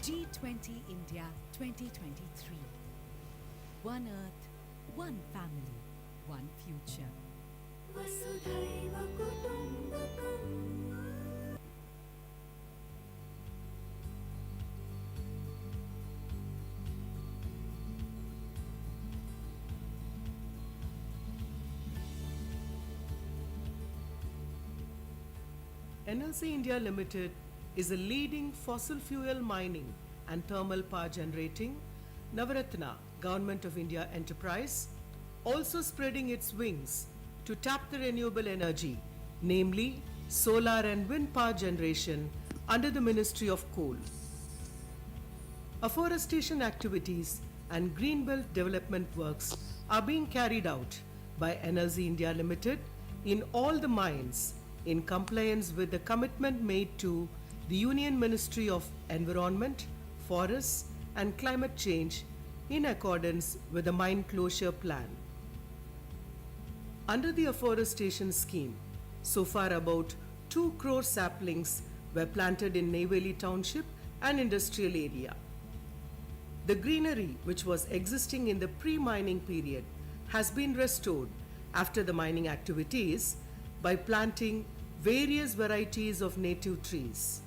G20 India 2023. One Earth, one family, one future. वसुधैव कुटुम्बकम्। NLC India Limited is a leading fossil fuel mining and thermal power generating Navaratna Government of India enterprise, also spreading its wings to tap the renewable energy, namely solar and wind power generation under the Ministry of Coal. Afforestation activities and greenbelt development works are being carried out by NLC India Limited in all the mines in compliance with the commitment made to the Union Ministry of Environment, Forests and Climate Change in accordance with the mine closure plan. Under the afforestation scheme, so far about 2 crore saplings were planted in Neyveli Township and industrial area. The greenery which was existing in the pre-mining period has been restored after the mining activities by planting various varieties of native trees.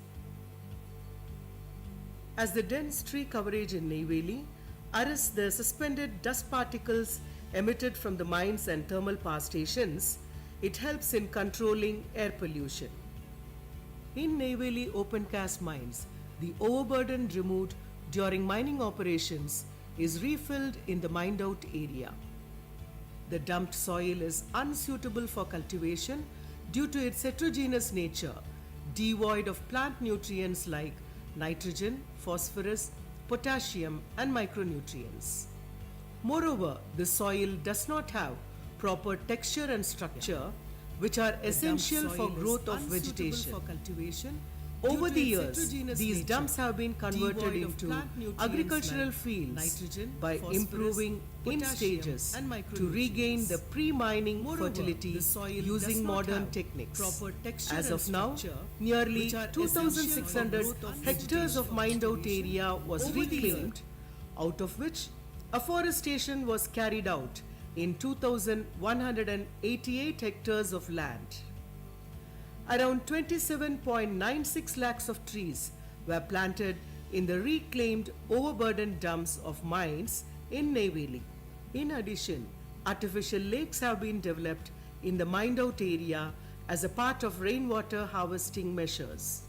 As the dense tree coverage in Neyveli arrests the suspended dust particles emitted from the mines and thermal power stations, it helps in controlling air pollution. In Neyveli open cast mines, the overburden removed during mining operations is refilled in the mined out area. The dumped soil is unsuitable for cultivation due to its heterogeneous nature, devoid of plant nutrients like nitrogen, phosphorus, potassium and micronutrients. Moreover, the soil does not have proper texture and structure which are essential for growth of vegetation. For cultivation. Over the years, these dumps have been converted into agricultural fields by improving in stages to regain the pre-mining fertility using modern techniques. As of now, nearly 2,600 hectares of mined out area was reclaimed, out of which afforestation was carried out in 2,188 hectares of land. Around 27.96 lakhs of trees were planted in the reclaimed overburdened dumps of mines in Neyveli. In addition, artificial lakes have been developed in the mined out area as a part of rainwater harvesting measures.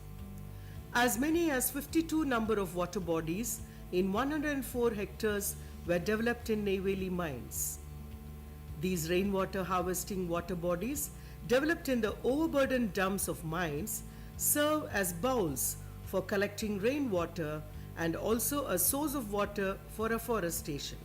As many as 52 number of water bodies in 104 hectares were developed in Neyveli mines. These rainwater harvesting water bodies developed in the overburdened dumps of mines serve as bowls for collecting rainwater and also a source of water for afforestation.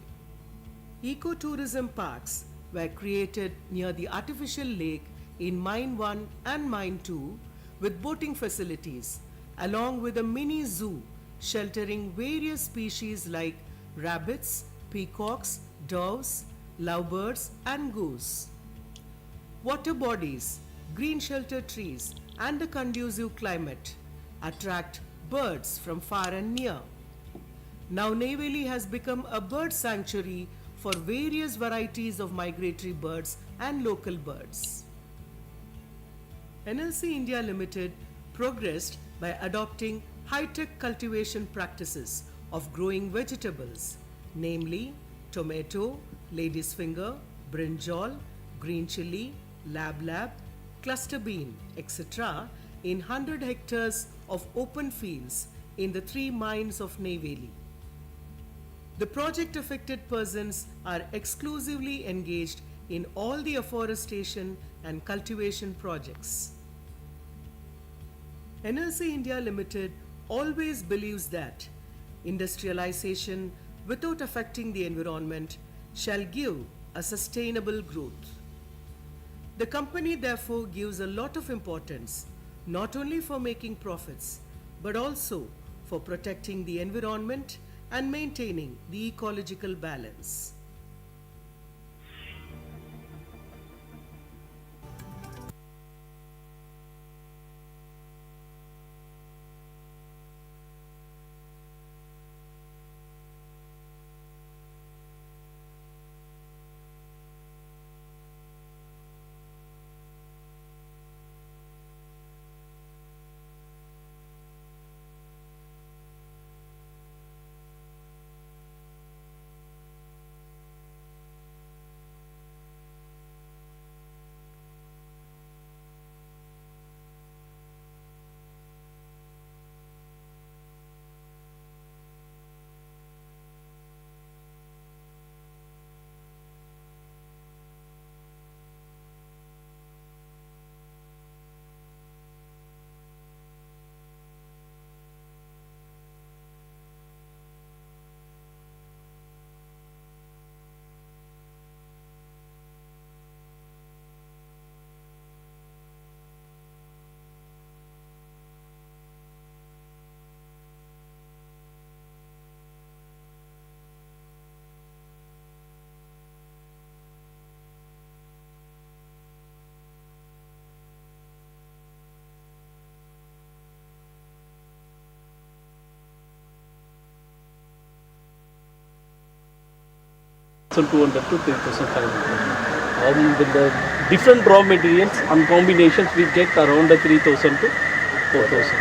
Ecotourism parks were created near the artificial lake in Mine 1 and Mine 2 with boating facilities along with a mini zoo sheltering various species like rabbits, peacocks, doves, lovebirds and goose. Water bodies, green shelter trees and a conducive climate attract birds from far and near. Now Neyveli has become a bird sanctuary for various varieties of migratory birds and local birds. NLC India Limited progressed by adopting high-tech cultivation practices of growing vegetables, namely tomato, lady's finger, brinjal, green chilli, lab, cluster bean, etc. in 100 hectares of open fields in the 3 mines of Neyveli. The project affected persons are exclusively engaged in all the afforestation and cultivation projects. NLC India Limited always believes that industrialization without affecting the environment shall give a sustainable growth. The company therefore gives a lot of importance not only for making profits but also for protecting the environment and maintaining the ecological balance. 200 to 3,500. With the different raw materials and combinations, we get around 3,000 to 4,000.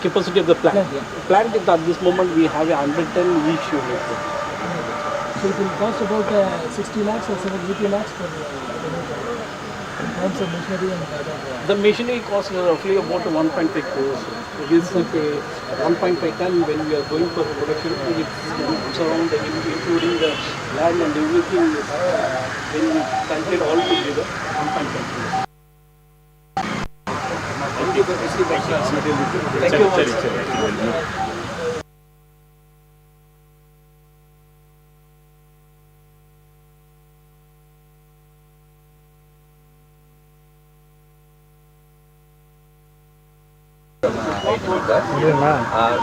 Capacity of the plant. Plant is at this moment we have 110 each unit. So it will cost about 60 lakhs or 70 lakhs for in terms of machinery and The machinery costs roughly about 1.5 crores. This is 1.5 ton when we are going for production. It's around including the land and everything. When we calculate all together, 1.5 crores. Thank you much.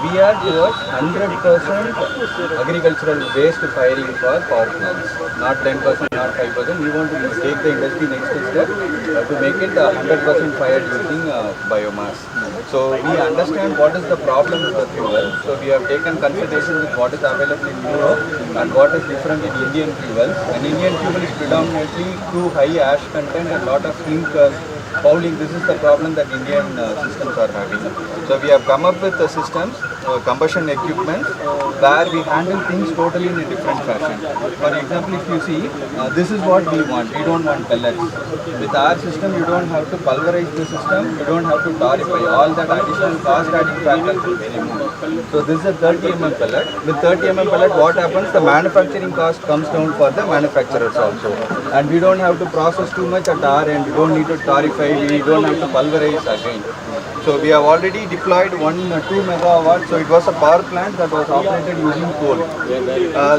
We are towards 100% agricultural waste firing for power plants, not 10%, not 5%. We want to take the industry next step to make it 100% fired using biomass. So we understand what is the problem with the fuel. So we have taken consideration with what is available in Europe and what is different in Indian fuels. And Indian fuel is predominantly too high ash content and lot of clinker fouling. This is the problem that Indian systems are having. So we have come up with the systems, combustion equipment, where we handle things totally in a different fashion. For example, if you see, this is what we want. We don't want pellets. With our system, you don't have to pulverize the system. You don't have to torrefy. All that additional cost adding factors will be removed. So this is a 30 mm pellet. With 30 mm pellet, what happens? The manufacturing cost comes down for the manufacturers also. And we don't have to process too much at our end. We don't need to torrefy. We don't have to pulverize again. So we have already deployed 2 megawatts. So it was a power plant that was operated using coal.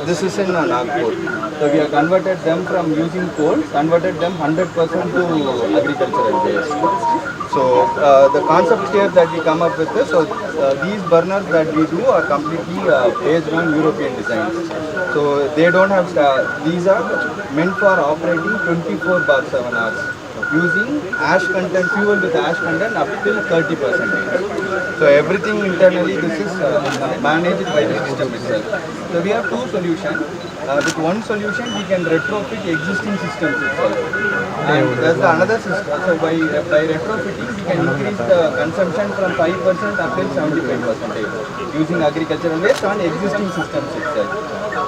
This is in Nagpur. So we have converted them from using coal, converted them 100% to agricultural waste. So the concept here that we come up with is, so these burners that we do are completely based on European designs. So they don't have, these are meant for operating 24/7 hours using ash content, fuel with ash content up till 30%. So everything internally, this is managed by the system itself. So we have two solutions. With one solution, we can retrofit existing systems itself. And there's another system. So by retrofitting, we can increase the consumption from 5% up till 75% using agricultural waste on existing systems itself.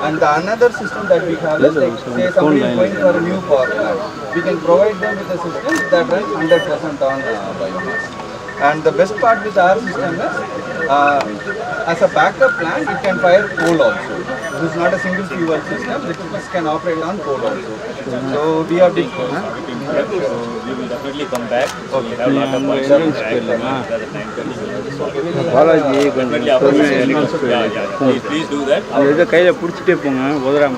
And the another system that we have is, like, say somebody is going for a new power plant. We can provide them with a system that runs 100% on biomass. And the best part with our system is, as a backup plant, it can fire coal also. This is not a single fuel system. This can operate on coal also. So we have different. We will definitely come back. So we have a lot of points please do that. கையில் பிடிச்சிட்டே போங்க உதறாம.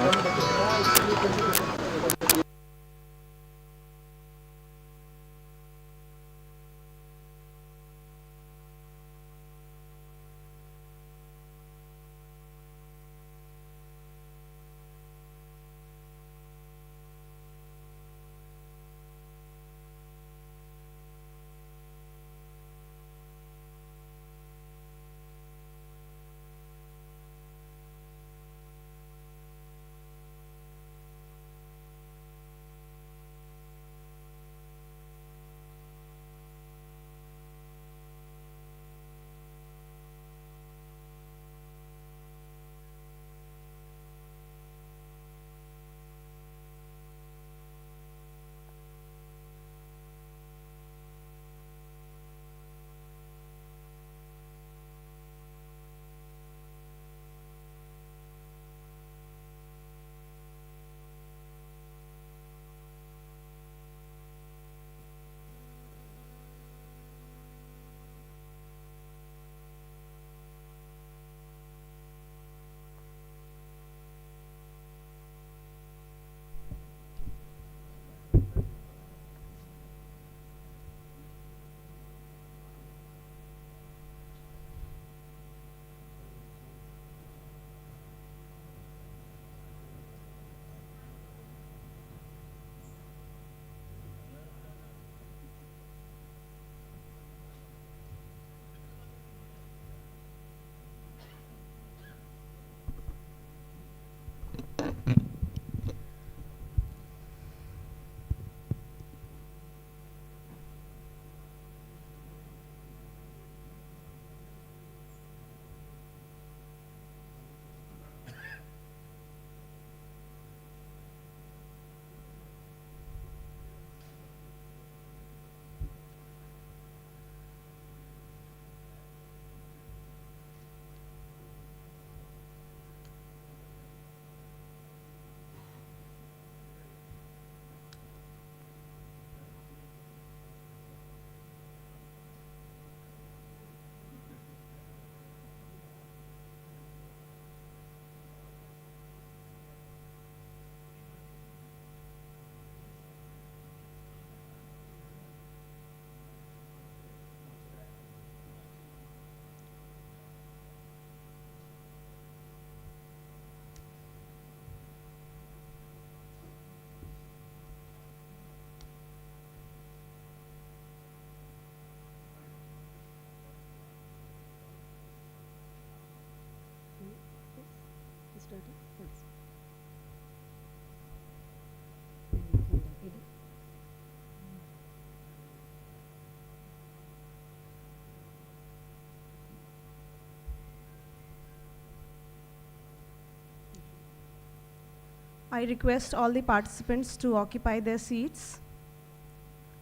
I request all the participants to occupy their seats.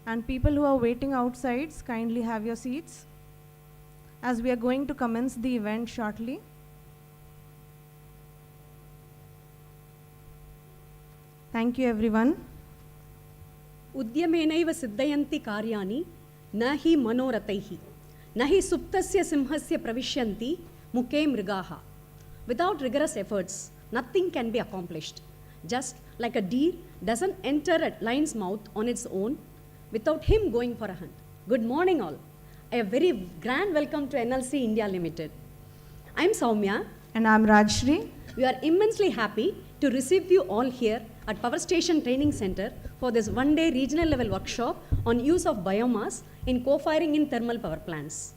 And people who are waiting outside, kindly have your seats, as we are going to commence the event shortly. Thank you, everyone. उद्यमेनैव सिद्धयन्ति कार्याणि न हि मनोरथैः न हि सुप्तस्य सिंहस्य प्रविश्यन्ति मुखे मृगाः. Without rigorous efforts, nothing can be accomplished. Just like a deer doesn't enter a lion's mouth on its own without him going for a hunt. Good morning all. A very grand welcome to NLC India Limited. I'm Soumya. And I'm Rajshri. We are immensely happy to receive you all here at Power Station Training Center for this one-day regional level workshop on use of biomass in co-firing in thermal power plants.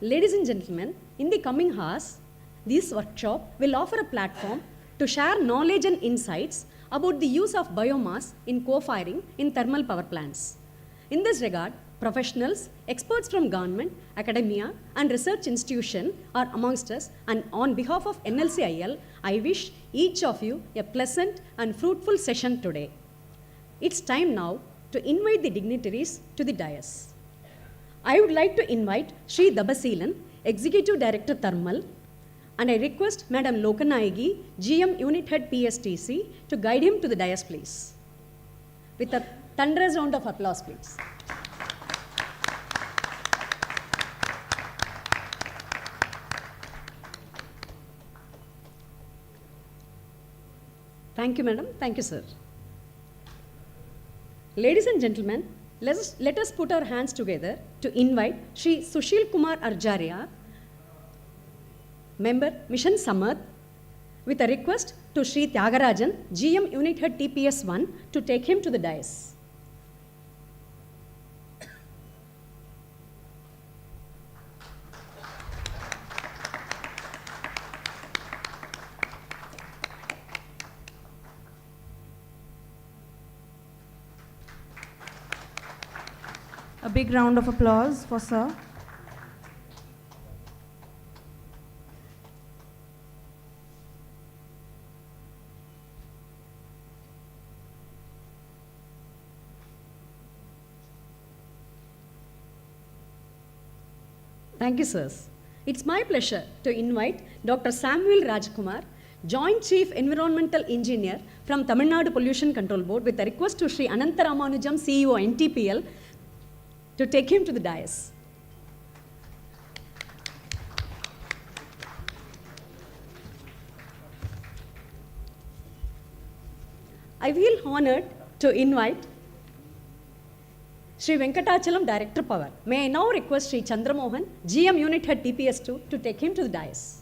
Ladies and gentlemen, in the coming hours, this workshop will offer a platform to share knowledge and insights about the use of biomass in co-firing in thermal power plants. In this regard, professionals, experts from government, academia, and research institution are amongst us, and on behalf of NLCIL, I wish each of you a pleasant and fruitful session today. It's time now to invite the dignitaries to the dais. I would like to invite Sri Dabasilan, Executive Director Thermal, and I request Madam Lokanayagi, GM Unit Head PSTC, to guide him to the dais, please. With a thunderous round of applause, please. Thank you, madam. Thank you, sir. Ladies and gentlemen, let us put our hands together to invite Sri Sushil Kumar Arjarya, Member Mission Samad, with a request to Sri Tyagarajan, GM Unit Head TPS 1, to take him to the dais. A big round of applause for Sir. Thank you, sirs. It's my pleasure to invite Dr. Samuel Rajkumar, Joint Chief Environmental Engineer from Tamil Nadu Pollution Control Board, with a request to Sri Anantha Ramanujam, CEO NTPL, to take him to the dais. I feel honored to invite Sri Venkatachalam, Director Power. May I now request Sri Chandramohan, GM Unit Head TPS2, to take him to the dais.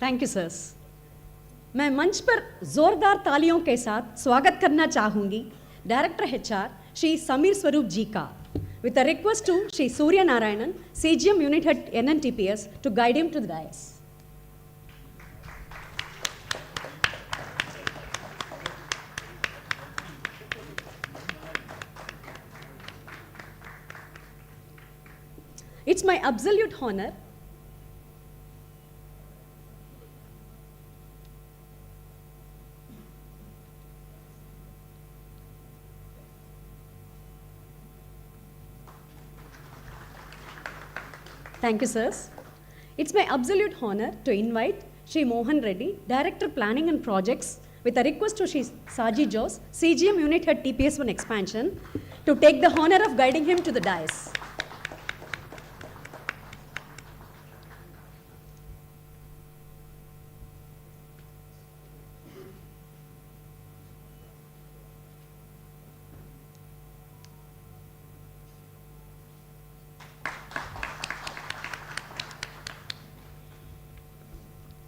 Thank you sirs. मैं मंच पर जोरदार तालियों के साथ स्वागत करना चाहूंगी डायरेक्टर HR श्री समीर स्वरूप जी का, with a request to Sri Surya Narayanan, CGM Unit Head NNTPS, to guide him to the dais. It's my absolute honor Thank you, sirs. It's my absolute honor to invite Sri Mohan Reddy, Director Planning and Projects, with a request to Sri Saji Jose, CGM Unit Head TPS1 Expansion, to take the honor of guiding him to the dais.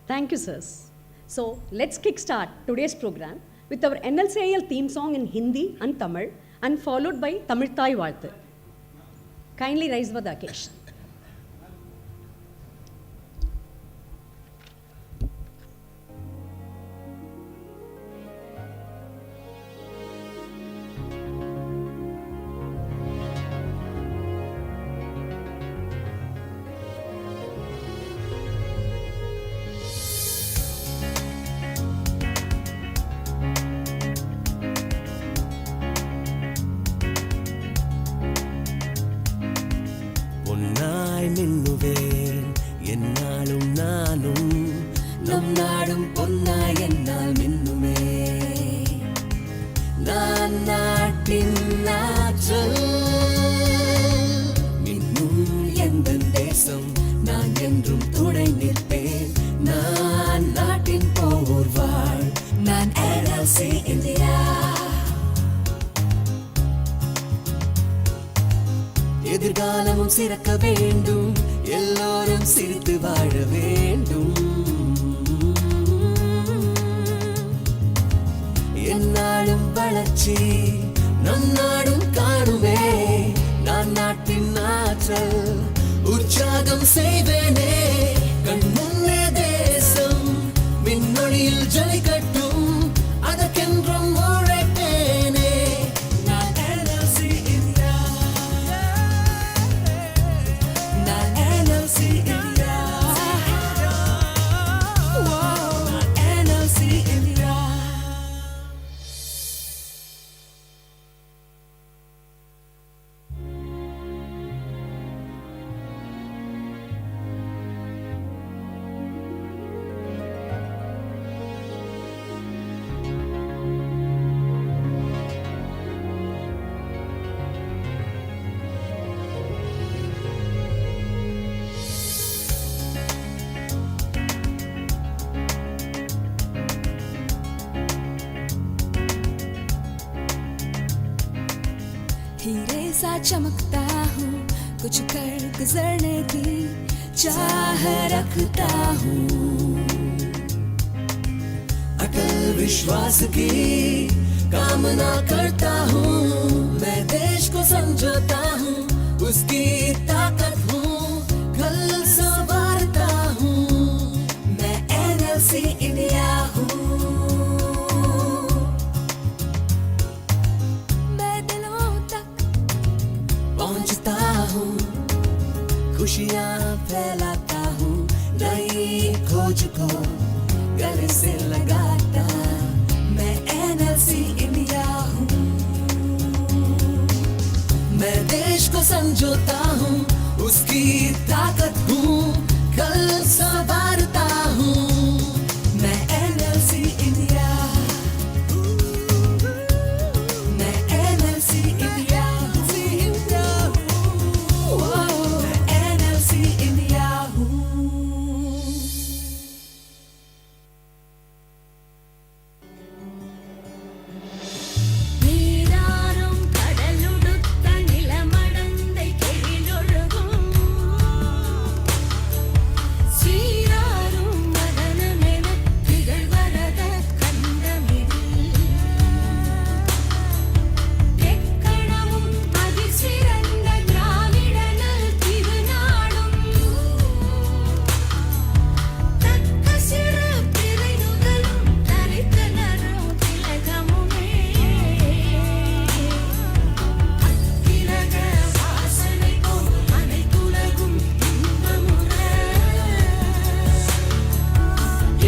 Thank you, sirs. So let's kickstart today's program with our NLCIL theme song in Hindi and Tamil and followed by Tamil Thai Valthu. Kindly rise for the occasion. பொன்னாய் மின்னுவேன் என்னாலும் நானும் நம் நாடும் பொன்னாய் என்னால் மின்னுமே நான் நாட்டின் ஆற்றல் மின்னும் எந்த தேசம் நான் என்றும் துணை நிற்பேன் நான் நாட்டின் போர்வாள் நான் NLC இந்தியா எதிர்காலமும் சிறக்க வேண்டும் எல்லோரும் சிரித்து வாழ வேண்டும் என்னாலும் வளர்ச்சி நம் நாடும் காணுமே நான் நாட்டின் ஆற்றல் உற்சாகம் செய்வேனே கண் முன்னே தேசம் மின்னொளியில் ஜொலிக்கட்டும் அதற்கென்றும் உழைப்பேனே நான் NLC இந்தியா நான் NLC இந்தியா நான் NLC இந்தியா हीरे सा चमकता हूँ कुछ कर गुजरने की चाह रखता हूँ अटल विश्वास की कामना करता हूँ मैं देश को समझौता हूँ उसकी ताकत हूँ कल संवारता हूँ मैं NLC इंडिया हूँ मैं दिलों तक पहुँचता हूँ खुशियाँ फैलाता हूँ नई खोज को गले से लगाता मैं NLC इंडिया हूँ मैं देश को समझौता हूँ उसकी ताकत हूँ कल संवारता हूँ मैं NLC इंडिया मैं NLC इंडिया मैं NLC इंडिया हूँ நீராறும் கடலுடுத்த நிலமடந்தை கெழிலொழுகும் சீராறும் மதனமென திகழ்வரத கண்டமிதில் எக்கணமும் அதிசிறந்த திராவிடனல் திருநாடும் தக்க சிறு பிறை நுதலும் தரித்தனரும் திலகமுமே அத்திலக வாசனை போல் அனைத்துலகும் இன்பமுற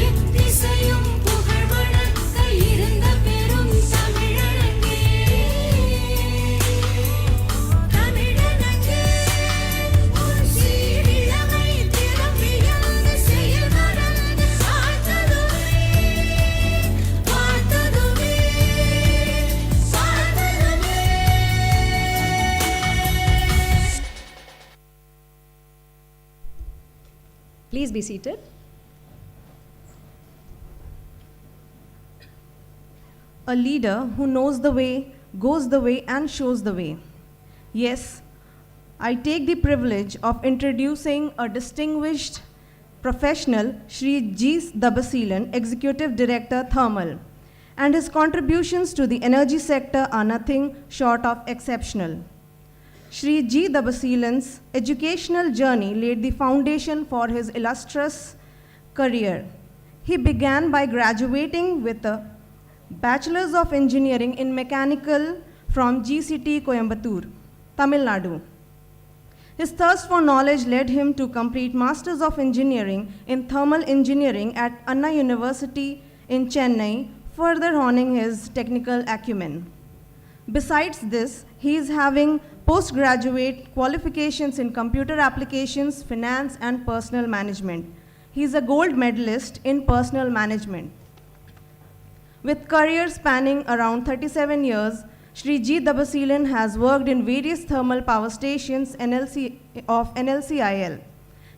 எத்திசையும் புகழ் வழங்க இருந்த பெரும் தமிழனங்கே தமிழனங்கே உன் சீரிழமை திறமையான செயல் மறந்து வாழ்த்ததுமே வாழ்த்ததுமே வாழ்த்ததுமே Please be seated. A leader who knows the way, goes the way, and shows the way. Yes, I take the privilege of introducing a distinguished professional Shri G. Dabasilan, Executive Director, Thermal, and his contributions to the energy sector are nothing short of exceptional. Shri G. Dabasilan's educational journey laid the foundation for his illustrious career. He began by graduating with a Bachelor's of Engineering in Mechanical from GCT Coimbatore, Tamil Nadu. His thirst for knowledge led him to complete Masters of Engineering in Thermal Engineering at Anna University in Chennai, further honing his technical acumen. Besides this, he is having postgraduate qualifications in computer applications, finance, and personal management. He is a gold medalist in personal management. With career spanning around 37 years, Shri G. Dabasilan has worked in various thermal power stations of NLCIL.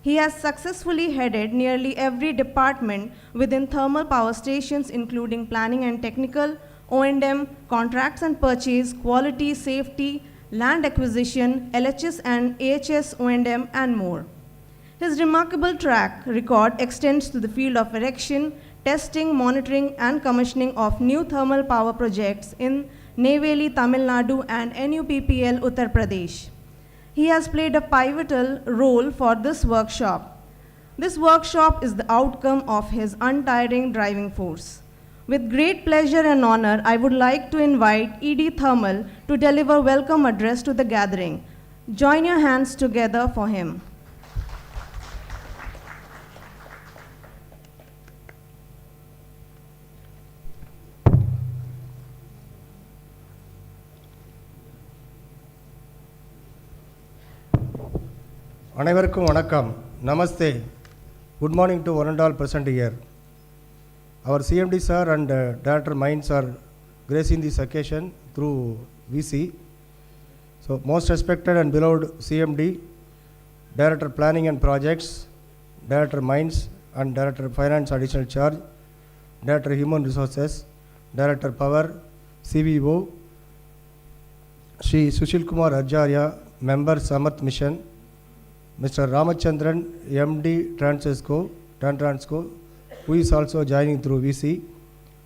He has successfully headed nearly every department within thermal power stations, including planning and technical, O&M, contracts and purchase, quality, safety, land acquisition, LHS and AHS O&M, and more. His remarkable track record extends to the field of erection, testing, monitoring, and commissioning of new thermal power projects in Neyveli, Tamil Nadu, and NUPPL, Uttar Pradesh. He has played a pivotal role for this workshop. This workshop is the outcome of his untiring driving force. With great pleasure and honor, I would like to invite ED Thermal to deliver welcome address to the gathering. Join your hands together for him. அனைவருக்கும் வணக்கம். Namaste. Good morning to one and all present here. Our CMD sir and Director Mines are gracing this occasion through VC. So most respected and beloved CMD, Director Planning and Projects, Director Mines and Director Finance Additional Charge, Director Human Resources, Director Power, CVO, Shri Sushil Kumar Acharya, Member Samarth Mission, Mr. Ramachandran, MD Transco, who is also joining through VC,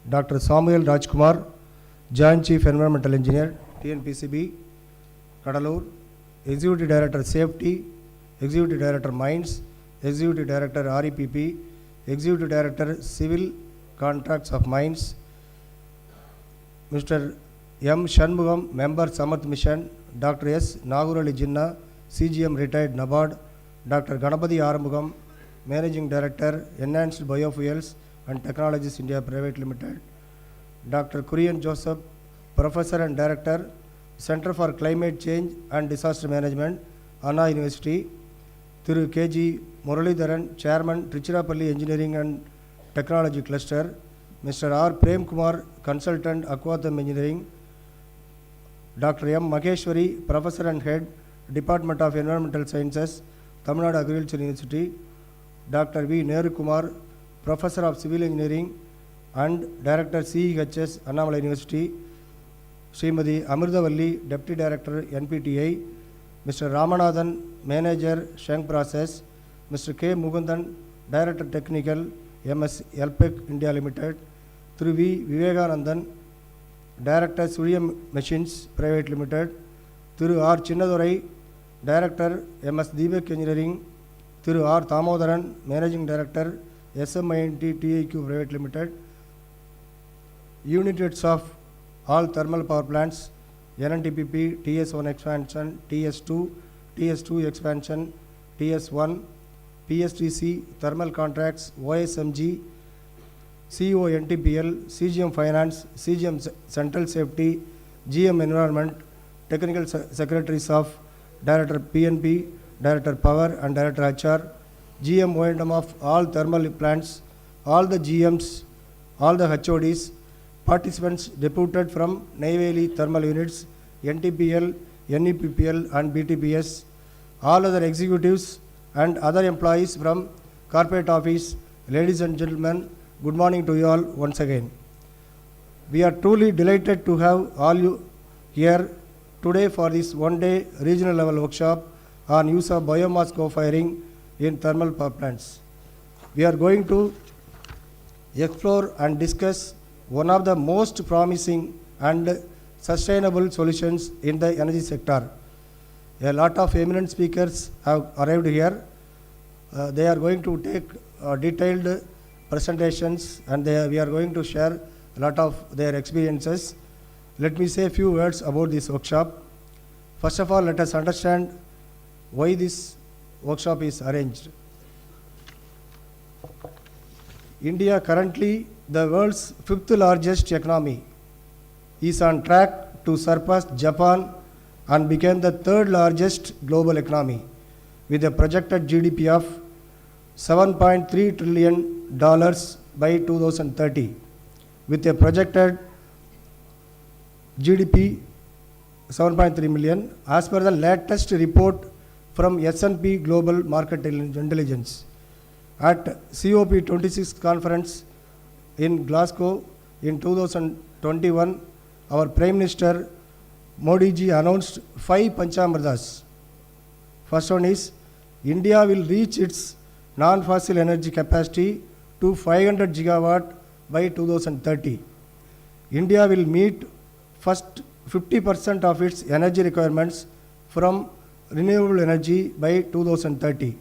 Dr. Samuel Rajkumar, Joint Chief Environmental Engineer, TNPCB, Kadalur, Executive Director Safety, Executive Director Mines, Executive Director REPP, Executive Director Civil Contracts of Mines, Mr. M. Shanmugam, Member Samarth Mission, Dr. S. Nagurali Jinnah, CGM Retired NABARD, Dr. Ganapati Arambugam, Managing Director, Enhanced Biofuels and Technologies India Private Limited, Dr. Kurian Joseph, Professor and Director, Center for Climate Change and Disaster Management, Anna University, Thiru KG Muralidharan, Chairman, Trichirappalli Engineering and Technology Cluster, Mr. R. Prem Kumar, Consultant, Aquatham Engineering, Dr. M. Maheshwari, Professor and Head, Department of Environmental Sciences, Tamil Nadu Agricultural University, Dr. V. Nehru Kumar, Professor of Civil Engineering and Director CEHS, Annamalai University, Srimati Amritavalli, Deputy Director NPTI, Mr. Ramanathan, Manager Shank Process, Mr. K. Mugundan, Director Technical, MS LPEC India Limited, Thiru V. Vivekanandan, Director Surya Machines Private Limited, Thiru R. Chinnadurai, Director MS Deepak Engineering, Thiru R. Thamodaran, Managing Director SMINT TIQ Private Limited, Units of all thermal power plants, NNTPP, TS1 expansion, TS2 expansion, TS1, PSTC, thermal contracts, OSMG, CONTPL, CGM Finance, CGM Central Safety, GM Environment, Technical Secretaries of Director PNP, Director Power and Director HR, GM O&M of all thermal plants, all the GMs, all the HODs, participants deputed from Neyveli thermal units, NTPL, NEPPL and BTPS, all other executives and other employees from corporate office, ladies and gentlemen, good morning to you all once again. We are truly delighted to have all you here today for this one-day regional level workshop on use of biomass co-firing in thermal power plants. we are going to explore and discuss one of the most promising and sustainable solutions in the energy sector. A lot of eminent speakers have arrived here. They are going to take detailed presentations, and we are going to share a lot of their experiences. Let me say a few words about this workshop. First of all, let us understand why this workshop is arranged. India, currently the world's fifth largest economy, is on track to surpass Japan and become the third largest global economy with a projected GDP of $7.3 trillion by 2030, with a projected GDP 7.3 million as per the latest report from S&P Global Market Intelligence. At COP26 conference in Glasgow in 2021, our Prime Minister Modi ji announced 5 Panchamritas. First one is India will reach its non-fossil energy capacity to 500 gigawatt by 2030. India will meet first 50% of its energy requirements from renewable energy by 2030.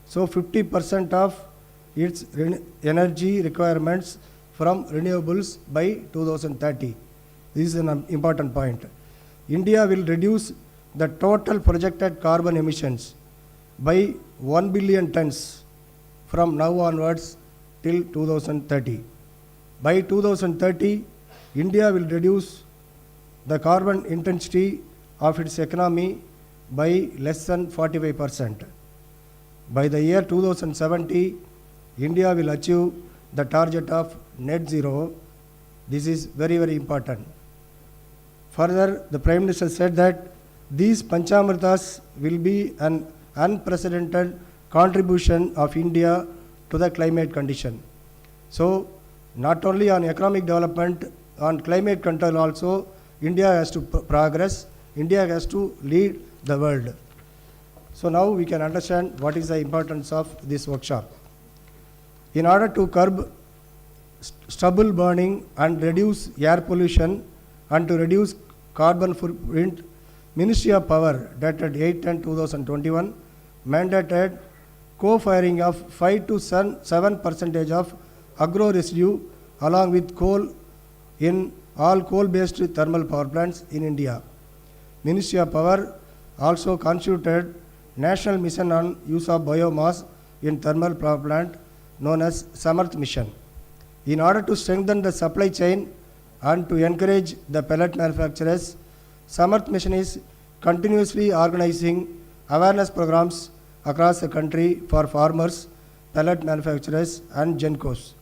So 50% of its energy requirements from renewables by 2030. This is an important point. India will reduce the total projected carbon emissions by 1 billion tons from now onwards till 2030. By 2030, India will reduce the carbon intensity of its economy by less than 45%. By the year 2070, India will achieve the target of net zero. This is very, very important. Further, the Prime Minister said that these Panchamritas will be an unprecedented contribution of India to the climate condition. So, not only on economic development, on climate control also, India has to progress, India has to lead the world. So now we can understand what is the importance of this workshop. In order to curb stubble burning and reduce air pollution and to reduce carbon footprint, Ministry of Power dated 8/10/2021 mandated co-firing of 5 to 7% of agro residue along with coal in all coal-based thermal power plants in India. Ministry of Power also constituted National Mission on Use of Biomass in Thermal Power Plant known as Samarth Mission. In order to strengthen the supply chain and to encourage the pellet manufacturers, Samarth Mission is continuously organizing awareness programs across the country for farmers, pellet manufacturers and GENCOs.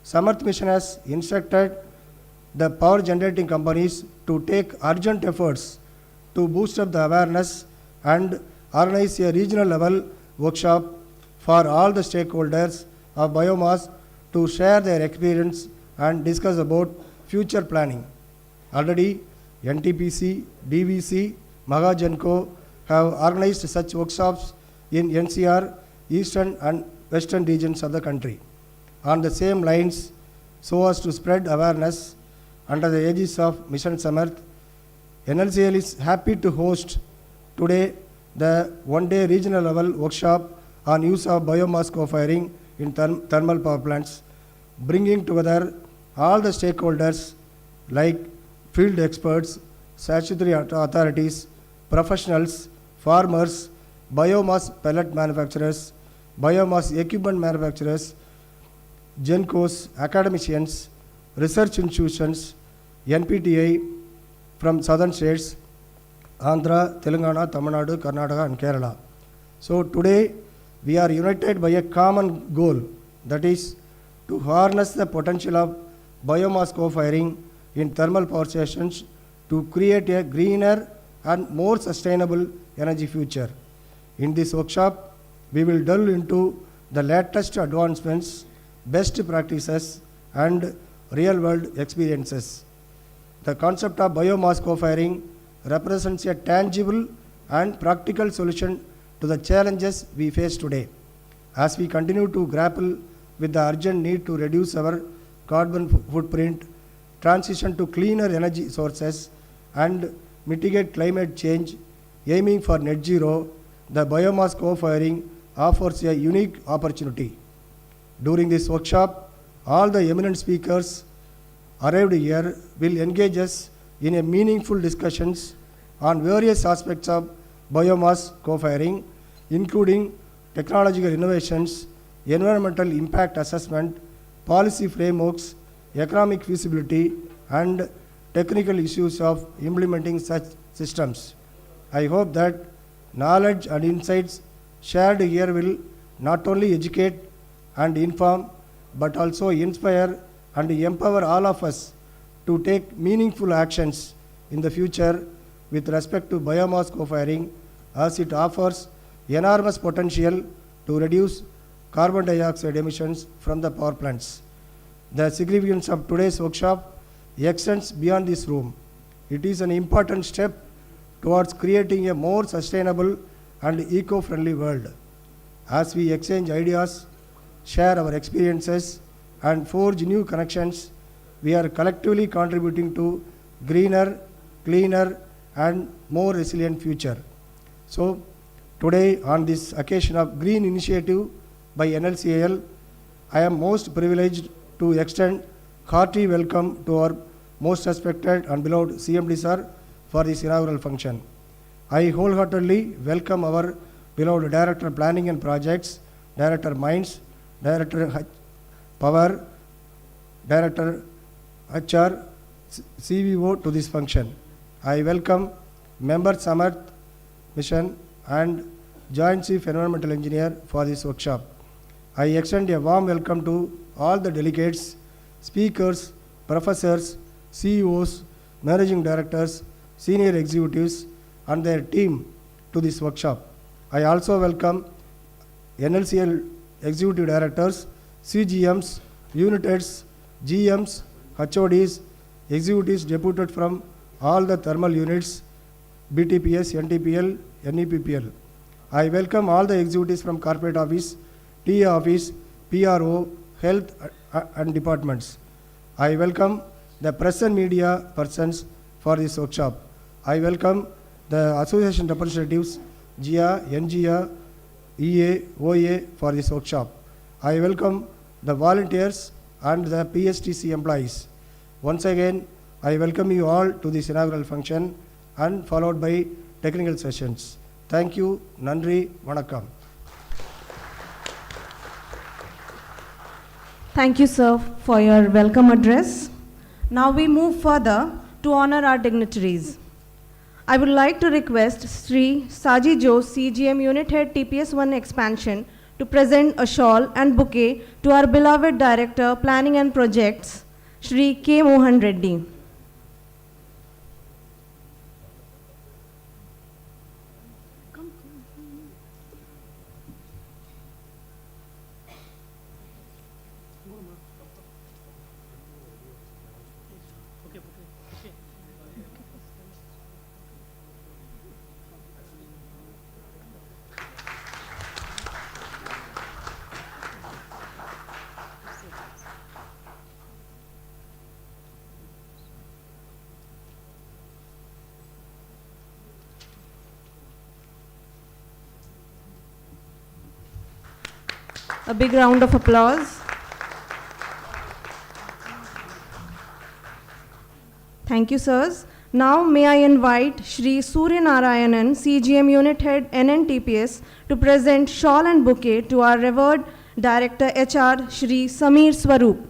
Samarth Mission has instructed the power generating companies to take urgent efforts to boost up the awareness and organize a regional level workshop for all the stakeholders of biomass to share their experience and discuss about future planning. Already NTPC, DVC, Mahagenco have organized such workshops in NCR, eastern and western regions of the country. On the same lines, so as to spread awareness under the aegis of Mission Samarth, NLCIL is happy to host today the one-day regional level workshop on use of biomass co-firing in thermal power plants, bringing together all the stakeholders like field experts, statutory authorities, professionals, farmers, biomass pellet manufacturers, biomass equipment manufacturers, GENCOs, academicians, research institutions, NPTI from southern states, Andhra, Telangana, Tamil Nadu, Karnataka and Kerala. So today we are united by a common goal, that is to harness the potential of biomass co-firing in thermal power stations to create a greener and more sustainable energy future. In this workshop, we will delve into the latest advancements, best practices and real-world experiences. The concept of biomass co-firing represents a tangible and practical solution to the challenges we face today. As we continue to grapple with the urgent need to reduce our carbon footprint, transition to cleaner energy sources, and mitigate climate change, aiming for net zero, the biomass co-firing offers a unique opportunity. During this workshop, all the eminent speakers arrived here will engage us in a meaningful discussions on various aspects of biomass co-firing, including technological innovations, environmental impact assessment, policy frameworks, economic feasibility, and technical issues of implementing such systems. I hope that knowledge and insights shared here will not only educate and inform, but also inspire and empower all of us to take meaningful actions in the future with respect to biomass co-firing, as it offers enormous potential to reduce carbon dioxide emissions from the power plants. The significance of today's workshop extends beyond this room. It is an important step towards creating a more sustainable and eco-friendly world. As we exchange ideas, share our experiences, and forge new connections, we are collectively contributing to greener, cleaner, and more resilient future. So, today on this occasion of Green Initiative by NLCIL, I am most privileged to extend hearty welcome to our most respected and beloved CMD sir for this inaugural function. I wholeheartedly welcome our beloved Director Planning and Projects, Director Mines, Director Power, Director HR, CVO to this function. I welcome Member Samarth Mission and Joint Chief Environmental Engineer for this workshop. I extend a warm welcome to all the delegates, speakers, professors, CEOs, managing directors, senior executives, and their team to this workshop. I also welcome NLCL executive directors, CGMs, unit heads, GMs, HODs, executives deputed from all the thermal units, BTPS, NTPL, NEPPL. I welcome all the executives from corporate office, TA office, PRO, health and departments. I welcome the press and media persons for this workshop. I welcome the association representatives, GIA, NGIA, EA, OA for this workshop. I welcome the volunteers and the PSTC employees. Once again, I welcome you all to this inaugural function and followed by technical sessions. Thank you. Nandri, Vanakkam. Thank you, sir, for your welcome address. Now we move further to honor our dignitaries. I would like to request Sri Saji Jo, CGM Unit Head TPS-1 Expansion, to present a shawl and bouquet to our beloved Director Planning and Projects, Sri K. Mohan Reddy. A big round of applause. Thank you, sirs. Now may I invite Shri Surya Narayanan, CGM Unit Head NNTPS, to present shawl and bouquet to our revered Director HR, Shri Samir Swaroop.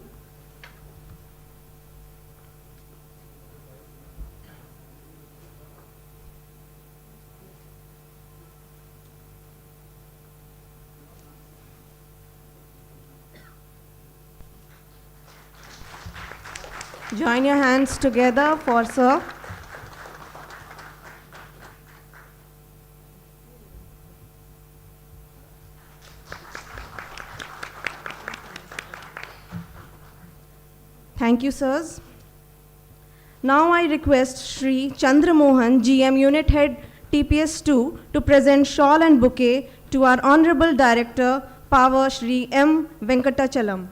Join your hands together for sir. Thank you, sirs. Now I request Shri Chandra Mohan, GM Unit Head TPS2, to present shawl and bouquet to our Honorable Director Power Shri M. Venkatachalam.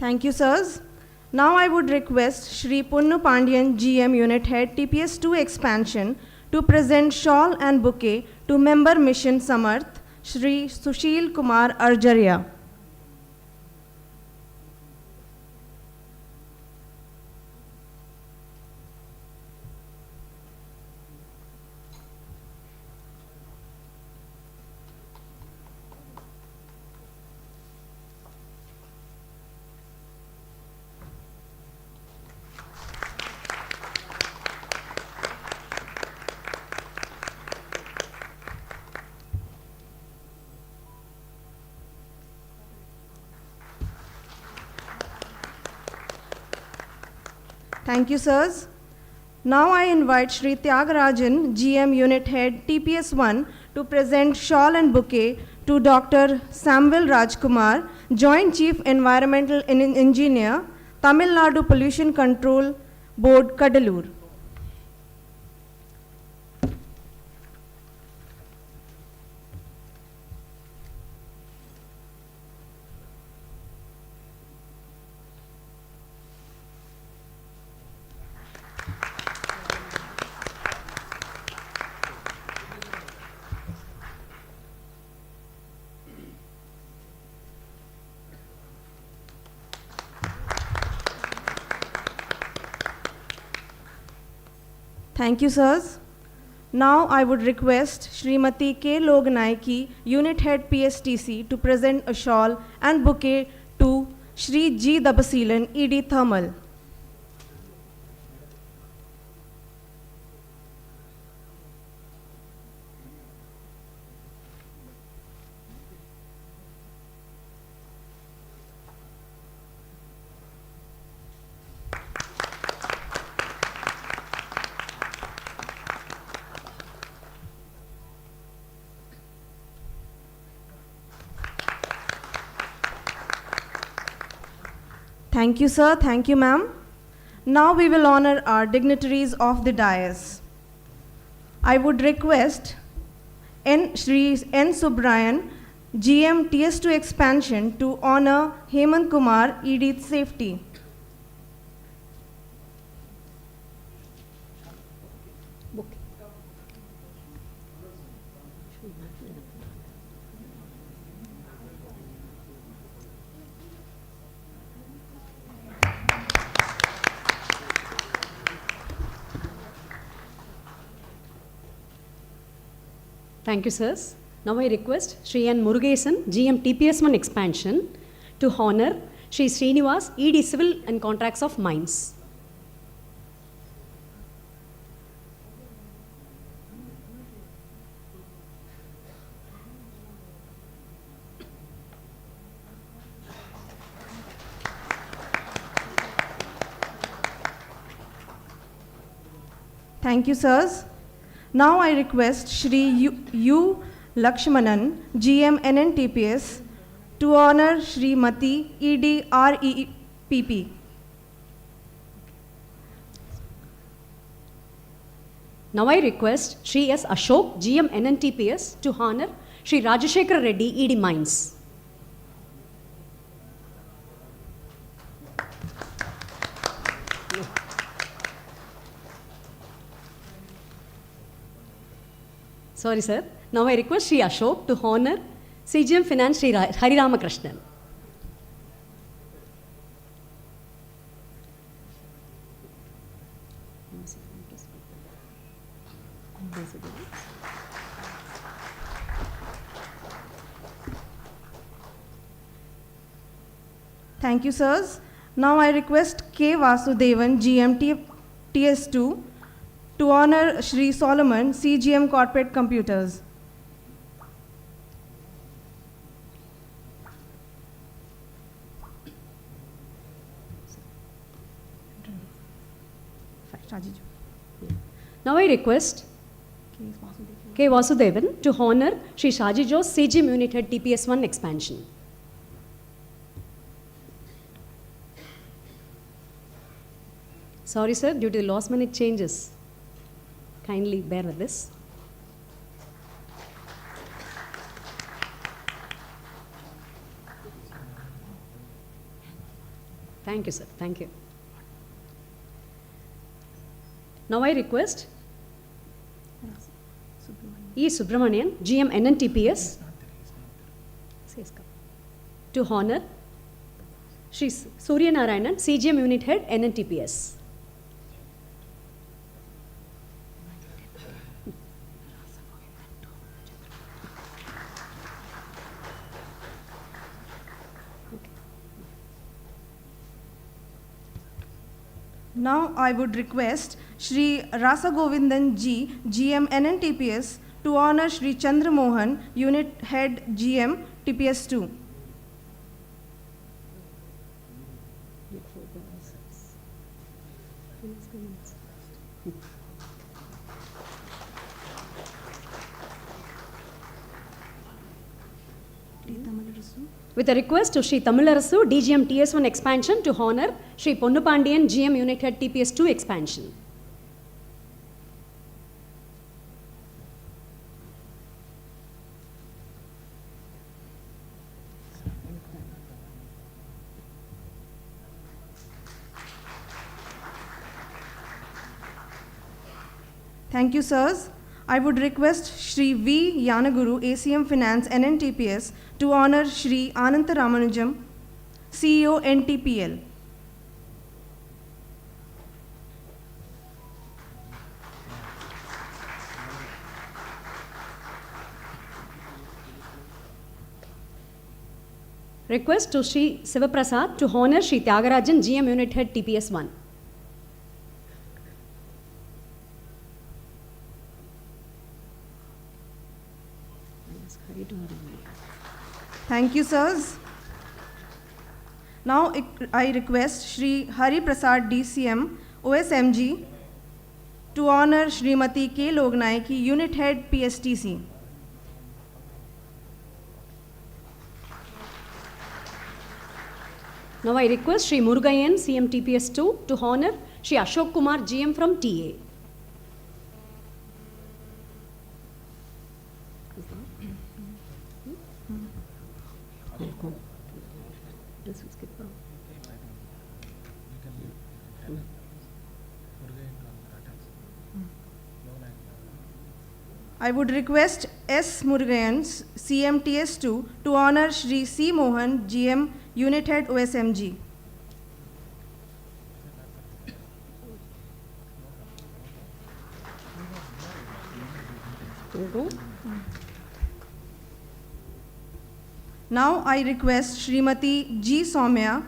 Thank you, sirs. Now I would request Shri Punnu Pandian, GM Unit Head, TPS-2 Expansion, to present shawl and bouquet to Member Mission Samarth, Shri Sushil Kumar Arjaria. Thank you, sirs. Now I invite Shri Tyagarajan, GM Unit Head, TPS-1, to present shawl and bouquet to Dr. Samuel Rajkumar, Joint Chief Environmental Engineer, Tamil Nadu Pollution Control Board, Kadalur. Thank you, sirs. Now I would request Srimati K. Loganaiki, Unit Head PSTC, to present a shawl and bouquet to Shri G. Dabasilan, ED Thermal. Thank you, sir. Thank you, ma'am. Now we will honor our dignitaries of the dais. I would request Shri N. Subrayan, GM TS2 Expansion, to honor Hemant Kumar, ED Safety. Thank you, sirs. Now I request Shri N. Murugesan, GM TPS-1 Expansion, to honor Shri Srinivas, ED Civil and Contracts of Mines. Thank you, sirs. Now I request Shri U. Lakshmanan, GM NNTPS, to honor Shri Mati, ED REPP. Now I request Shri S. Ashok, GM NNTPS, to honor Shri Rajashekar Reddy, ED Mines. Sorry, sir. Now I request Shri Ashok to honor CGM Finance Shri Hari Ramakrishnan. Thank you, sirs. Now I request K. Vasudevan, GM TS2, to honor Shri Solomon, CGM Corporate Computers. Now I request K. Vasudevan to honor Shri Shajijo's CGM Unit Head TPS1 expansion. Sorry sir, due to the last minute changes, kindly bear with this. Thank you sir, thank you. Now I request E. Subramanian, GM NNTPS, to honor Shri Surya Narayanan, CGM Unit Head NNTPS. Now I would request Shri Rasa Govindan Ji, GM NNTPS, to honor Shri Chandra Mohan, Unit Head GM TPS2. With a request to Shri Tamilarasu, DGM TS1 expansion to honor Shri Ponnupandiyan, GM Unit Head TPS2 expansion. Thank you, sirs. I would request Shri V. Yanaguru, ACM Finance NNTPS, to honor Shri Ananta Ramanujam, CEO NTPL. Request to Shri Sivaprasad to honor Shri Tyagarajan, GM Unit Head TPS1. Thank you, sirs. Now I request Shri Hari Prasad, DCM, OSMG, to honor Srimati K. Lognaiki, Unit Head PSTC. Now I request Shri Murugayan, CM TPS2, to honor Shri Ashok Kumar, GM from TA. I would request S. Murugayan, CMTS2, to honor Shri C. Mohan, GM, Unit Head OSMG. Now I request Srimati G. Soumya,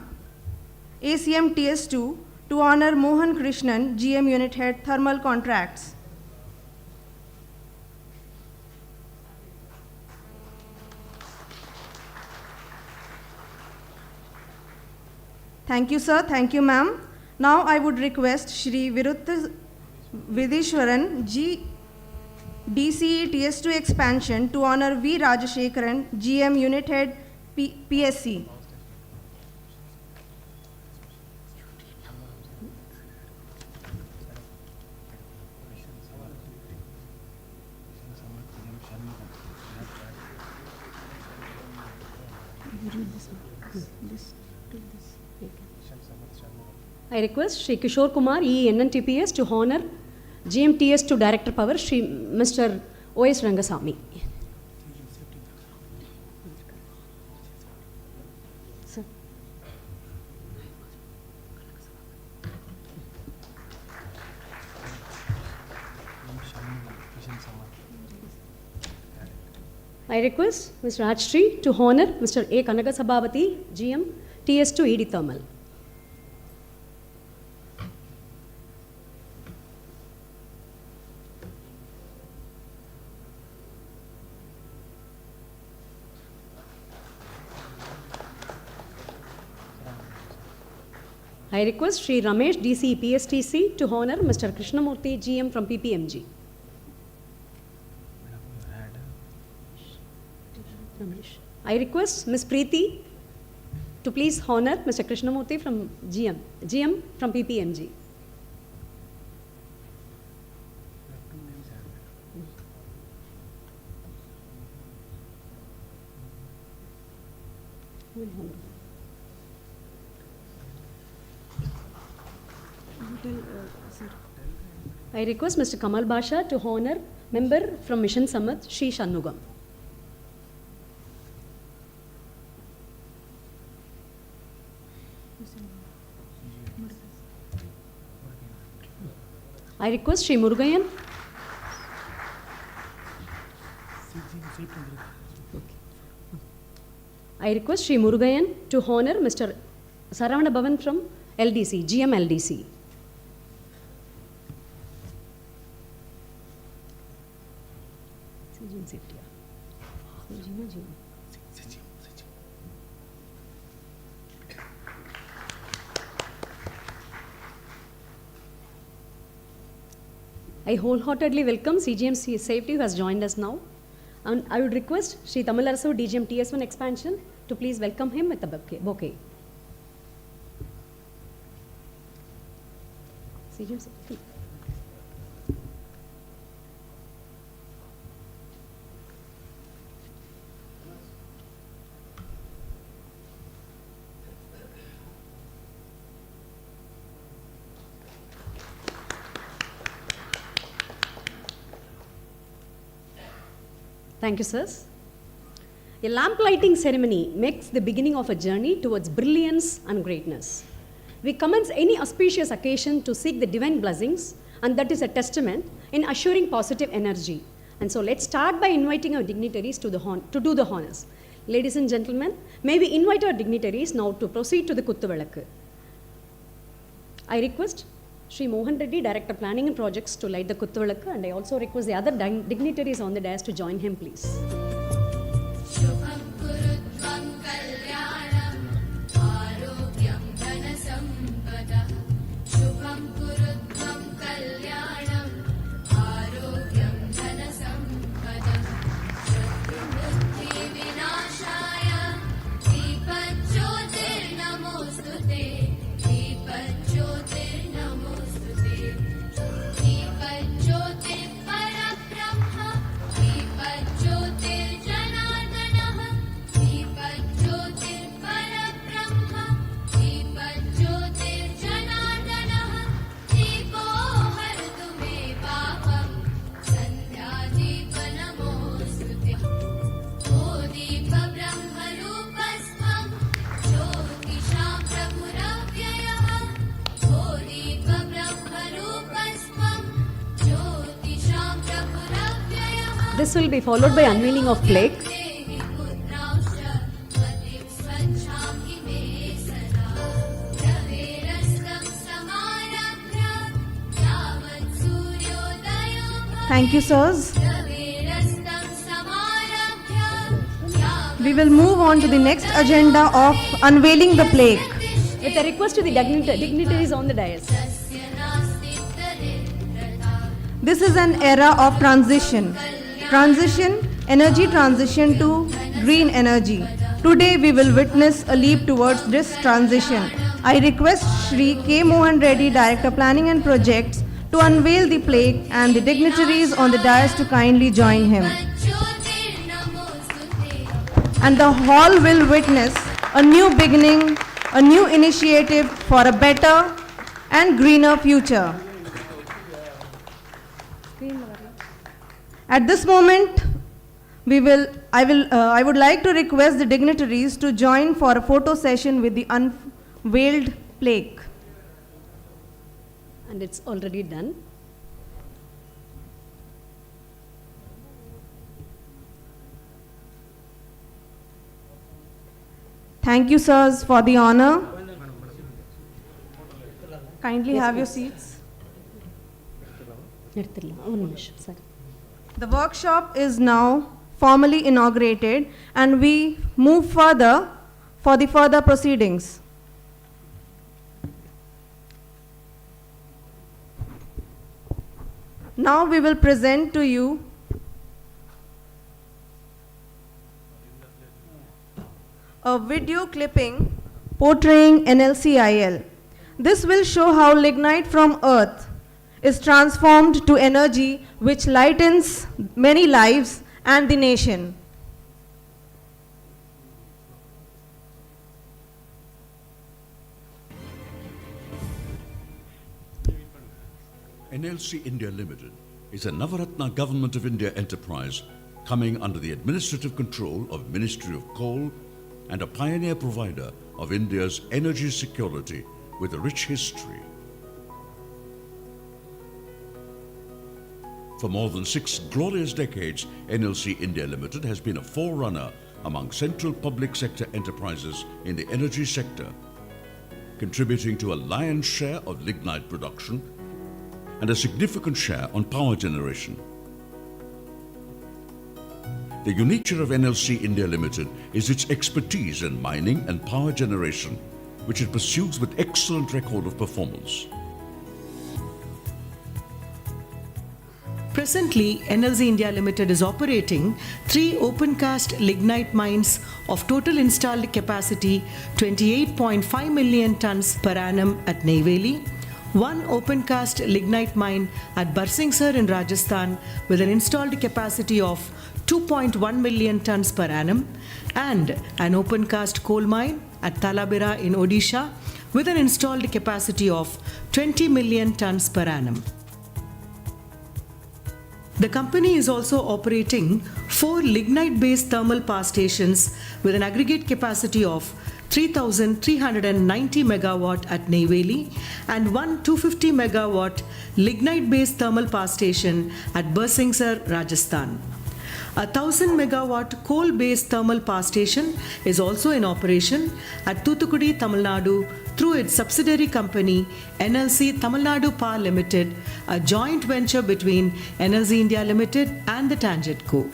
ACM TS2, to honor Mohan Krishnan, GM Unit Head Thermal Contracts. Thank you, sir. Thank you, ma'am. Now I would request Shri Virutta Vidishwaran, DCE TS2 expansion, to honor V. Rajashekaran, GM Unit Head PSC. I request Shri Kishore Kumar, EE NNTPS, to honor GMTS2 Director Power, Shri Mr. O.S. Rangasamy. Sir. I request Mr. Rajshri to honor Mr. A. Kanaga Sabhavati, GM TS2 ED Thermal. I request Sri Ramesh DC PSTC to honor Mr. Krishnamurthy GM from PPMG. I request Ms. Preeti to please honor Mr. Krishnamurthy from GM from PPMG. I request Mr. Kamal Basha to honor member from Mission Samad, Sri Shanmugam. I request Sri Murugayan. I request Sri Murugayan to honor Mr. Saravana Bhavan from LDC, GM LDC. I wholeheartedly welcome CGM Safety who has joined us now. And I would request Sri Tamil Arasu DGM TS1 Expansion to please welcome him with a bouquet. CGM Safety. Thank you, sirs. A lamp lighting ceremony makes the beginning of a journey towards brilliance and greatness. We commence any auspicious occasion to seek the divine blessings, and that is a testament in assuring positive energy. And so let's start by inviting our dignitaries to do the honors. Ladies and gentlemen, may we invite our dignitaries now to proceed to the Kuttuvalakku. I request Sri Mohan Reddy, Director Planning and Projects, to light the Kuttuvalakku, and I also request the other dignitaries on the dais to join him, please. Shubham Kurutvam Kalyanam Arogyam Dhanasampada. Shubham Kurutvam Kalyanam Arogyam Dhanasampada. Shatrumutti Vinashaya Deepajyotir Namostute. Deepajyotir Namostute. Deepajyotir Parabrahma. Deepajyotir Janardana. Deepajyotir Parabrahma. Deepajyotir Janardana. Deepo hartu me papam. Sandhya deepa namostute. O deepa brahma rupasvam. Jyotisham prabhuravyayah. O deepa brahma rupasvam. Jyotisham prabhuravyayah. This will be followed by unveiling of plaque. Thank you, sirs. We will move on to the next agenda of unveiling the plaque. With a request to the dignitaries on the dais. This is an era of transition. Energy transition to green energy. Today we will witness a leap towards this transition. I request Shri K. Mohan Reddy, Director Planning and Projects, to unveil the plaque and the dignitaries on the dais to kindly join him. And the hall will witness a new beginning, a new initiative for a better and greener future. At this moment, I would like to request the dignitaries to join for a photo session with the unveiled plaque. And it's already done. Thank you, sirs, for the honor. Kindly have your seats. The workshop is now formally inaugurated, and we move further for the further proceedings. Now we will present to you a video clipping portraying NLCIL. This will show how lignite from earth is transformed to energy which lightens many lives and the nation. NLC India Limited is a Navaratna Government of India enterprise coming under the administrative control of Ministry of Coal and a pioneer provider of India's energy security with a rich history. For more than 6 glorious decades, NLC India Limited has been a forerunner among central public sector enterprises in the energy sector, contributing to a lion's share of lignite production and a significant share on power generation. The unique nature of NLC India Limited is its expertise in mining and power generation, which it pursues with excellent record of performance. Presently, NLC India Limited is operating 3 open-cast lignite mines of total installed capacity 28.5 million tons per annum at Neyveli, 1 open-cast lignite mine at Barsingsar in Rajasthan with an installed capacity of 2.1 million tons per annum, and an open-cast coal mine at Talabira in Odisha with an installed capacity of 20 million tons per annum. The company is also operating 4 lignite-based thermal power stations with an aggregate capacity of 3,390 megawatt at Neyveli and 1 250 megawatt lignite-based thermal power station at Barsingsar, Rajasthan. A 1000 megawatt coal-based thermal power station is also in operation at Thoothukudi, Tamil Nadu through its subsidiary company NLC Tamil Nadu Power Limited, a joint venture between NLC India Limited and the Tangent-Co.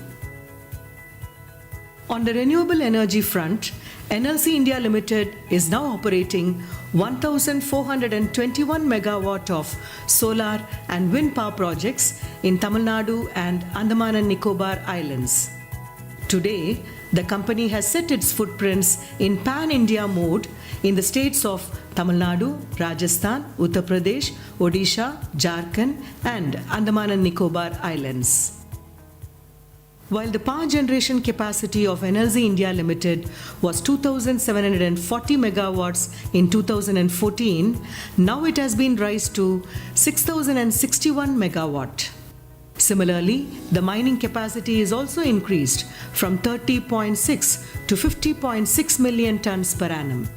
On the renewable energy front, NLC India Limited is now operating 1,421 megawatt of solar and wind power projects in Tamil Nadu and Andaman and Nicobar Islands. Today, the company has set its footprints in pan-India mode in the states of Tamil Nadu, Rajasthan, Uttar Pradesh, Odisha, Jharkhand and Andaman and Nicobar Islands. While the power generation capacity of NLC India Limited was 2,740 megawatts in 2014, now it has been raised to 6,061 megawatt. Similarly, the mining capacity is also increased from 30.6 to 50.6 million tons per annum.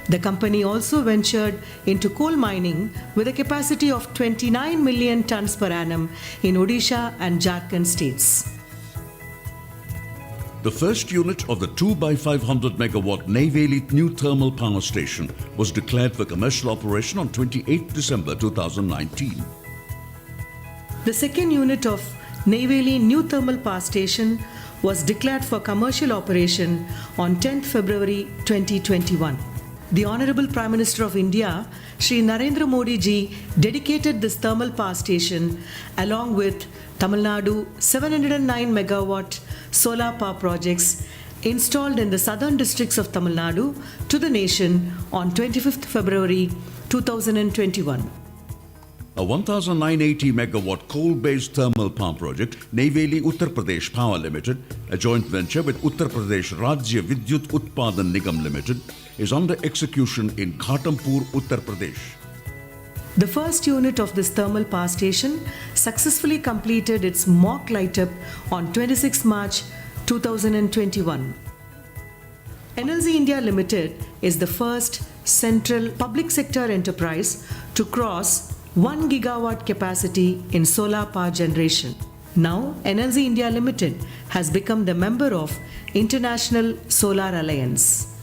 The company also ventured into coal mining with a capacity of 29 million tons per annum in Odisha and Jharkhand states. The first unit of the 2x500 megawatt Neyveli new thermal power station was declared for commercial operation on 28 December 2019. The second unit of Neyveli new thermal power station was declared for commercial operation on 10 February 2021. The Honorable Prime Minister of India, Shri Narendra Modi ji, dedicated this thermal power station along with Tamil Nadu 709 megawatt solar power projects installed in the southern districts of Tamil Nadu to the nation on 25th February 2021. A 1,980 megawatt coal-based thermal power project, Neyveli Uttar Pradesh Power Limited, a joint venture with Uttar Pradesh Rajya Vidyut Utpadan Nigam Limited, is under execution in Ghatampur, Uttar Pradesh. The first unit of this thermal power station successfully completed its mock light-up on 26 March 2021. NLC India Limited is the first central public sector enterprise to cross 1 gigawatt capacity in solar power generation. Now, NLC India Limited has become the member of International Solar Alliance.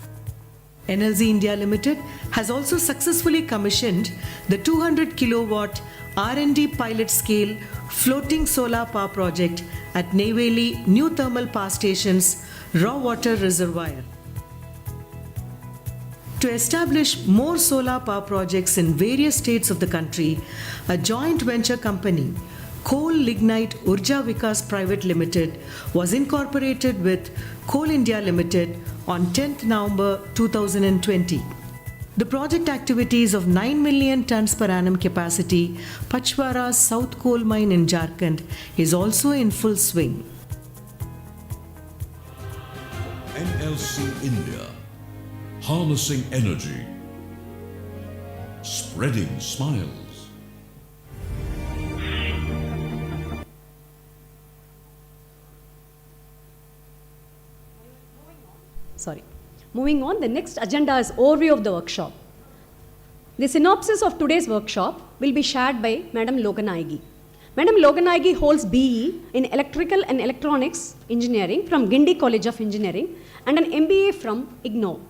NLC India Limited has also successfully commissioned the 200 kilowatt R&D pilot scale floating solar power project at Neyveli New Thermal Power Station's raw water reservoir. To establish more solar power projects in various states of the country, a joint venture company, Coal Lignite Urja Vikas Private Limited was incorporated with Coal India Limited on 10th November 2020. The project activities of 9 million tons per annum capacity Pachwara South Coal Mine in Jharkhand is also in full swing. NLC India, harnessing energy, spreading smiles. Moving on, the next agenda is overview of the workshop. The synopsis of today's workshop will be shared by Madam Loganaigi. Madam Loganaigi holds BE in Electrical and Electronics Engineering from Gindi College of Engineering and an MBA from IGNOU.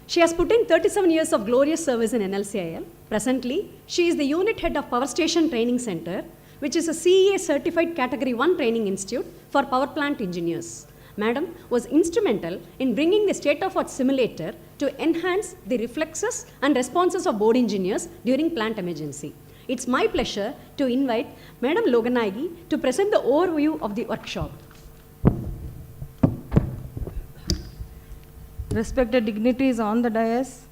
She has put in 37 years of glorious service in NLCIL. Presently, she is the unit head of Power Station Training Center, which is a CEA certified Category 1 training institute for power plant engineers. Madam was instrumental in bringing the state-of-art simulator to enhance the reflexes and responses of board engineers during plant emergency. It's my pleasure to invite Madam Loganaigi to present the overview of the workshop. Respected dignitaries on the dais,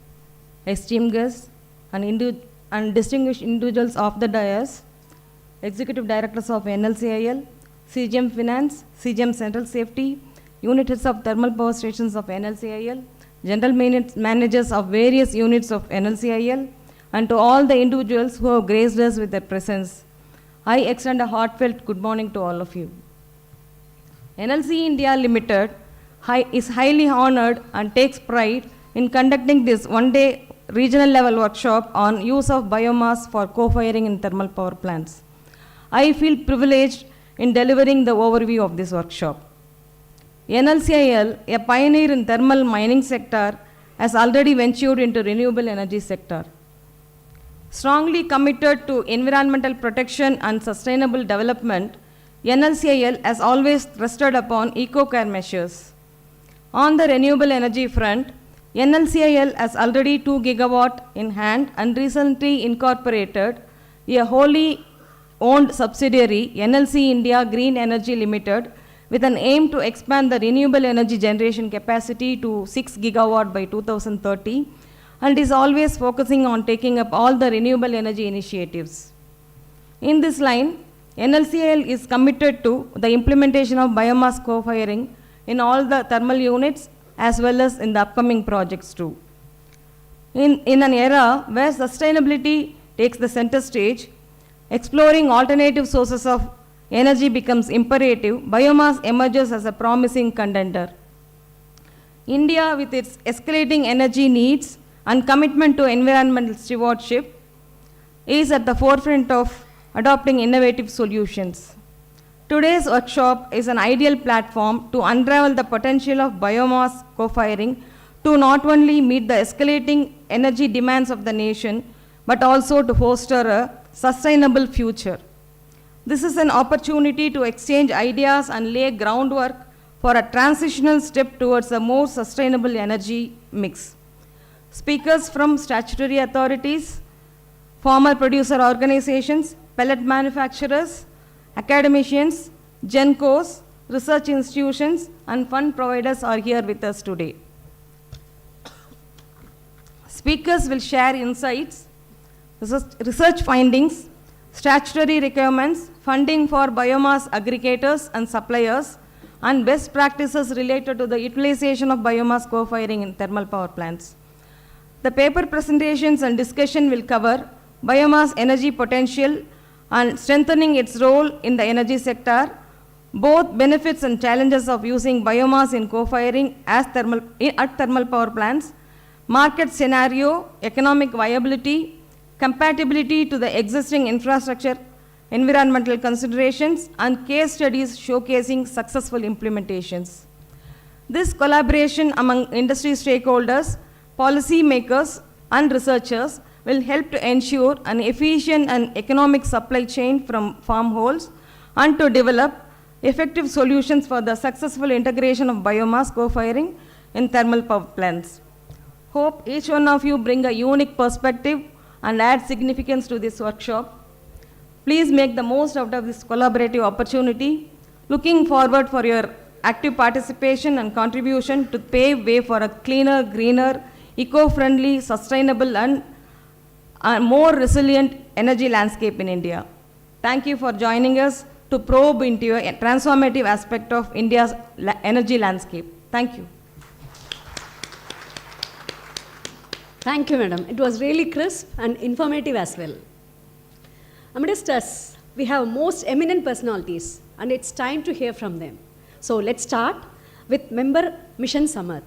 esteemed guests, and distinguished individuals of the dais, Executive Directors of NLCIL, CGM Finance, CGM Central Safety, Unit Heads of Thermal Power Stations of NLCIL, General Managers of various units of NLCIL, and to all the individuals who have graced us with their presence, I extend a heartfelt good morning to all of you. NLC India Limited is highly honored and takes pride in conducting this one-day regional level workshop on use of biomass for co-firing in thermal power plants. I feel privileged in delivering the overview of this workshop. NLCIL, a pioneer in thermal mining sector, has already ventured into renewable energy sector. Strongly committed to environmental protection and sustainable development, NLCIL has always thrusted upon eco-care measures. On the renewable energy front, NLCIL has already 2 gigawatt in hand and recently incorporated a wholly owned subsidiary, NLC India Green Energy Limited, with an aim to expand the renewable energy generation capacity to 6 gigawatt by 2030, and is always focusing on taking up all the renewable energy initiatives. In this line, NLCIL is committed to the implementation of biomass co-firing in all the thermal units as well as in the upcoming projects too. In an era where sustainability takes the center stage, exploring alternative sources of energy becomes imperative, biomass emerges as a promising contender. India, with its escalating energy needs and commitment to environmental stewardship, is at the forefront of adopting innovative solutions. Today's workshop is an ideal platform to unravel the potential of biomass co-firing to not only meet the escalating energy demands of the nation, but also to foster a sustainable future. This is an opportunity to exchange ideas and lay groundwork for a transitional step towards a more sustainable energy mix. Speakers from statutory authorities, farmer producer organizations, pellet manufacturers, academicians, GENCOs, research institutions, and fund providers are here with us today. Speakers will share insights, research findings, statutory requirements, funding for biomass aggregators and suppliers, and best practices related to the utilization of biomass co-firing in thermal power plants. The paper presentations and discussion will cover biomass energy potential and strengthening its role in the energy sector, both benefits and challenges of using biomass in co-firing at thermal power plants, market scenario, economic viability, compatibility to the existing infrastructure, environmental considerations, and case studies showcasing successful implementations. This collaboration among industry stakeholders, policy makers, and researchers will help to ensure an efficient and economic supply chain from farmholds and to develop effective solutions for the successful integration of biomass co-firing in thermal power plants. Hope each one of you bring a unique perspective and add significance to this workshop. Please make the most out of this collaborative opportunity. Looking forward for your active participation and contribution to pave way for a cleaner, greener, eco-friendly, sustainable and more resilient energy landscape in India. Thank you for joining us to probe into a transformative aspect of India's energy landscape. Thank you. Thank you, madam. It was really crisp and informative as well. Amidst us, we have most eminent personalities, and it's time to hear from them. So let's start with member Mission Samarth.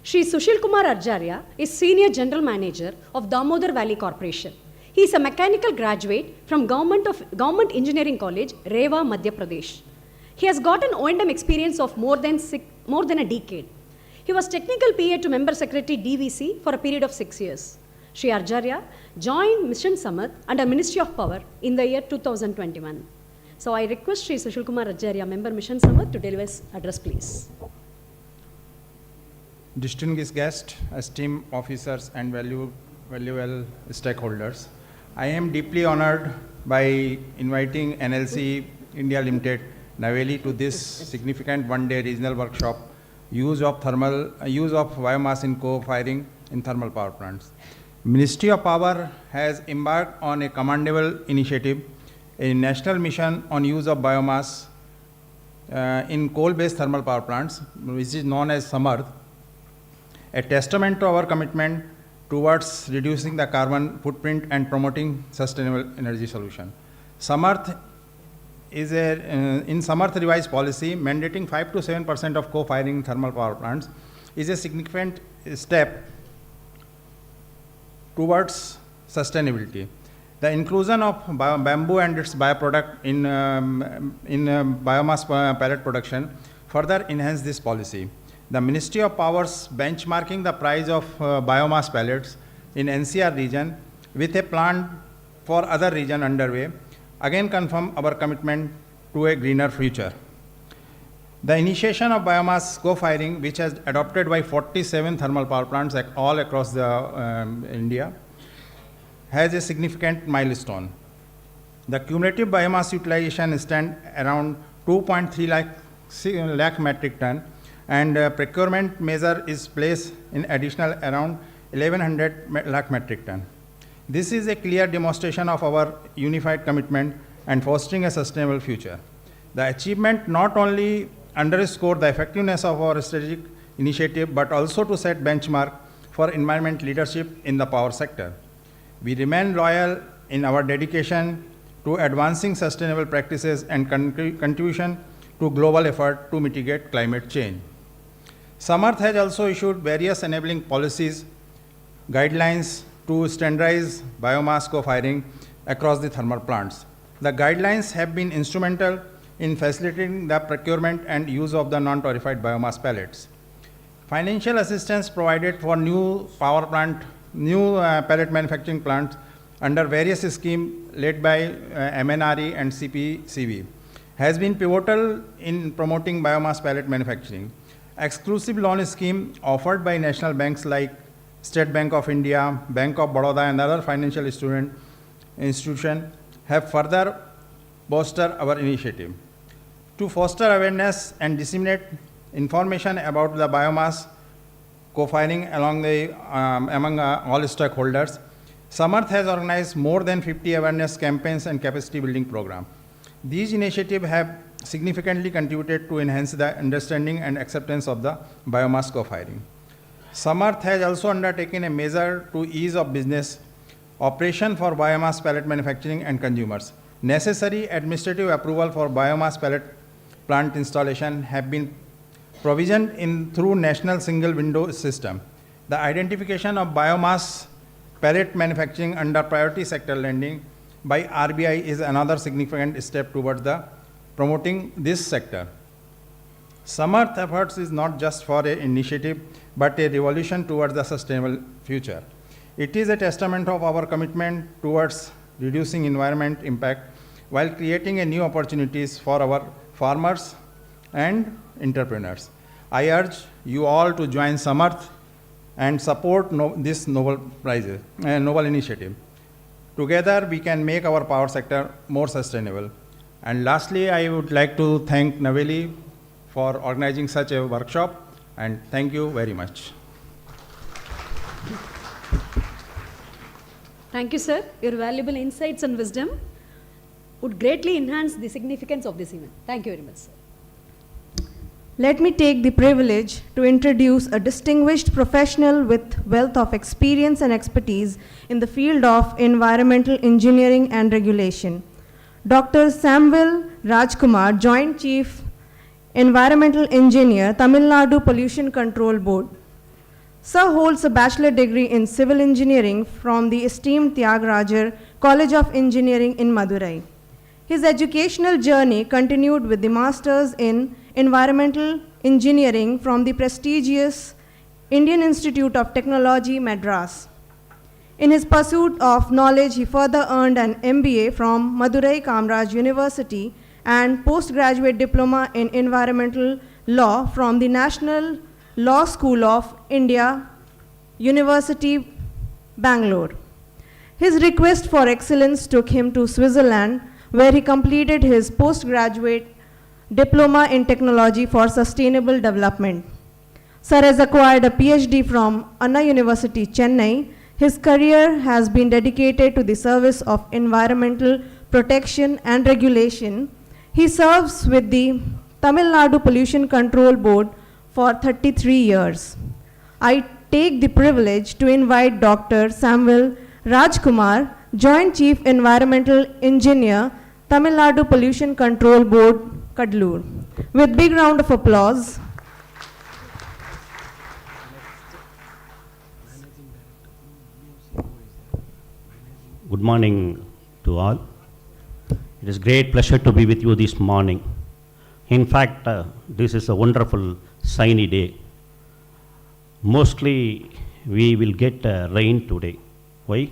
Shri Sushil Kumar Arjarya is Senior General Manager of Damodar Valley Corporation. He is a mechanical graduate from Government Engineering College, Rewa, Madhya Pradesh. He has got an O&M experience of more than a decade. He was Technical PA to Member Secretary DVC for a period of 6 years. Shri Arjarya joined Mission Samarth under Ministry of Power in the year 2021. So I request Shri Sushil Kumar Arjarya, Member Mission Samarth, to deliver his address, please. Distinguished guests, esteemed officers and valuable stakeholders, I am deeply honored by inviting NLC India Limited, Naveli, to this significant one-day regional workshop, use of biomass in co-firing in thermal power plants. Ministry of Power has embarked on a commendable initiative, a national mission on use of biomass in coal-based thermal power plants, which is known as Samarth, a testament to our commitment towards reducing the carbon footprint and promoting sustainable energy solution. Samarth is in Samarth revised policy mandating 5 to 7% of co-firing thermal power plants is a significant step towards sustainability. The inclusion of bamboo and its byproduct in biomass pellet production further enhance this policy. The Ministry of Power's benchmarking the price of biomass pellets in NCR region with a plan for other region underway again confirm our commitment to a greener future. The initiation of biomass co-firing, which has adopted by 47 thermal power plants all across India, has a significant milestone. The cumulative biomass utilization stands around 2.3 lakh metric ton, and procurement measure is placed in additional around 1100 lakh metric ton. This is a clear demonstration of our unified commitment and fostering a sustainable future. The achievement not only underscore the effectiveness of our strategic initiative, but also to set benchmark for environment leadership in the power sector. We remain loyal in our dedication to advancing sustainable practices and contribution to global effort to mitigate climate change. Samarth has also issued various enabling policies, guidelines to standardize biomass co-firing across the thermal plants. The guidelines have been instrumental in facilitating the procurement and use of the non-torrefied biomass pellets. Financial assistance provided for new pellet manufacturing plants under various schemes led by MNRE and CPCB has been pivotal in promoting biomass pellet manufacturing. Exclusive loan scheme offered by national banks like State Bank of India, Bank of Baroda and other financial institutions have further bolstered our initiative. To foster awareness and disseminate information about the biomass co-firing among all stakeholders, Samarth has organized more than 50 awareness campaigns and capacity building programs. These initiatives have significantly contributed to enhance the understanding and acceptance of the biomass co-firing. Samarth has also undertaken a measure to ease of business operation for biomass pellet manufacturing and consumers. Necessary administrative approval for biomass pellet plant installation have been provisioned through National Single Window System. The identification of biomass pellet manufacturing under priority sector lending by RBI is another significant step towards promoting this sector. Samarth efforts is not just for an initiative, but a revolution towards the sustainable future. It is a testament of our commitment towards reducing environment impact while creating new opportunities for our farmers and entrepreneurs. I urge you all to join Samarth and support this noble initiative. Together, we can make our power sector more sustainable. And lastly, I would like to thank Naveli for organizing such a workshop, and thank you very much. Thank you, sir. Your valuable insights and wisdom would greatly enhance the significance of this event. Thank you very much, sir. Let me take the privilege to introduce a distinguished professional with wealth of experience and expertise in the field of environmental engineering and regulation. Dr. Samuel Rajkumar, Joint Chief Environmental Engineer, Tamil Nadu Pollution Control Board. Sir holds a bachelor degree in civil engineering from the esteemed Tyagarajar College of Engineering in Madurai. His educational journey continued with the Masters in Environmental Engineering from the prestigious Indian Institute of Technology, Madras. In his pursuit of knowledge, he further earned an MBA from Madurai Kamraj University and postgraduate diploma in environmental law from the National Law School of India, University, Bangalore. His request for excellence took him to Switzerland, where he completed his postgraduate diploma in technology for sustainable development. Sir has acquired a PhD from Anna University, Chennai. His career has been dedicated to the service of environmental protection and regulation. He serves with the Tamil Nadu Pollution Control Board for 33 years. I take the privilege to invite Dr. Samuel Rajkumar, Joint Chief Environmental Engineer, Tamil Nadu Pollution Control Board, Kadlur. With big round of applause. Good morning to all. It is great pleasure to be with you this morning. In fact, this is a wonderful sunny day. Mostly we will get rain today. Why?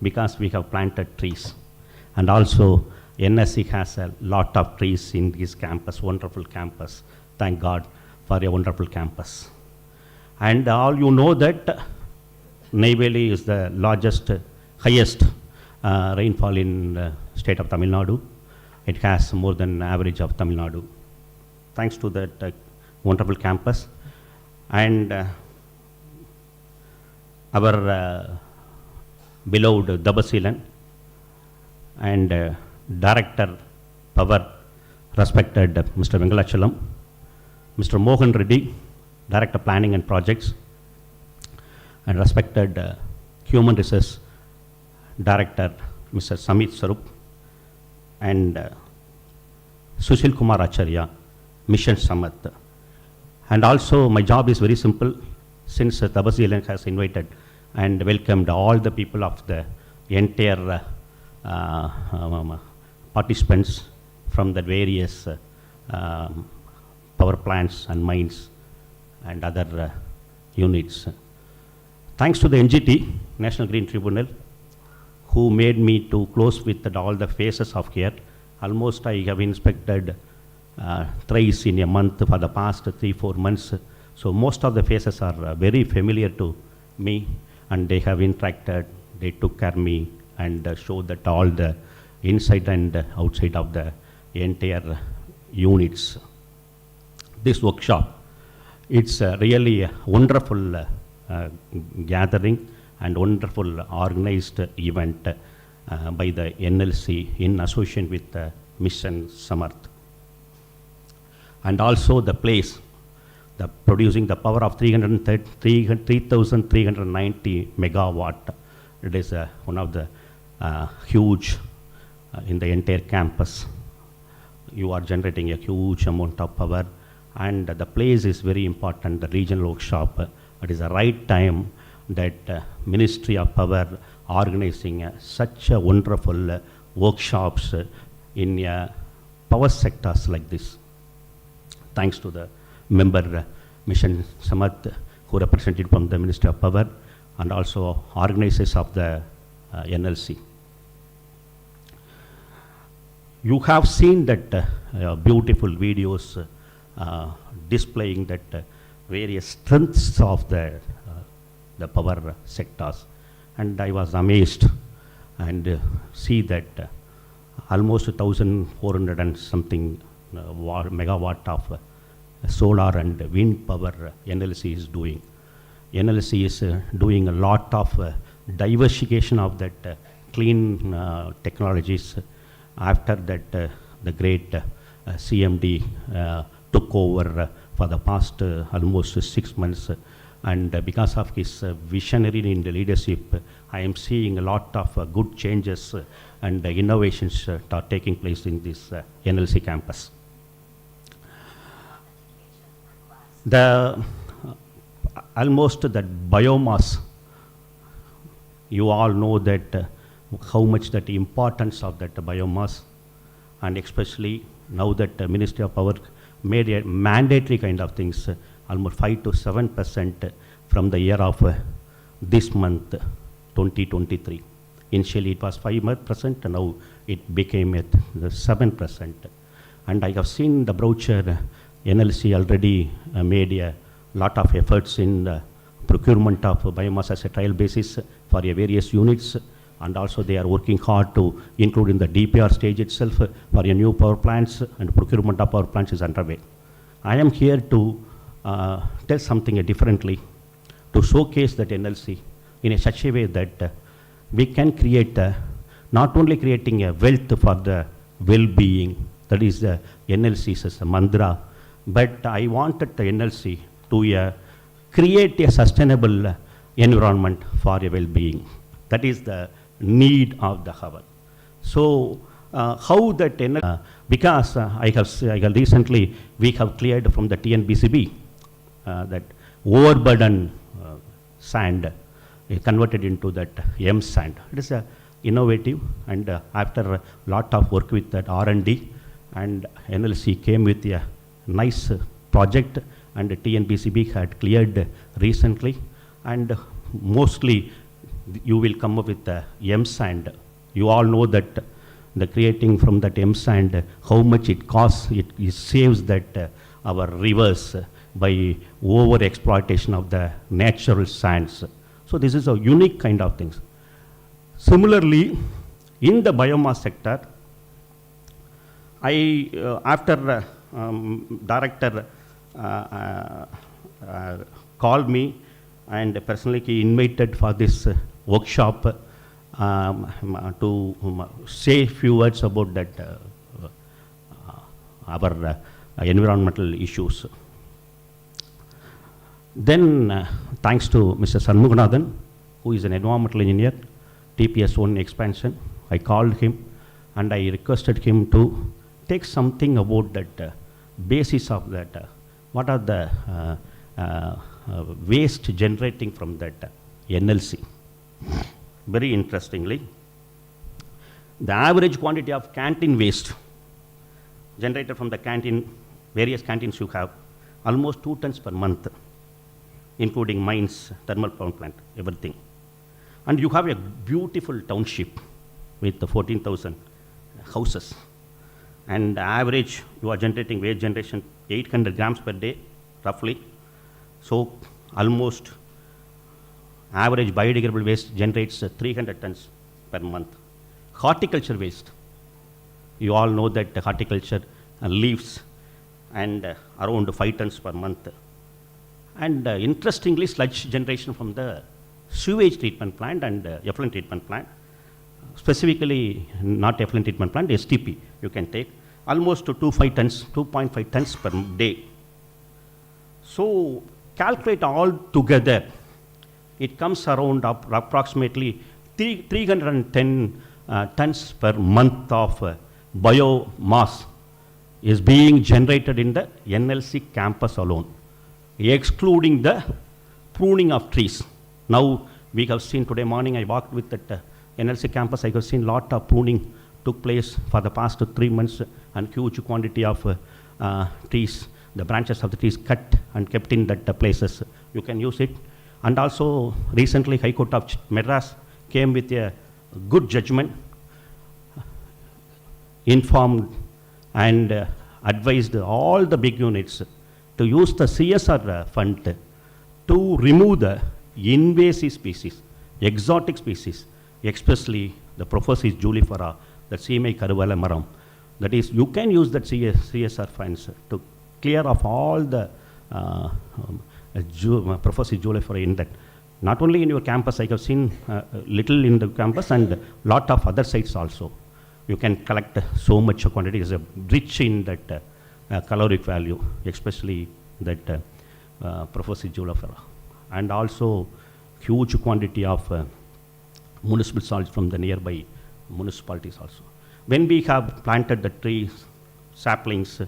Because we have planted trees. And also NSC has a lot of trees in this campus, wonderful campus. Thank God for a wonderful campus. And all you know that Neyveli is the largest, highest rainfall in state of Tamil Nadu. It has more than average of Tamil Nadu. Thanks to that wonderful campus. And our beloved Dabasilan and Director Power, respected Mr. Vengalachalam, Mr. Mohan Reddy, Director Planning and Projects, and respected Human Resource Director Mr. Samit Sarup, and Sushil Kumar Acharya, Mission Samat. And also my job is very simple, since Tabasilan has invited and welcomed all the people of the entire participants from the various power plants and mines and other units. Thanks to the NGT, National Green Tribunal, who made me to close with all the phases of here. Almost I have inspected thrice in a month for the past 3-4 months. So most of the faces are very familiar to me, and they have interacted, they took care of me and showed that all the inside and outside of the entire units. This workshop, it's really a wonderful gathering and wonderful organized event by the NLC in association with Mission Samarth. And also the place, the producing the power of 3,390 megawatt. It is one of the huge in the entire campus. You are generating a huge amount of power, and the place is very important, the regional workshop. It is the right time that Ministry of Power organizing such a wonderful workshops in power sectors like this. Thanks to the member Mission Samath, who represented from the Ministry of Power, and also organizers of the NLC. You have seen that beautiful videos displaying that various strengths of the power sectors, and I was amazed and see that almost 1,400 and something megawatt of solar and wind power NLC is doing. NLC is doing a lot of diversification of that clean technologies. After that, the great CMD took over for the past almost 6 months, and because of his visionary in the leadership, I am seeing a lot of good changes and innovations are taking place in this NLC campus. The almost that biomass, you all know that how much that importance of that biomass, and especially now that the Ministry of Power made a mandatory kind of things, almost 5 to 7% from the year of this month, 2023. Initially it was 5%, now it became at 7%. And I have seen the brochure, NLC already made a lot of efforts in the procurement of biomass as a trial basis for various units, and also they are working hard to include in the DPR stage itself for a new power plants, and procurement of power plants is underway. I am here to tell something differently, to showcase that NLC in a such a way that we can create, not only creating a wealth for the well-being, that is the NLC's mantra, but I wanted the NLC to create a sustainable environment for a well-being. That is the need of the hour. So how that NLC, because I have recently, we have cleared from the TNBCB that overburden sand converted into that M sand. It is innovative, and after a lot of work with that R&D, and NLC came with a nice project, and TNBCB had cleared recently, and mostly you will come up with the M sand. You all know that the creating from that M sand, how much it costs, it saves that our rivers by over exploitation of the natural sands. So this is a unique kind of things. Similarly, in the biomass sector, after director called me and personally he invited for this workshop to say a few words about that our environmental issues. Then thanks to Mr. Shanmuganathan, who is an environmental engineer, TPS1 expansion, I called him and I requested him to take something about that basis of that, what are the waste generating from that NLC. Very interestingly, the average quantity of canteen waste generated from the canteen, various canteens you have, almost 2 tons per month, including mines, thermal power plant, everything. And you have a beautiful township with 14,000 houses. And average, you are generating waste generation 800 grams per day, roughly. So almost average biodegradable waste generates 300 tons per month. Horticulture waste, you all know that horticulture leaves and around 5 tons per month. And interestingly, sludge generation from the sewage treatment plant and effluent treatment plant, specifically not effluent treatment plant, STP, you can take almost 2.5 tons per day. So calculate all together, it comes around approximately 310 tons per month of biomass is being generated in the NLC campus alone, excluding the pruning of trees. Now we have seen today morning, I walked with that NLC campus, I have seen lot of pruning took place for the past 3 months, and huge quantity of trees, the branches of the trees cut and kept in that places. You can use it. And also recently High Court of Madras came with a good judgment, informed and advised all the big units to use the CSR fund to remove the invasive species, exotic species, especially the Prophecy Julifera, the CMA Karuvala Maram. That is, you can use that CSR funds to clear off all the Prophecy Julifera in that. Not only in your campus, I have seen little in the campus and lot of other sites also. You can collect so much quantity, is rich in that caloric value, especially that Prophecy Julifera. And also huge quantity of municipal salts from the nearby municipalities also. When we have planted the trees, saplings,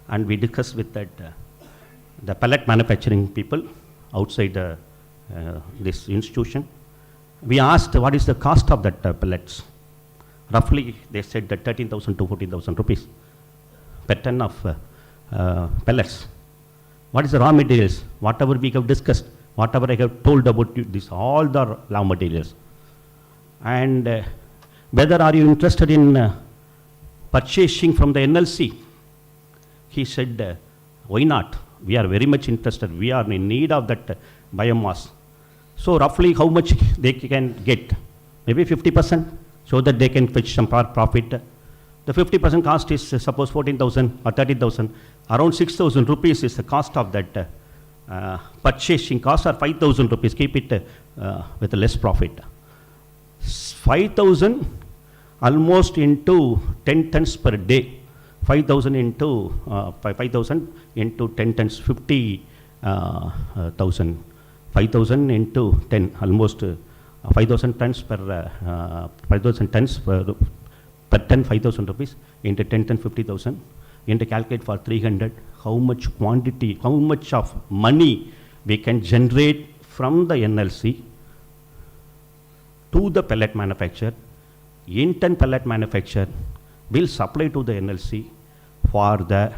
and we discussed with that the pellet manufacturing people outside this institution, we asked what is the cost of that pellets. Roughly, they said that 13,000 to 14,000 rupees per ton of pellets. What is the raw materials? Whatever we have discussed, whatever I have told about you, this all the raw materials. And whether are you interested in purchasing from the NLC? He said, why not? We are very much interested. We are in need of that biomass. So roughly how much they can get? Maybe 50%, so that they can fetch some profit. The 50% cost is suppose 14,000 or 30,000. Around 6,000 rupees is the cost of that purchasing cost, or 5,000 rupees. Keep it with less profit. 5,000 almost into 10 tons per day. 5,000 into 5,000 into 10 tons, 50,000. 5,000 into 10, almost 5,000 tons per 5,000 tons per 10, 5,000 rupees into 10 tons, 50,000. Into calculate for 300, how much quantity, how much of money we can generate from the NLC to the pellet manufacturer. In-turn pellet manufacturer will supply to the NLC for the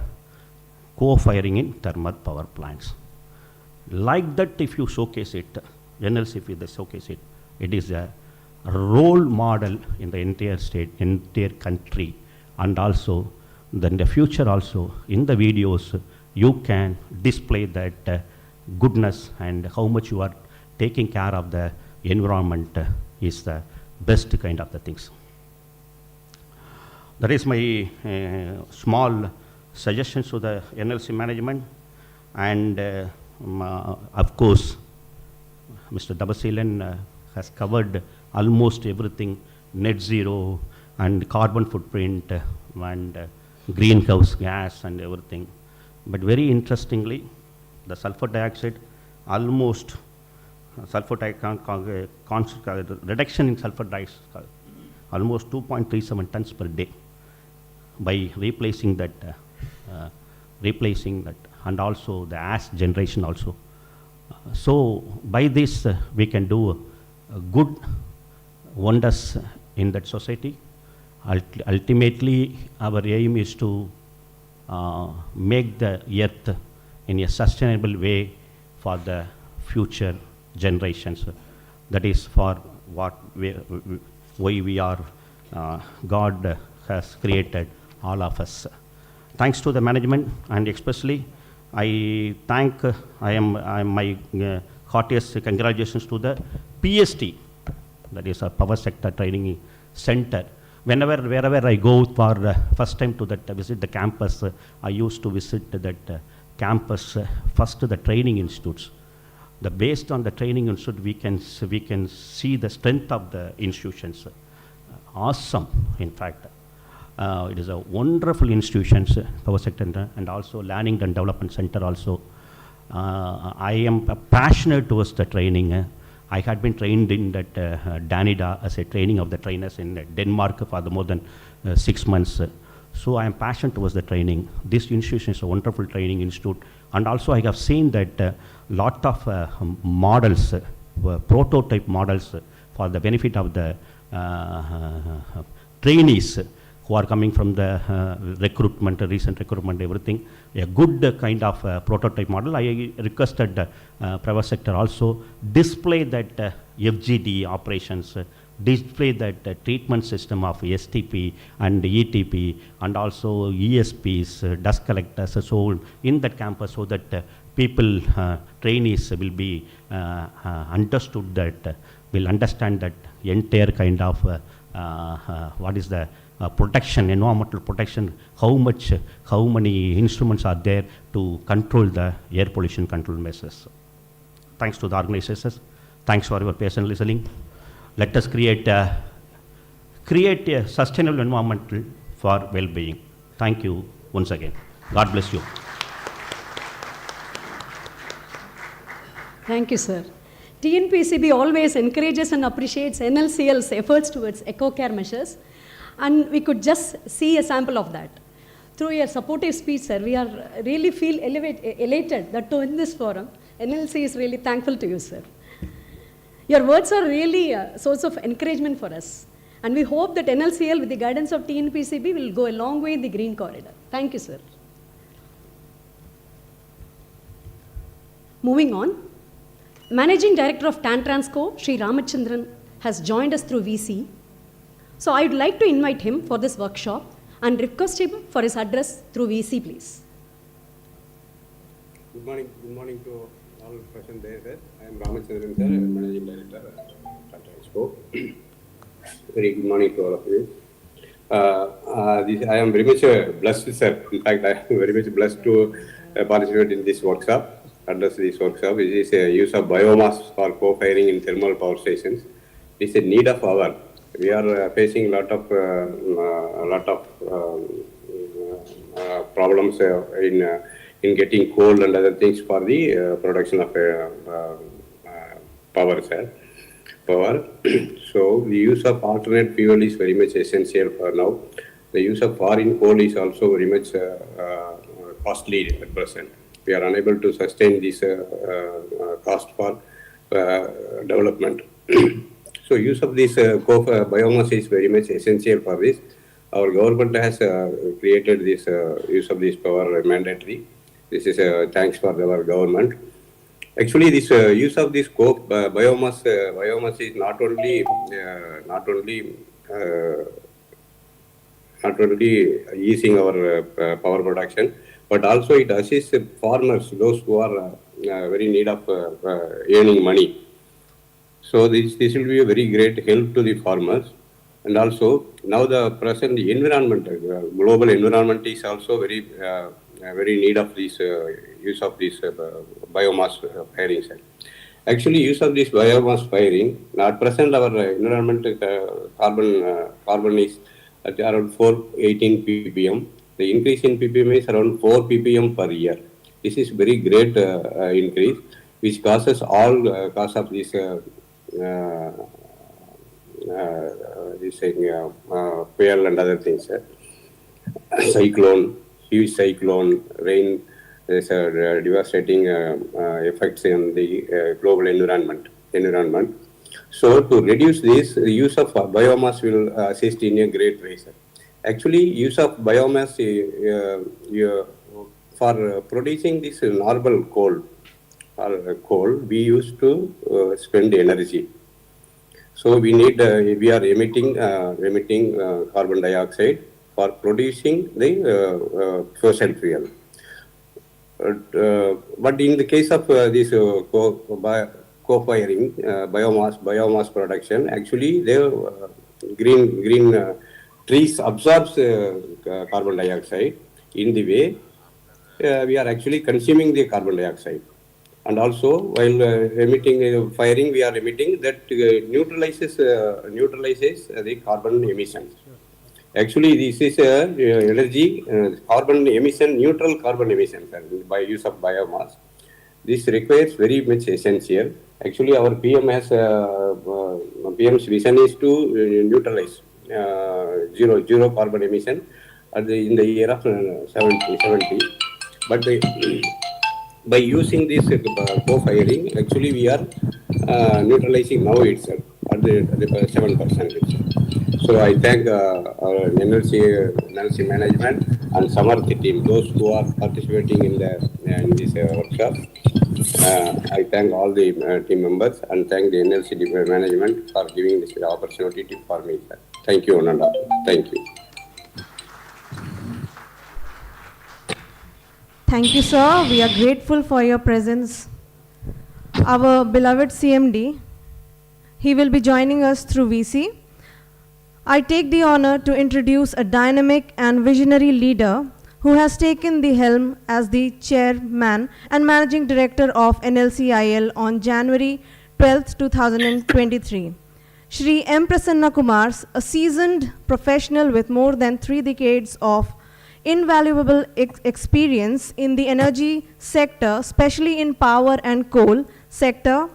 co-firing in thermal power plants. Like that, if you showcase it, NLC, if they showcase it, it is a role model in the entire state, entire country, and also then the future also in the videos you can display that goodness and how much you are taking care of the environment is the best kind of the things. That is my small suggestions to the NLC management, and of course Mr. Dabasilan has covered almost everything, net zero and carbon footprint and greenhouse gas and everything. But very interestingly, the sulfur dioxide, almost reduction in sulfur dioxide, almost 2.37 tons per day by replacing that, and also the ash generation also. So by this we can do good wonders in that society. Ultimately, our aim is to make the earth in a sustainable way for the future generations. That is for what why we are, God has created all of us. Thanks to the management, and especially I thank, my heartiest congratulations to the PST, that is a Power Sector Training Center. Wherever I go for first time to that visit the campus, I used to visit that campus first to the training institutes. Based on the training institute, we can see the strength of the institutions. Awesome, in fact. It is a wonderful institution, Power Sector, and also Learning and Development Center also. I am passionate towards the training. I had been trained in that Danida as a training of the trainers in Denmark for more than 6 months. So I am passionate towards the training. This institution is a wonderful training institute. And also I have seen that lot of models, prototype models for the benefit of the trainees who are coming from the recruitment, recent recruitment, everything. A good kind of prototype model. I requested private sector also display that FGD operations, display that treatment system of STP and ETP, and also ESPs, dust collectors, so in that campus, so that people, trainees will be understood that, will understand that entire kind of what is the protection, environmental protection, how many instruments are there to control the air pollution control measures. Thanks to the organizers. Thanks for your patient listening. Let us create a sustainable environment for well-being. Thank you once again. God bless you. Thank you, sir. TNPCB always encourages and appreciates NLCIL's efforts towards eco-care measures, and we could just see a sample of that. Through your supportive speech, sir, we are really feel elated that to in this forum, NLC is really thankful to you, sir. Your words are really a source of encouragement for us, and we hope that NLCIL, with the guidance of TNPCB, will go a long way in the green corridor. Thank you, sir. Moving on. Managing Director of TAN Transco, Sri Ramachandran, has joined us through VC. So I would like to invite him for this workshop and request him for his address through VC, please. Good morning to all present there, sir. I am Ramachandran, sir, Managing Director TAN Transco. Very good morning to all of you. I am very much blessed, sir. In fact, I am very much blessed to participate in this workshop. Address this workshop. It is a use of biomass for co-firing in thermal power stations. It is a need of hour. We are facing a lot of problems in getting coal and other things for the production of power. So the use of alternate fuel is very much essential for now. The use of foreign coal is also very much costly at present. We are unable to sustain this cost for development. So use of this biomass is very much essential for this. Our government has created this use of this power mandatory. This is thanks for our government. Actually, this use of this biomass is not only easing our power production, but also it assists farmers, those who are very need of earning money. So this will be a very great help to the farmers. And also now the present environment, global environment is also very need of this use of this biomass firing. Actually, use of this biomass firing, at present our environment carbon is at around 418 ppm. The increase in ppm is around 4 ppm per year. This is very great increase, which causes all cause of this fuel and other things. Cyclone, huge cyclone, rain. There's a devastating effects on the global environment. So to reduce this, the use of biomass will assist in a great way, sir. Actually, use of biomass for producing this normal coal, we used to spend energy. So we are emitting carbon dioxide for producing the fossil fuel. But in the case of this co-firing biomass production, actually the green trees absorbs carbon dioxide. In the way we are actually consuming the carbon dioxide, and also while firing, we are emitting that neutralizes the carbon emissions. Actually, this is energy carbon emission, neutral carbon emissions by use of biomass. This requires very much essential. Actually, our PM's vision is to neutralize zero carbon emission in the year of 70. But by using this co-firing, actually we are neutralizing now itself at the 7%. So I thank our NLC management and Samarth team, those who are participating in this workshop. I thank all the team members and thank the NLC management for giving this opportunity for me. Thank you, Ananda. Thank you. Thank you, sir. We are grateful for your presence. Our beloved CMD, he will be joining us through VC. I take the honor to introduce a dynamic and visionary leader who has taken the helm as the chairman and managing director of NLCIL on January 12, 2023. Shri M. Prasanna Kumar, a seasoned professional with more than 3 decades of invaluable experience in the energy sector, especially in power and coal sector.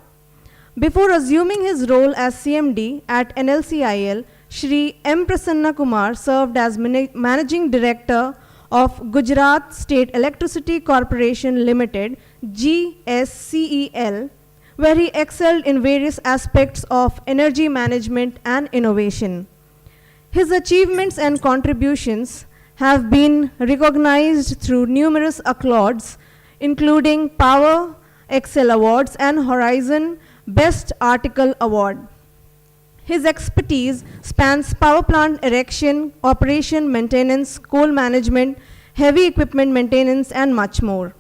Before assuming his role as CMD at NLCIL, Shri M. Prasanna Kumar served as Managing Director of Gujarat State Electricity Corporation Limited, GSCEL, where he excelled in various aspects of energy management and innovation. His achievements and contributions have been recognized through numerous accolades, including Power Excel Awards and Horizon Best Article Award. His expertise spans power plant erection, operation, maintenance, coal management, heavy equipment maintenance, and much more.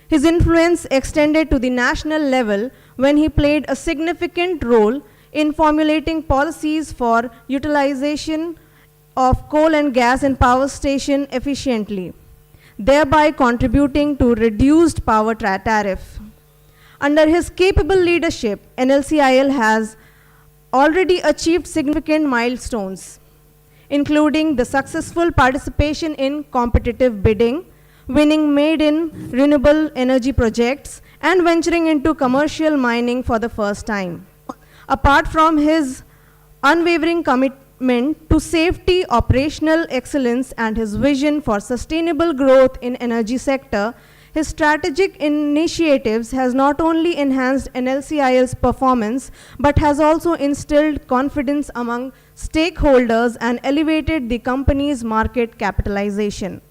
His influence extended to the national level when he played a significant role in formulating policies for utilization of coal and gas in power station efficiently, thereby contributing to reduced power tariff. Under his capable leadership, NLCIL has already achieved significant milestones, including the successful participation in competitive bidding, winning maiden renewable energy projects, and venturing into commercial mining for the first time. Apart from his unwavering commitment to safety, operational excellence, and his vision for sustainable growth in energy sector, his strategic initiatives has not only enhanced NLCIL's performance, but has also instilled confidence among stakeholders and elevated the company's market capitalization.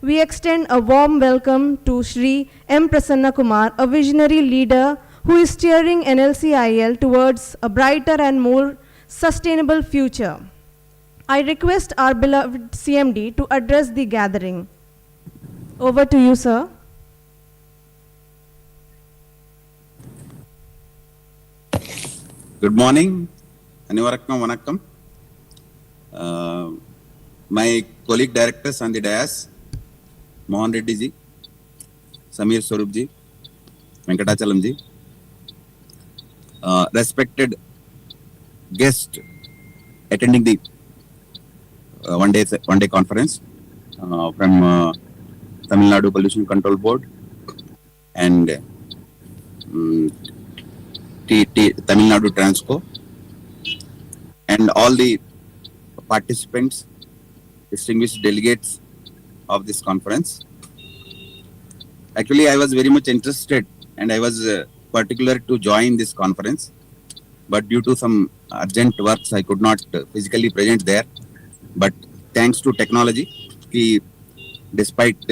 We extend a warm welcome to Shri M. Prasanna Kumar, a visionary leader who is steering NLCIL towards a brighter and more sustainable future. I request our beloved CMD to address the gathering. Over to you, sir. Good morning. Anivarakam Vanakkam. My colleague directors on the dais, Mohan Reddy ji, Samir Swarup ji, Venkatachalam ji, respected guest attending the one day conference from Tamil Nadu Pollution Control Board and Tamil Nadu Transco, and all the participants, distinguished delegates of this conference. Actually, I was very much interested and I was particular to join this conference, but due to some urgent works, I could not physically present there. But thanks to technology, despite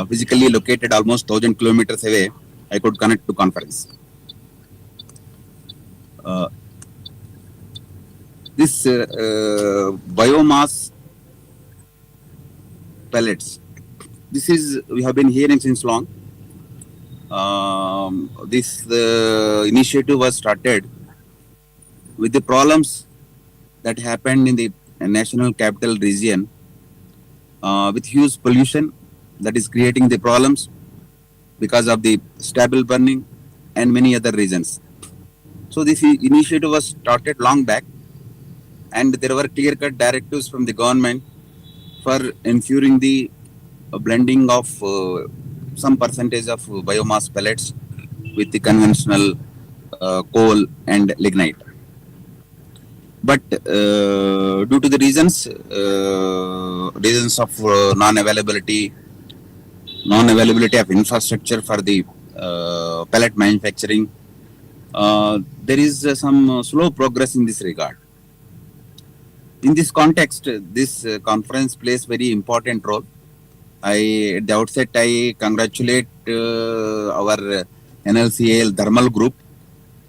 physically located almost 1,000 kilometers away, I could connect to conference. This biomass pellets, this is, we have been hearing since long. This initiative was started with the problems that happened in the national capital region with huge pollution that is creating the problems because of the stubble burning and many other reasons. So this initiative was started long back, and there were clear-cut directives from the government for ensuring the blending of some percentage of biomass pellets with the conventional coal and lignite. But due to the reasons of non-availability of infrastructure for the pellet manufacturing, there is some slow progress in this regard. In this context, this conference plays very important role. At the outset, I congratulate our NLCIL thermal group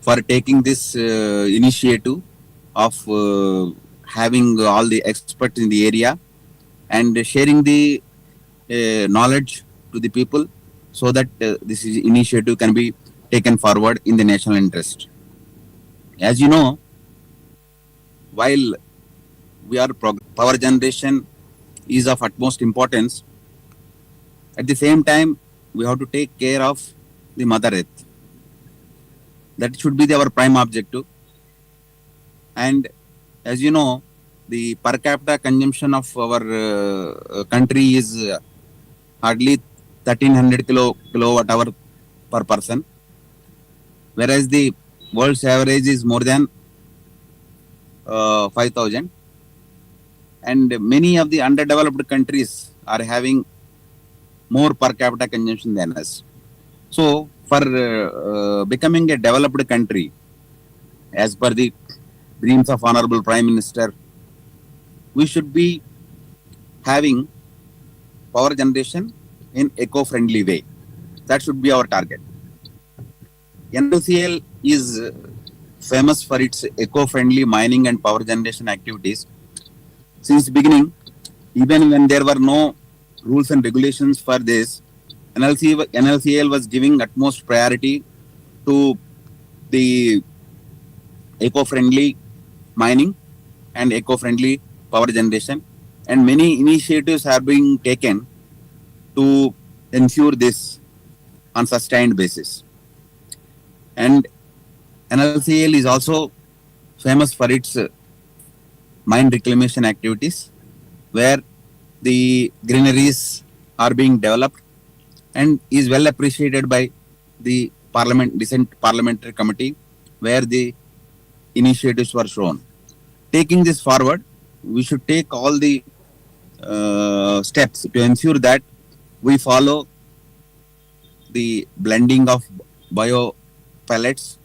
for taking this initiative of having all the experts in the area and sharing the knowledge to the people so that this initiative can be taken forward in the national interest. As you know, while power generation is of utmost importance. At the same time, we have to take care of the Mother Earth. That should be our prime objective. And as you know, the per capita consumption of our country is hardly 1300 kilowatt hour per person, whereas the world's average is more than 5,000. And many of the underdeveloped countries are having more per capita consumption than us. So, for becoming a developed country, as per the dreams of Honorable Prime Minister, we should be having power generation in eco-friendly way. That should be our target. NLCIL is famous for its eco-friendly mining and power generation activities. Since beginning, even when there were no rules and regulations for this, NLCIL was giving utmost priority to the eco-friendly mining and eco-friendly power generation, and many initiatives are being taken to ensure this on sustained basis. And NLCIL is also famous for its mine reclamation activities, where the greeneries are being developed and is well appreciated by the recent parliamentary committee, where the initiatives were shown. Taking this forward, we should take all the steps to ensure that we follow the blending of bio pellets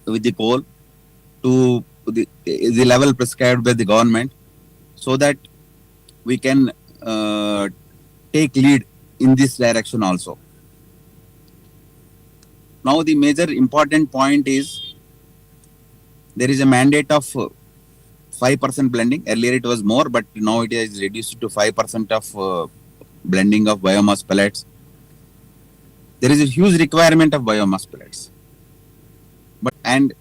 with the coal to the level prescribed by the government, so that we can take lead in this direction also. Now the major important point is there is a mandate of 5% blending. Earlier it was more, but now it is reduced to 5% of blending of biomass pellets. There is a huge requirement of biomass pellets, and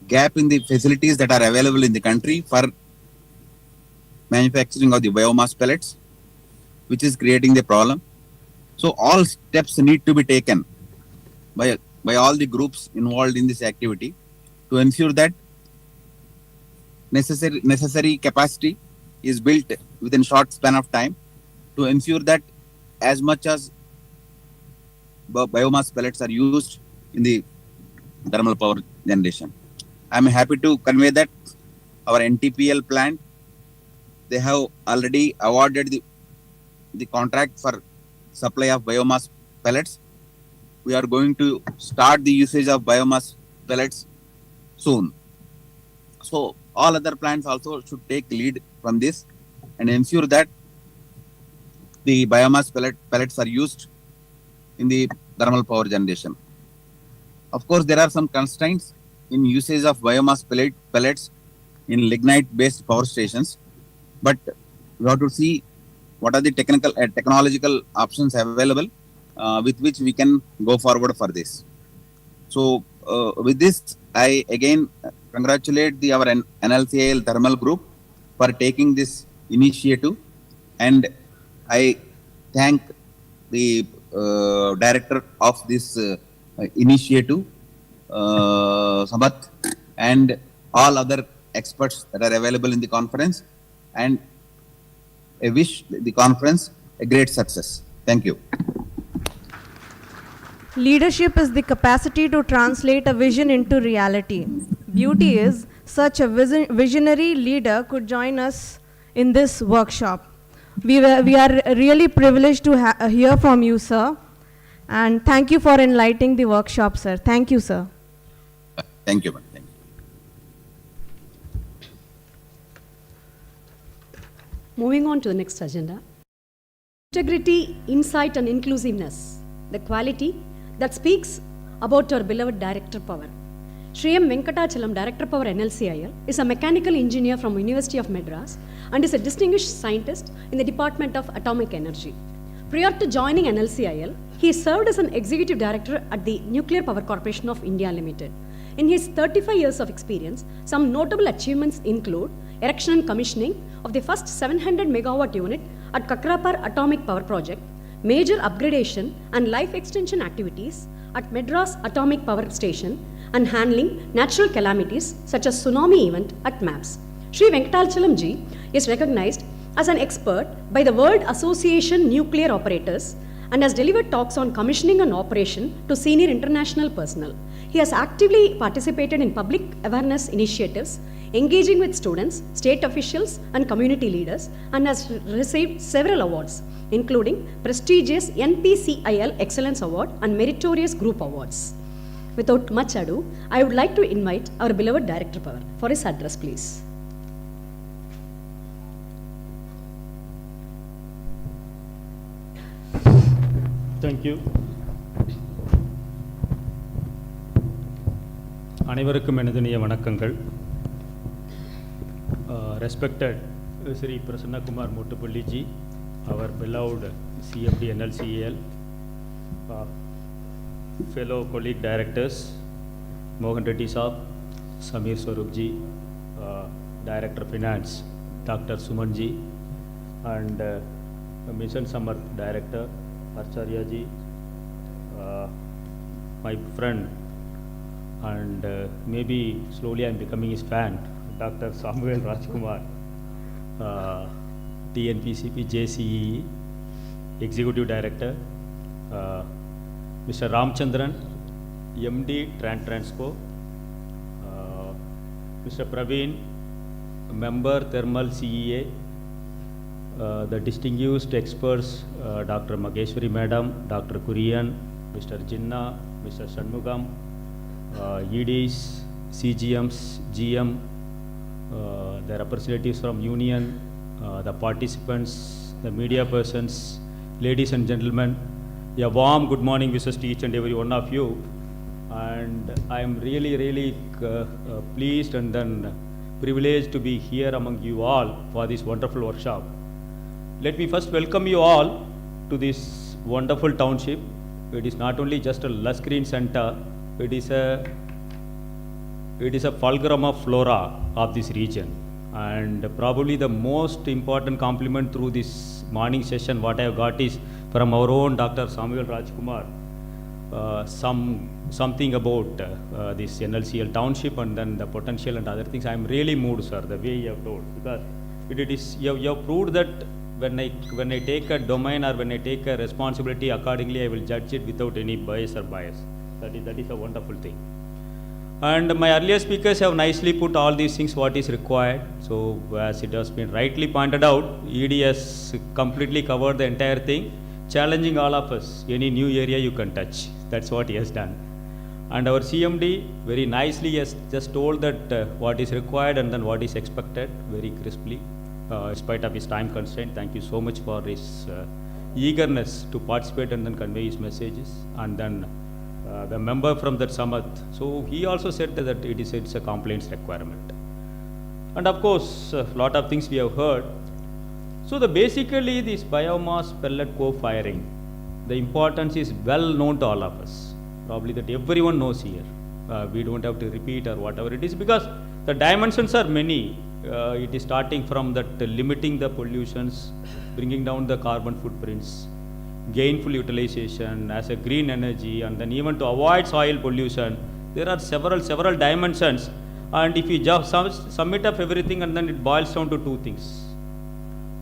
gap in the facilities that are available in the country for manufacturing of the biomass pellets, which is creating the problem. So all steps need to be taken by all the groups involved in this activity to ensure that necessary capacity is built within short span of time, to ensure that as much as biomass pellets are used in the thermal power generation. I am happy to convey that our NTPL plant, they have already awarded the contract for supply of biomass pellets. We are going to start the usage of biomass pellets soon. So all other plants also should take lead from this and ensure that the biomass pellets are used in the thermal power generation. Of course, there are some constraints in usage of biomass pellets in lignite-based power stations, but we have to see what are the technological options available with which we can go forward for this. So with this, I again congratulate our NLCIL thermal group for taking this initiative, and I thank the director of this initiative, Sabath, and all other experts that are available in the conference, and I wish the conference a great success. Thank you. Leadership is the capacity to translate a vision into reality. Beauty is such a visionary leader could join us in this workshop. We are really privileged to hear from you, sir. And thank you for enlightening the workshop, sir. Thank you, sir. Thank you, madam. Thank you. Moving on to the next agenda. Integrity, insight and inclusiveness, the quality that speaks about our beloved Director Power. Shri M. Venkatachalam, Director Power NLCIL, is a mechanical engineer from University of Madras and is a distinguished scientist in the Department of Atomic Energy. Prior to joining NLCIL, he served as an executive director at the Nuclear Power Corporation of India Limited. In his 35 years of experience, some notable achievements include erection and commissioning of the first 700 megawatt unit at Kakrapar Atomic Power Project, major upgradation and life extension activities at Madras Atomic Power Station, and handling natural calamities such as tsunami event at MAPS. Sri Venkatachalam ji is recognized as an expert by the World Association Nuclear Operators and has delivered talks on commissioning and operation to senior international personnel. He has actively participated in public awareness initiatives, engaging with students, state officials, and community leaders, and has received several awards, including prestigious NPCIL Excellence Award and Meritorious Group Awards. Without much ado, I would like to invite our beloved Director Power for his address, please. Thank you. அனைவருக்கும் எனதுனிய வணக்கங்கள். Respected Sri Prasanna Kumar Motupalli ji, our beloved CMD NLCIL, fellow colleague directors, Mohan Reddy Saab, Samir Swarup ji, Director Finance, Dr. Suman ji, and Mission Samarth Director, Acharya ji, my friend, and maybe slowly I'm becoming his fan, Dr. Samuel Rajkumar, TNPCP JCE Executive Director, Mr. Ramchandran, MD Transco, Mr. Praveen, Member Thermal CEA, the distinguished experts, Dr. Mageshwari Madam, Dr. Kurian, Mr. Jinnah, Mr. Shanmugam, EDs, CGMs, GM, the representatives from Union, the participants, the media persons, ladies and gentlemen, a warm good morning wishes to each and every one of you. And I am really pleased and then privileged to be here among you all for this wonderful workshop. Let me first welcome you all to this wonderful township. It is not only just a lush green center, it is a fulcrum of flora of this region. And probably the most important compliment through this morning session what I have got is from our own Dr. Samuel Rajkumar, something about this NLCIL township and then the potential and other things. I am really moved, sir, the way you have told, because it is you have proved that when I take a domain or when I take a responsibility, accordingly I will judge it without any bias or bias. That is a wonderful thing. And my earlier speakers have nicely put all these things what is required. So as it has been rightly pointed out, ED has completely covered the entire thing, challenging all of us. Any new area you can touch. That's what he has done. And our CMD very nicely has just told that what is required and then what is expected very crisply. In spite of his time constraint, thank you so much for his eagerness to participate and then convey his messages. And then the member from that summit, so he also said that it's a compliance requirement. And of course, a lot of things we have heard. So basically this biomass pellet co-firing, the importance is well known to all of us. Probably that everyone knows here. We don't have to repeat or whatever it is, because the dimensions are many. It is starting from that limiting the pollutions, bringing down the carbon footprints, gainful utilization as a green energy, and then even to avoid soil pollution. There are several dimensions, and if you just sum it up everything, and then it boils down to two things.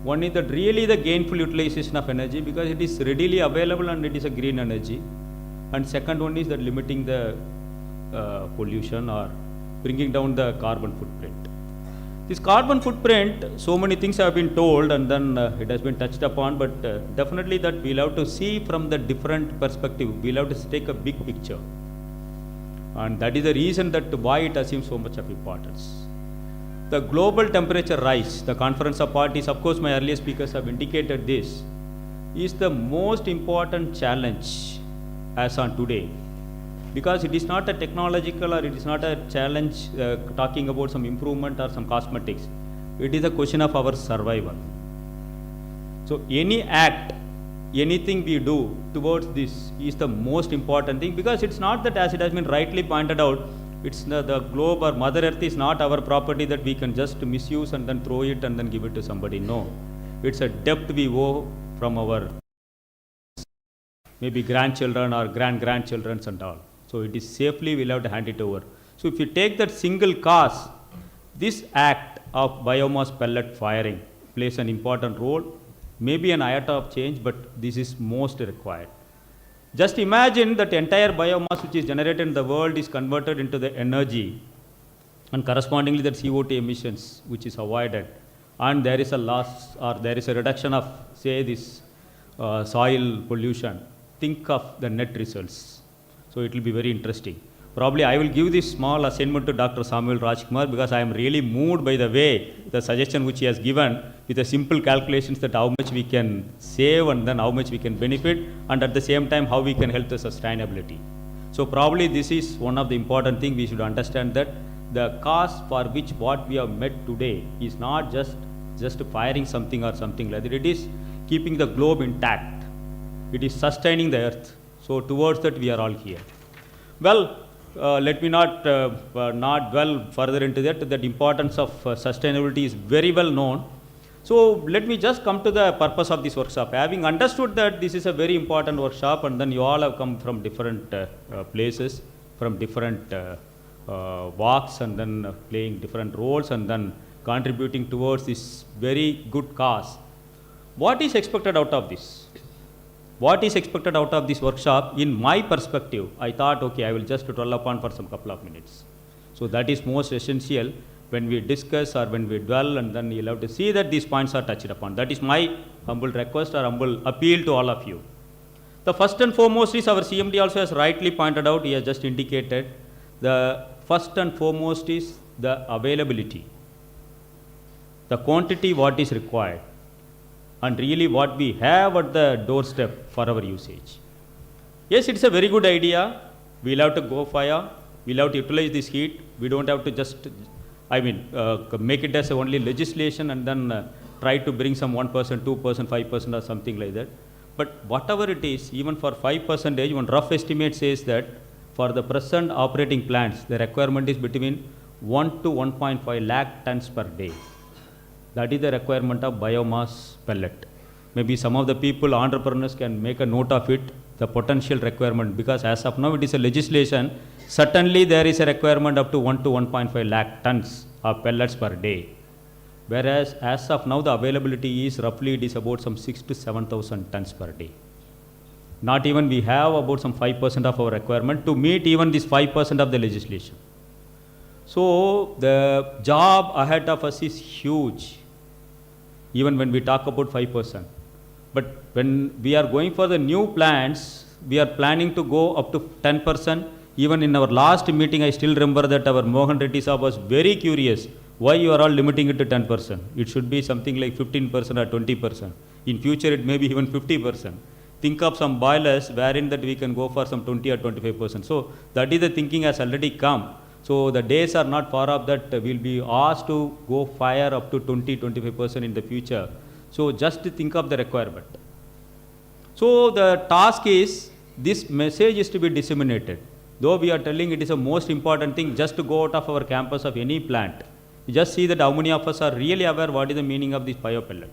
One is that really the gainful utilization of energy, because it is readily available and it is a green energy. And second one is that limiting the pollution or bringing down the carbon footprint. This carbon footprint, so many things have been told and then it has been touched upon, but definitely that we'll have to see from the different perspective. We'll have to take a big picture. And that is the reason that why it assumes so much of importance. The global temperature rise, the Conference of Parties, of course my earlier speakers have indicated this, is the most important challenge as on today. Because it is not a technological or it is not a challenge talking about some improvement or some cosmetics. It is a question of our survival. So any act, anything we do towards this is the most important thing, because it's not that, as it has been rightly pointed out, It's the globe or Mother Earth is not our property that we can just misuse and then throw it and then give it to somebody. No. It's a debt we owe from our maybe grandchildren or grandchildren and all. So it is safely we'll have to hand it over. So if you take that single cause, this act of biomass pellet firing plays an important role, maybe an iota of change, but this is most required. Just imagine that entire biomass which is generated in the world is converted into the energy, and correspondingly that CO2 emissions which is avoided, and there is a loss or there is a reduction of say this soil pollution. Think of the net results. So it will be very interesting. Probably I will give this small assignment to Dr. Samuel Rajkumar because I am really moved by the way, the suggestion which he has given with the simple calculations that how much we can save and then how much we can benefit, and at the same time how we can help the sustainability. So probably this is one of the important things we should understand, that the cause for which what we have met today is not just firing something or something like that. It is keeping the globe intact. It is sustaining the earth. So towards that we are all here. Well, let me not dwell further into that. The importance of sustainability is very well known. So let me just come to the purpose of this workshop. Having understood that this is a very important workshop, and then you all have come from different places, from different walks, and then playing different roles, and then contributing towards this very good cause. What is expected out of this? What is expected out of this workshop? In my perspective, I thought, okay, I will just dwell upon for some couple of minutes. So that is most essential when we discuss or when we dwell, and then you'll have to see that these points are touched upon. That is my humble request or humble appeal to all of you. The first and foremost is our CMD also has rightly pointed out, he has just indicated, the first and foremost is the availability, the quantity what is required, and really what we have at the doorstep for our usage. Yes, it's a very good idea. We'll have to go fire. We'll have to utilize this heat. We don't have to just, make it as only legislation and then try to bring some 1%, 2%, 5% or something like that. But whatever it is, even for 5%, one rough estimate says that for the present operating plants, the requirement is between 1 to 1.5 lakh tons per day. That is the requirement of biomass pellet. Maybe some of the people, entrepreneurs can make a note of it, the potential requirement, because as of now it is a legislation. Certainly there is a requirement up to 1 to 1.5 lakh tons of pellets per day. Whereas as of now the availability is roughly, it is about some 6,000 to 7,000 tons per day. Not even we have about some 5% of our requirement to meet even this 5% of the legislation. So the job ahead of us is huge, even when we talk about 5%. But when we are going for the new plants, we are planning to go up to 10%. Even in our last meeting, I still remember that our Mohan Reddy Saab was very curious, why you are all limiting it to 10%? It should be something like 15% or 20%. In future, it may be even 50%. Think of some boilers wherein that we can go for some 20 or 25%. So that is the thinking has already come. So the days are not far off that we'll be asked to go fire up to 20-25% in the future. So just to think of the requirement. So the task is, this message is to be disseminated. Though we are telling it is a most important thing, just to go out of our campus of any plant, you just see that how many of us are really aware what is the meaning of this biopellet.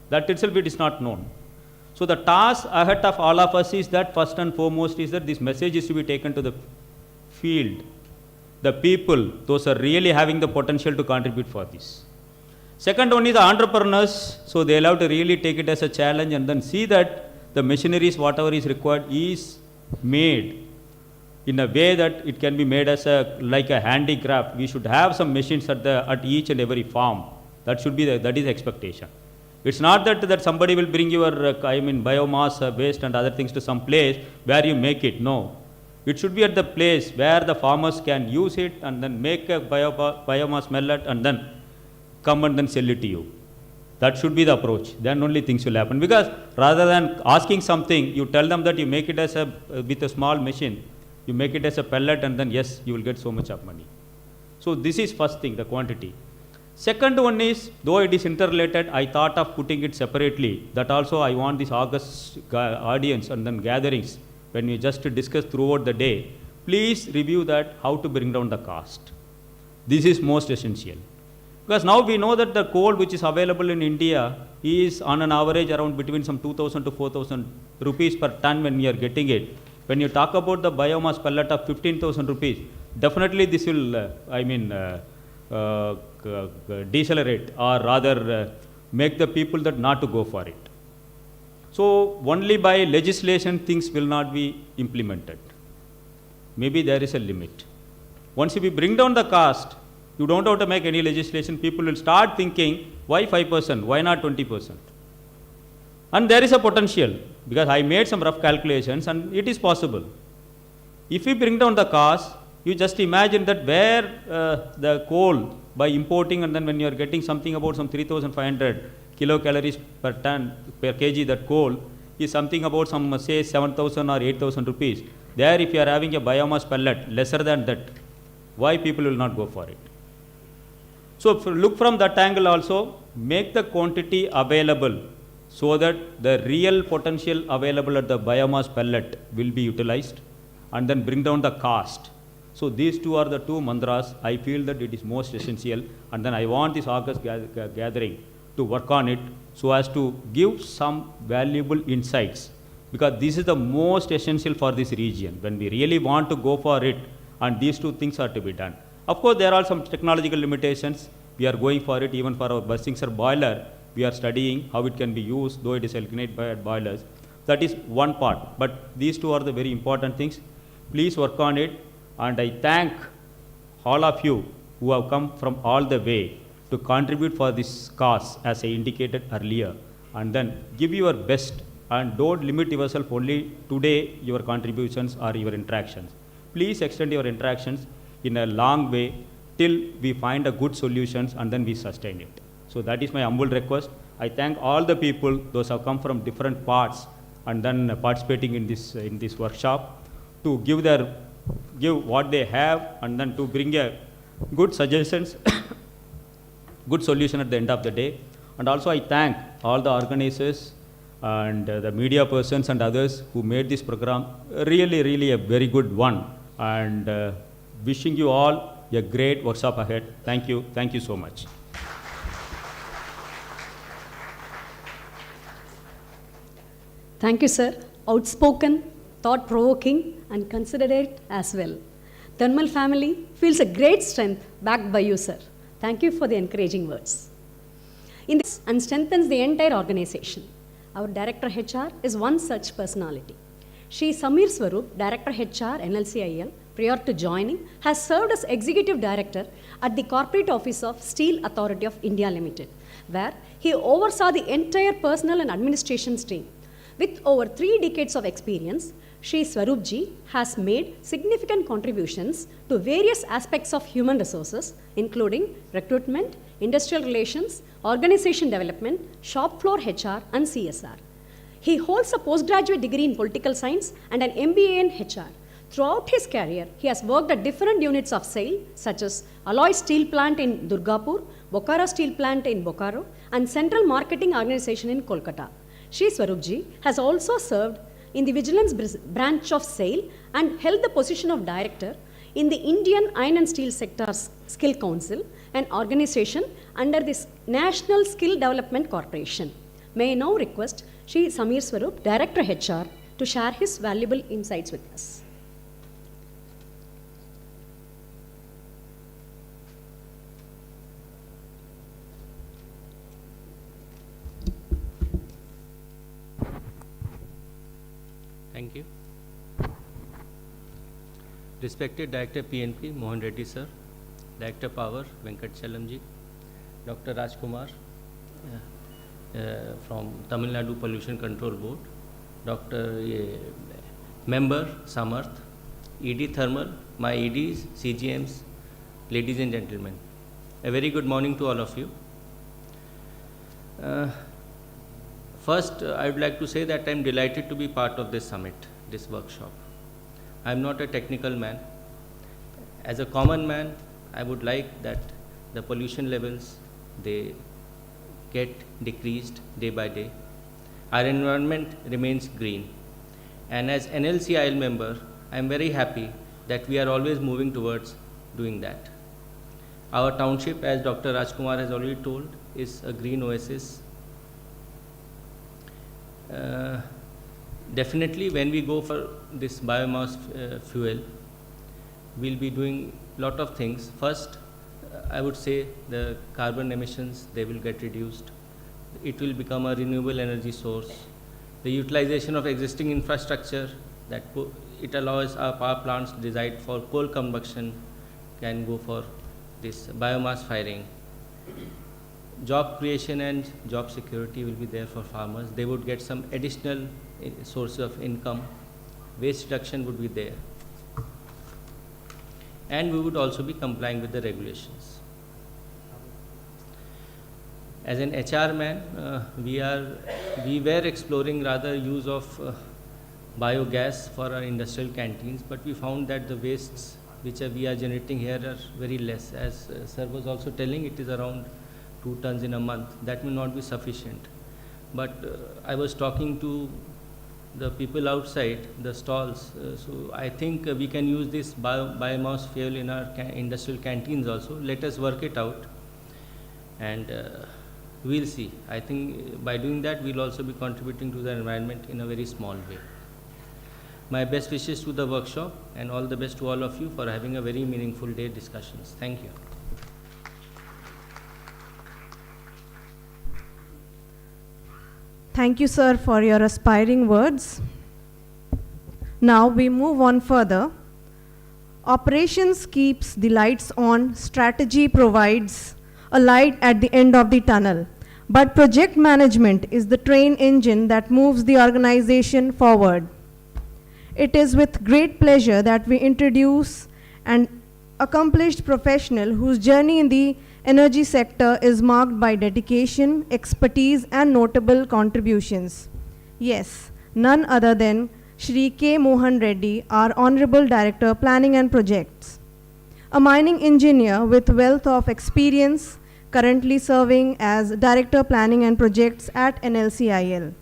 That itself it is not known. So the task ahead of all of us is that first and foremost is that this message is to be taken to the field. The people, those are really having the potential to contribute for this. Second one is the entrepreneurs. So they'll have to really take it as a challenge and then see that the machineries, whatever is required, is made in a way that it can be made as like a handicraft. We should have some machines at each and every farm. That should be that is the expectation. It's not that somebody will bring your biomass waste and other things to some place where you make it. No. It should be at the place where the farmers can use it and then make a biomass pellet and then come and then sell it to you. That should be the approach. Then only things will happen. Because rather than asking something, you tell them that you make it as with a small machine. You make it as a pellet and then yes, you will get so much of money. So this is first thing, the quantity. Second one is, though it is interrelated, I thought of putting it separately. That also I want this August audience and then gatherings, when we just discuss throughout the day, please review that, how to bring down the cost. This is most essential. Because now we know that the coal which is available in India is on an average around between some 2,000 to 4,000 rupees per ton when you are getting it. When you talk about the biomass pellet of 15,000 rupees, definitely this will, decelerate or rather make the people that not to go for it. So only by legislation things will not be implemented. Maybe there is a limit. Once we bring down the cost, you don't have to make any legislation, people will start thinking, why 5%, why not 20%? And there is a potential, because I made some rough calculations and it is possible. If we bring down the cost, you just imagine that where the coal by importing, and then when you are getting something about some 3,500 kilocalories per ton, per kg, that coal is something about some say 7,000 or 8,000 rupees. There if you are having a biomass pellet lesser than that, why people will not go for it? So look from that angle also, make the quantity available so that the real potential available at the biomass pellet will be utilized, and then bring down the cost. So these two are the two mantras. I feel that it is most essential, and then I want this August gathering to work on it so as to give some valuable insights, because this is the most essential for this region when we really want to go for it, and these two things are to be done. Of course, there are some technological limitations. We are going for it. Even for our Bussingsar boiler, we are studying how it can be used, though it is alkaline boilers. That is one part. But these two are the very important things. Please work on it. And I thank all of you who have come from all the way to contribute for this cause, as I indicated earlier. And then give your best, and don't limit yourself only today, your contributions or your interactions. Please extend your interactions in a long way till we find a good solutions, and then we sustain it. So that is my humble request. I thank all the people, those who have come from different parts and then participating in this workshop, to give what they have, and then to bring a good suggestions, good solution at the end of the day. And also I thank all the organizers and the media persons and others who made this program really a very good one. And wishing you all a great workshop ahead. Thank you so much. Thank you, sir. Outspoken, thought-provoking, and considerate as well. Thermal family feels a great strength backed by you, sir. Thank you for the encouraging words. In this, and strengthens the entire organization. Our Director HR is one such personality. Shri Samir Swarup, Director HR, NLCIL, prior to joining, has served as Executive Director at the Corporate Office of Steel Authority of India Limited, where he oversaw the entire personnel and administration stream. With over 3 decades of experience, Shri Swarupji has made significant contributions to various aspects of human resources, including recruitment, industrial relations, organization development, shop floor HR, and CSR. He holds a postgraduate degree in political science and an MBA in HR. Throughout his career, he has worked at different units of SAIL, such as Alloy Steel Plant in Durgapur, Bokaro Steel Plant in Bokaro, and Central Marketing Organization in Kolkata. Shri Swarupji has also served in the Vigilance branch of SAIL and held the position of Director in the Indian Iron and Steel Sector's Skill Council, an organization under this National Skill Development Corporation. May I now request Shri Samir Swarup, Director HR, to share his valuable insights with us. Thank you. Respected Director PNP, Mohan Reddy sir, Director Power, Venkat Chalamji, Dr. Rajkumar from Tamil Nadu Pollution Control Board, Dr. Member Samarth, ED Thermal, my EDs, CGMs, ladies and gentlemen. A very good morning to all of you. First, I would like to say that I am delighted to be part of this summit, this workshop. I am not a technical man. As a common man, I would like that the pollution levels, they get decreased day by day. Our environment remains green. And as NLCIL member, I am very happy that we are always moving towards doing that. Our township, as Dr. Rajkumar has already told, is a green oasis. Definitely when we go for this biomass fuel, we'll be doing lot of things. First, I would say the carbon emissions, they will get reduced. It will become a renewable energy source. The utilization of existing infrastructure, that it allows our power plants designed for coal combustion can go for this biomass firing. Job creation and job security will be there for farmers. They would get some additional source of income. Waste reduction would be there. And we would also be complying with the regulations. As an HR man, we were exploring rather use of biogas for our industrial canteens, but we found that the wastes which we are generating here are very less. As sir was also telling, it is around 2 tons in a month. That may not be sufficient. But I was talking to the people outside the stalls, so I think we can use this biomass fuel in our industrial canteens also. Let us work it out, and we'll see. I think by doing that, we'll also be contributing to the environment in a very small way. My best wishes to the workshop, and all the best to all of you for having a very meaningful day discussions. Thank you. Thank you, sir, for your aspiring words. Now we move on further. Operations keeps the lights on, strategy provides a light at the end of the tunnel. But project management is the train engine that moves the organization forward. It is with great pleasure that we introduce an accomplished professional whose journey in the energy sector is marked by dedication, expertise, and notable contributions. Yes, none other than Shri K. Mohan Reddy, our Honorable Director, Planning and Projects. A mining engineer with wealth of experience, currently serving as Director Planning and Projects at NLCIL.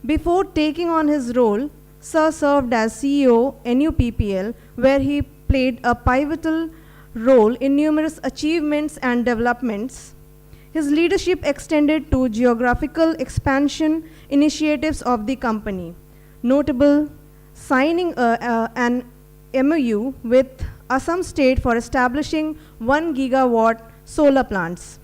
Before taking on his role, Sir served as CEO NUPPL, where he played a pivotal role in numerous achievements and developments. His leadership extended to geographical expansion initiatives of the company, notable signing an MOU with Assam State for establishing 1 gigawatt solar plants.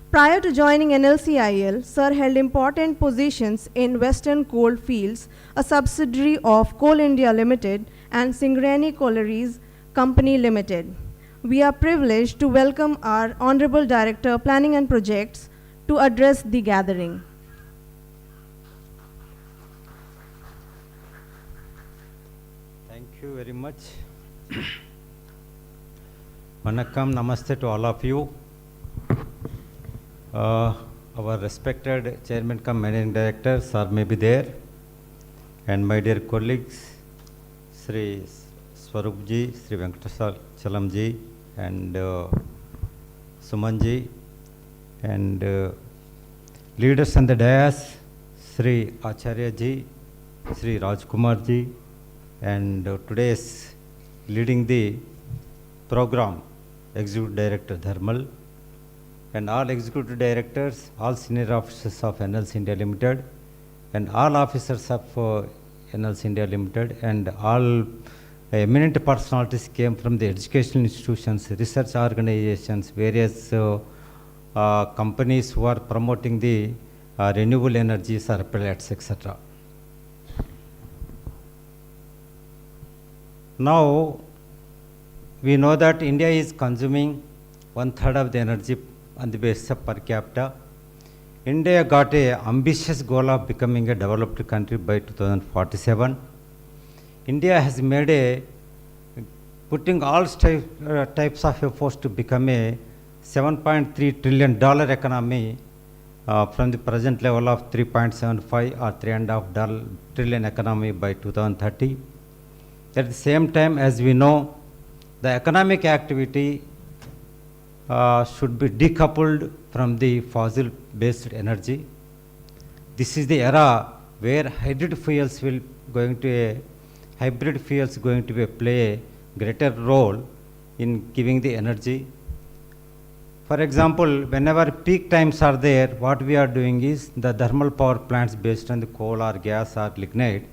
Prior to joining NLCIL, Sir held important positions in Western Coal Fields, a subsidiary of Coal India Limited, and Singareni Collieries Company Limited. We are privileged to welcome our Honorable Director, Planning and Projects, to address the gathering. Thank you very much. Vanakkam, namaste to all of you. Our respected Chairman cum Managing Director, sir may be there, and my dear colleagues, Sri Swarup ji, Sri Venkatachalam ji, and Suman ji, and leaders on the dais, Sri Acharya ji, Sri Rajkumar ji, and today is leading the program, Executive Director Thermal, and all executive directors, all senior officers of NLC India Limited, and all officers of NLC India Limited, and all eminent personalities came from the educational institutions, research organizations, various companies who are promoting the renewable energies or pellets, etc. Now, we know that India is consuming 1/3 of the energy on the basis of per capita. India got an ambitious goal of becoming a developed country by 2047. India has made putting all types of efforts to become a $7.3 trillion economy from the present level of 3.75 or $3.5 trillion economy by 2030. At the same time, as we know, the economic activity should be decoupled from the fossil-based energy. This is the era where hybrid fuels will going to hybrid fuels going to play a greater role in giving the energy. For example, whenever peak times are there, what we are doing is the thermal power plants based on the coal or gas or lignite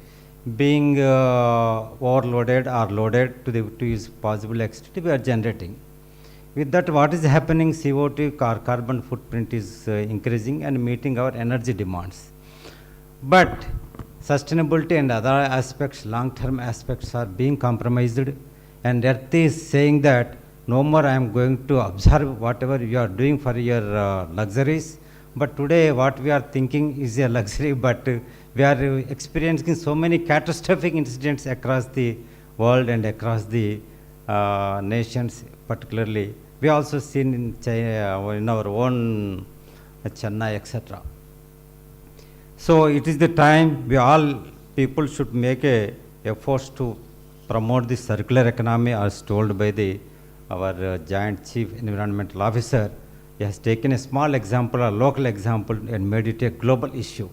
being overloaded or loaded to its possible extent, we are generating. With that, what is happening? CO2 carbon footprint is increasing and meeting our energy demands. But sustainability and other aspects, long-term aspects are being compromised, and Earth is saying that no more I am going to observe whatever you are doing for your luxuries. But today what we are thinking is a luxury, but we are experiencing so many catastrophic incidents across the world and across the nations, particularly. We also seen in China, in our own Chennai, etc. So it is the time we all people should make a efforts to promote the circular economy, as told by our Joint Chief Environmental Officer. He has taken a small example, a local example, and made it a global issue.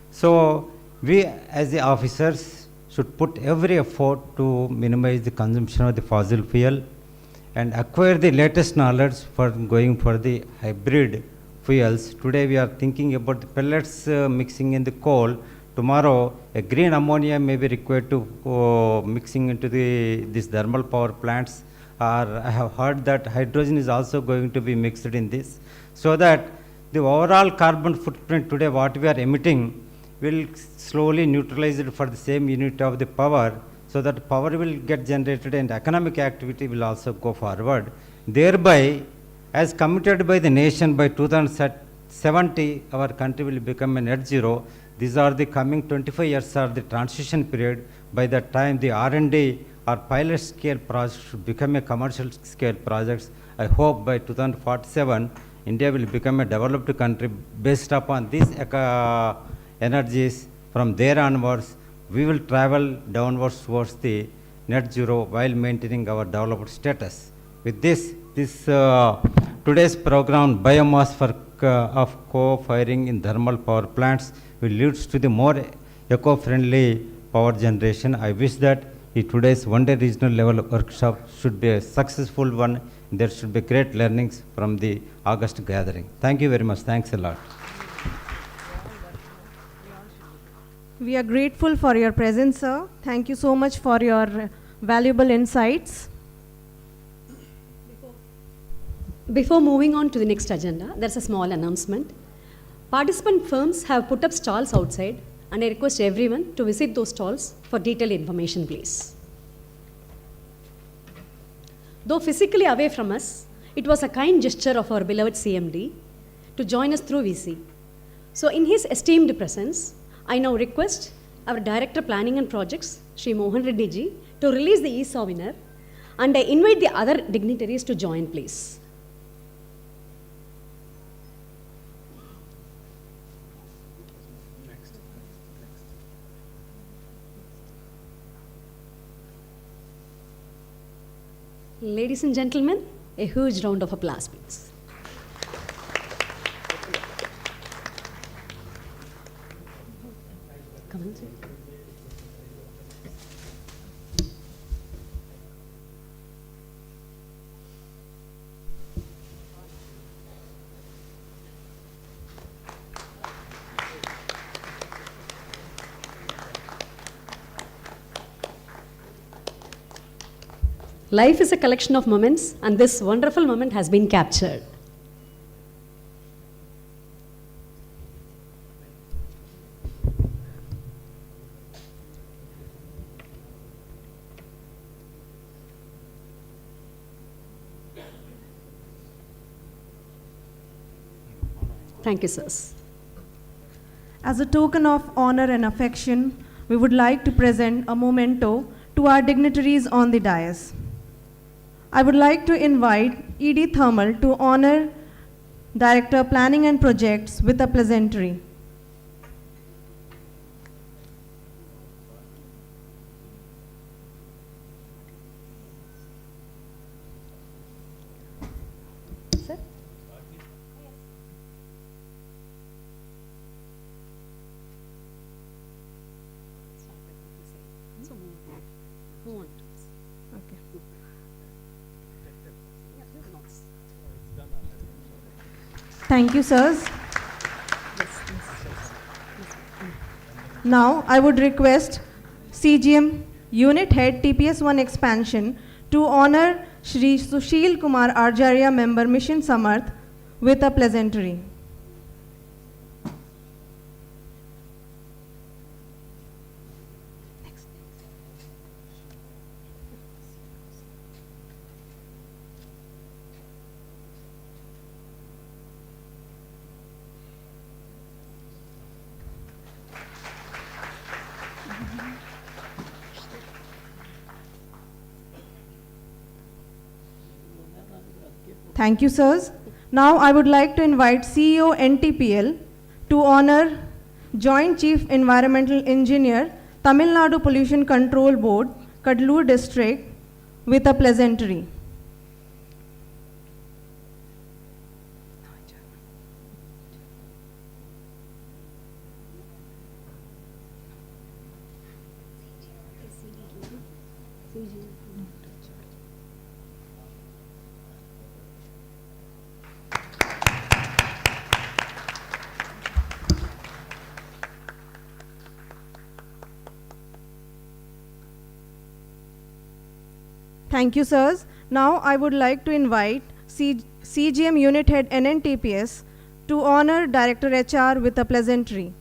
So we as the officers should put every effort to minimize the consumption of the fossil fuel and acquire the latest knowledge for going for the hybrid fuels. Today we are thinking about the pellets mixing in the coal. Tomorrow a green ammonia may be required to mixing into these thermal power plants. I have heard that hydrogen is also going to be mixed in this, so that the overall carbon footprint today what we are emitting will slowly neutralize it for the same unit of the power, so that power will get generated and economic activity will also go forward. Thereby, as committed by the nation, by 2070, our country will become a net zero. These are the coming 25 years are the transition period. By that time, the R&D or pilot scale projects should become a commercial scale projects. I hope by 2047, India will become a developed country based upon these energies. From there onwards, we will travel downwards towards the net zero while maintaining our developed status. With this today's program, Biomass for of co-firing in thermal power plants will lead to the more eco-friendly power generation. I wish that today's one-day regional level workshop should be a successful one. There should be great learnings from the August gathering. Thank you very much. Thanks a lot. We are grateful for your presence, sir. Thank you so much for your valuable insights. Before moving on to the next agenda, there's a small announcement. Participant firms have put up stalls outside, and I request everyone to visit those stalls for detailed information, please. Though physically away from us, it was a kind gesture of our beloved CMD to join us through VC. So in his esteemed presence, I now request our Director Planning and Projects, Shri Mohan Reddy ji, to release the e-souvenir, and I invite the other dignitaries to join, please. Ladies and gentlemen, a huge round of applause, please. Come on, sir. Life is a collection of moments, and this wonderful moment has been captured. Thank you, sirs. As a token of honor and affection, we would like to present a memento to our dignitaries on the dais. I would like to invite E.D. Thermal to honor Director Planning and Projects with a pleasantry. Sir? also move on. Okay. Thank you, sirs. Now, I would request CGM Unit Head TPS-1 Expansion to honor Shri Sushil Kumar Arjarya, Member Mission Samarth, with a pleasantry. Thank you, sirs. Now I would like to invite CEO NTPL to honor Joint Chief Environmental Engineer, Tamil Nadu Pollution Control Board, Kadalur District, with a pleasantry. Thank you, sirs. Now I would like to invite CGM Unit Head NNTPS to honor Director HR with a pleasantry.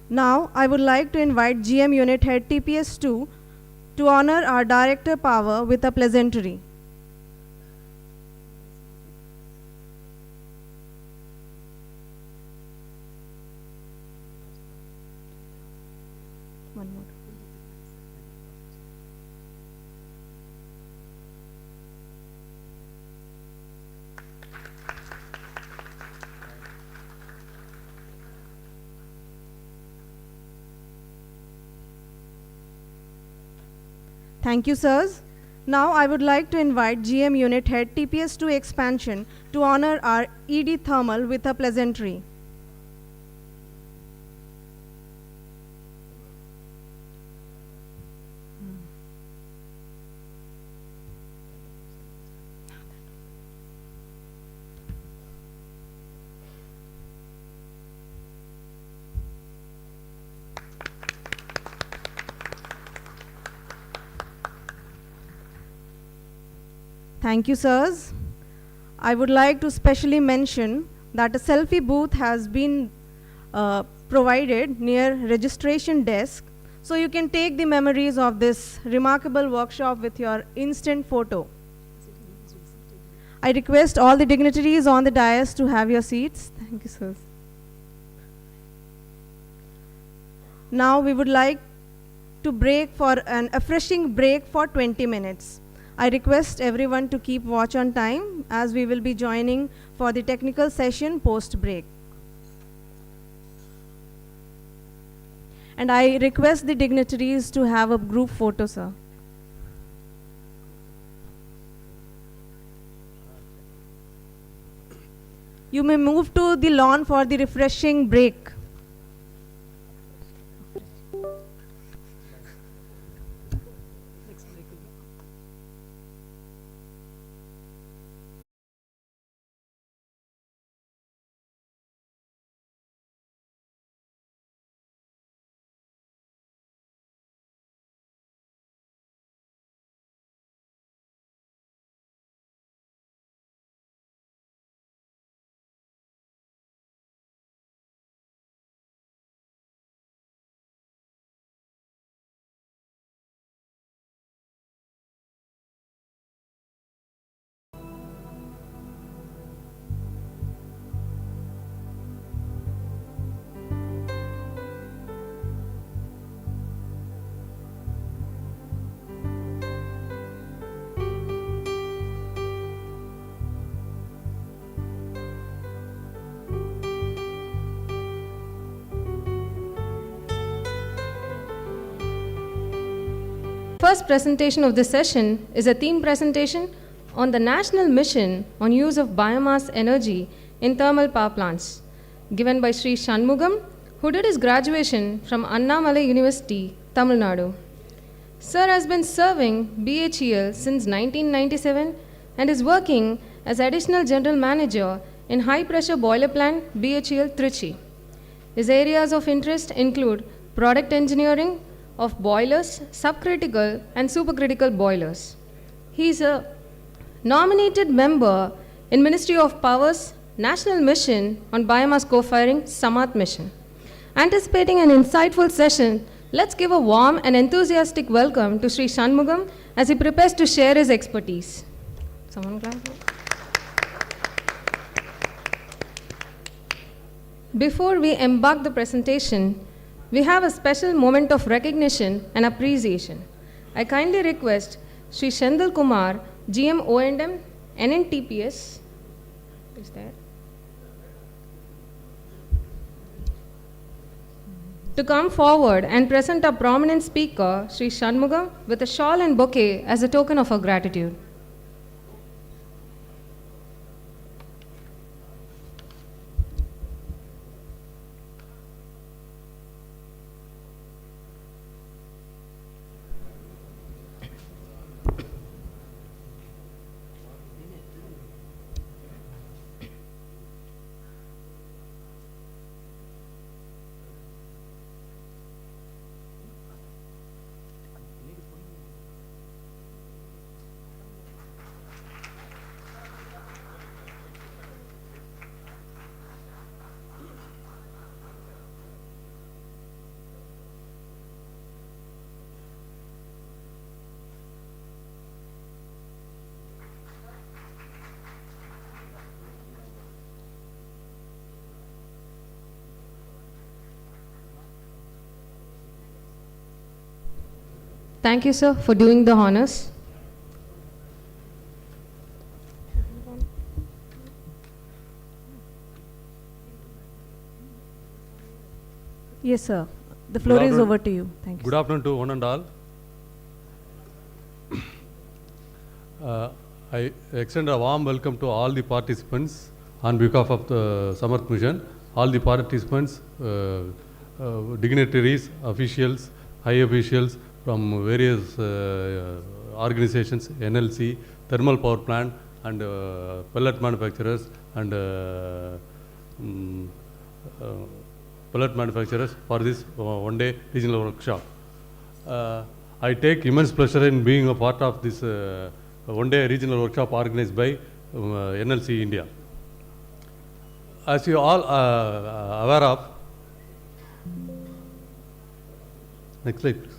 Now, I would like to invite GM Unit Head TPS-2 to honor our Director Power with a pleasantry. One more. Thank you, sirs. Now I would like to invite GM Unit Head TPS-2 Expansion to honor our ED Thermal with a pleasantry. Thank you, sirs. I would like to specially mention that a selfie booth has been provided near registration desk, so you can take the memories of this remarkable workshop with your instant photo. I request all the dignitaries on the dais to have your seats. Thank you, sirs. Now we would like to break for an refreshing break for 20 minutes. I request everyone to keep watch on time as we will be joining for the technical session post-break. And I request the dignitaries to have a group photo, sir. You may move to the lawn for the refreshing break. First presentation of this session is a theme presentation on the National Mission on Use of Biomass Energy in Thermal Power Plants, given by Sri Shanmugam, who did his graduation from Annamalai University, Tamil Nadu. Sir has been serving BHEL since 1997 and is working as Additional General Manager in High Pressure Boiler Plant, BHEL, Trichy. His areas of interest include product engineering of boilers, subcritical and supercritical boilers. He is a nominated member in Ministry of Power's National Mission on Biomass Co-Firing, Samat Mission. Anticipating an insightful session, let's give a warm and enthusiastic welcome to Sri Shanmugam as he prepares to share his expertise. Someone clap. Before we embark the presentation, we have a special moment of recognition and appreciation. I kindly request Sri Shendil Kumar, GM O&M, NNTPS, is there, to come forward and present our prominent speaker, Sri Shanmugam, with a shawl and bouquet as a token of our gratitude. Thank you, sir, for doing the honors. Yes, sir. The floor is over to you. Thank you. Good afternoon to one and all. I extend a warm welcome to all the participants on behalf of the Samarth Mission, all the participants, dignitaries, officials, high officials from various organizations, NLC, thermal power plant and pellet manufacturers and pellet manufacturers for this one-day regional workshop. I take immense pleasure in being a part of this one-day regional workshop organized by NLC India. As you all are aware of, next slide please.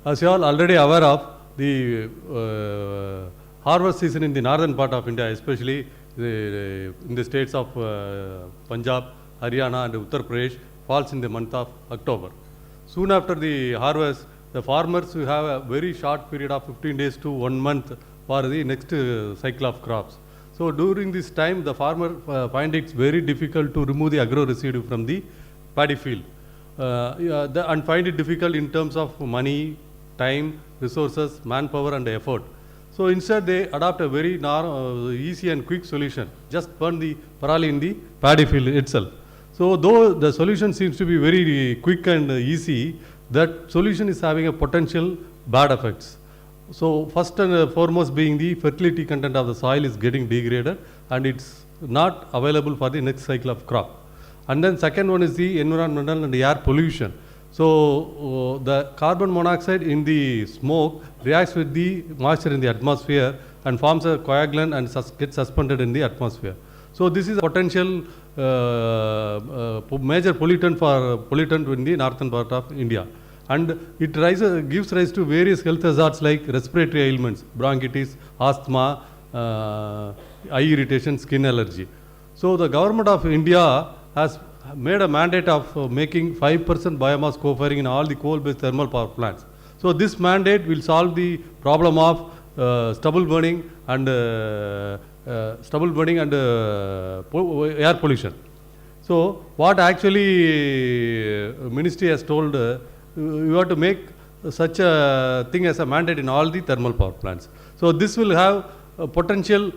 As you all already aware of, the harvest season in the northern part of India, especially in the states of Punjab, Haryana and Uttar Pradesh, falls in the month of October. Soon after the harvest, the farmers will have a very short period of 15 days to 1 month for the next cycle of crops. So during this time, the farmer find it very difficult to remove the agro residue from the paddy field and find it difficult in terms of money, time, resources, manpower and effort. So instead they adopt a very easy and quick solution, just burn the parali in the paddy field itself. So though the solution seems to be very quick and easy, that solution is having a potential bad effects. So first and foremost being the fertility content of the soil is getting degraded and it's not available for the next cycle of crop. And then second one is the environmental and air pollution. So the carbon monoxide in the smoke reacts with the moisture in the atmosphere and forms a coagulant and gets suspended in the atmosphere. So this is a potential major pollutant in the northern part of India. And it gives rise to various health hazards like respiratory ailments, bronchitis, asthma, eye irritation, skin allergy. So the government of India has made a mandate of making 5% biomass co-firing in all the coal-based thermal power plants. So this mandate will solve the problem of stubble burning and air pollution. So what actually ministry has told, you have to make such a thing as a mandate in all the thermal power plants. So this will have a potential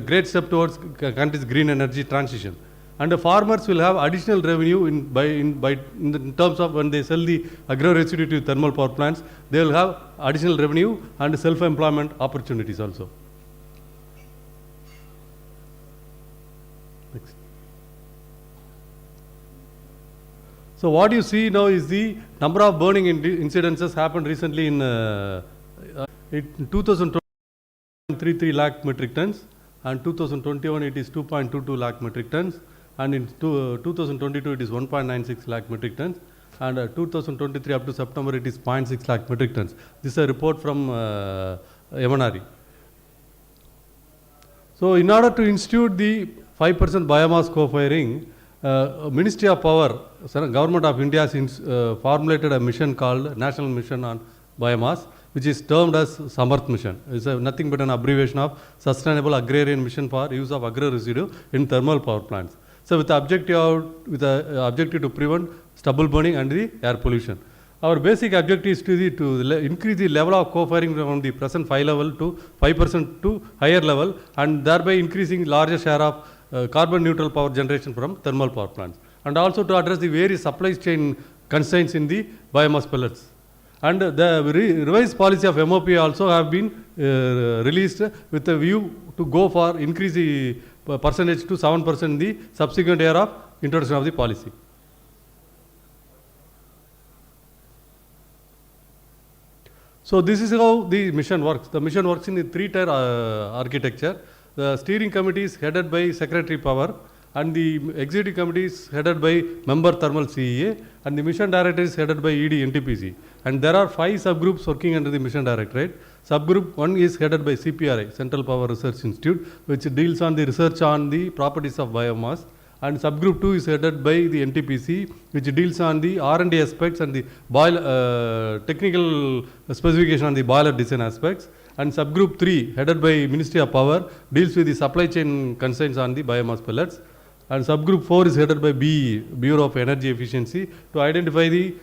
great step towards country's green energy transition. And the farmers will have additional revenue in terms of when they sell the agro residue to thermal power plants, they will have additional revenue and self-employment opportunities also. Next. So what you see now is the number of burning incidences happened recently in 2033 lakh metric tons, and 2021 it is 2.22 lakh metric tons, and in 2022 it is 1.96 lakh metric tons, and 2023 up to September it is 0.6 lakh metric tons. This is a report from MNRE. So in order to institute the 5% biomass co-firing, Ministry of Power, Government of India has formulated a mission called National Mission on Biomass, which is termed as Samarth Mission. It is nothing but an abbreviation of Sustainable Agrarian Mission for Use of Agro Residue in Thermal Power Plants. So with the objective to prevent stubble burning and the air pollution. Our basic objective is to increase the level of co-firing from the present 5 level to 5% to higher level, and thereby increasing larger share of carbon neutral power generation from thermal power plants, and also to address the various supply chain constraints in the biomass pellets. And the revised policy of MOP also have been released with a view to go for increase the percentage to 7% in the subsequent year of introduction of the policy. So this is how the mission works. The mission works in a 3-tier architecture. The steering committee is headed by Secretary Power, and the executive committee is headed by member thermal CEA, and the mission director is headed by ED NTPC. And there are 5 subgroups working under the mission directorate. Subgroup 1 is headed by CPRI, Central Power Research Institute, which deals on the research on the properties of biomass. And subgroup 2 is headed by the NTPC, which deals on the R&D aspects and the technical specification on the boiler design aspects. And subgroup 3, headed by Ministry of Power, deals with the supply chain constraints on the biomass pellets. And subgroup 4 is headed by BE, Bureau of Energy Efficiency, to identify the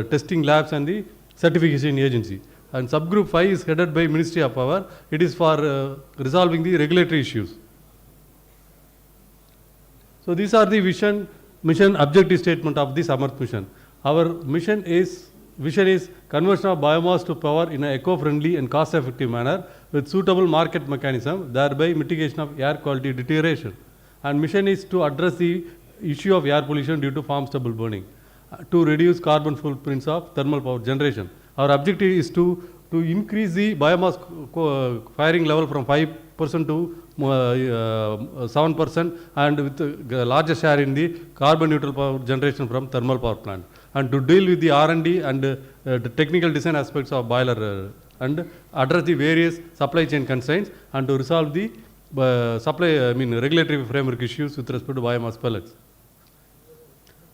testing labs and the certification agency. And subgroup 5 is headed by Ministry of Power. It is for resolving the regulatory issues. So these are the mission objective statement of the Samarth mission. Our vision is conversion of biomass to power in an eco-friendly and cost-effective manner with suitable market mechanism, thereby mitigation of air quality deterioration. And mission is to address the issue of air pollution due to farm stubble burning, to reduce carbon footprints of thermal power generation. Our objective is to increase the biomass firing level from 5% to 7%, and with a larger share in the carbon neutral power generation from thermal power plant, and to deal with the R&D and the technical design aspects of boiler and address the various supply chain constraints, and to resolve the regulatory framework issues with respect to biomass pellets.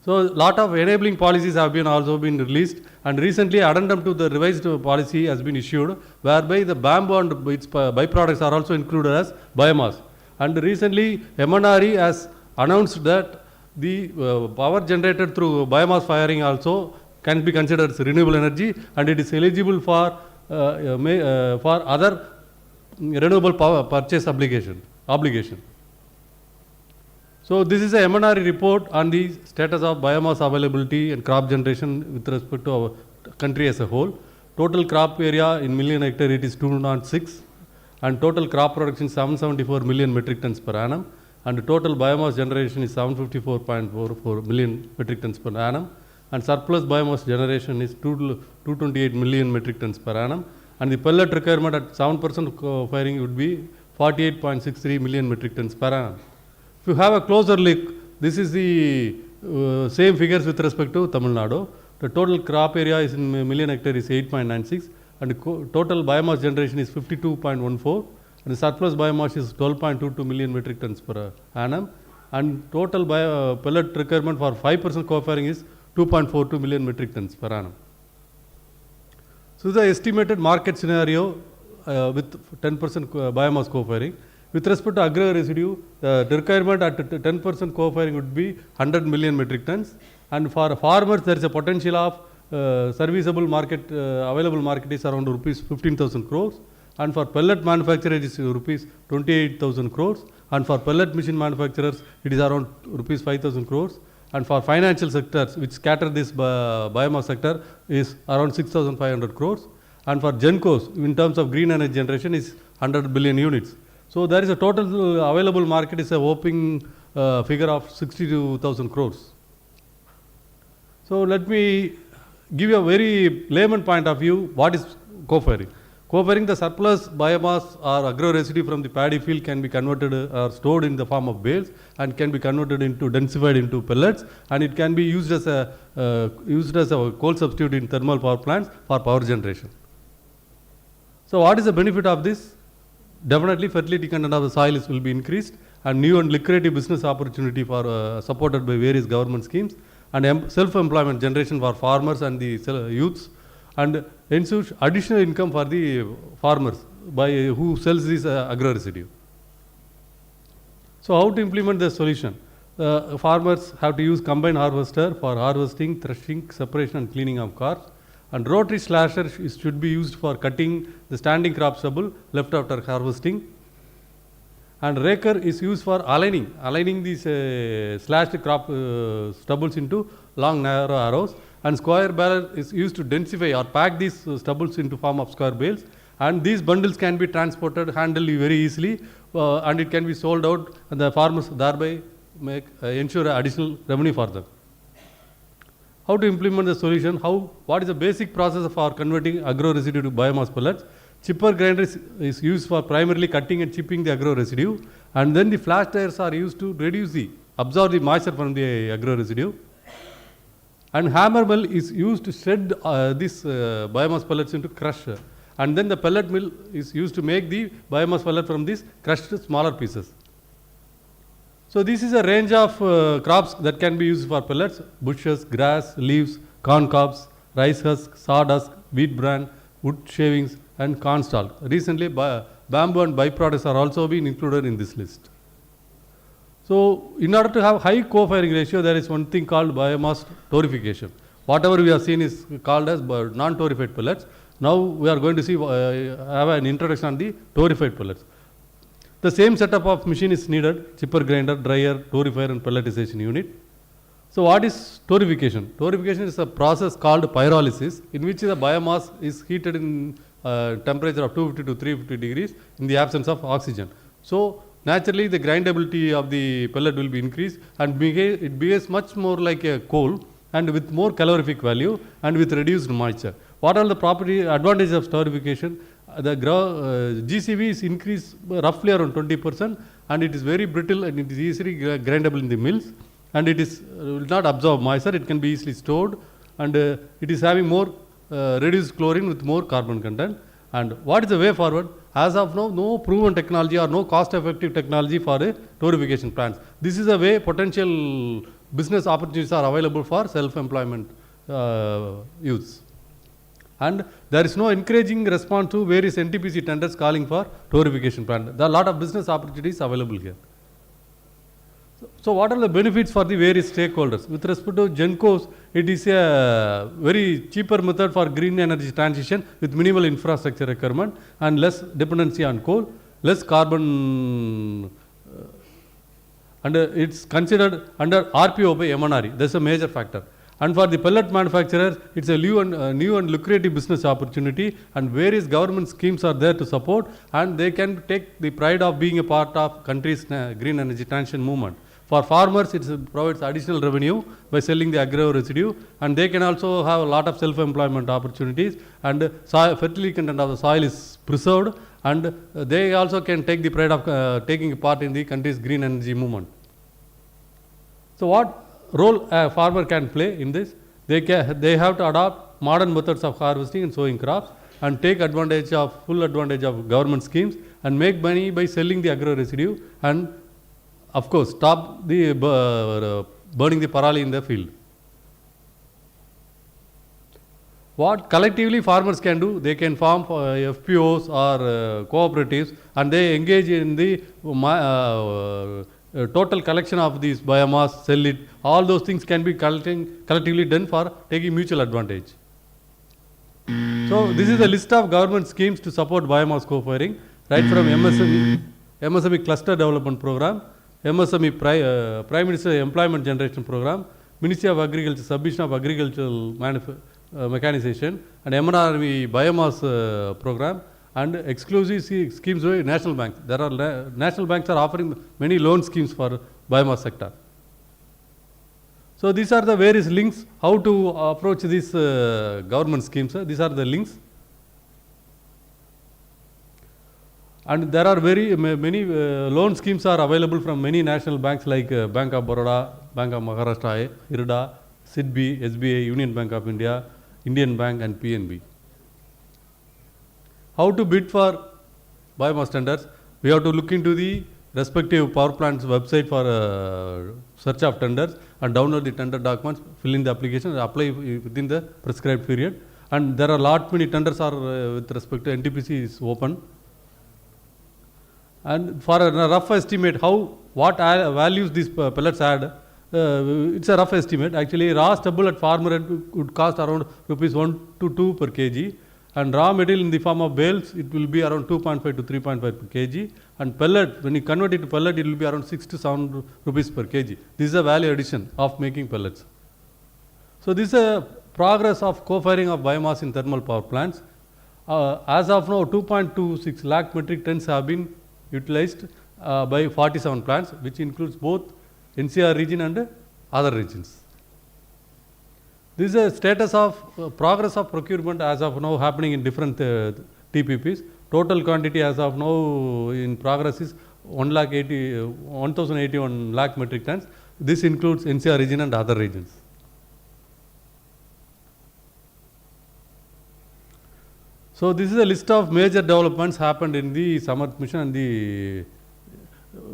So a lot of enabling policies have also been released, and recently addendum to the revised policy has been issued, whereby the bamboo and its byproducts are also included as biomass. And recently MNRE has announced that the power generated through biomass firing also can be considered as renewable energy, and it is eligible for other renewable power purchase obligation. So this is a MNRE report on the status of biomass availability and crop generation with respect to our country as a whole. Total crop area in million hectare it is 206, and total crop production 774 million metric tons per annum, and total biomass generation is 754.44 million metric tons per annum, and surplus biomass generation is 228 million metric tons per annum, and the pellet requirement at 7% firing would be 48.63 million metric tons per annum. If you have a closer look, this is the same figures with respect to Tamil Nadu. The total crop area is in million hectare is 8.96, and the total biomass generation is 52.14, and the surplus biomass is 12.22 million metric tons per annum, and total pellet requirement for 5% co-firing is 2.42 million metric tons per annum. So the estimated market scenario with 10% biomass co-firing. With respect to agro residue, the requirement at 10% co-firing would be 100 million metric tons, and for farmers there is a potential of serviceable market, available market is around rupees 15,000 crores. And for pellet manufacturer it is rupees 28,000 crores. And for pellet machine manufacturers it is around rupees 5,000 crores. And for financial sectors which scatter this biomass sector is around 6,500 crores. And for Gencos in terms of green energy generation is 100 billion units. So there is a total available market is a whopping figure of 62,000 crores. So let me give you a very layman point of view. What is co-firing? Co-firing, the surplus biomass or agro residue from the paddy field can be converted or stored in the form of bales and can be converted into densified into pellets, and it can be used as a coal substitute in thermal power plants for power generation. So what is the benefit of this? Definitely fertility content of the soil will be increased, and new and lucrative business opportunity for supported by various government schemes, and self-employment generation for farmers and the youths, and ensures additional income for the farmers by who sells this agro residue. So how to implement the solution? Farmers have to use combined harvester for harvesting, threshing, separation and cleaning of crops, and rotary slasher should be used for cutting the standing crop stubble left after harvesting, and raker is used for aligning these slashed crop stubbles into long narrow arrows, and square baler is used to densify or pack these stubbles into form of square bales, and these bundles can be transported, handled very easily, and it can be sold out, and the farmers thereby ensure additional revenue for them. How to implement the solution? What is the basic process for converting agro residue to biomass pellets? Chipper grinder is used for primarily cutting and chipping the agro residue, and then the flash dryers are used to absorb the moisture from the agro residue. And hammer mill is used to shred this biomass pellets into crush, and then the pellet mill is used to make the biomass pellet from these crushed smaller pieces. So this is a range of crops that can be used for pellets: bushes, grass, leaves, corn cobs, rice husk, sawdust, wheat bran, wood shavings and corn stalk. Recently bamboo and byproducts are also being included in this list. So in order to have high co-firing ratio, there is one thing called biomass torrefication. Whatever we have seen is called as non-torrefied pellets. Now we are going to see have an introduction on the torrefied pellets. The same setup of machine is needed: chipper grinder, dryer, torrefier and pelletization unit. So what is torrefication? Torrefication is a process called pyrolysis, in which the biomass is heated in temperature of 250 to 350 degrees in the absence of oxygen. So naturally the grindability of the pellet will be increased, and it behaves much more like a coal and with more calorific value and with reduced moisture. What are the property advantages of torrefication? The GCV is increased roughly around 20%, and it is very brittle and it is easily grindable in the mills, and it is will not absorb moisture, it can be easily stored, and it is having more reduced chlorine with more carbon content. And what is the way forward? As of now, no proven technology or no cost-effective technology for a torrefication plants. This is a way potential business opportunities are available for self-employment use. And there is no encouraging response to various NTPC tenders calling for torrefication plant. There are a lot of business opportunities available here. So what are the benefits for the various stakeholders? With respect to Gencos, it is a very cheaper method for green energy transition with minimal infrastructure requirement and less dependency on coal, less carbon, and it's considered under RPO by MNRE. That's a major factor. And for the pellet manufacturers, it's a new and lucrative business opportunity, and various government schemes are there to support, and they can take the pride of being a part of country's green energy transition movement. For farmers, it provides additional revenue by selling the agro residue, and they can also have a lot of self-employment opportunities, and fertility content of the soil is preserved, and they also can take the pride of taking part in the country's green energy movement. So what role a farmer can play in this? They have to adopt modern methods of harvesting and sowing crops, and take full advantage of government schemes, and make money by selling the agro residue, and of course stop the burning the parali in the field. What collectively farmers can do? They can form FPOs or cooperatives, and they engage in the total collection of these biomass, sell it. All those things can be collectively done for taking mutual advantage. So this is a list of government schemes to support biomass co-firing, right from MSME Cluster Development Program, MSME Prime Minister Employment Generation Program, Ministry of Agriculture, Submission of Agricultural Mechanization, and MNRE Biomass Program, and exclusive schemes by national banks. There are national banks are offering many loan schemes for biomass sector. So these are the various links how to approach these government schemes. These are the links. And there are very many loan schemes are available from many national banks like Bank of Baroda, Bank of Maharashtra, IRDA, SIDBI, SBI, Union Bank of India, Indian Bank and PNB. How to bid for biomass tenders? We have to look into the respective power plants website for search of tenders and download the tender documents, fill in the application and apply within the prescribed period. And there are lot many tenders are with respect to NTPC is open. And for a rough estimate what values these pellets add, it's a rough estimate. Actually, raw stubble at farmer end would cost around rupees 1 to 2 per kg, and raw material in the form of bales it will be around 2.5 to 3.5 per kg, and pellet, when you convert it to pellet, it will be around 6 to 7 rupees per kg. This is a value addition of making pellets. So this is a progress of co-firing of biomass in thermal power plants. As of now, 2.26 lakh metric tons have been utilized by 47 plants, which includes both NCR region and other regions. This is a status of progress of procurement as of now happening in different TPPs. Total quantity as of now in progress is 1,081 lakh metric tons. This includes NCR region and other regions. So this is a list of major developments happened in the Samarth mission, and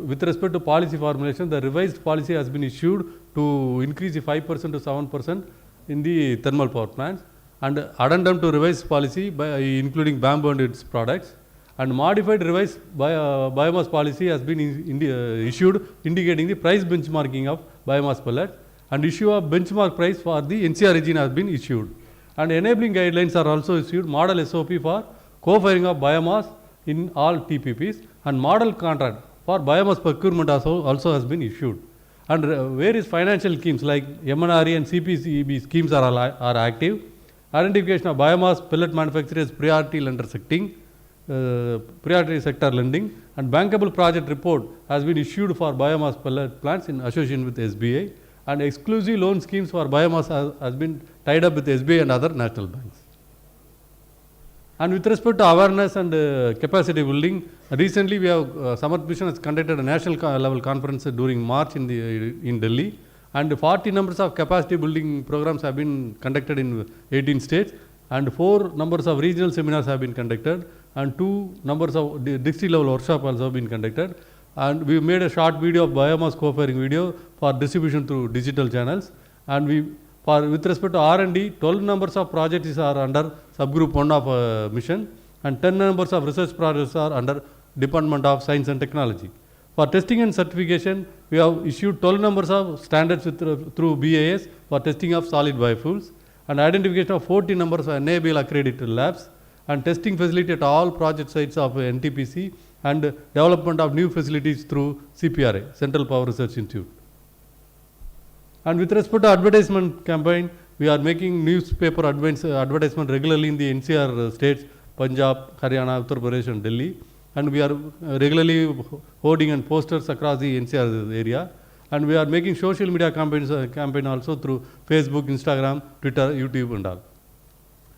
with respect to policy formulation, the revised policy has been issued to increase the 5% to 7% in the thermal power plants, and addendum to revised policy by including bamboo and its products, and modified revised biomass policy has been issued indicating the price benchmarking of biomass pellets, and issue of benchmark price for the NCR region has been issued, and enabling guidelines are also issued, model SOP for co-firing of biomass in all TPPs, and model contract for biomass procurement also has been issued. And various financial schemes like MNRE and CPCB schemes are active. Identification of biomass pellet manufacturers priority lender priority sector lending, and bankable project report has been issued for biomass pellet plants in association with SBI, and exclusive loan schemes for biomass has been tied up with SBI and other national banks. And with respect to awareness and capacity building, recently we have Samarth Mission has conducted a national level conference during March in Delhi, and 40 numbers of capacity building programs have been conducted in 18 states, and 4 numbers of regional seminars have been conducted, and 2 numbers of district level workshop also have been conducted, and we made a short video of biomass co-firing video for distribution through digital channels, and with respect to R&D, 12 numbers of projects are under subgroup 1 of mission, and 10 numbers of research projects are under Department of Science and Technology. For testing and certification, we have issued 12 numbers of standards through BAS for testing of solid biofuels, and identification of 40 numbers of NABL accredited labs, and testing facility at all project sites of NTPC, and development of new facilities through CPRI, Central Power Research Institute. And with respect to advertisement campaign, we are making newspaper advertisement regularly in the NCR states, Punjab, Haryana, Uttar Pradesh and Delhi, and we are regularly hoarding and posters across the NCR area, and we are making social media campaign also through Facebook, Instagram, Twitter, YouTube and all.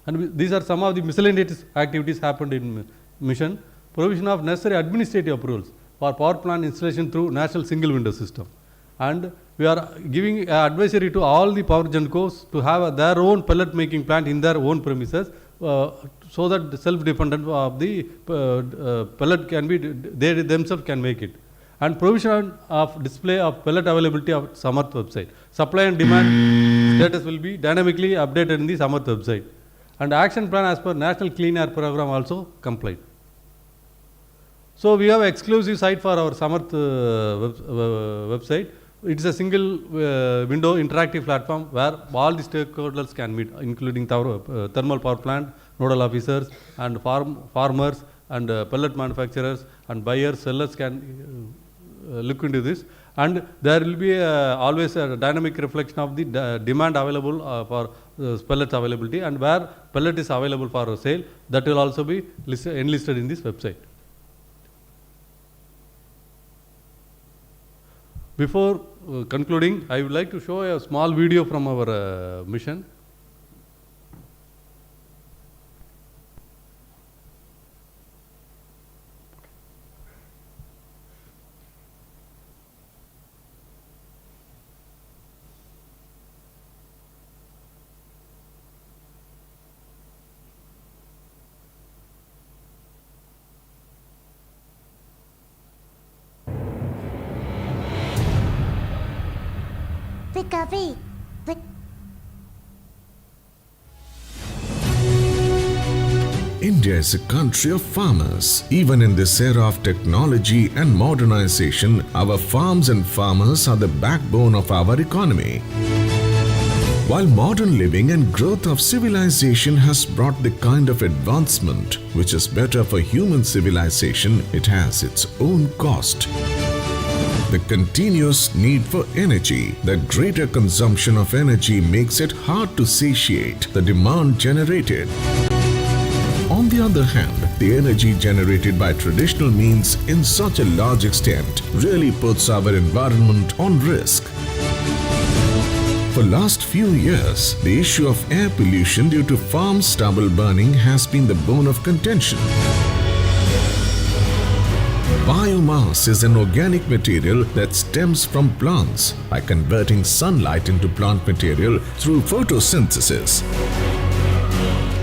And these are some of the miscellaneous activities happened in mission. Provision of necessary administrative approvals for power plant installation through national single window system, and we are giving advisory to all the power gencos to have their own pellet making plant in their own premises, so that the self-dependent of the pellet can be, they themselves can make it. And provision of display of pellet availability of Samarth website. Supply and demand status will be dynamically updated in the Samarth website. And action plan as per National Clean Air Program also complied. So we have exclusive site for our Samarth website. It is a single window interactive platform where all the stakeholders can meet, including thermal power plant, nodal officers and farmers and pellet manufacturers and buyers, sellers can look into this, and there will be always a dynamic reflection of the demand available for pellets availability, and where pellet is available for sale, that will also be enlisted in this website. Before concluding, I would like to show a small video from our mission. India is a country of farmers. Even in this era of technology and modernization, our farms and farmers are the backbone of our economy. While modern living and growth of civilization has brought the kind of advancement which is better for human civilization, it has its own cost. The continuous need for energy, the greater consumption of energy makes it hard to satiate the demand generated. On the other hand, the energy generated by traditional means in such a large extent really puts our environment on risk. For last few years, the issue of air pollution due to farm stubble burning has been the bone of contention. Biomass is an organic material that stems from plants by converting sunlight into plant material through photosynthesis.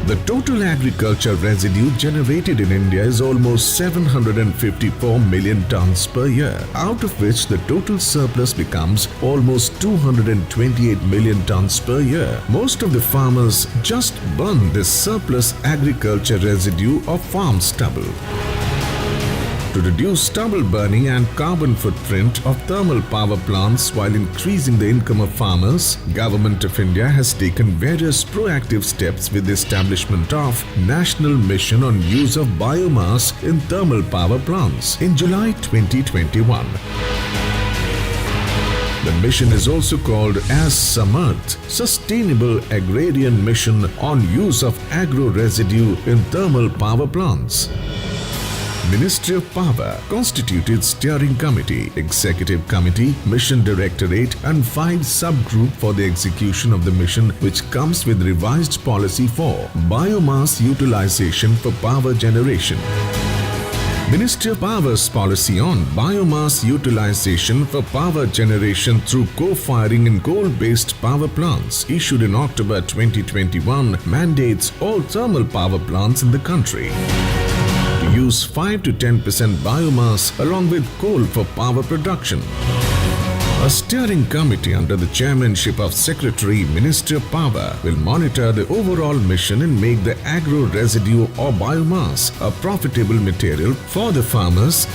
The total agriculture residue generated in India is almost 754 million tons per year, out of which the total surplus becomes almost 228 million tons per year. Most of the farmers just burn this surplus agriculture residue of farm stubble. To reduce stubble burning and carbon footprint of thermal power plants while increasing the income of farmers, Government of India has taken various proactive steps with the establishment of National Mission on Use of Biomass in Thermal Power Plants in July 2021. The mission is also called as Samarth, Sustainable Agrarian Mission on Use of Agro Residue in Thermal Power Plants. Ministry of Power constituted steering committee, executive committee, mission directorate and 5 subgroup for the execution of the mission, which comes with revised policy for biomass utilization for power generation. Ministry of Power's policy on biomass utilization for power generation through co-firing in coal-based power plants, issued in October 2021, mandates all thermal power plants in the country to use 5 to 10% biomass along with coal for power production. A steering committee under the chairmanship of Secretary, Ministry of Power, will monitor the overall mission and make the agro residue or biomass a profitable material for the farmers.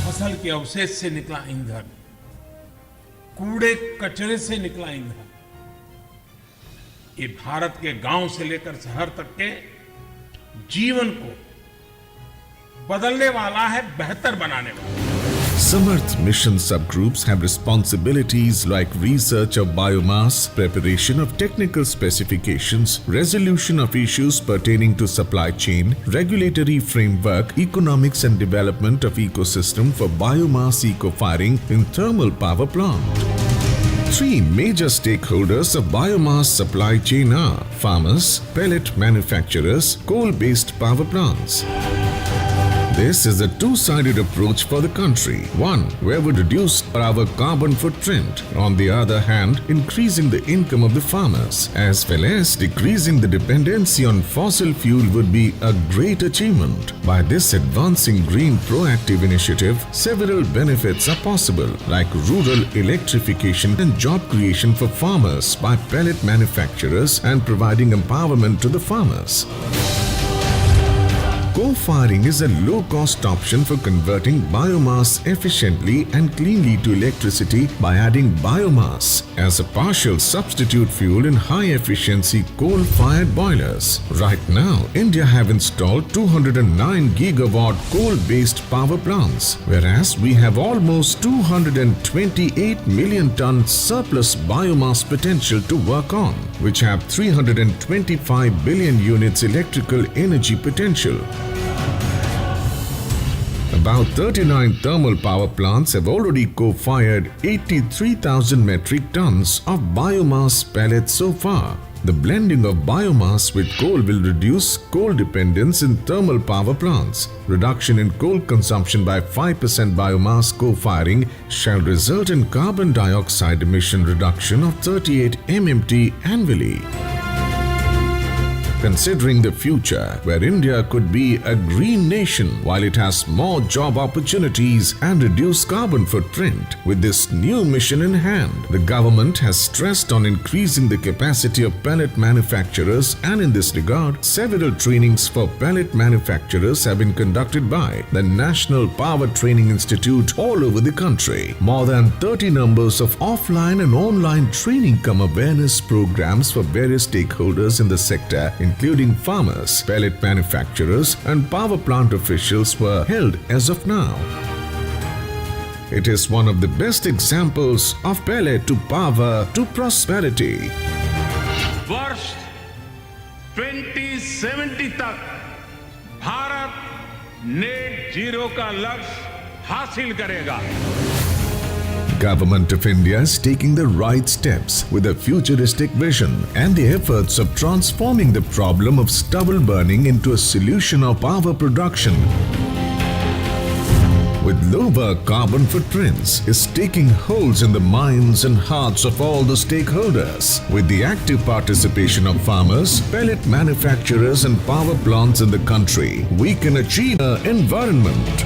फसल के अवशेष से निकला ईंधन, कूड़े कचरे से निकला ईंधन, ये भारत के गांव से लेकर शहर तक के जीवन को बदलने वाला है, बेहतर बनाने वाला है। Samarth mission subgroups have responsibilities like research of biomass, preparation of technical specifications, resolution of issues pertaining to supply chain, regulatory framework, economics and development of ecosystem for biomass eco-firing in thermal power plant. 3 major stakeholders of biomass supply chain are farmers, pellet manufacturers, coal-based power plants. This is a two-sided approach for the country. One, where we reduce our carbon footprint. On the other hand, increasing the income of the farmers, as well as decreasing the dependency on fossil fuel would be a great achievement. By this advancing green proactive initiative, several benefits are possible, like rural electrification and job creation for farmers by pellet manufacturers and providing empowerment to the farmers. Co-firing is a low-cost option for converting biomass efficiently and cleanly to electricity by adding biomass as a partial substitute fuel in high-efficiency coal-fired boilers. Right now, India have installed 209 gigawatt coal-based power plants, whereas we have almost 228 million ton surplus biomass potential to work on, which have 325 billion units electrical energy potential. About 39 thermal power plants have already co-fired 83,000 metric tons of biomass pellets so far. The blending of biomass with coal will reduce coal dependence in thermal power plants. Reduction in coal consumption by 5% biomass co-firing shall result in carbon dioxide emission reduction of 38 MMT annually. Considering the future where India could be a green nation while it has more job opportunities and reduced carbon footprint, with this new mission in hand, the government has stressed on increasing the capacity of pellet manufacturers, and in this regard, several trainings for pellet manufacturers have been conducted by the National Power Training Institute all over the country. More than 30 numbers of offline and online training cum awareness programs for various stakeholders in the sector, including farmers, pellet manufacturers, and power plant officials, were held as of now. It is one of the best examples of pellet to power to prosperity. वर्ष 2070 तक Bharat net zero का लक्ष्य हासिल करेगा. Government of India is taking the right steps with a futuristic vision and the efforts of transforming the problem of stubble burning into a solution of power production with lower carbon footprints is taking holes in the minds and hearts of all the stakeholders. With the active participation of farmers, pellet manufacturers and power plants in the country, we can achieve an environment.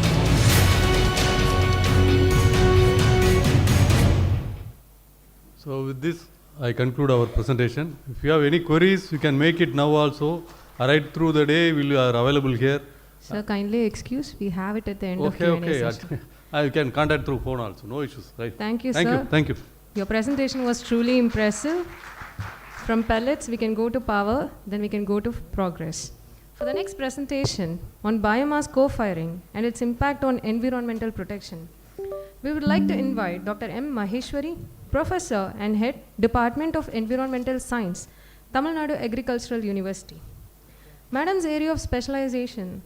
So with this, I conclude our presentation. If you have any queries, you can make it now also. Right through the day, we are available here. Sir, kindly excuse, we have it at the end of Q&A session. I can contact through phone also, no issues. Right. Thank you, sir. Thank you. Thank you. Your presentation was truly impressive. From pellets, we can go to power, then we can go to progress. For the next presentation on biomass co-firing and its impact on environmental protection, we would like to invite Dr. M. Maheshwari, Professor and Head, Department of Environmental Science, Tamil Nadu Agricultural University. Madam's area of specialization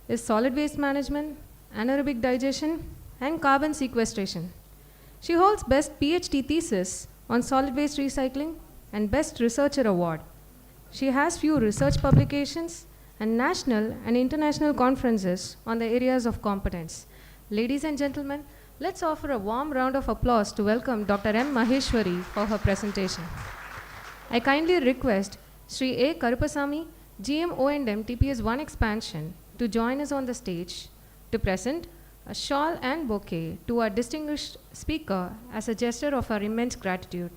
is solid waste management, anaerobic digestion, and carbon sequestration. She holds Best PhD thesis on solid waste recycling and Best Researcher Award. She has few research publications and national and international conferences on the areas of competence. Ladies and gentlemen, let's offer a warm round of applause to welcome Dr. M. Maheshwari for her presentation. I kindly request Sri A. Karupasamy, GM O&M TPS 1 Expansion, to join us on the stage to present a shawl and bouquet to our distinguished speaker as a gesture of our immense gratitude.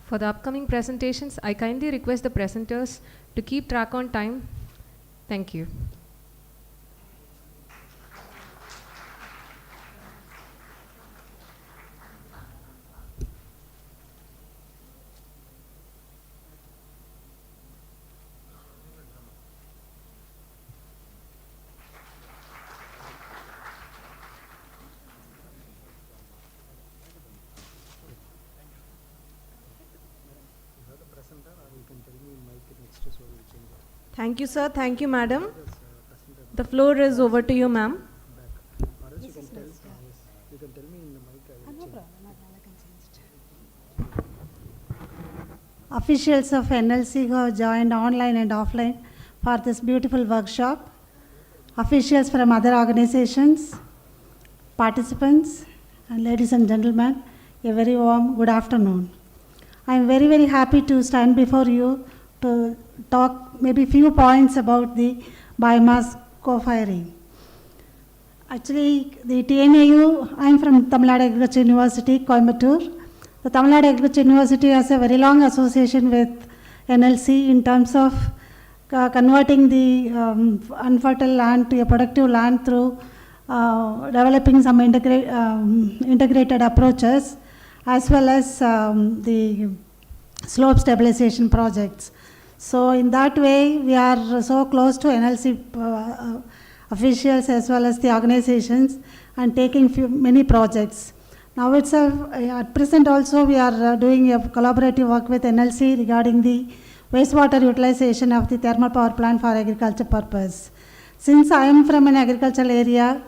For the upcoming presentations, I kindly request the presenters to keep track on time. Thank you. Thank you, sir. Thank you, madam. The floor is over to you, ma'am. Officials of NLC who have joined online and offline for this beautiful workshop, officials from other organizations, participants, and ladies and gentlemen, a very warm good afternoon. I am very, very happy to stand before you to talk maybe few points about the biomass co-firing. Actually, the TNAU, I'm from Tamil Nadu Agriculture University, Coimbatore. The Tamil Nadu Agriculture University has a very long association with NLC in terms of converting the unfertile land to a productive land through developing some integrated approaches, as well as the slope stabilization projects. So in that way, we are so close to NLC officials as well as the organizations and taking many projects. Now itself, at present also, we are doing a collaborative work with NLC regarding the wastewater utilization of the thermal power plant for agriculture purpose. Since I am from an agricultural area,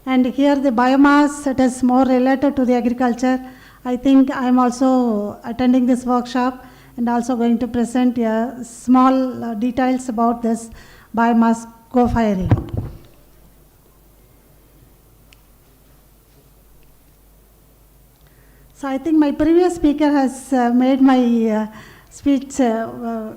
and here the biomass, it is more related to the agriculture, I think I am also attending this workshop and also going to present small details about this biomass co-firing. So I think my previous speaker has made my speech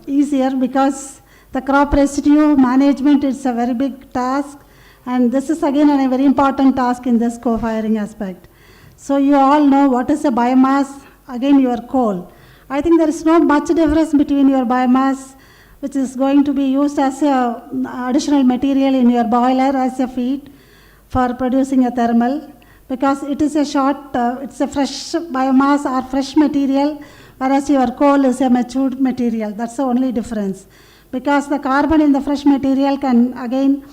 easier, because the crop residue management is a very big task, and this is again a very important task in this co-firing aspect. So you all know what is a biomass, again your coal. I think there is no much difference between your biomass, which is going to be used as a additional material in your boiler as a feed for producing a thermal, because it is a short, it's a fresh biomass or fresh material, whereas your coal is a matured material. That's the only difference. Because the carbon in the fresh material can again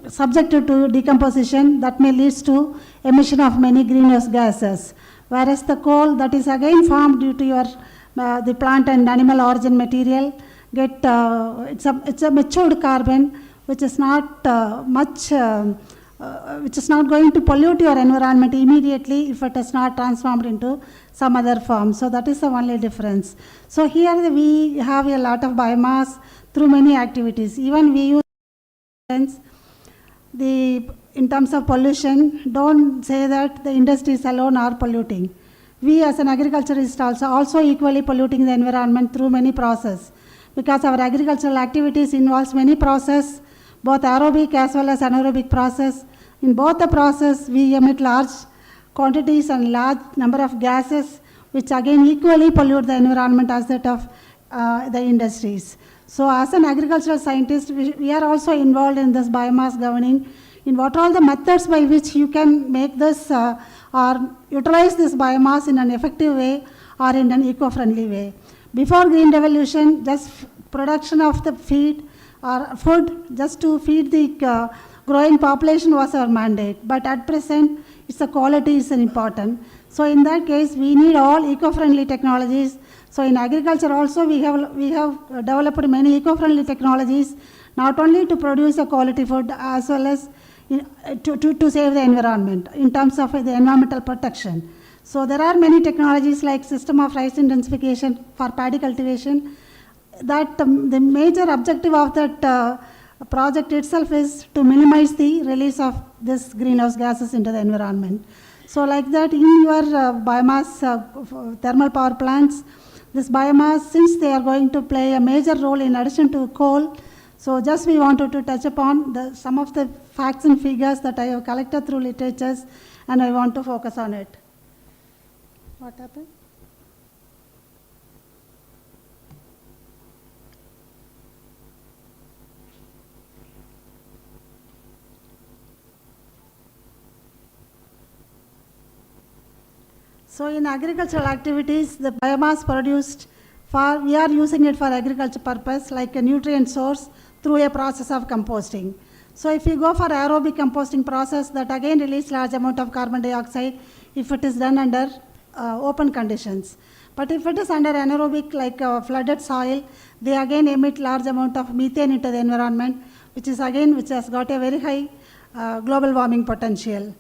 subjected to decomposition, that may lead to emission of many greenhouse gases. Whereas the coal that is again formed due to your the plant and animal origin material, it's a matured carbon which is not which is not going to pollute your environment immediately if it is not transformed into some other form. So that is the only difference. So here we have a lot of biomass through many activities. Even we use in terms of pollution, don't say that the industries alone are polluting. We as an agriculturist also equally polluting the environment through many processes, because our agricultural activities involves many processes, both aerobic as well as anaerobic process. In both the process, we emit large quantities and large number of gases, which again equally pollute the environment as that of the industries. So as an agricultural scientist, we are also involved in this biomass governing, in what all the methods by which you can make this or utilize this biomass in an effective way or in an eco-friendly way. Before Green Revolution, just production of the feed or food just to feed the growing population was our mandate. But at present, it's the quality is important. So in that case, we need all eco-friendly technologies. So in agriculture also, we have developed many eco-friendly technologies, not only to produce a quality food as well as to save the environment in terms of the environmental protection. So there are many technologies like system of rice intensification for paddy cultivation. That the major objective of that project itself is to minimize the release of this greenhouse gases into the environment. So like that, in your biomass thermal power plants, this biomass, since they are going to play a major role in addition to coal, so just we wanted to touch upon some of the facts and figures that I have collected through literatures, and I want to focus on it. What happened? So in agricultural activities, the biomass produced we are using it for agriculture purpose, like a nutrient source through a process of composting. So if you go for aerobic composting process, that again release large amount of carbon dioxide if it is done under open conditions. But if it is under anaerobic, like flooded soil, they again emit large amount of methane into the environment, which has got a very high global warming potential.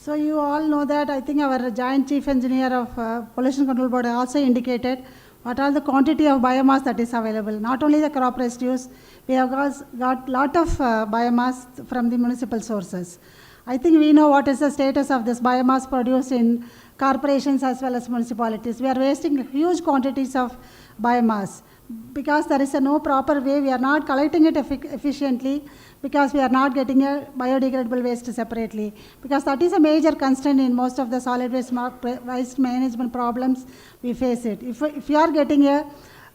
So you all know that I think our Joint Chief Engineer of Pollution Control Board also indicated what are the quantity of biomass that is available. Not only the crop residues, we have got lot of biomass from the municipal sources. I think we know what is the status of this biomass produced in corporations as well as municipalities. We are wasting huge quantities of biomass because there is no proper way. We are not collecting it efficiently because we are not getting a biodegradable waste separately, because that is a major constraint in most of the solid waste management problems we face it. If you are getting a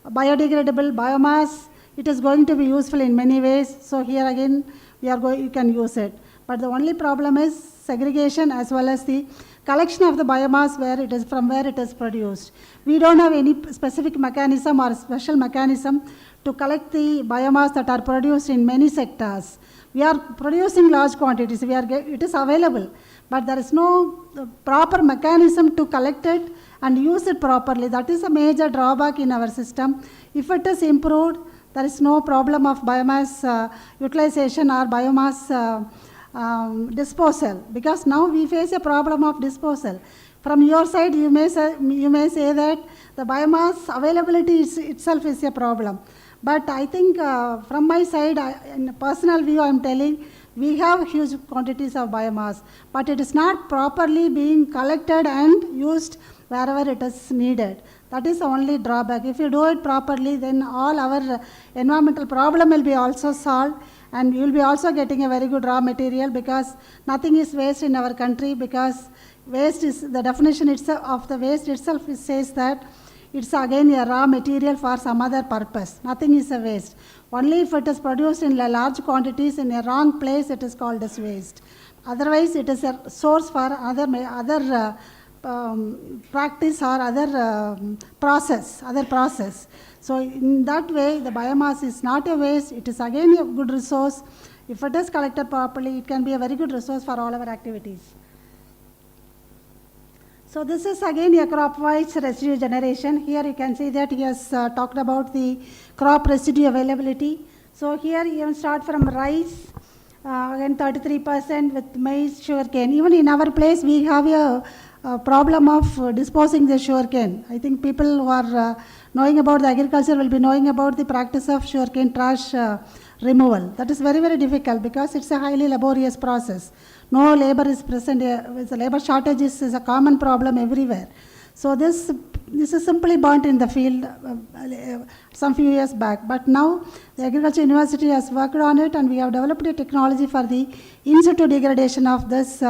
biodegradable biomass, it is going to be useful in many ways. So here again, you can use it. But the only problem is segregation as well as the collection of the biomass from where it is produced. We don't have any specific mechanism or special mechanism to collect the biomass that are produced in many sectors. We are producing large quantities. It is available, but there is no proper mechanism to collect it and use it properly. That is a major drawback in our system. If it is improved, there is no problem of biomass utilization or biomass disposal, because now we face a problem of disposal. From your side, you may say that the biomass availability itself is a problem. But I think from my side, in personal view, I am telling, we have huge quantities of biomass, but it is not properly being collected and used wherever it is needed. That is the only drawback. If you do it properly, then all our environmental problem will be also solved, and you will be also getting a very good raw material, because nothing is waste in our country, because waste is, the definition itself of the waste itself says that it's again a raw material for some other purpose. Nothing is a waste. Only if it is produced in large quantities in a wrong place, it is called as waste. Otherwise, it is a source for other practice or other process. So in that way, the biomass is not a waste. It is again a good resource. If it is collected properly, it can be a very good resource for all our activities. So this is again a crop-wise residue generation. Here you can see that he has talked about the crop residue availability. So here you can start from rice, again 33% with maize, sugarcane. Even in our place, we have a problem of disposing the sugarcane. I think people who are knowing about the agriculture will be knowing about the practice of sugarcane trash removal. That is very, very difficult, because it's a highly laborious process. No labor is present. The labor shortage is a common problem everywhere. So this is simply burnt in the field some few years back. But now the Agriculture University has worked on it, and we have developed a technology for the in situ degradation of this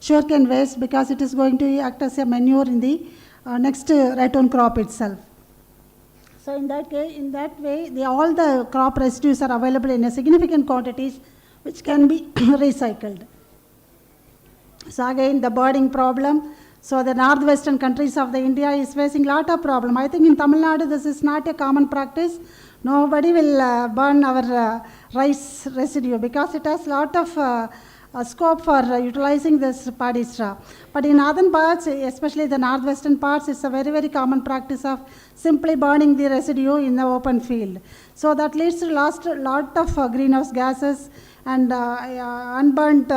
sugarcane waste, because it is going to act as a manure in the next ratoon crop itself. So in that way, all the crop residues are available in a significant quantities, which can be recycled. So again, the burning problem. So the northwestern countries of the India is facing a lot of problem. I think in Tamil Nadu, this is not a common practice. Nobody will burn our rice residue, because it has a lot of scope for utilizing this paddy straw. But in northern parts, especially the northwestern parts, it's a very, very common practice of simply burning the residue in the open field. So that leads to a lot of greenhouse gases, and unburnt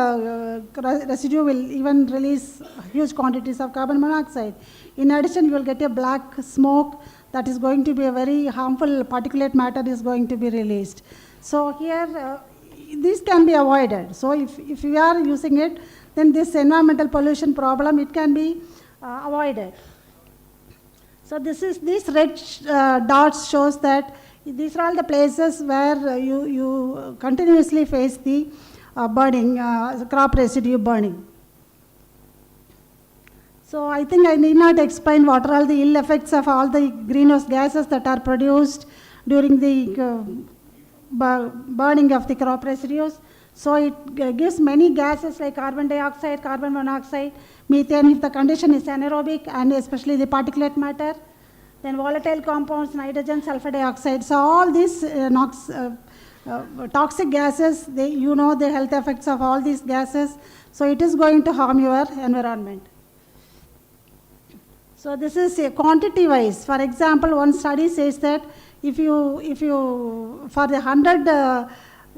residue will even release huge quantities of carbon monoxide. In addition, you will get a black smoke that is going to be a very harmful particulate matter is going to be released. So here, this can be avoided. So if you are using it, then this environmental pollution problem, it can be avoided. So these red dots shows that these are all the places where you continuously face the burning, crop residue burning. So I think I need not explain what are all the ill effects of all the greenhouse gases that are produced during the burning of the crop residues. So it gives many gases like carbon dioxide, carbon monoxide, methane if the condition is anaerobic, and especially the particulate matter. Then volatile compounds, nitrogen, sulfur dioxide. So all these toxic gases, you know the health effects of all these gases. So it is going to harm your environment. So this is a quantity wise. For example, one study says that if you for the 100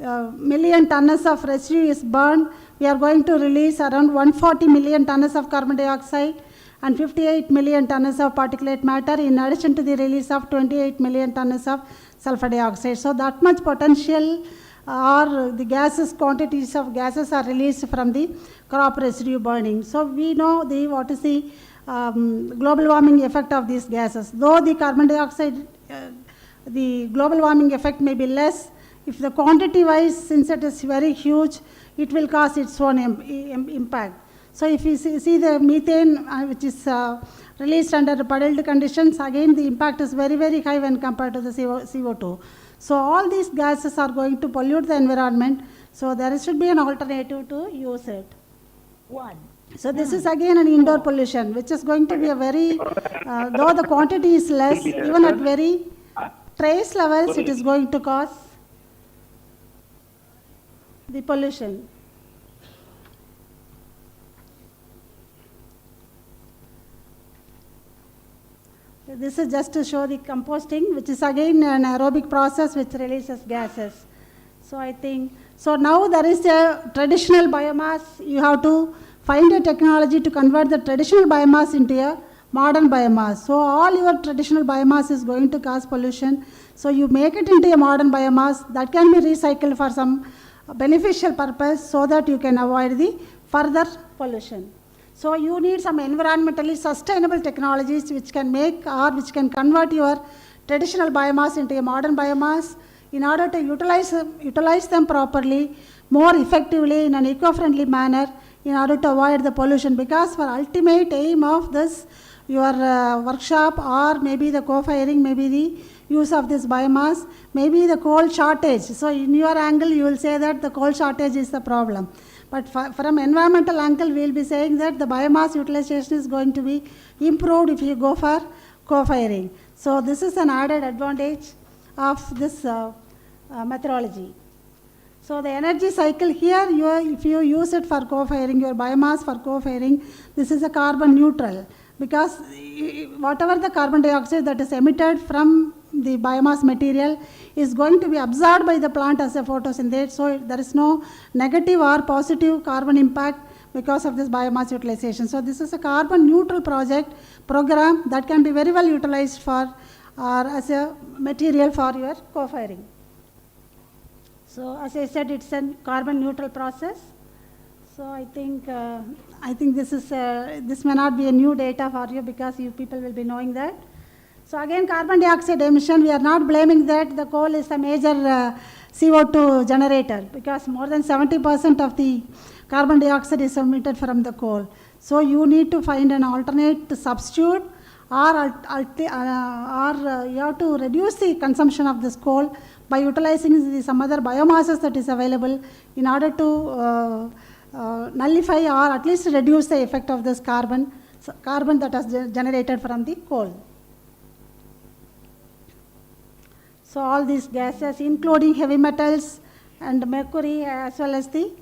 million tons of residue is burned, we are going to release around 140 million tons of carbon dioxide and 58 million tons of particulate matter, in addition to the release of 28 million tons of sulfur dioxide. So that much potential or the gases, quantities of gases are released from the crop residue burning. So we know what is the global warming effect of these gases. Though the carbon dioxide, the global warming effect may be less, if the quantity wise, since it is very huge, it will cause its own impact. So if you see the methane which is released under puddled conditions, again the impact is very, very high when compared to the CO2. So all these gases are going to pollute the environment. So there should be an alternative to use it. So this is again an indoor pollution, which is going to be a very, though the quantity is less, even at very trace levels, it is going to cause the pollution. This is just to show the composting, which is again an aerobic process which releases gases. So I think, so now there is a traditional biomass. You have to find a technology to convert the traditional biomass into a modern biomass. So all your traditional biomass is going to cause pollution. So you make it into a modern biomass that can be recycled for some beneficial purpose so that you can avoid the further pollution. So you need some environmentally sustainable technologies which can make or which can convert your traditional biomass into a modern biomass in order to utilize them properly, more effectively in an eco-friendly manner in order to avoid the pollution. Because for ultimate aim of this, your workshop or maybe the co-firing, maybe the use of this biomass, maybe the coal shortage. So in your angle, you will say that the coal shortage is the problem. But from environmental angle, we will be saying that the biomass utilization is going to be improved if you go for co-firing. So this is an added advantage of this methodology. So the energy cycle here, if you use it for co-firing, your biomass for co-firing, this is a carbon neutral, because whatever the carbon dioxide that is emitted from the biomass material is going to be absorbed by the plant as a photosynthate. So there is no negative or positive carbon impact because of this biomass utilization. So this is a carbon neutral program that can be very well utilized for or as a material for your co-firing. So as I said, it's a carbon neutral process. So I think this may not be a new data for you because you people will be knowing that. So again, carbon dioxide emission, we are not blaming that the coal is a major CO2 generator, because more than 70% of the carbon dioxide is emitted from the coal. So you need to find an alternate substitute, or you have to reduce the consumption of this coal by utilizing some other biomasses that is available in order to nullify or at least reduce the effect of this carbon that is generated from the coal. So all these gases, including heavy metals and mercury, as well as the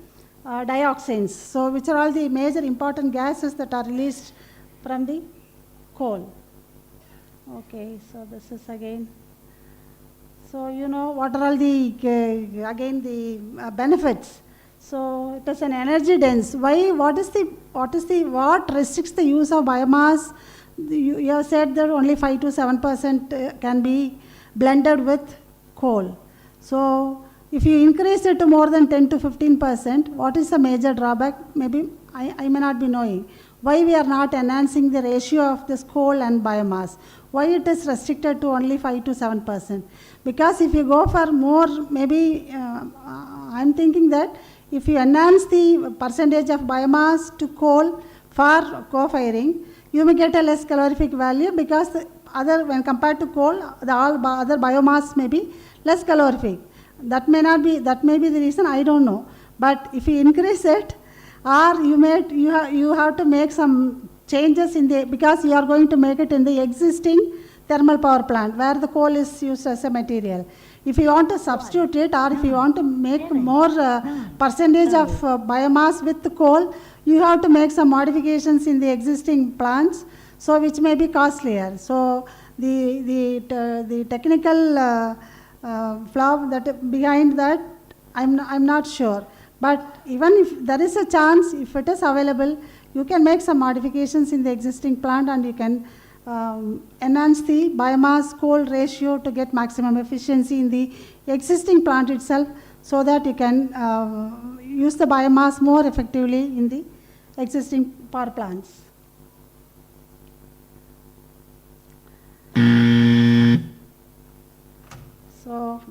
dioxins, so which are all the major important gases that are released from the coal. Okay, so this is again. So you know what are all the again the benefits. So it is an energy dense. Why? What restricts the use of biomass? You have said that only 5 to 7% can be blended with coal. So if you increase it to more than 10 to 15%, what is the major drawback? Maybe I may not be knowing. Why we are not enhancing the ratio of this coal and biomass? Why it is restricted to only 5 to 7%? Because if you go for more, maybe I'm thinking that if you enhance the percentage of biomass to coal for co-firing, you may get a less calorific value, because when compared to coal, all other biomass may be less calorific. That may be the reason, I don't know. But if you increase it, or you have to make some changes because you are going to make it in the existing thermal power plant where the coal is used as a material. If you want to substitute it, or if you want to make more percentage of biomass with the coal, you have to make some modifications in the existing plants, so which may be costlier. So the technical flaw that behind that I'm not sure. But even if there is a chance, if it is available, you can make some modifications in the existing plant and you can enhance the biomass coal ratio to get maximum efficiency in the existing plant itself, so that you can use the biomass more effectively in the existing power plants. So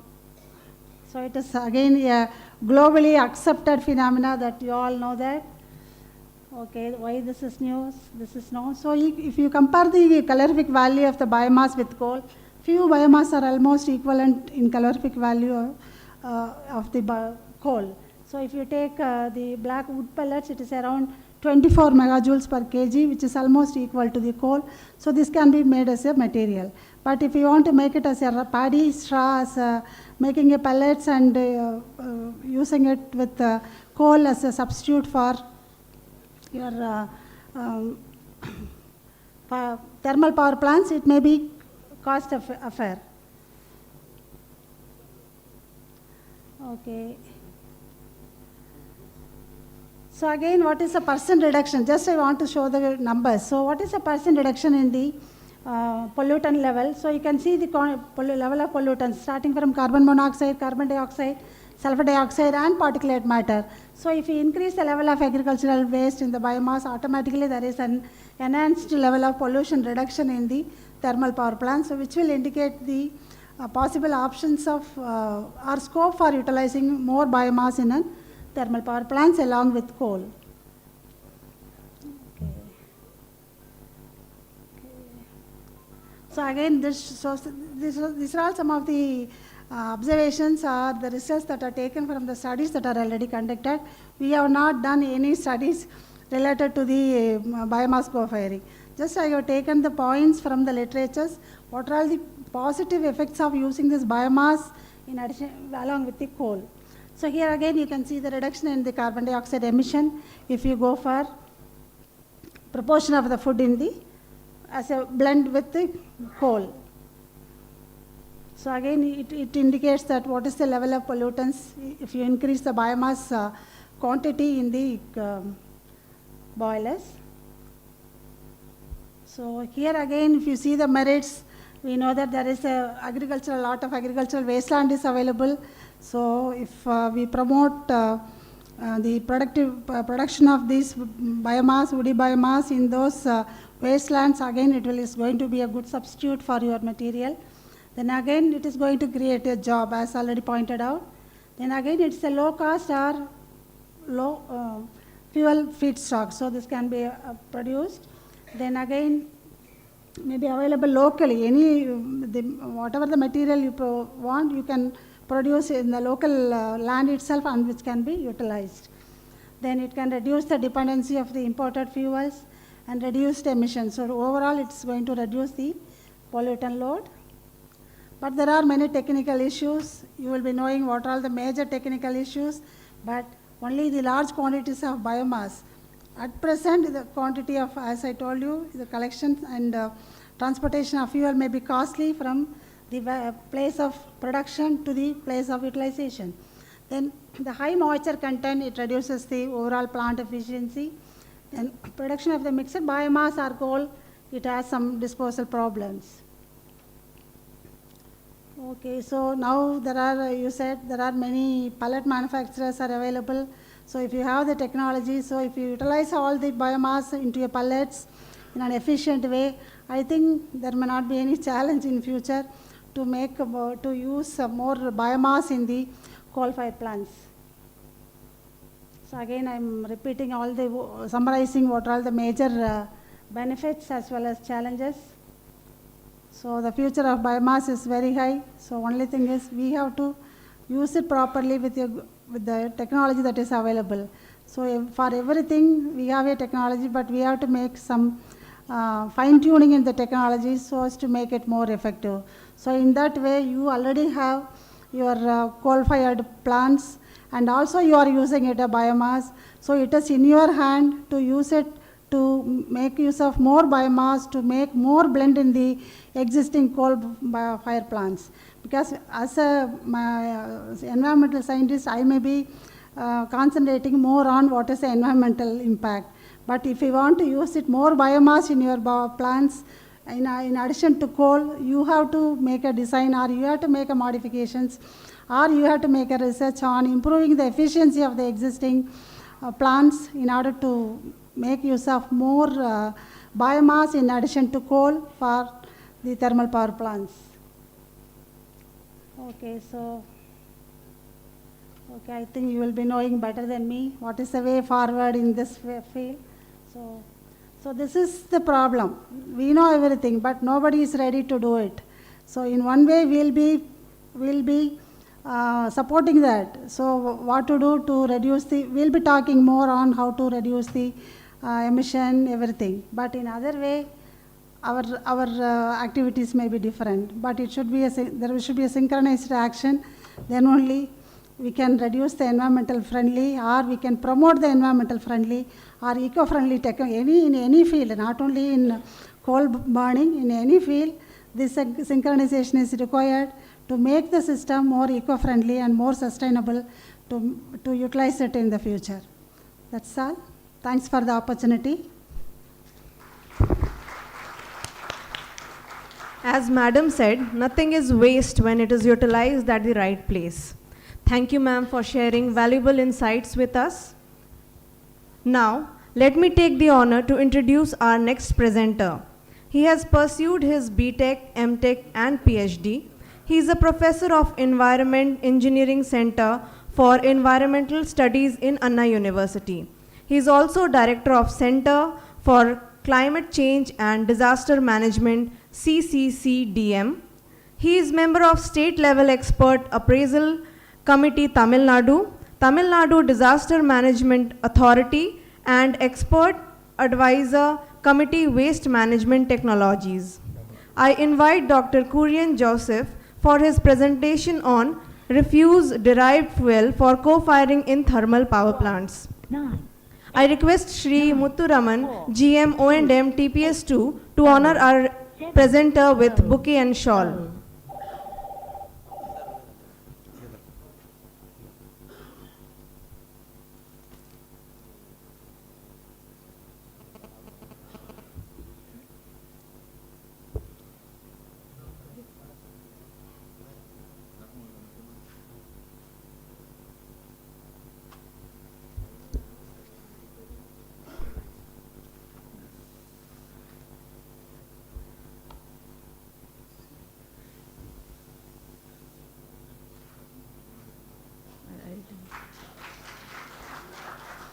it is again a globally accepted phenomena that you all know that. Okay, why this is news? This is no. So if you compare the calorific value of the biomass with coal, few biomass are almost equivalent in calorific value of the coal. So if you take the black wood pellets, it is around 24 megajoules per kg, which is almost equal to the coal. So this can be made as a material. But if you want to make it as a paddy straw, as making a pellets and using it with coal as a substitute for your thermal power plants, it may be cost affair. Okay. So again, what is the percent reduction? Just I want to show the numbers. So what is the percent reduction in the pollutant level? So you can see the level of pollutants starting from carbon monoxide, carbon dioxide, sulfur dioxide and particulate matter. So if you increase the level of agricultural waste in the biomass, automatically there is an enhanced level of pollution reduction in the thermal power plant, so which will indicate the possible options of or scope for utilizing more biomass in a thermal power plants along with coal. So again, these are all some of the observations or the results that are taken from the studies that are already conducted. We have not done any studies related to the biomass co-firing. Just I have taken the points from the literatures. What are all the positive effects of using this biomass in addition along with the coal? So here again you can see the reduction in the carbon dioxide emission if you go for proportion of the food in the as a blend with the coal. So again it indicates that what is the level of pollutants if you increase the biomass quantity in the boilers. So here again if you see the merits, we know that there is a lot of agricultural wasteland is available. So if we promote the production of this biomass, woody biomass in those wastelands, again it is going to be a good substitute for your material. Then again it is going to create a job as already pointed out. Then again it's a low cost or low fuel feedstock, so this can be produced. Then again may be available locally, whatever the material you want you can produce in the local land itself and which can be utilized. Then it can reduce the dependency of the imported fuels and reduce the emissions. So overall it's going to reduce the pollutant load. But there are many technical issues. You will be knowing what are all the major technical issues, but only the large quantities of biomass. At present, the quantity of, as I told you, the collection and transportation of fuel may be costly from the place of production to the place of utilization. Then the high moisture content, it reduces the overall plant efficiency. Then production of the mixed biomass or coal, it has some disposal problems. Okay, so now there are, you said there are many pellet manufacturers are available. So if you have the technology, so if you utilize all the biomass into your pellets in an efficient way, I think there may not be any challenge in future to make to use more biomass in the coal-fired plants. So again, I'm repeating all the summarizing what are all the major benefits as well as challenges. So the future of biomass is very high. So only thing is we have to use it properly with the technology that is available. So for everything we have a technology, but we have to make some fine tuning in the technology so as to make it more effective. So in that way you already have your coal-fired plants and also you are using it a biomass. So it is in your hand to use it to make use of more biomass, to make more blend in the existing coal fire plants. Because as a environmental scientist, I may be concentrating more on what is the environmental impact. But if you want to use it more biomass in your plants, in addition to coal, you have to make a design, or you have to make a modifications, or you have to make a research on improving the efficiency of the existing plants in order to make use of more biomass in addition to coal for the thermal power plants. Okay, so I think you will be knowing better than me what is the way forward in this field. So this is the problem. We know everything, but nobody is ready to do it. So in one way, we'll be supporting that. So what to do to reduce we'll be talking more on how to reduce the emission, everything. But in other way, our activities may be different. But there should be a synchronized action. Then only we can reduce the environmental friendly, or we can promote the environmental friendly or eco-friendly technology in any field, not only in coal burning, in any field. This synchronization is required to make the system more eco-friendly and more sustainable to utilize it in the future. That's all. Thanks for the opportunity. As Madam said, nothing is waste when it is utilized at the right place. Thank you, ma'am, for sharing valuable insights with us. Now, let me take the honor to introduce our next presenter. He has pursued his BTech, MTech, and PhD. He is a professor of Environment Engineering Center for Environmental Studies in Anna University. He is also director of Center for Climate Change and Disaster Management, CCCDM. He is member of State Level Expert Appraisal Committee, Tamil Nadu Disaster Management Authority, and Expert Advisor Committee Waste Management Technologies. I invite Dr. Kurian Joseph for his presentation on refuse-derived fuel for co-firing in thermal power plants. I request Shri Muthuraman, GM O&M TPS2, to honor our presenter with bouquet and shawl.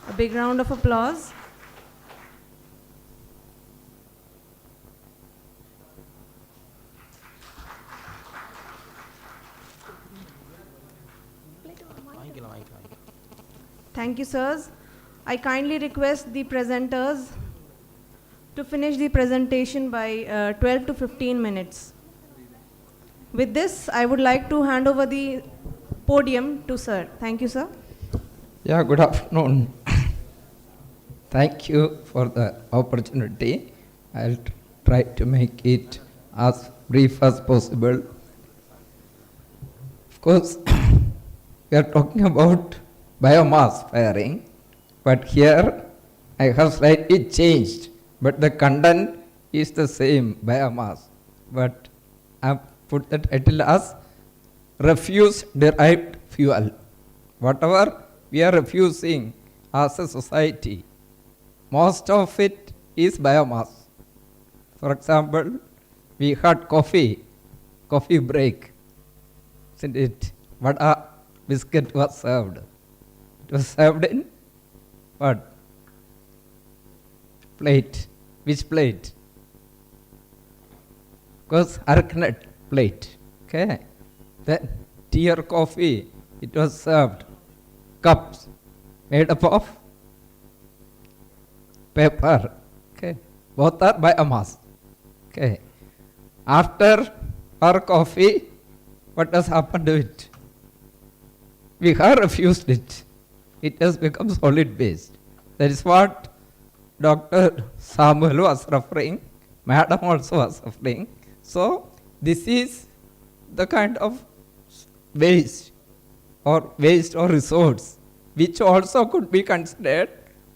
A big round of applause. Thank you, sirs. I kindly request the presenters to finish the presentation by 12 to 15 minutes. With this, I would like to hand over the podium to sir. Thank you, sir. Yeah, good afternoon. Thank you for the opportunity. I'll try to make it as brief as possible. Of course, we are talking about biomass firing, but here I have slightly changed, but the content is the same, biomass. But I have put the title as refuse-derived fuel. Whatever we are refusing as a society, most of it is biomass. For example, we had coffee break, isn't it? What a biscuit was served. It was served in what? Plate. Which plate? Of course, arcanite plate. Okay. Then tea or coffee, it was served. Cups made up of paper. Okay. Both are biomass. Okay. After our coffee, what has happened to it? We have refused it. It has become solid waste. That is what Dr. Samuel was referring, Madam also was referring. So this is the kind of waste or resource which also could be considered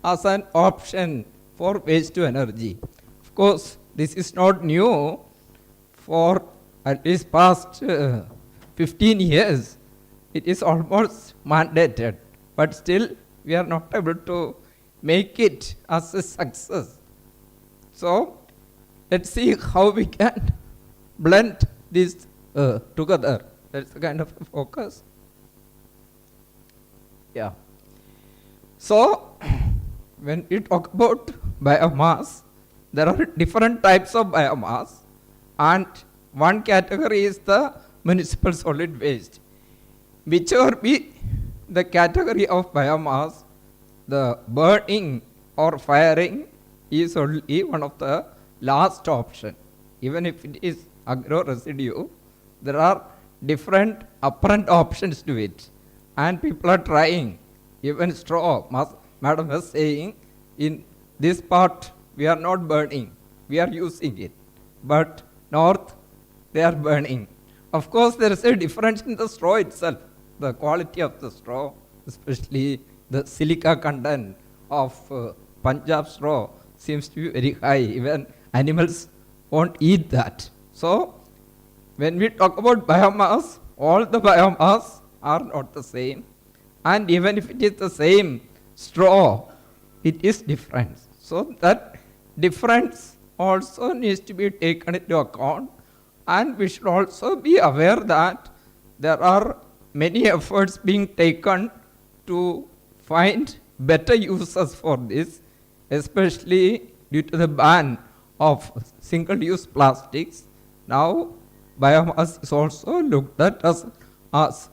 as an option for waste to energy. Of course, this is not new. For at least past 15 years, it is almost mandated, but still we are not able to make it as a success. So let's see how we can blend this together. That's the kind of focus. Yeah. So when we talk about biomass, there are different types of biomass, and one category is the municipal solid waste. Whichever be the category of biomass, the burning or firing is only one of the last option. Even if it is agro residue, there are different apparent options to it, and people are trying. Even straw, Madam was saying, in this part we are not burning, we are using it, but north they are burning. Of course, there is a difference in the straw itself, the quality of the straw, especially the silica content of Punjab straw seems to be very high. Even animals won't eat that. So when we talk about biomass, all the biomass are not the same. And even if it is the same straw, it is different. So that difference also needs to be taken into account. And we should also be aware that there are many efforts being taken to find better uses for this, especially due to the ban of single-use plastics. Now, biomass is also looked at as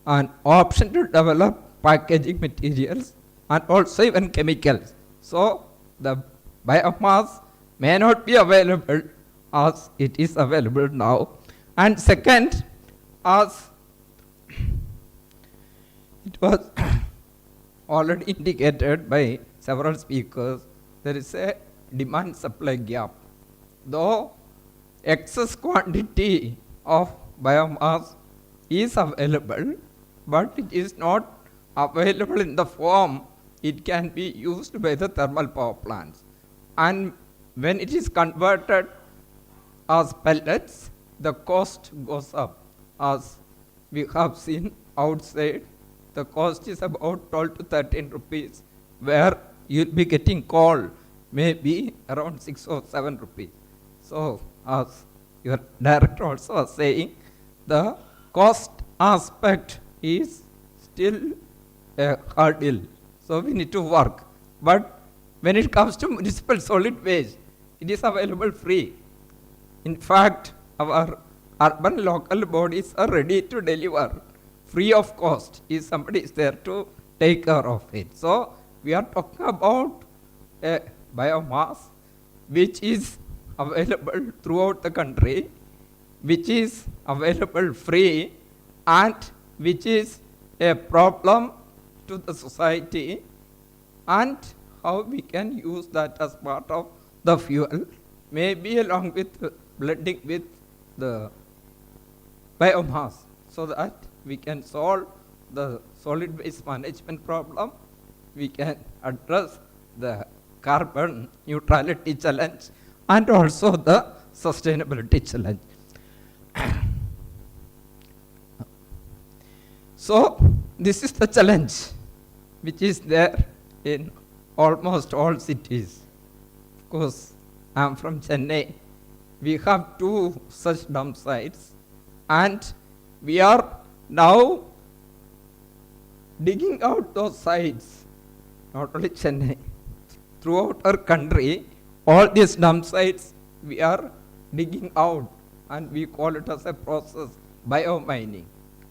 an option to develop packaging materials and also even chemicals. So, the biomass may not be available as it is available now. And second, as it was already indicated by several speakers, there is a demand-supply gap. Though excess quantity of biomass is available, but it is not available in the form it can be used by the thermal power plants. And when it is converted as pellets, the cost goes up. As we have seen outside, the cost is about 12 to 13 rupees, where you'll be getting coal maybe around 6 or 7 rupees. So, as your director also was saying, the cost aspect is still a hurdle. So, we need to work. But when it comes to municipal solid waste, it is available free. In fact, our urban local bodies are ready to deliver free of cost if somebody is there to take care of it. So, we are talking about a biomass which is available throughout the country, which is available free, and which is a problem to the society, and how we can use that as part of the fuel, maybe along with blending with the biomass, so that we can solve the solid waste management problem, we can address the carbon neutrality challenge, and also the sustainability challenge. So, this is the challenge which is there in almost all cities. Of course, I am from Chennai. We have 2 such dump sites, and we are now digging out those sites, not only Chennai, throughout our country. All these dump sites we are digging out, and we call it as a process, biomining.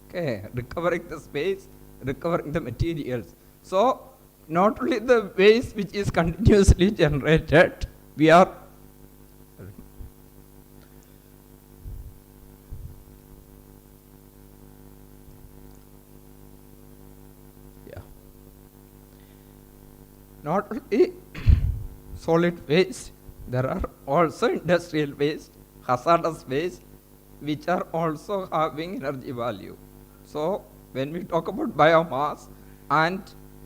Okay, recovering the space, recovering the materials. So, not only the waste which is continuously generated, we are not only solid waste, there are also industrial waste, hazardous waste, which are also having energy value. So when we talk about biomass and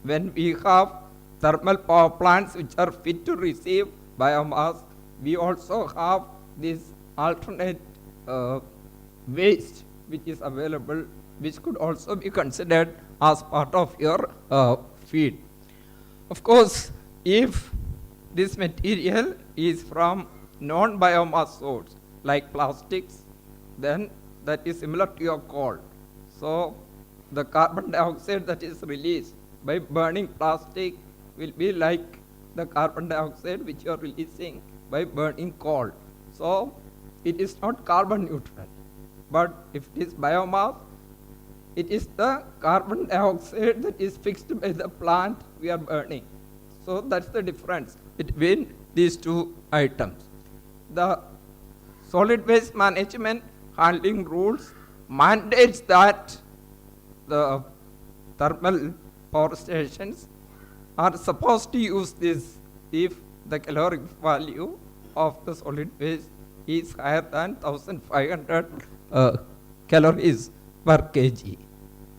when we have thermal power plants which are fit to receive biomass, we also have this alternate waste which is available, which could also be considered as part of your feed. Of course, if this material is from non-biomass source like plastics, then that is similar to your coal. So the carbon dioxide that is released by burning plastic will be like the carbon dioxide which you are releasing by burning coal. So it is not carbon neutral. But if it is biomass, it is the carbon dioxide that is fixed by the plant we are burning. So that's the difference between these two items. The solid waste management handling rules mandates that the thermal power stations are supposed to use this if the caloric value of the solid waste is higher than 1500 calories per kg.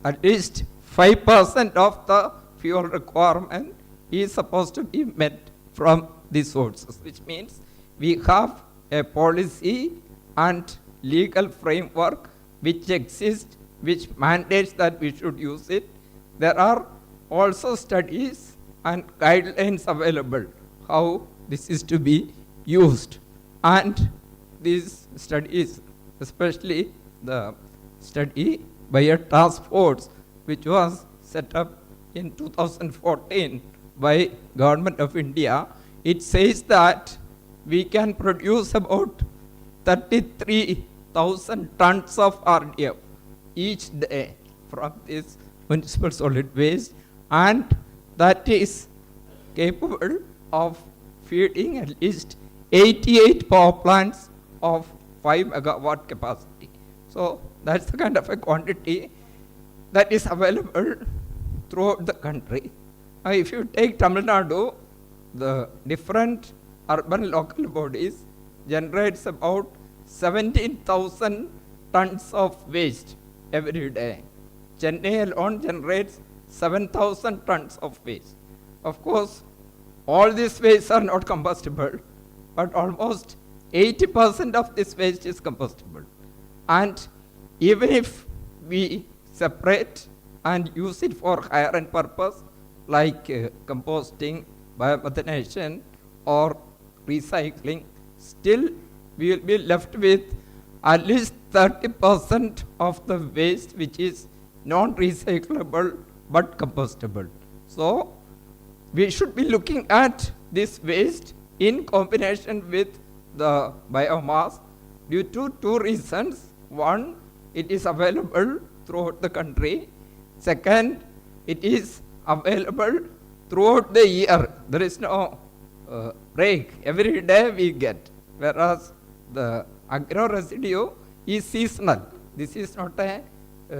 At least 5% of the fuel requirement is supposed to be met from these sources, which means we have a policy and legal framework which exists, which mandates that we should use it. There are also studies and guidelines available how this is to be used. And these studies, especially the study by a task force which was set up in 2014 by Government of India, it says that we can produce about 33,000 tons of RDF each day from this municipal solid waste, and that is capable of feeding at least 88 power plants of 5 megawatt capacity. So that's the kind of a quantity that is available throughout the country. If you take Tamil Nadu, the different urban local bodies generates about 17,000 tons of waste every day. Chennai alone generates 7,000 tons of waste. Of course, all these wastes are not combustible, but almost 80% of this waste is combustible. And even if we separate and use it for higher end purpose, like composting, biomethanation, or recycling, still we will be left with at least 30% of the waste which is non-recyclable but combustible. So we should be looking at this waste in combination with the biomass due to two reasons. One, it is available throughout the country. Second, it is available throughout the year. There is no break. Every day we get. Whereas the agro residue is seasonal. This is not a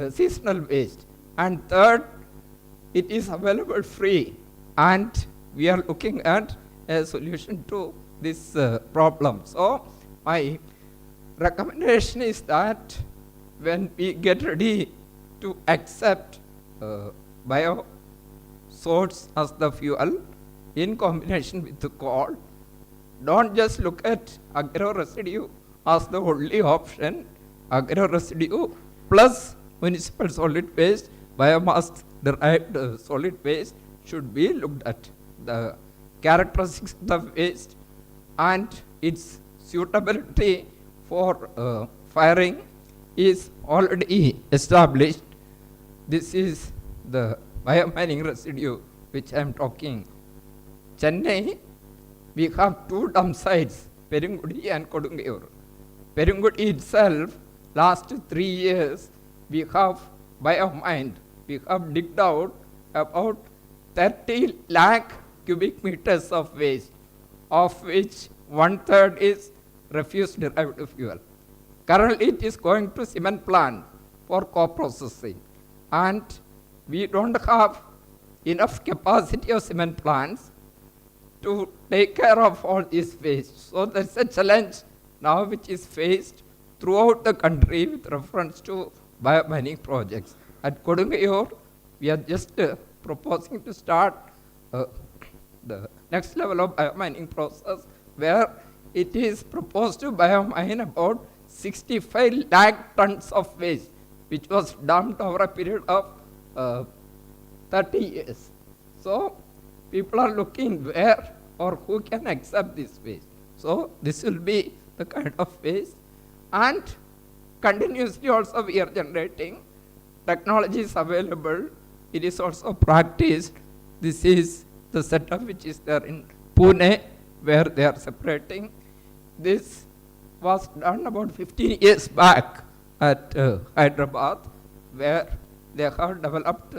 seasonal waste. And third, it is available free. And we are looking at a solution to this problem. So my recommendation is that when we get ready to accept bio source as the fuel in combination with the coal, don't just look at agro residue as the only option. Agro residue plus municipal solid waste, biomass derived solid waste should be looked at. The characteristics of the waste and its suitability for firing is already established. This is the biomining residue which I am talking. Chennai, we have two dump sites, Perungudi and Kodungayur. Perungudi itself, last 3 years, we have biomined. We have digged out about 30 lakh cubic meters of waste, of which 1/3 is refuse derived fuel. Currently, it is going to cement plant for co-processing, and we don't have enough capacity of cement plants. to take care of all these waste. So there's a challenge now which is faced throughout the country with reference to biomining projects. At Kodungayur, we are just proposing to start the next level of biomining process where it is proposed to biomine about 65 lakh tons of waste which was dumped over a period of 30 years. So people are looking where or who can accept this waste. So this will be the kind of waste, and continuously also we are generating technologies available. It is also practiced. This is the setup which is there in Pune where they are separating. This was done about 15 years back at Hyderabad where they have developed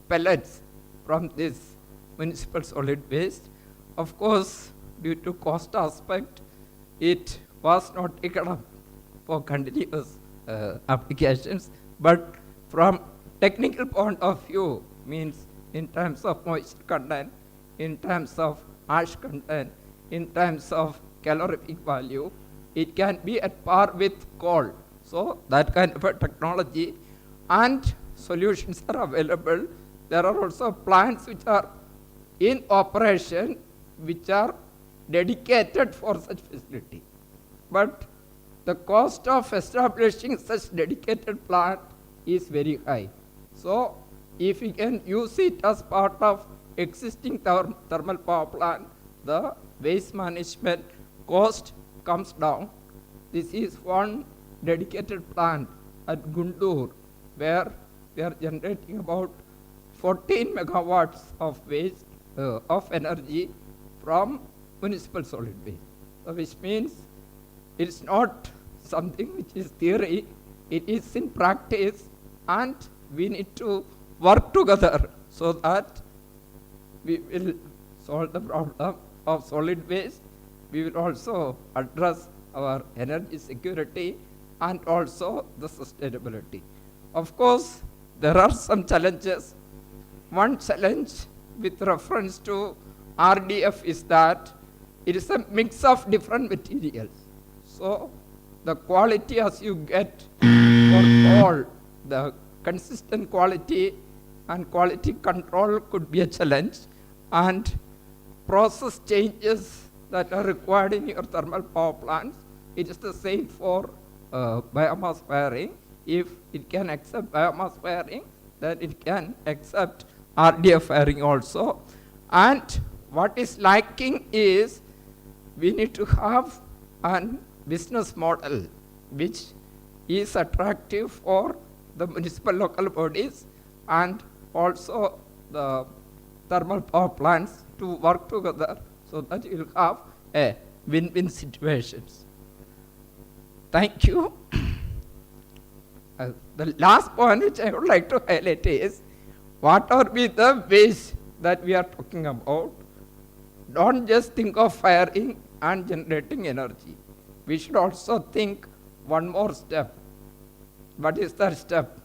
pellets from this municipal solid waste. Of course, due to cost aspect, it was not taken up for continuous applications, but from technical point of view, means in terms of moisture content, in terms of ash content, in terms of calorific value, it can be at par with coal. So that kind of a technology and solutions are available. There are also plants which are in operation which are dedicated for such facility. But the cost of establishing such dedicated plant is very high. So if we can use it as part of existing thermal power plant, the waste management cost comes down. This is one dedicated plant at Guntur where they are generating about 14 megawatts of waste of energy from municipal solid waste. So which means it's not something which is theory, it is in practice, and we need to work together so that we will solve the problem of solid waste. We will also address our energy security and also the sustainability. Of course, there are some challenges. One challenge with reference to RDF is that it is a mix of different materials. So the quality as you get for all, the consistent quality and quality control could be a challenge, and process changes that are required in your thermal power plants. It is the same for biomass firing. If it can accept biomass firing, then it can accept RDF firing also. And what is lacking is we need to have a business model which is attractive for the municipal local bodies and also the thermal power plants to work together so that you will have a win-win situations. Thank you. The last point which I would like to highlight is whatever be the waste that we are talking about, don't just think of firing and generating energy. We should also think one more step. What is that step?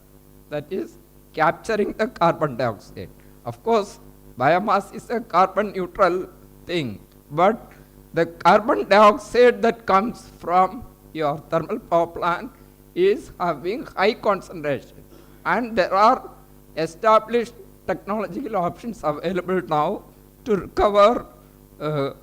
That is capturing the carbon dioxide. Of course, biomass is a carbon neutral thing, but the carbon dioxide that comes from your thermal power plant is having high concentration, and there are established technological options available now to recover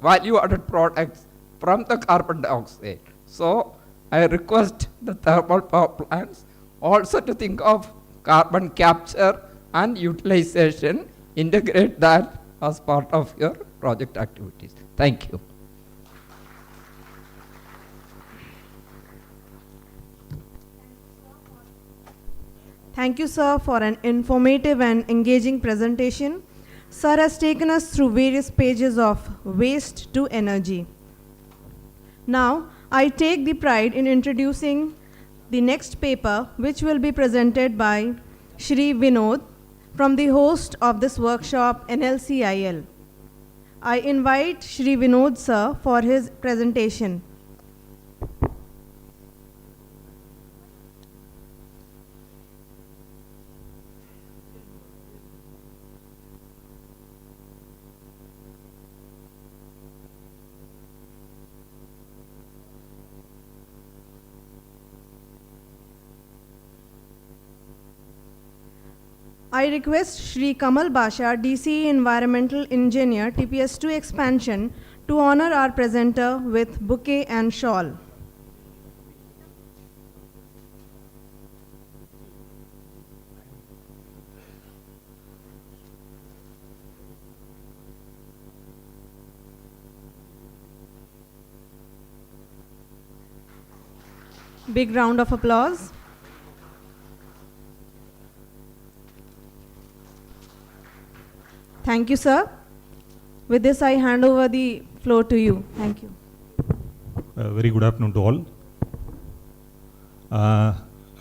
value-added products from the carbon dioxide. So I request the thermal power plants also to think of carbon capture and utilization, integrate that as part of your project activities. Thank you. Thank you, sir, for an informative and engaging presentation. Sir has taken us through various pages of waste to energy. Now, I take the pride in introducing the next paper, which will be presented by Shri Vinod from the host of this workshop, NLCIL. I invite Shri Vinod, sir, for his presentation. I request Shri Kamal Basha, DCE Environmental Engineer, TPS2 Expansion, to honor our presenter with bouquet and shawl. Big round of applause. Thank you, sir. With this, I hand over the floor to you. Thank you. Very good afternoon to all.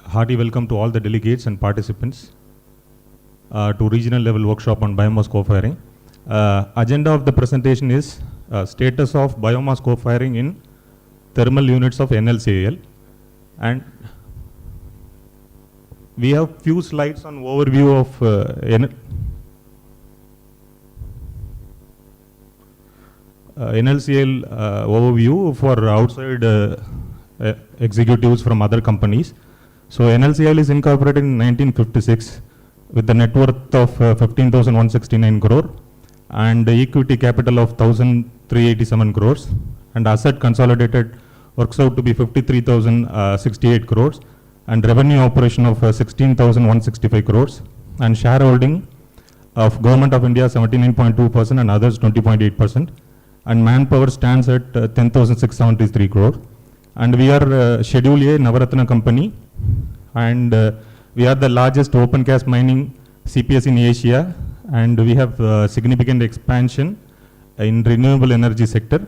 Hearty welcome to all the delegates and participants to regional level workshop on biomass co-firing. Agenda of the presentation is status of biomass co-firing in thermal units of NLCIL. And we have few slides on overview of NLCIL overview for outside executives from other companies. So NLCIL is incorporated in 1956 with a net worth of 15,169 crore and equity capital of 1,387 crores and asset consolidated works out to be 53,068 crores and revenue operation of 16,165 crores and shareholding of Government of India 79.2% and others 20.8%. And manpower stands at 10,673 crore. And we are Schedule A Navaratna company, and we are the largest open cast mining CPS in Asia, and we have significant expansion in renewable energy sector.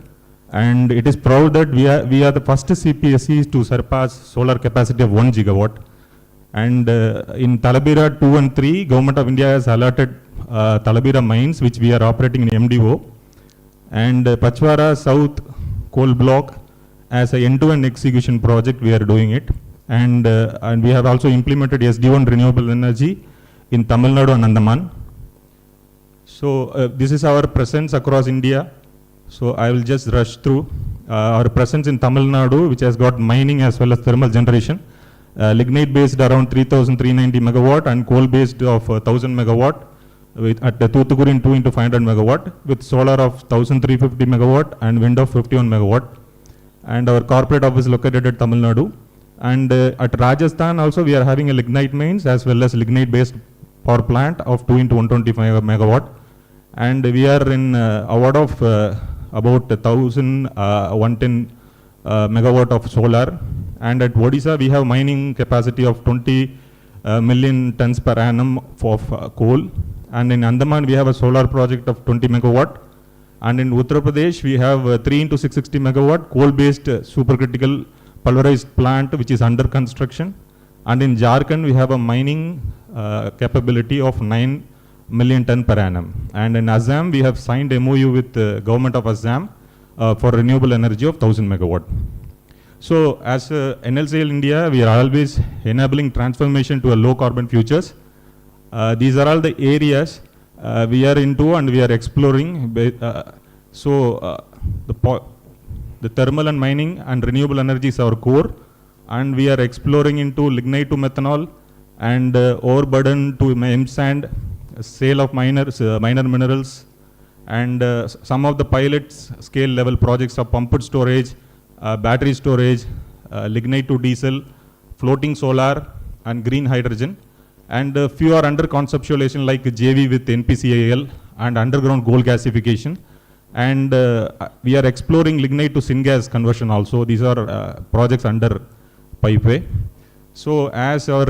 And it is proud that we are the first CPSEs to surpass solar capacity of 1 gigawatt. And in Talabira 2 and 3, Government of India has allotted Talabira mines, which we are operating in MDO. And Pachwara South coal block as a end-to-end execution project, we are doing it. And we have also implemented SD1 renewable energy in Tamil Nadu and Andaman. So this is our presence across India. So I will just rush through our presence in Tamil Nadu, which has got mining as well as thermal generation. Lignite based around 3,390 megawatt and coal based of 1,000 megawatt. At the Toothukudi 2 into 500 megawatt with solar of 1,350 megawatt and wind of 51 megawatt. And our corporate office located at Tamil Nadu. And at Rajasthan also we are having a lignite mines as well as lignite based power plant of 2 into 125 megawatt. And we are in award of about 1,110 megawatt of solar. And at Odisha we have mining capacity of 20 million tons per annum of coal. And in Andaman we have a solar project of 20 megawatt. And in Uttar Pradesh we have 3 into 660 megawatt coal based supercritical pulverized plant which is under construction. And in Jharkhand we have a mining capability of 9 million ton per annum. And in Assam we have signed MOU with the government of Assam for renewable energy of 1,000 megawatt. So as NLCIL India, we are always enabling transformation to a low carbon futures. These are all the areas we are into and we are exploring. The thermal and mining and renewable energy is our core, and we are exploring into lignite to methanol and overburden to M sand, sale of minor minerals, and some of the pilot scale level projects of pumped storage, battery storage, lignite to diesel, floating solar and green hydrogen. And few are under conceptualization like JV with NPCIL and underground coal gasification. And we are exploring lignite to syngas conversion also. These are projects under pipeway. So as our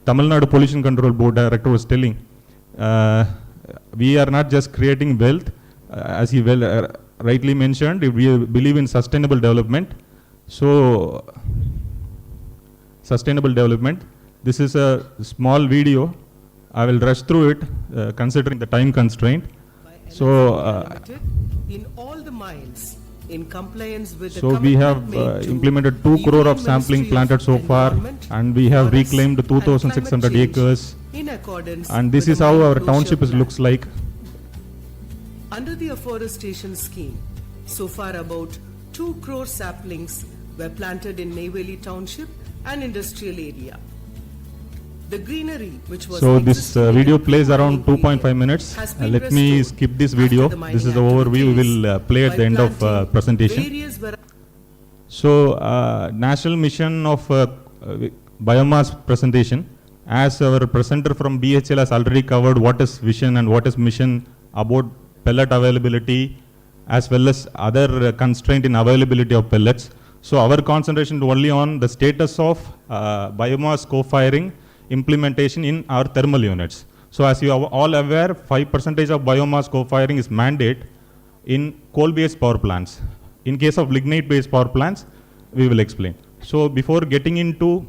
Tamil Nadu Pollution Control Board Director was telling, we are not just creating wealth, as he rightly mentioned, we believe in sustainable development. So sustainable development. This is a small video. I will rush through it considering the time constraint. So in all the mines in compliance with so we have implemented 2 crore of sampling planted so far, and we have reclaimed 2,600 acres. And this is how our township looks like. Under the afforestation scheme, so far about 2 crore saplings were planted in Neyveli Township and industrial area. The greenery which was So this existing in video the plays around pre-mining 2.5 minutes. has been Let me restored skip this after video. the mining This is the overview we will play at by the end of planting presentation. various So national mission of biomass presentation, as our presenter from BHL has already covered what is vision and what is mission about pellet availability as well as other constraint in availability of pellets. So our concentration is only on the status of biomass co-firing implementation in our thermal units. So as you are all aware, 5% of biomass co-firing is mandate in coal-based power plants. In case of lignite-based power plants, we will explain. So before getting into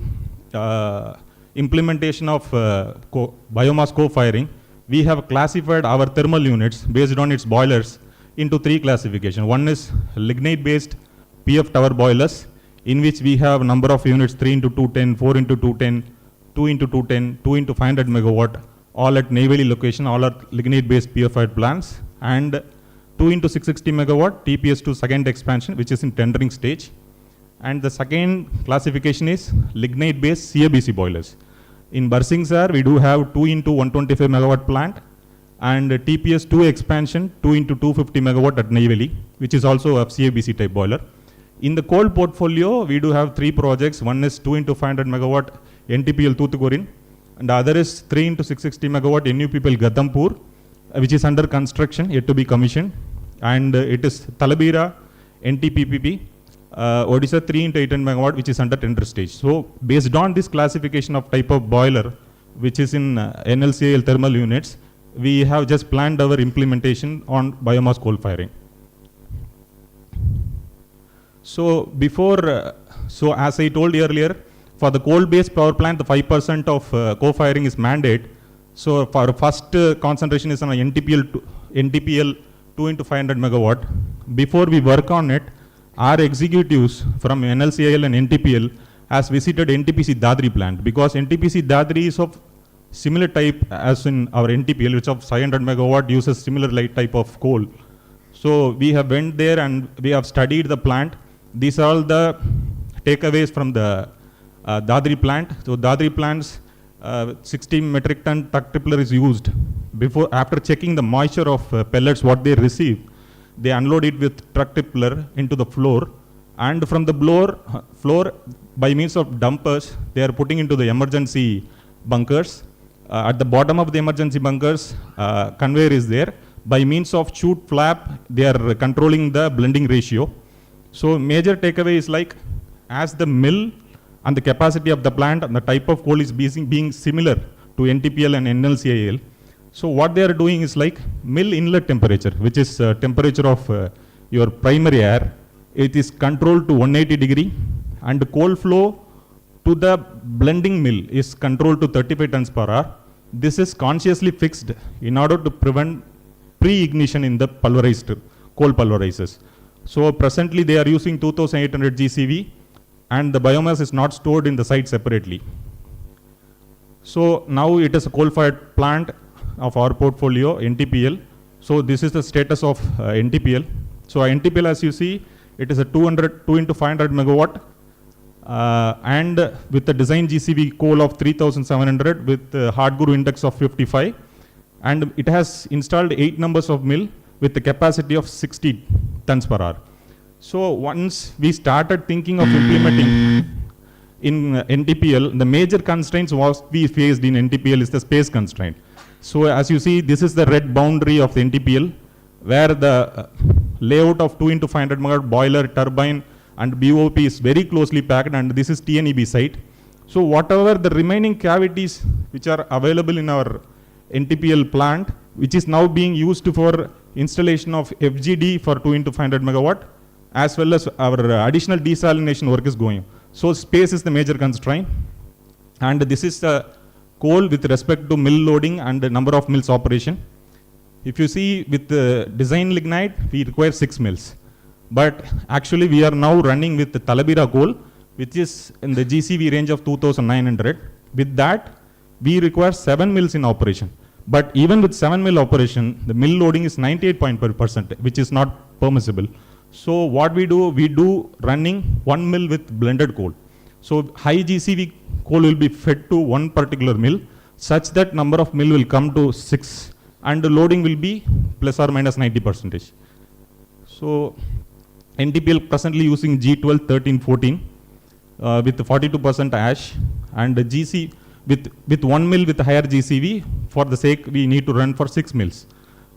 implementation of biomass co-firing, we have classified our thermal units based on its boilers into 3 classifications. One is lignite-based PF tower boilers, in which we have number of units 3 into 210, 4 into 210, 2 into 210, 2 into 500 megawatt, all at Neyveli location, all are lignite-based PF plants, and 2 into 660 megawatt TPS2 second expansion, which is in tendering stage. And the second classification is lignite-based CABC boilers. In Barsingsar, we do have 2 into 125 megawatt plant, and TPS2 expansion 2 into 250 megawatt at Neyveli, which is also a CABC type boiler. In the coal portfolio, we do have 3 projects. One is 2 into 500 megawatt NTPL Tuticorin, and the other is 3 into 660 megawatt NUPPL Ghatampur, which is under construction, yet to be commissioned. And it is Talabira NTPPP, Odisha 3 into 800 megawatt, which is under tender stage. So based on this classification of type of boiler, which is in NLCIL thermal units, we have just planned our implementation on biomass coal firing. So before, so as I told earlier, for the coal-based power plant, the 5% of co-firing is mandate. So for first concentration is on NTPL 2 into 500 megawatt. Before we work on it, our executives from NLCIL and NTPL has visited NTPC Dadri plant, because NTPC Dadri is of similar type as in our NTPL, which of 500 megawatt uses similar light type of coal. So we have went there and we have studied the plant. These are all the takeaways from the Dadri plant. So Dadri plant's 60 metric ton truck tripler is used. After checking the moisture of pellets what they receive, they unload it with truck tripler into the floor, and from the floor by means of dumpers they are putting into the emergency bunkers. At the bottom of the emergency bunkers, conveyor is there. By means of chute flap, they are controlling the blending ratio. So major takeaway is like, as the mill and the capacity of the plant and the type of coal is being similar to NTPL and NLCIL. So what they are doing is like mill inlet temperature, which is temperature of your primary air. It is controlled to 180 degree, and the coal flow to the blending mill is controlled to 35 tons per hour. This is consciously fixed in order to prevent pre-ignition in the pulverized coal pulverizers. So presently they are using 2800 GCV, and the biomass is not stored in the site separately. So now it is a coal-fired plant of our portfolio, NTPL. So this is the status of NTPL. So NTPL, as you see, it is a 2 into 500 megawatt, and with the design GCV coal of 3700 with hard guru index of 55, and it has installed 8 numbers of mill with the capacity of 60 tons per hour. So once we started thinking of implementing in NTPL, the major constraints was we faced in NTPL is the space constraint. So as you see, this is the red boundary of the NTPL, where the layout of 2 into 500 megawatt boiler, turbine and BOP is very closely packed, and this is TNEB site. So whatever the remaining cavities which are available in our NTPL plant, which is now being used for installation of FGD for 2 into 500 megawatt, as well as our additional desalination work is going. So space is the major constraint, and this is the coal with respect to mill loading and the number of mills operation. If you see with the design lignite, we require 6 mills. But actually we are now running with the Talabira coal, which is in the GCV range of 2900. With that, we require 7 mills in operation. But even with 7 mill operation, the mill loading is 98%, which is not permissible. So what we do running 1 mill with blended coal. So high GCV coal will be fed to one particular mill, such that number of mill will come to 6 and the loading will be plus or minus 90%. So NTPL presently using G12, 13, 14 with 42% ash, and the GC with one mill with higher GCV, for the sake we need to run for 6 mills.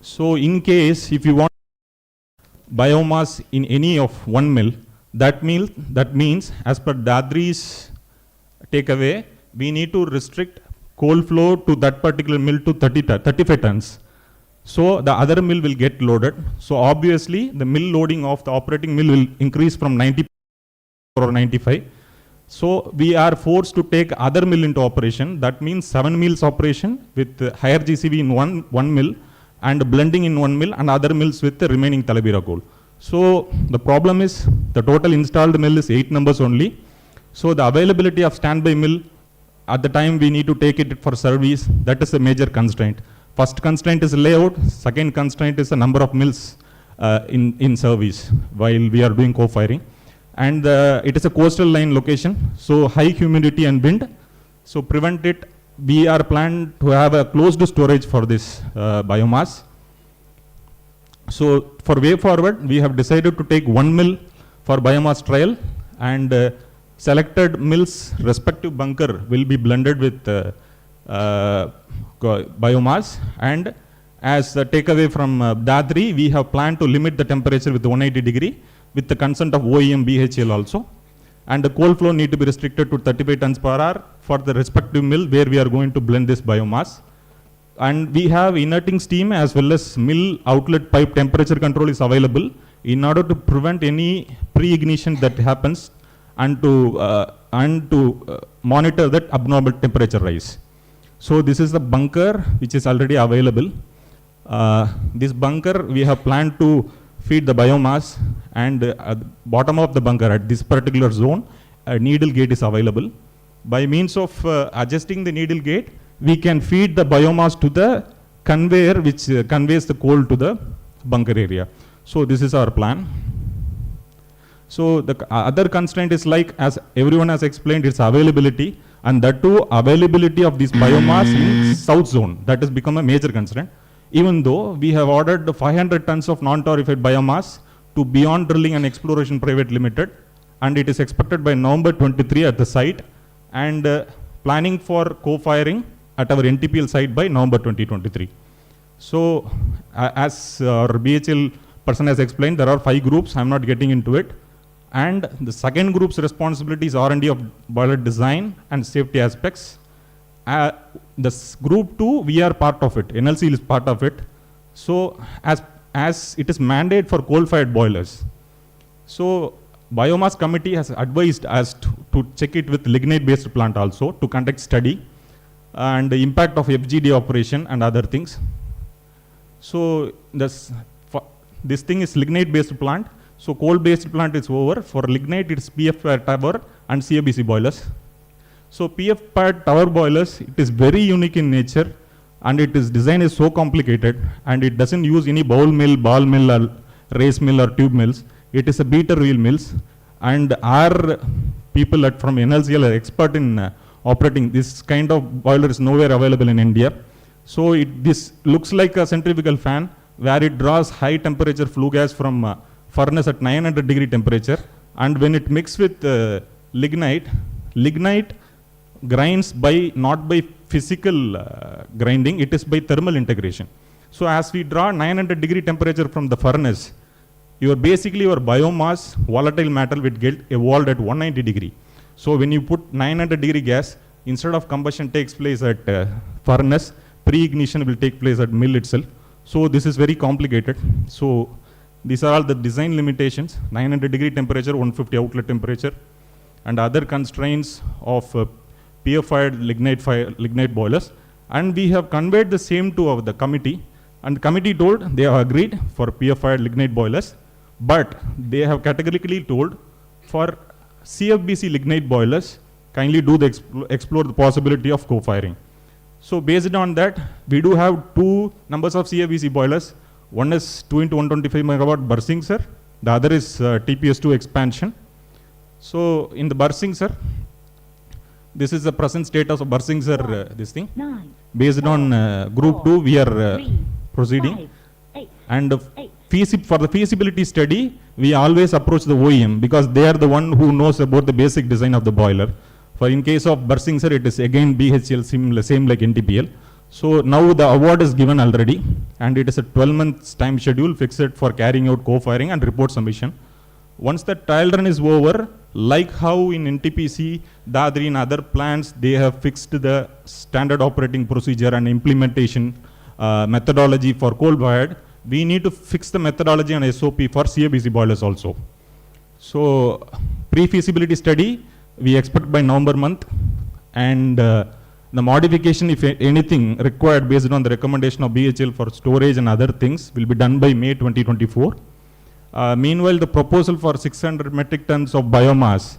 So in case if you want biomass in any of one mill, that means as per Dadri's takeaway, we need to restrict coal flow to that particular mill to 35 tons. So the other mill will get loaded. So obviously the mill loading of the operating mill will increase from 90 or 95. So we are forced to take other mill into operation. That means 7 mills operation with higher GCV in one mill and blending in one mill and other mills with the remaining Talabira coal. So the problem is the total installed mill is 8 numbers only. So the availability of standby mill at the time we need to take it for service, that is a major constraint. First constraint is layout, second constraint is the number of mills in service while we are doing co-firing. And it is a coastal line location, so high humidity and wind. So prevent it, we are planned to have a closed storage for this biomass. So for way forward, we have decided to take one mill for biomass trial, and selected mills respective bunker will be blended with biomass. And as a takeaway from Dadri, we have planned to limit the temperature with 180 degree with the consent of OEM BHL also. And the coal flow need to be restricted to 35 tons per hour for the respective mill where we are going to blend this biomass. And we have inerting steam as well as mill outlet pipe temperature control is available in order to prevent any pre-ignition that happens and to monitor that abnormal temperature rise. So this is the bunker which is already available. This bunker we have planned to feed the biomass, and at the bottom of the bunker at this particular zone, a needle gate is available. By means of adjusting the needle gate, we can feed the biomass to the conveyor which conveys the coal to the bunker area. So this is our plan. So the other constraint is, like as everyone has explained, it's availability, and that too availability of this biomass in south zone. That has become a major constraint. Even though we have ordered 500 tons of non-torrefied biomass to Beyond Drilling and Exploration Private Limited, and it is expected by November 23 at the site, and planning for co-firing at our NTPL site by November 2023. So as our BHL person has explained, there are 5 groups. I'm not getting into it. And the second group's responsibility is R&D of boiler design and safety aspects. This group 2, we are part of it. NLCIL is part of it. So as it is mandate for coal-fired boilers. So biomass committee has advised us to check it with lignite-based plant also to conduct study and the impact of FGD operation and other things. So this thing is lignite-based plant. So coal-based plant is over. For lignite, it's PF tower and CFBC boilers. So PF tower boilers, it is very unique in nature, and its design is so complicated, and it doesn't use any bowl mill, ball mill, or race mill or tube mills. It is a beater wheel mills, and our people from NLCIL are expert in operating this kind of boiler is nowhere available in India. So this looks like a centrifugal fan where it draws high temperature flue gas from furnace at 900 degree temperature, and when it mixes with lignite grinds not by physical grinding, it is by thermal integration. So as we draw 900 degree temperature from the furnace, your biomass volatile matter will get evolved at 190 degree. So when you put 900 degree gas, instead of combustion takes place at furnace, pre-ignition will take place at mill itself. So this is very complicated. So these are all the design limitations: 900 degree temperature, 150 outlet temperature, and other constraints of PF-fired lignite boilers. And we have conveyed the same to the committee, and the committee told they have agreed for PF-fired lignite boilers, but they have categorically told for CFBC lignite boilers, kindly do explore the possibility of co-firing. So based on that, we do have 2 numbers of CFBC boilers. One is 2 into 125 megawatt Bursing, sir. The other is TPS2 expansion. So in the Bursing, sir, This is the present status of Bursing sir, this thing. Based on group 2, we are proceeding. And for the feasibility study, we always approach the OEM because they are the one who knows about the basic design of the boiler. For in case of Bursing sir, it is again BHEL same like NTPL. So now the award is given already, and it is a 12 months time schedule fixed for carrying out co-firing and report submission. Once the trial run is over, like how in NTPC, Dadri and other plants, they have fixed the standard operating procedure and implementation methodology for coal-fired, we need to fix the methodology and SOP for CABC boilers also. So pre-feasibility study, we expect by November month, and the modification, if anything required based on the recommendation of BHEL for storage and other things, will be done by May 2024. Meanwhile, the proposal for 600 metric tons of biomass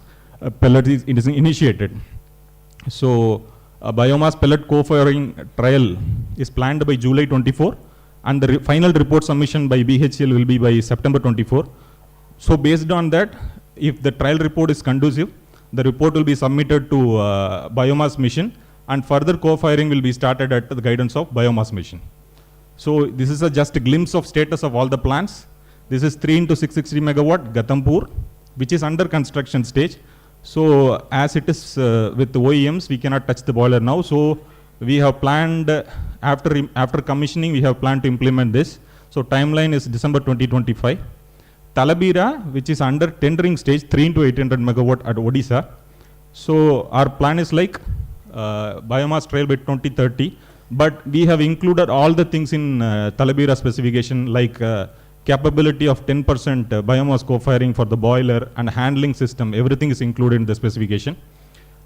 pellet is initiated. So biomass pellet co-firing trial is planned by July 24, and the final report submission by BHEL will be by September 24. So based on that, if the trial report is conducive, the report will be submitted to biomass mission, and further co-firing will be started at the guidance of biomass mission. So this is just a glimpse of status of all the plants. This is 3 into 660 megawatt Gatampur, which is under construction stage. So as it is with the OEMs, we cannot touch the boiler now. So we have planned, after commissioning, we have planned to implement this. So timeline is December 2025. Talabira, which is under tendering stage, 3 into 800 megawatt at Odisha. So our plan is like biomass trial by 2030, but we have included all the things in Talabira specification, like capability of 10% biomass co-firing for the boiler and handling system. Everything is included in the specification.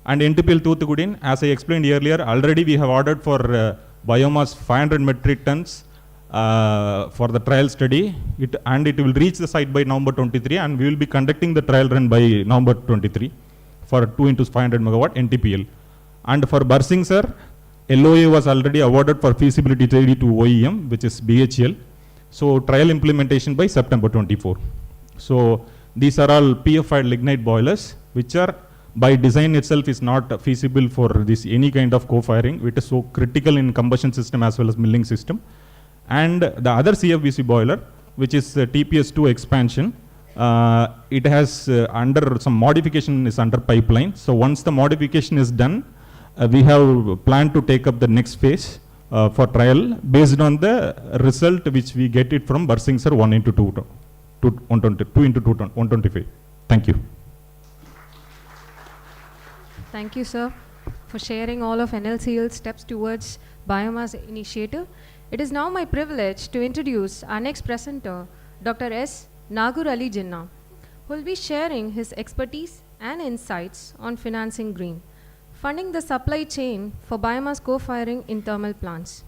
And NTPL Thoothukudin, as I explained earlier, already we have ordered for biomass 500 metric tons for the trial study, and it will reach the site by November 23, and we will be conducting the trial run by November 23 for 2 into 500 megawatt NTPL. And for Bursing sir, LOA was already awarded for feasibility study to OEM, which is BHEL. So trial implementation by September 24. So these are all PF-fired lignite boilers, which are by design itself is not feasible for this any kind of co-firing, which is so critical in combustion system as well as milling system. And the other CFBC boiler, which is TPS2 expansion, it has under some modification is under pipeline. So once the modification is done, we have planned to take up the next phase for trial based on the result which we get it from Bursing sir 1 into 2 into 125. Thank you. Thank you, sir, for sharing all of NLCIL's steps towards biomass initiative. It is now my privilege to introduce our next presenter, Dr. S. Nagur Ali Jinnah, who will be sharing his expertise and insights on financing green, funding the supply chain for biomass co-firing in thermal plants.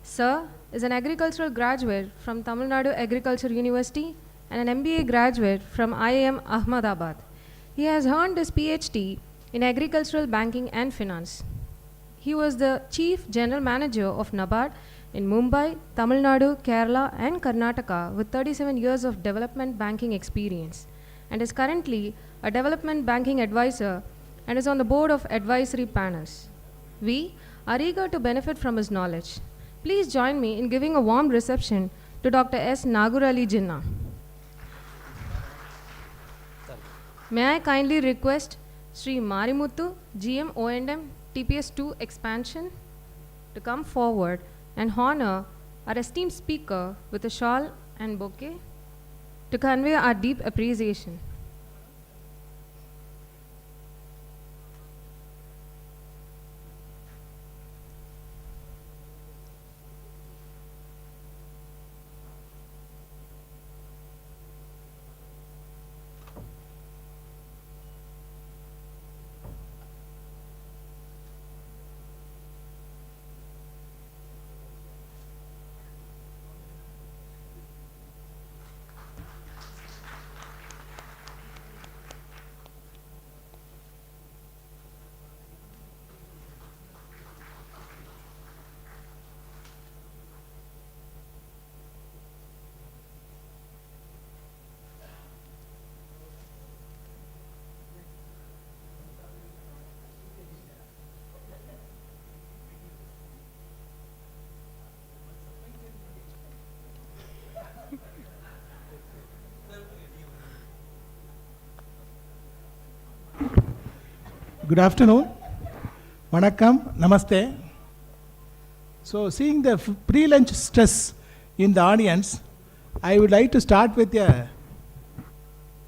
Sir is an agricultural graduate from Tamil Nadu Agriculture University and an MBA graduate from IIM Ahmedabad. He has earned his PhD in agricultural banking and finance. He was the chief general manager of NABARD in Mumbai, Tamil Nadu, Kerala and Karnataka with 37 years of development banking experience, and is currently a development banking advisor and is on the board of advisory panels. We are eager to benefit from his knowledge. Please join me in giving a warm reception to Dr. S. Nagur Ali Jinnah. May I kindly request Sri Marimuthu, GM O&M TPS2 expansion, to come forward and honor our esteemed speaker with a shawl and bouquet to convey our deep appreciation. Good afternoon. Vanakkam, namaste. So, seeing the pre-lunch stress in the audience, I would like to start with a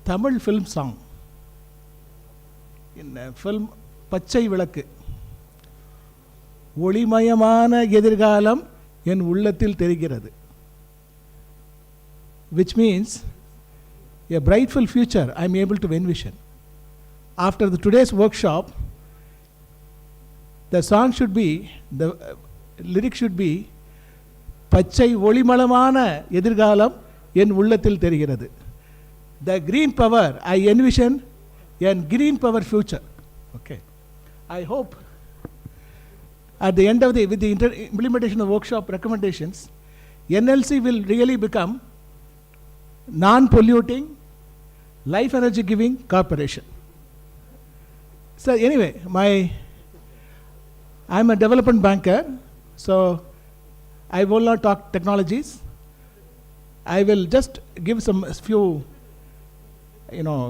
Tamil film song. In a film, Pachai Vilakku. ஒளிமயமான எதிர்காலம் என் உள்ளத்தில் தெரிகிறது, which means a brightful future I am able to envision. After today's workshop, the song should be, the lyric should be, பச்சை ஒளிமயமான எதிர்காலம் என் உள்ளத்தில் தெரிகிறது. The green power I envision, a green power future. Okay. I hope at the end of with the implementation of workshop recommendations, NLC will really become non-polluting, life energy giving corporation. So anyway, I'm a development banker, so I will not talk technologies. I will just give some few,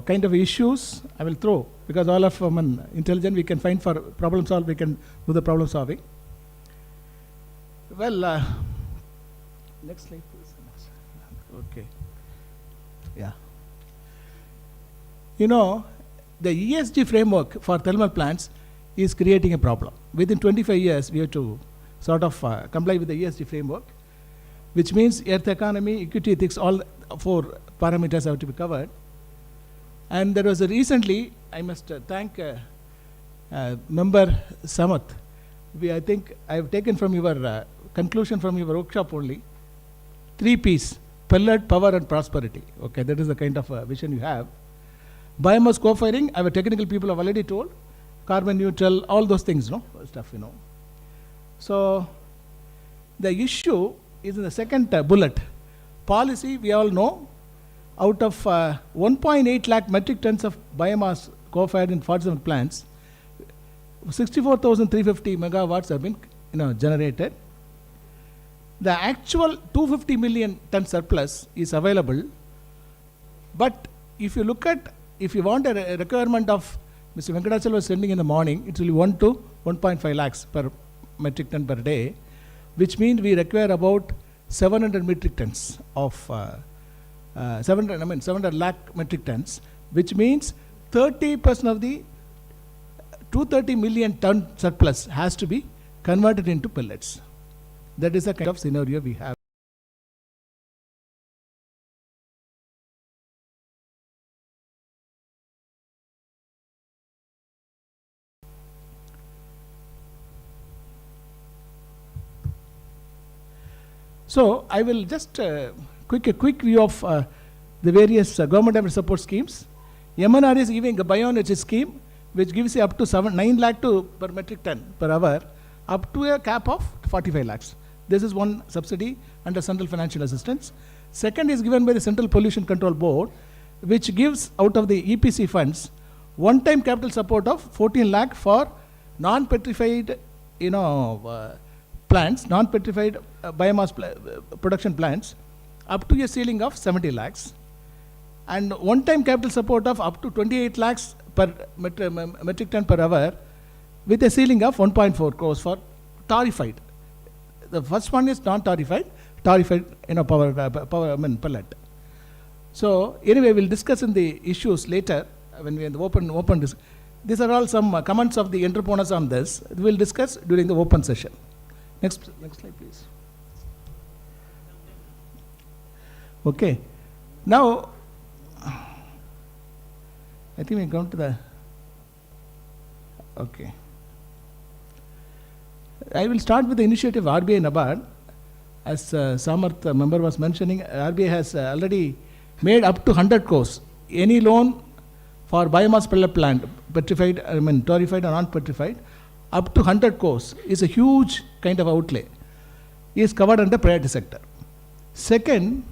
kind of issues I will throw, because all of them intelligent, we can find for problem solve, we can do the problem solving. Well, next slide please. Okay. Yeah. The ESG framework for thermal plants is creating a problem. Within 25 years, we have to sort of comply with the ESG framework, which means earth economy, equity ethics, all 4 parameters have to be covered. And there was recently, I must thank member Samath. I think I have taken from your conclusion from your workshop only 3 P's: pellet, power and prosperity. Okay, that is the kind of vision you have. Biomass co-firing, our technical people have already told, carbon neutral, all those things, stuff. So the issue is in the second bullet. Policy, we all know, out of 1.8 lakh metric tons of biomass co-fired in 47 plants, 64,350 megawatts have been generated. The actual 250 million ton surplus is available, but if you look at, if you want a requirement of Mr. Venkatachal was sending in the morning, it will be 1 to 1.5 lakhs per metric ton per day, which means we require about 700 metric tons of 700 lakh metric tons, which means 30% of the 230 million ton surplus has to be converted into pellets. That is the kind of scenario we have. So I will just a quick view of the various government support schemes. MNR is giving a bioenergy scheme which gives you up to 9 lakh per metric ton per hour, up to a cap of 45 lakhs. This is one subsidy under central financial assistance. Second is given by the Central Pollution Control Board, which gives out of the EPC funds one-time capital support of 14 lakh for non-petrified plants, non-petrified biomass production plants, up to a ceiling of 70 lakhs. And one-time capital support of up to 28 lakhs per metric ton per hour, with a ceiling of 1.4 crores for tarified. The first one is non-tarified, tarified pellet. So anyway, we'll discuss in the issues later when we are in the open. These are all some comments of the entrepreneurs on this. We'll discuss during the open session. Next slide, please. Okay. Now, I think we come to the. Okay. I will start with the initiative RBI NABARD. As Samarth member was mentioning, RBI has already made up to 100 crores. Any loan for biomass pellet plant, petrified, torrefied or non-petrified, up to 100 crores is a huge kind of outlay. Is covered under priority sector. Second,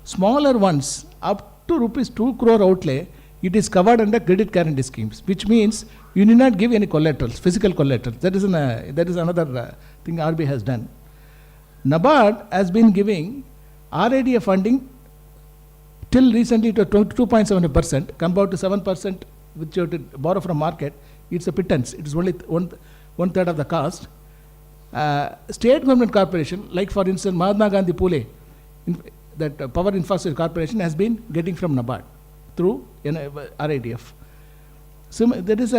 smaller ones up to rupees 2 crore outlay, it is covered under credit guarantee schemes, which means you need not give any collaterals, physical collaterals. That is another thing RBI has done. NABARD has been giving RIDF funding till recently to 2.7%, compared to 7% which you have to borrow from market. It's a pittance. It is only one third of the cost. State government corporation, like for instance Mahatma Gandhi Pule, that Power Infrastructure Corporation has been getting from NABARD through RIDF. So there is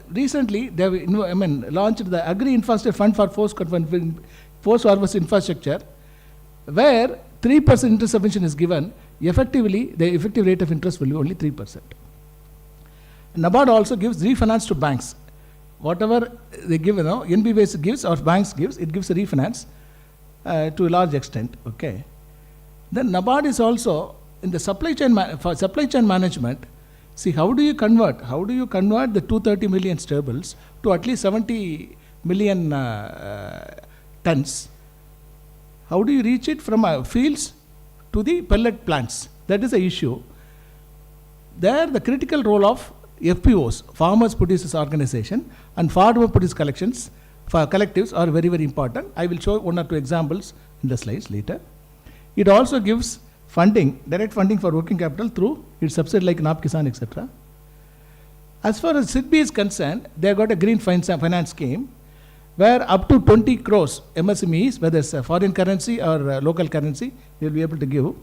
recently they have launched the Agri Infrastructure Fund for Force Harvest Infrastructure, where 3% interest subvention is given. Effectively, the effective rate of interest will be only 3%. NABARD also gives refinance to banks. Whatever they give, NBBS gives or banks gives, it gives a refinance to a large extent. Okay. Then NABARD is also in the supply chain for supply chain management. See, how do you convert the 230 million stables to at least 70 million tons? How do you reach it from fields to the pellet plants? That is the issue. There, the critical role of FPOs, Farmers Producers Organization, and Farmer Producers Collections, collectives are very, very important. I will show one or two examples in the slides later. It also gives funding, direct funding for working capital through its subsidiary like NAP Kisan, etc. As far as SIDBI is concerned, they have got a green finance scheme where up to 20 crores MSMEs, whether it's foreign currency or local currency, they will be able to give.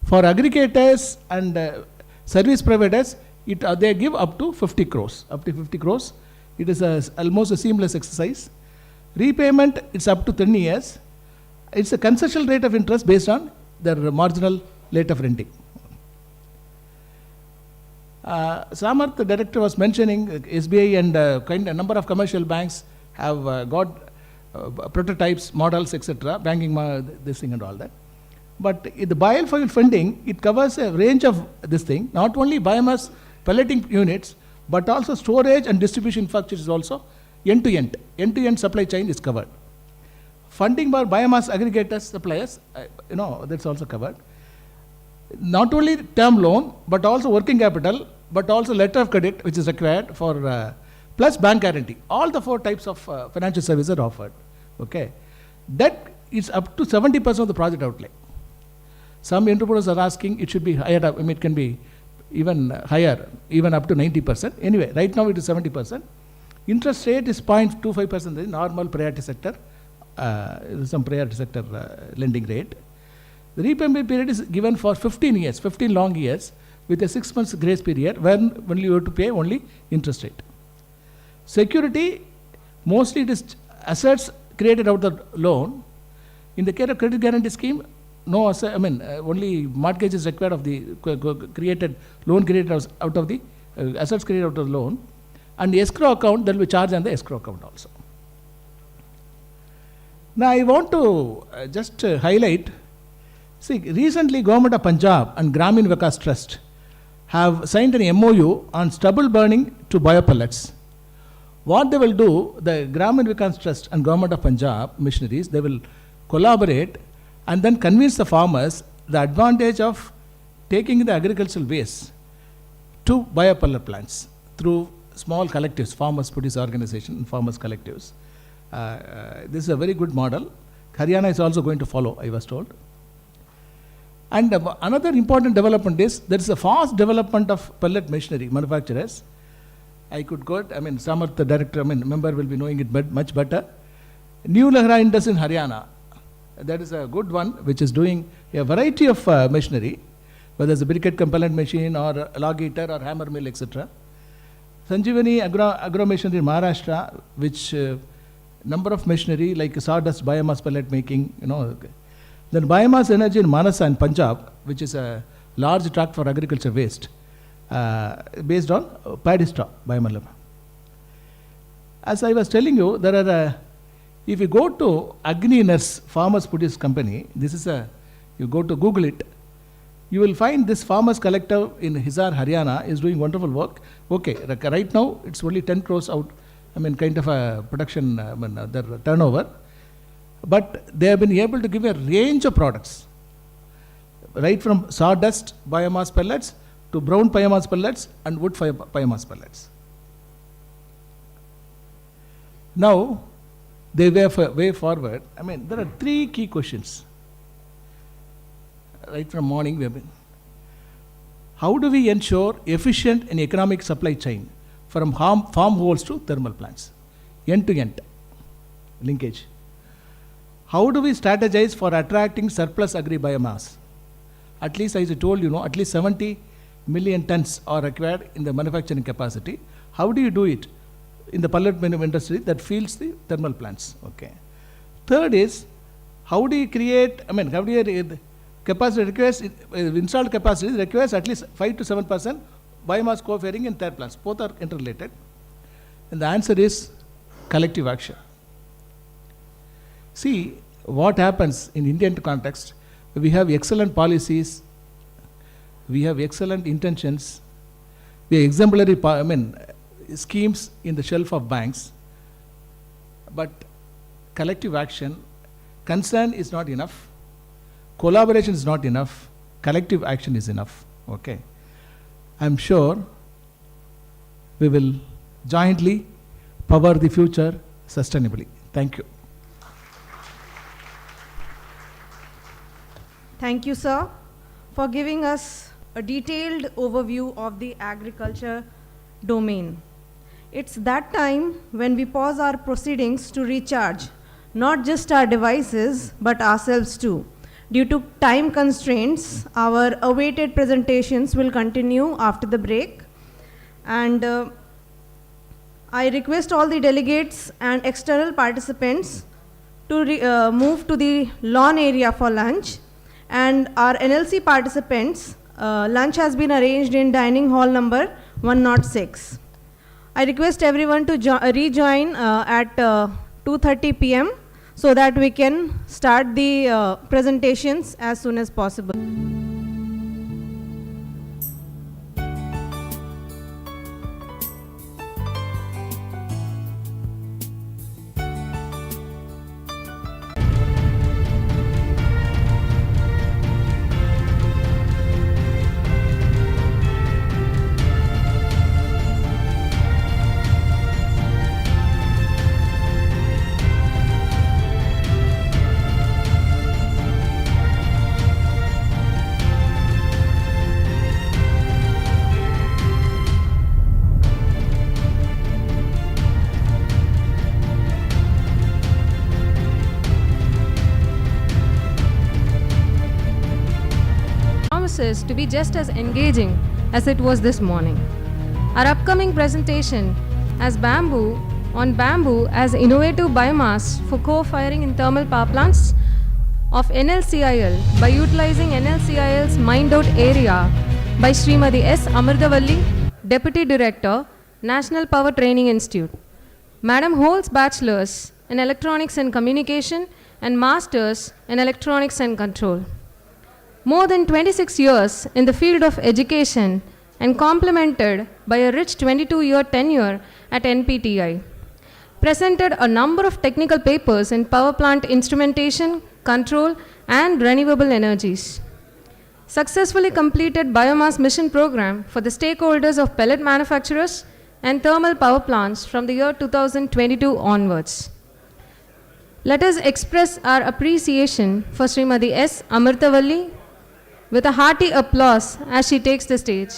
For aggregators and service providers, they give up to 50 crores. Up to 50 crores. It is almost a seamless exercise. Repayment, it's up to 10 years. It's a concessional rate of interest based on their marginal rate of renting. Samarth, the director, was mentioning SBI and a number of commercial banks have got prototypes, models, etc., banking, this thing and all that. But the biofuel funding, it covers a range of this thing, not only biomass pelleting units, but also storage and distribution infrastructure is also end-to-end supply chain is covered. Funding by biomass aggregators, suppliers, that's also covered. Not only term loan, but also working capital, but also letter of credit, which is required for, plus bank guarantee. All the 4 types of financial services are offered. Okay. That is up to 70% of the project outlay. Some entrepreneurs are asking it should be higher, it can be even higher, even up to 90%. Anyway, right now it is 70%. Interest rate is 0.25% in normal priority sector, some priority sector lending rate. The repayment period is given for 15 years, 15 long years, with a 6 months grace period when you have to pay only interest rate. Security, mostly it is assets created out of the loan. In the case of credit guarantee scheme, no, only mortgage is required of the loan created out of the assets created out of the loan. And the escrow account, there will be charge on the escrow account also. Now I want to just highlight, see, recently Government of Punjab and Gramin Vikas Trust have signed an MOU on stubble burning to biopellets. What they will do, the Gramin Vikas Trust and Government of Punjab missionaries, they will collaborate and then convince the farmers the advantage of taking the agricultural waste to biopellet plants through small collectives, Farmers Producer Organization and Farmers Collectives. This is a very good model. Haryana is also going to follow, I was told. And another important development is there is a fast development of pellet machinery manufacturers. I could quote, Samarth, the director, member will be knowing it much better. New Lahara Industry in Haryana, that is a good one, which is doing a variety of machinery, whether it's a briquette compellant machine or a log heater or hammer mill, etc. Sanjeevani agro machinery in Maharashtra, which number of machinery like sawdust, biomass pellet making, Then Biomass Energy in Manasa in Punjab, which is a large tract for agriculture waste, based on paddy straw, biomass. As I was telling you, there are, if you go to Agni Nurse Farmers Produce Company, you go to Google it, you will find this farmers collective in Hisar, Haryana is doing wonderful work. Okay, right now it's only 10 crores out, kind of a production, their turnover. But they have been able to give a range of products, right from sawdust biomass pellets to brown biomass pellets and wood biomass pellets. Now, the way forward, there are 3 key questions. Right from morning we have been. How do we ensure efficient and economic supply chain from farmholds to thermal plants, end-to-end linkage. How do we strategize for attracting surplus agri-biomass? At least, as I told you, at least 70 million tons are required in the manufacturing capacity. How do you do it in the pellet industry that feeds the thermal plants? Okay. Third is, how do you create, how do you capacity requires, installed capacity requires at least 5 to 7% biomass co-firing in thermal plants. Both are interrelated. And the answer is collective action. See, what happens in Indian context, we have excellent policies, we have excellent intentions, we have exemplary schemes in the shelf of banks, but collective action, concern is not enough, collaboration is not enough, collective action is enough. Okay. I'm sure we will jointly power the future sustainably. Thank you. Thank you, sir, for giving us a detailed overview of the agriculture domain. It's that time when we pause our proceedings to recharge not just our devices but ourselves too. Due to time constraints, our awaited presentations will continue after the break. And I request all the delegates and external participants to move to the lawn area for lunch. And our NLC participants, lunch has been arranged in dining hall number 106. I request everyone to rejoin at 2:30 p.m. so that we can start the presentations as soon as possible. Promises to be just as engaging as it was this morning. Our upcoming presentation as bamboo as innovative biomass for co-firing in thermal power plants of NLCIL by utilizing NLCIL's mined out area by Srimati S. Amritavalli, Deputy Director, National Power Training Institute. Madam holds bachelor's in Electronics and Communication and master's in Electronics and Control. More than 26 years in the field of education and complemented by a rich 22-year tenure at NPTI. Presented a number of technical papers in power plant instrumentation, control, and renewable energies. Successfully completed biomass mission program for the stakeholders of pellet manufacturers and thermal power plants from the year 2022 onwards. Let us express our appreciation for Srimati S. Amritavalli with a hearty applause as she takes the stage.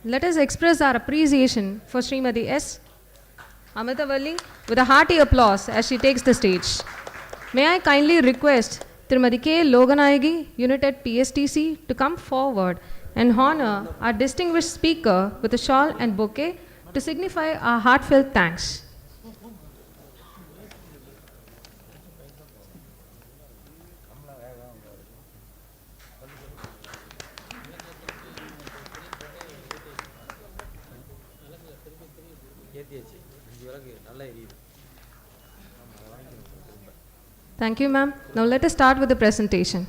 Let us express our appreciation for Srimati S. Amitavalli with a hearty applause as she takes the stage. May I kindly request Srimati K. Loganayagi, United PSTC, to come forward and honor our distinguished speaker with a shawl and bouquet to signify our heartfelt thanks. Thank you, ma'am. Now let us start with the presentation.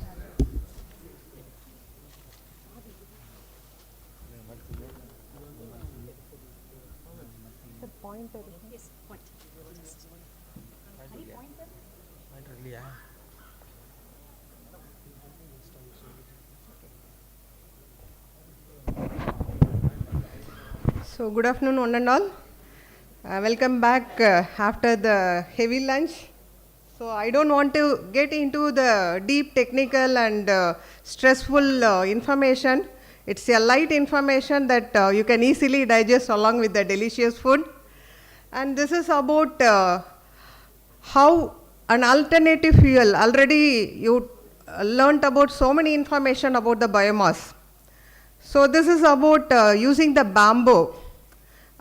So good afternoon one and all. Welcome back after the heavy lunch. So I don't want to get into the deep technical and stressful information. It's a light information that you can easily digest along with the delicious food. And this is about how an alternative fuel, already you learnt about so many information about the biomass. So this is about using the bamboo.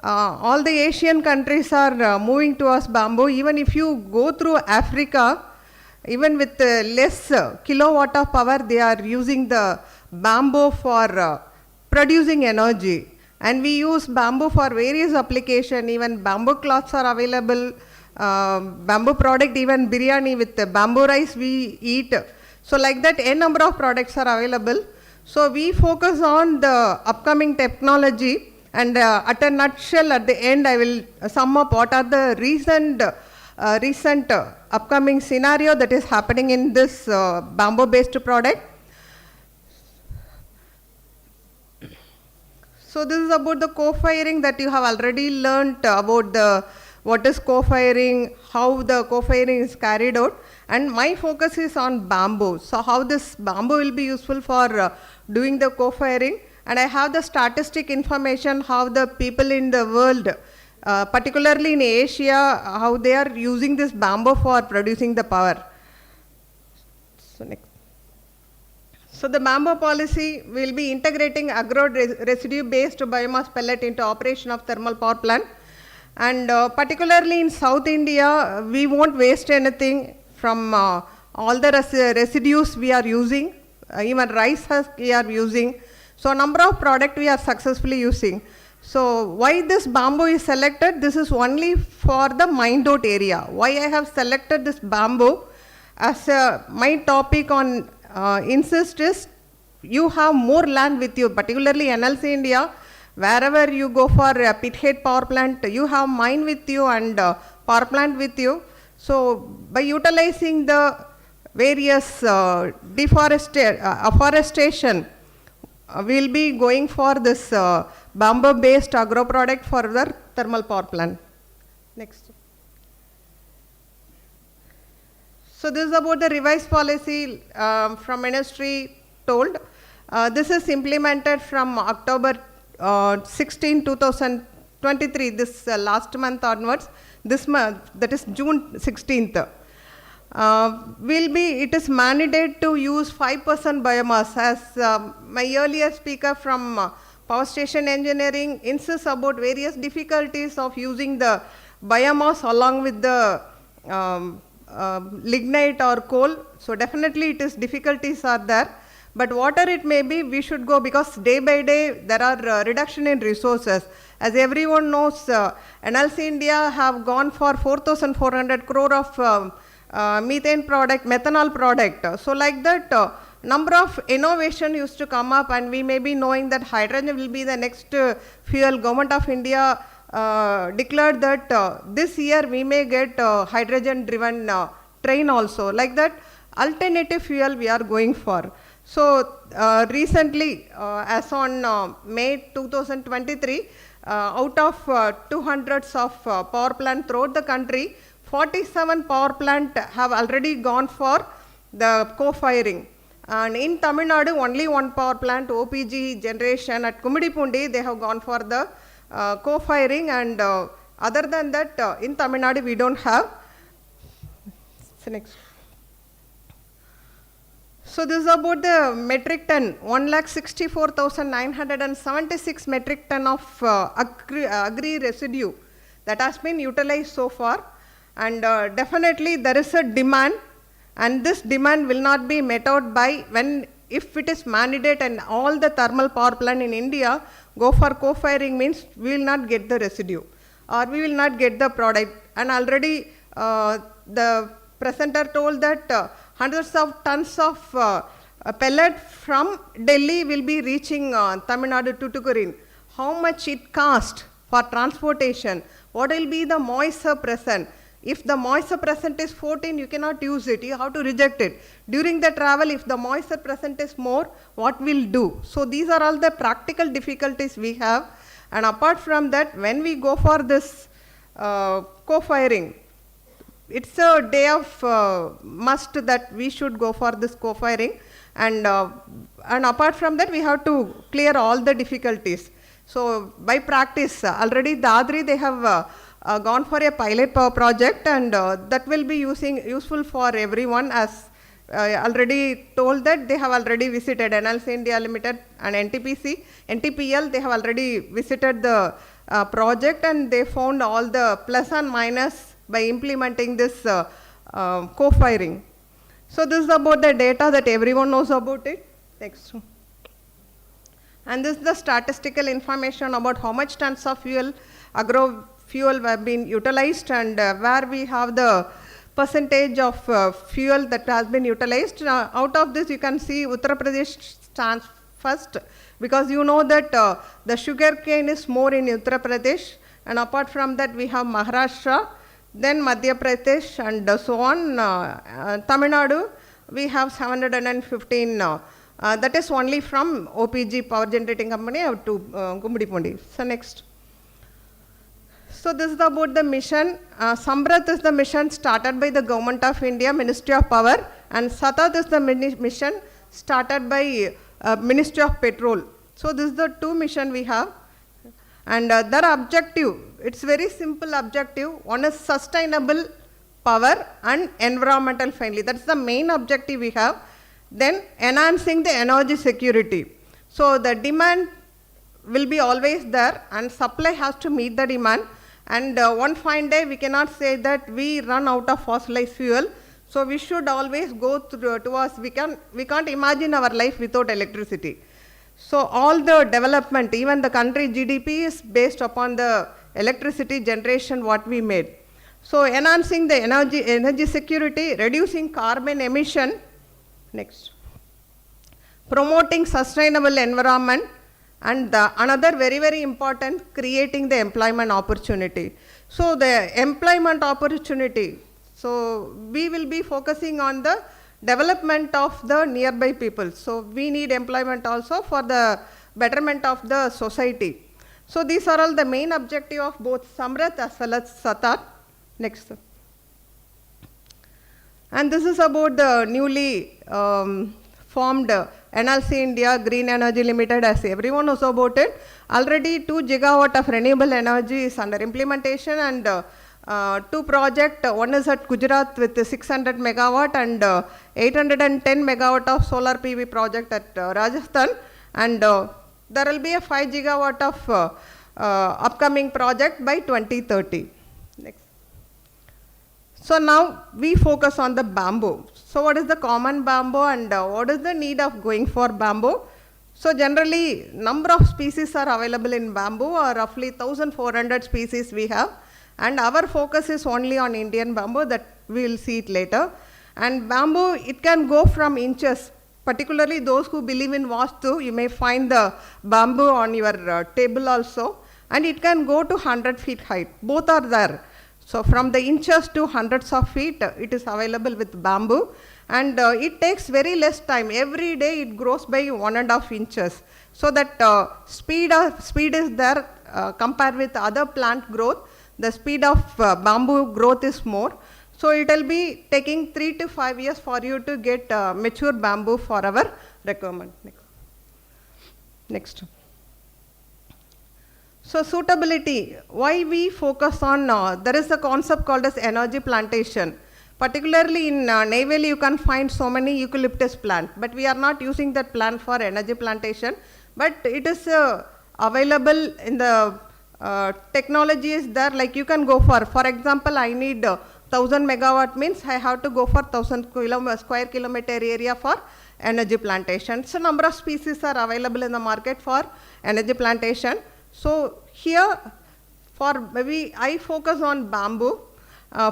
All the Asian countries are moving towards bamboo. Even if you go through Africa, even with less kilowatt of power, they are using the bamboo for producing energy. And we use bamboo for various applications. Even bamboo cloths are available. Bamboo product, even biryani with bamboo rice we eat. So like that, a number of products are available. So we focus on the upcoming technology. And at a nutshell, at the end, I will sum up what are the recent upcoming scenario that is happening in this bamboo-based product. So this is about the co-firing that you have already learnt about what is co-firing, how the co-firing is carried out. And my focus is on bamboo. So how this bamboo will be useful for doing the co-firing. And I have the statistic information how the people in the world, particularly in Asia, how they are using this bamboo for producing the power. So next. So the bamboo policy will be integrating agro-residue-based biomass pellet into operation of thermal power plant. And particularly in South India, we won't waste anything from all the residues we are using, even rice husk we are using. So number of product we are successfully using. So why this bamboo is selected? This is only for the mined out area. Why I have selected this bamboo as my topic on insist is you have more land with you, particularly NLC India. Wherever you go for a pit head power plant, you have mine with you and power plant with you. So by utilizing the various afforestation, we'll be going for this bamboo-based agro product for the thermal power plant. Next. So this is about the revised policy from ministry told. This is implemented from October 16, 2023, this last month onwards. This month, that is June 16th. It is mandated to use 5% biomass, as my earlier speaker from power station engineering insists about various difficulties of using the biomass along with the lignite or coal. So definitely it is difficulties are there. But whatever it may be, we should go, because day by day there are reduction in resources. As everyone knows, NLC India have gone for 4,400 crore of methanol product. So like that, number of innovation used to come up, and we may be knowing that hydrogen will be the next fuel. Government of India declared that this year we may get hydrogen driven train also. Like that, alternative fuel we are going for. So recently, as on May 2023, out of 200s of power plant throughout the country, 47 power plant have already gone for the co-firing. And in Tamil Nadu, only one power plant, OPG generation at Kumidipundi, they have gone for the co-firing, and other than that, in Tamil Nadu, we don't have. So next. So this is about the metric ton, 1,64,976 metric ton of agri residue that has been utilized so far, and definitely there is a demand, and this demand will not be met out by if it is mandate and all the thermal power plant in India go for co-firing, means we will not get the residue or we will not get the product. And already the presenter told that hundreds of tons of pellet from Delhi will be reaching Tamil Nadu to Tukurin. How much it cost for transportation? What will be the moisture present? If the moisture present is 14, you cannot use it, you have to reject it. During the travel, if the moisture present is more, what will do? So these are all the practical difficulties we have. And apart from that, when we go for this co-firing, it's a day of must that we should go for this co-firing, and apart from that, we have to clear all the difficulties. So by practice, already Dadri, they have gone for a pilot project, and that will be useful for everyone, as already told that they have already visited NLC India Limited and NTPL, they have already visited the project, and they found all the plus and minus by implementing this co-firing. So this is about the data that everyone knows about it. Next. And this is the statistical information about how much tons of agro fuel have been utilized, and where we have the percentage of fuel that has been utilized. Out of this, you can see Uttar Pradesh stands first, because you know that the sugar cane is more in Uttar Pradesh, and apart from that, we have Maharashtra, then Madhya Pradesh, and so on. Tamil Nadu, we have 715. That is only from OPG power generating company to Kumdipundi. So next. So this is about the mission. Samrat is the mission started by the Government of India, Ministry of Power, and Satat is the mission started by Ministry of Petrol. So this is the two mission we have, and their objective, it's very simple objective. One is sustainable power and environmental friendly. That's the main objective we have. Then enhancing the energy security. So the demand will be always there, and supply has to meet the demand. And one fine day we cannot say that we run out of fossilized fuel. So we should always go towards, we can't imagine our life without electricity. So all the development, even the country GDP is based upon the electricity generation what we made. So enhancing the energy security, reducing carbon emission. Next. Promoting sustainable environment, and another very, very important, creating the employment opportunity. So the employment opportunity, so we will be focusing on the development of the nearby people. So we need employment also for the betterment of the society. So these are all the main objective of both Samrat as well as Satat. Next. And this is about the newly formed NLC India Green Energy Limited, as everyone knows about it. Already 2 gigawatt of renewable energy is under implementation, and 2 projects, one is at Gujarat with 600 megawatt and 810 megawatt of solar PV project at Rajasthan, and there will be a 5 gigawatt of upcoming project by 2030. Next. So now we focus on the bamboo. So what is the common bamboo, and what is the need of going for bamboo? So generally, number of species are available in bamboo, or roughly 1,400 species we have, and our focus is only on Indian bamboo, that we will see it later. And bamboo, it can go from inches, particularly those who believe in Vastu, you may find the bamboo on your table also, and it can go to 100 feet height, both are there. So from the inches to hundreds of feet, it is available with bamboo, and it takes very less time. Every day it grows by 1.5 inches. So that speed is there compared with other plant growth. The speed of bamboo growth is more. So it will be taking 3 to 5 years for you to get mature bamboo for our requirement. Next. So suitability, why we focus on, there is a concept called as energy plantation. Particularly in Neyveli, you can find so many eucalyptus plant, but we are not using that plant for energy plantation. But it is available in the technology is there, like you can go for example, I need 1000 megawatt means I have to go for 1000 square kilometer area for energy plantation. So number of species are available in the market for energy plantation. So here, for maybe I focus on bamboo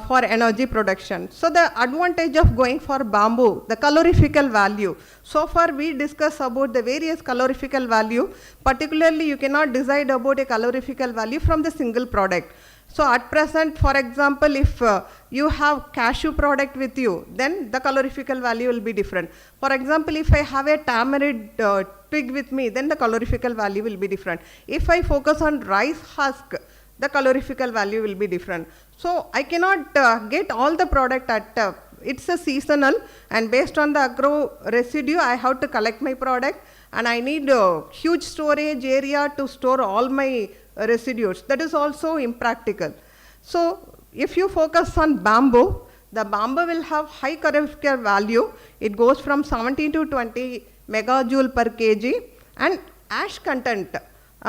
for energy production. So the advantage of going for bamboo, the calorifical value. So far we discussed about the various calorifical value. Particularly you cannot decide about a calorifical value from the single product. So at present, for example, if you have cashew product with you, then the calorifical value will be different. For example, if I have a tamarind twig with me, then the calorifical value will be different. If I focus on rice husk, the calorifical value will be different. So I cannot get all the product at, it's a seasonal, and based on the agro residue, I have to collect my product, and I need a huge storage area to store all my residues. That is also impractical. So if you focus on bamboo, the bamboo will have high calorific value. It goes from 17 to 20 megajoule per kg, and ash content.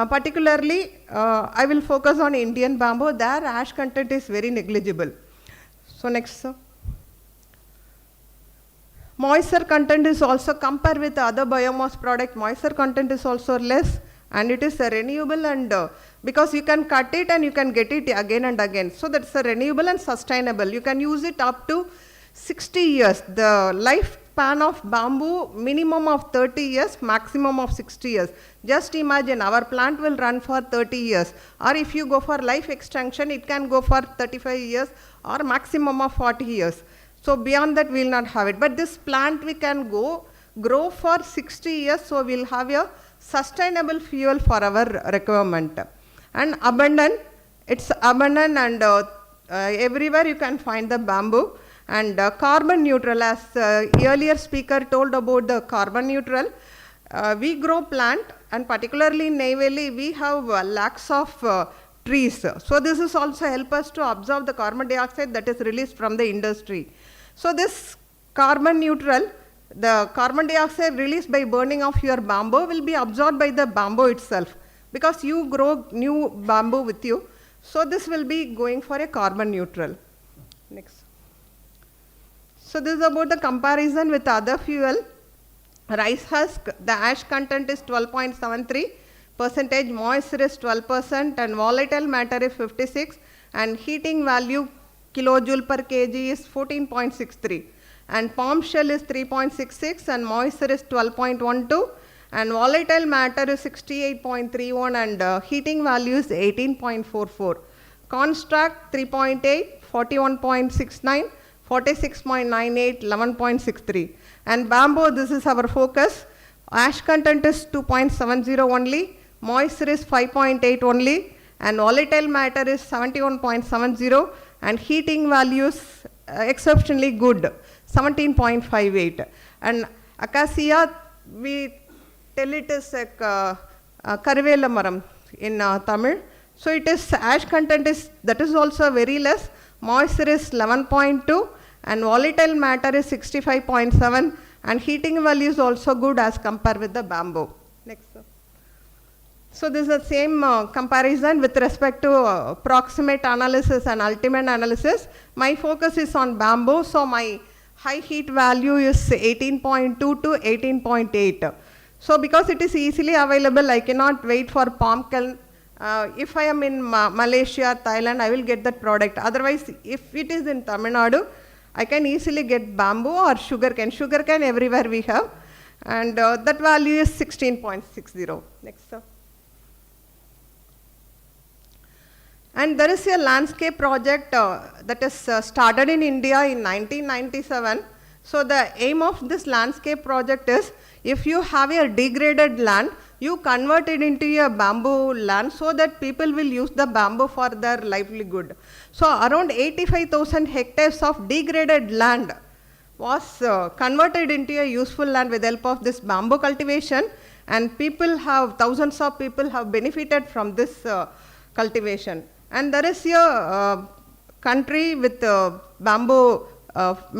Particularly, I will focus on Indian bamboo. There ash content is very negligible. So next, sir. Moisture content is also, compared with other biomass product, moisture content is also less, and it is renewable, and because you can cut it and you can get it again and again. So that's renewable and sustainable. You can use it up to 60 years. The lifespan of bamboo, minimum of 30 years, maximum of 60 years. Just imagine, our plant will run for 30 years. Or if you go for life extension, it can go for 35 years or maximum of 40 years. So beyond that, we will not have it. But this plant we can grow for 60 years, so we will have a sustainable fuel for our requirement. And abundant, it's abundant, and everywhere you can find the bamboo. And carbon neutral, as earlier speaker told about the carbon neutral, we grow plant, and particularly in Neyveli, we have lakhs of trees. So this is also help us to absorb the carbon dioxide that is released from the industry. So this carbon neutral, the carbon dioxide released by burning of your bamboo will be absorbed by the bamboo itself, because you grow new bamboo with you. So this will be going for a carbon neutral. Next. So this is about the comparison with other fuel. Rice husk, the ash content is 12.73%, moisture is 12%, and volatile matter is 56, and heating value kilojoule per kg is 14.63, and palm shell is 3.66, and moisture is 12.12, and volatile matter is 68.31, and heating value is 18.44. Construct 3.8, 41.69, 46.98, 11.63. And bamboo, this is our focus. Ash content is 2.70 only, moisture is 5.8 only, and volatile matter is 71.70, and heating values exceptionally good, 17.58. And acacia, we tell it is like Karivela maram in Tamil. So it is, ash content is, that is also very less, moisture is 11.2, and volatile matter is 65.7, and heating value is also good as compared with the bamboo. Next, sir. So this is the same comparison with respect to proximate analysis and ultimate analysis. My focus is on bamboo, so my high heat value is 18.2 to 18.8. So because it is easily available, I cannot wait for palm kernel. If I am in Malaysia, Thailand, I will get that product. Otherwise, if it is in Tamil Nadu, I can easily get bamboo or sugarcane. Sugarcane everywhere we have, and that value is 16.60. Next, sir. And there is a landscape project that is started in India in 1997. So the aim of this landscape project is, if you have a degraded land, you convert it into a bamboo land so that people will use the bamboo for their livelihood. So around 85,000 hectares of degraded land was converted into a useful land with the help of this bamboo cultivation, and thousands of people have benefited from this cultivation. And there is a country with bamboo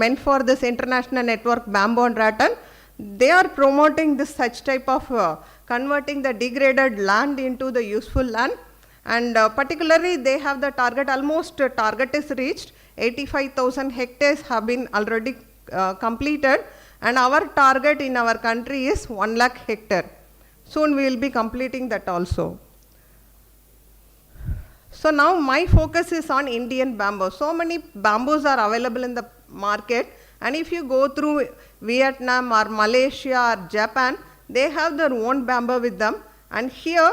meant for this international network, Bamboo and Rattan. They are promoting this such type of converting the degraded land into the useful land, and particularly they have the target, almost target is reached, 85,000 hectares have been already completed, and our target in our country is 1 lakh hectare. Soon we will be completing that also. So now my focus is on Indian bamboo. So many bamboos are available in the market, and if you go through Vietnam or Malaysia or Japan, they have their own bamboo with them. And here,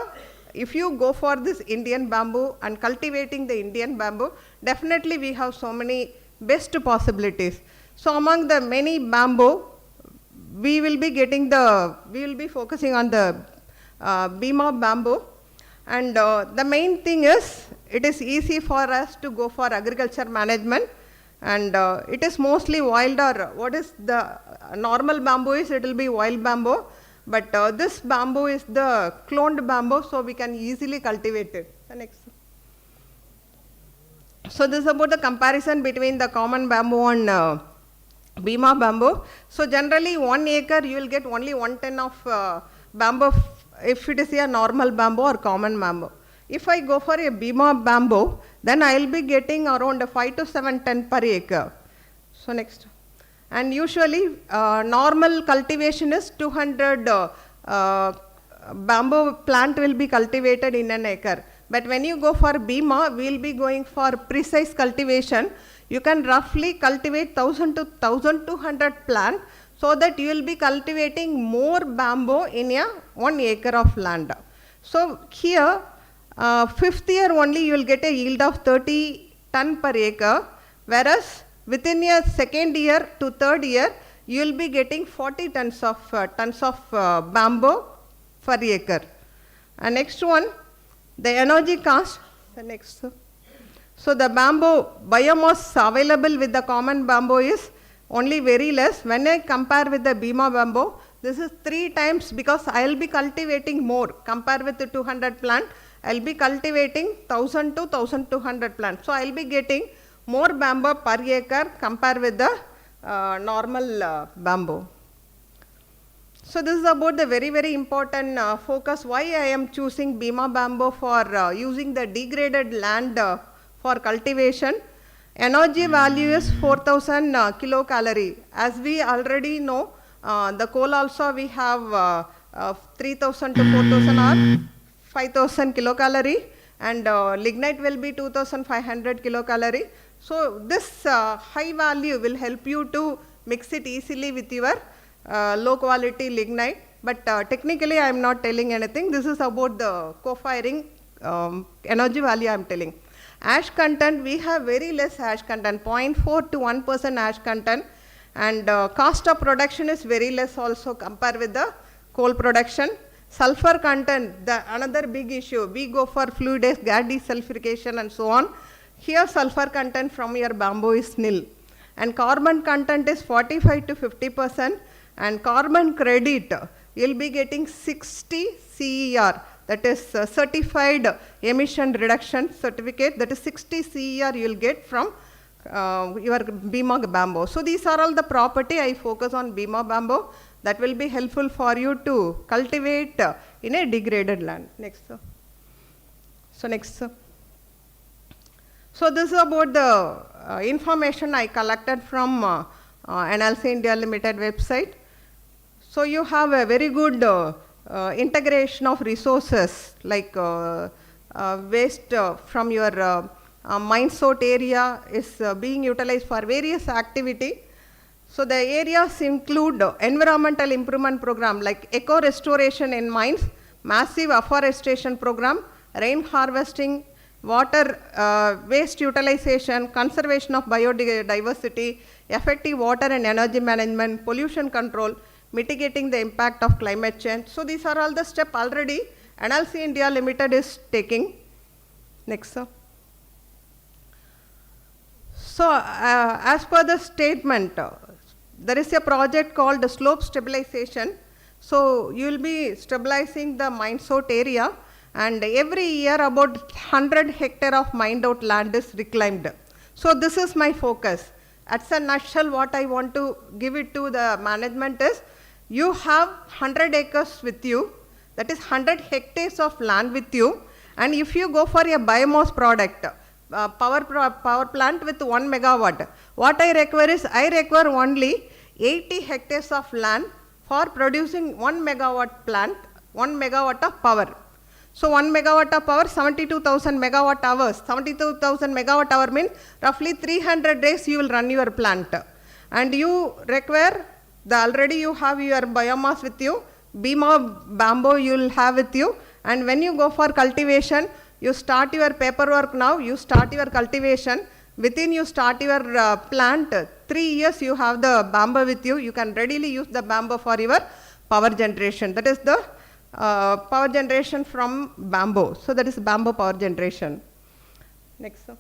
if you go for this Indian bamboo and cultivating the Indian bamboo, definitely we have so many best possibilities. So among the many bamboo, we will be focusing on the Bima bamboo. And the main thing is, it is easy for us to go for agriculture management, and it is mostly wild, or what is the normal bamboo is, it will be wild bamboo, but this bamboo is the cloned bamboo, so we can easily cultivate it. The next. So this is about the comparison between the common bamboo and Bima bamboo. So generally 1 acre you will get only 1 ton of bamboo if it is a normal bamboo or common bamboo. If I go for a Bima bamboo, then I will be getting around 5 to 7 ton per acre. So next. And usually normal cultivation is 200 bamboo plant will be cultivated in an acre. But when you go for Bima, we will be going for precise cultivation. You can roughly cultivate 1000 to 1200 plant, so that you will be cultivating more bamboo in a 1 acre of land. So here, 5th year only you will get a yield of 30 ton per acre, whereas within your 2nd year to 3rd year, you will be getting 40 tons of bamboo per acre. And next one, the energy cost. The next. So the bamboo biomass available with the common bamboo is only very less. When I compare with the Bima bamboo, this is 3 times, because I will be cultivating more. Compare with the 200 plant, I will be cultivating 1000 to 1200 plants. So I will be getting more bamboo per acre compared with the normal bamboo. So this is about the very, very important focus, why I am choosing Bima bamboo for using the degraded land for cultivation. Energy value is 4000 kilocalorie. As we already know, the coal also we have 3000 to 4000 or 5000 kilocalorie, and lignite will be 2500 kilocalorie. So this high value will help you to mix it easily with your low quality lignite. But technically I am not telling anything. This is about the co-firing energy value I am telling. Ash content, we have very less ash content, 0.4 to 1% ash content, and cost of production is very less also compared with the coal production. Sulfur content, another big issue, we go for fluidized gas desulfurication and so on. Here sulfur content from your bamboo is nil, and carbon content is 45 to 50%, and carbon credit, you will be getting 60 CER. That is certified emission reduction certificate, that is 60 CER you will get from your Bima bamboo. So these are all the property I focus on Bima bamboo that will be helpful for you to cultivate in a degraded land. Next, sir. So next, sir. So this is about the information I collected from NLC India Limited website. So you have a very good integration of resources like waste from your mine sort area is being utilized for various activity. So the areas include environmental improvement program like eco restoration in mines, massive afforestation program, rain harvesting, water waste utilization, conservation of biodiversity, effective water and energy management, pollution control, mitigating the impact of climate change. So these are all the steps already NLC India Limited is taking. Next, sir. So as per the statement, there is a project called slope stabilization. So you will be stabilizing the mined out area, and every year about 100 hectare of mined out land is reclaimed. So this is my focus. At a nutshell, what I want to give it to the management is, you have 100 acres with you, that is 100 hectares of land with you, and if you go for a biomass product, power plant with 1 megawatt, what I require is, I require only 80 hectares of land for producing 1 megawatt plant, 1 megawatt of power. So 1 megawatt of power, 72,000 megawatt hours. 72,000 megawatt hour means roughly 300 days you will run your plant. And you require, already you have your biomass with you, beam of bamboo you will have with you, and when you go for cultivation, you start your paperwork now, you start your cultivation, within you start your plant, 3 years you have the bamboo with you, you can readily use the bamboo for your power generation. That is the power generation from bamboo. So that is bamboo power generation. Next, sir.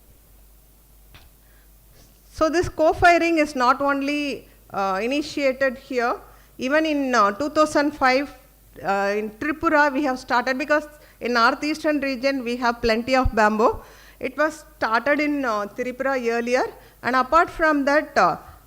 So this co-firing is not only initiated here, even in 2005 in Tripura we have started, because in northeastern region we have plenty of bamboo. It was started in Tripura earlier, and apart from that,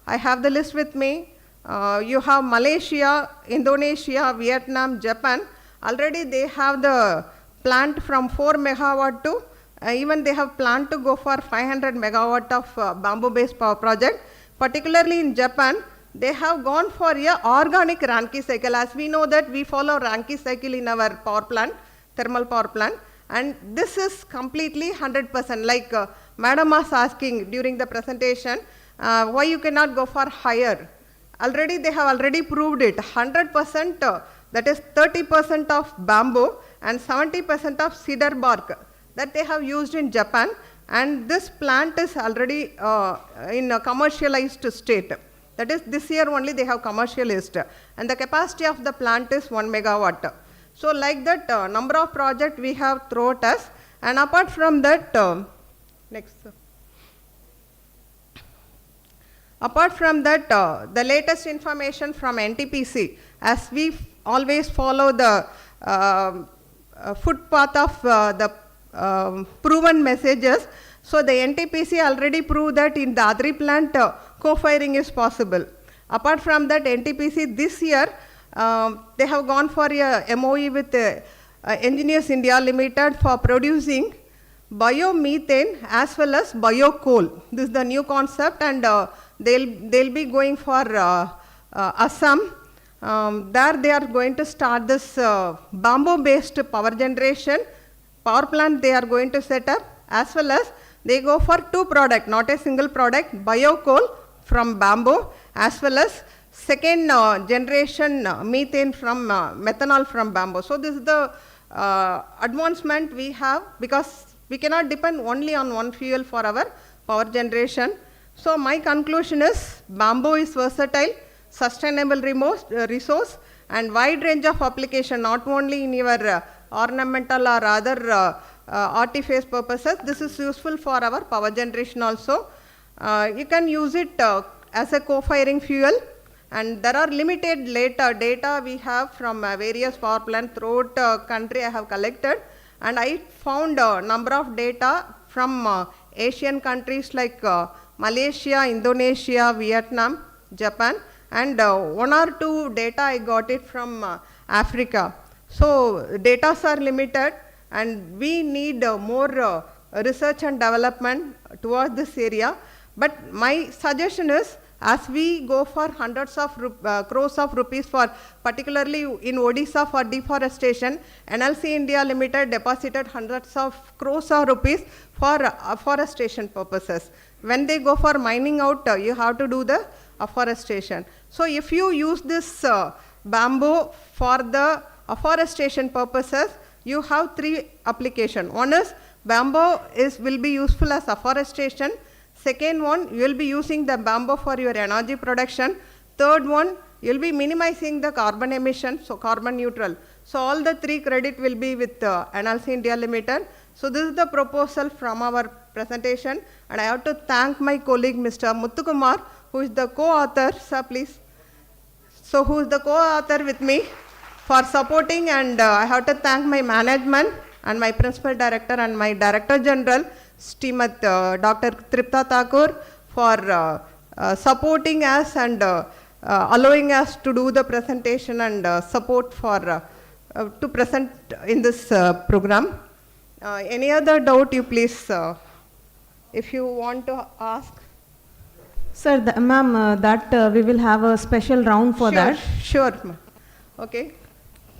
I have the list with me. You have Malaysia, Indonesia, Vietnam, Japan. Already they have the plant from 4 megawatt to, even they have planned to go for 500 megawatt of bamboo-based power project. Particularly in Japan, they have gone for a organic Rankine cycle. As we know that we follow Rankine cycle in our power plant, thermal power plant, and this is completely 100%. Like Madam was asking during the presentation, why you cannot go for higher? Already they have already proved it. 100%, that is 30% of bamboo and 70% of cedar bark that they have used in Japan, and this plant is already in a commercialized state. That is, this year only they have commercialized, and the capacity of the plant is 1 megawatt. So like that, number of projects we have throughout us, and apart from that, next. Apart from that, the latest information from NTPC, as we always follow the footpath of the proven messages. So the NTPC already proved that in the Adri plant, co-firing is possible. Apart from that, NTPC this year, they have gone for a MOE with Engineers India Limited for producing biomethane as well as biocoal. This is the new concept, and they'll be going for Assam. There they are going to start this bamboo-based power generation. Power plant they are going to set up, as well as they go for 2 products, not a single product, biocoal from bamboo, as well as second generation methane from methanol from bamboo. So this is the advancement we have, because we cannot depend only on one fuel for our power generation. So my conclusion is, bamboo is versatile, sustainable resource, and wide range of application, not only in your ornamental or other artifact purposes. This is useful for our power generation also. You can use it as a co-firing fuel, and there are limited data we have from various power plants throughout country I have collected, and I found a number of data from Asian countries like Malaysia, Indonesia, Vietnam, Japan, and 1 or 2 data I got it from Africa. So data are limited, and we need more research and development towards this area. But my suggestion is, as we go for hundreds of crores of rupees for, particularly in Odisha for deforestation, NLC India Limited deposited hundreds of crores of rupees for afforestation purposes. When they go for mining out, you have to do the afforestation. So if you use this bamboo for the afforestation purposes, you have 3 applications. One is bamboo will be useful as afforestation. Second one, you will be using the bamboo for your energy production. Third one, you'll be minimizing the carbon emissions, so carbon neutral. So all the 3 credit will be with NLC India Limited. So this is the proposal from our presentation, and I have to thank my colleague Mr. Muthukumar, who is the co-author. Sir, please. So who is the co-author with me for supporting, and I have to thank my management and my principal director and my director general, Srimat Dr. Tripta Thakur, for supporting us and allowing us to do the presentation and support for to present in this program. Any other doubt you please, if you want to ask. Sir, ma'am, we will have a special round for that. Sure, ma'am. Okay.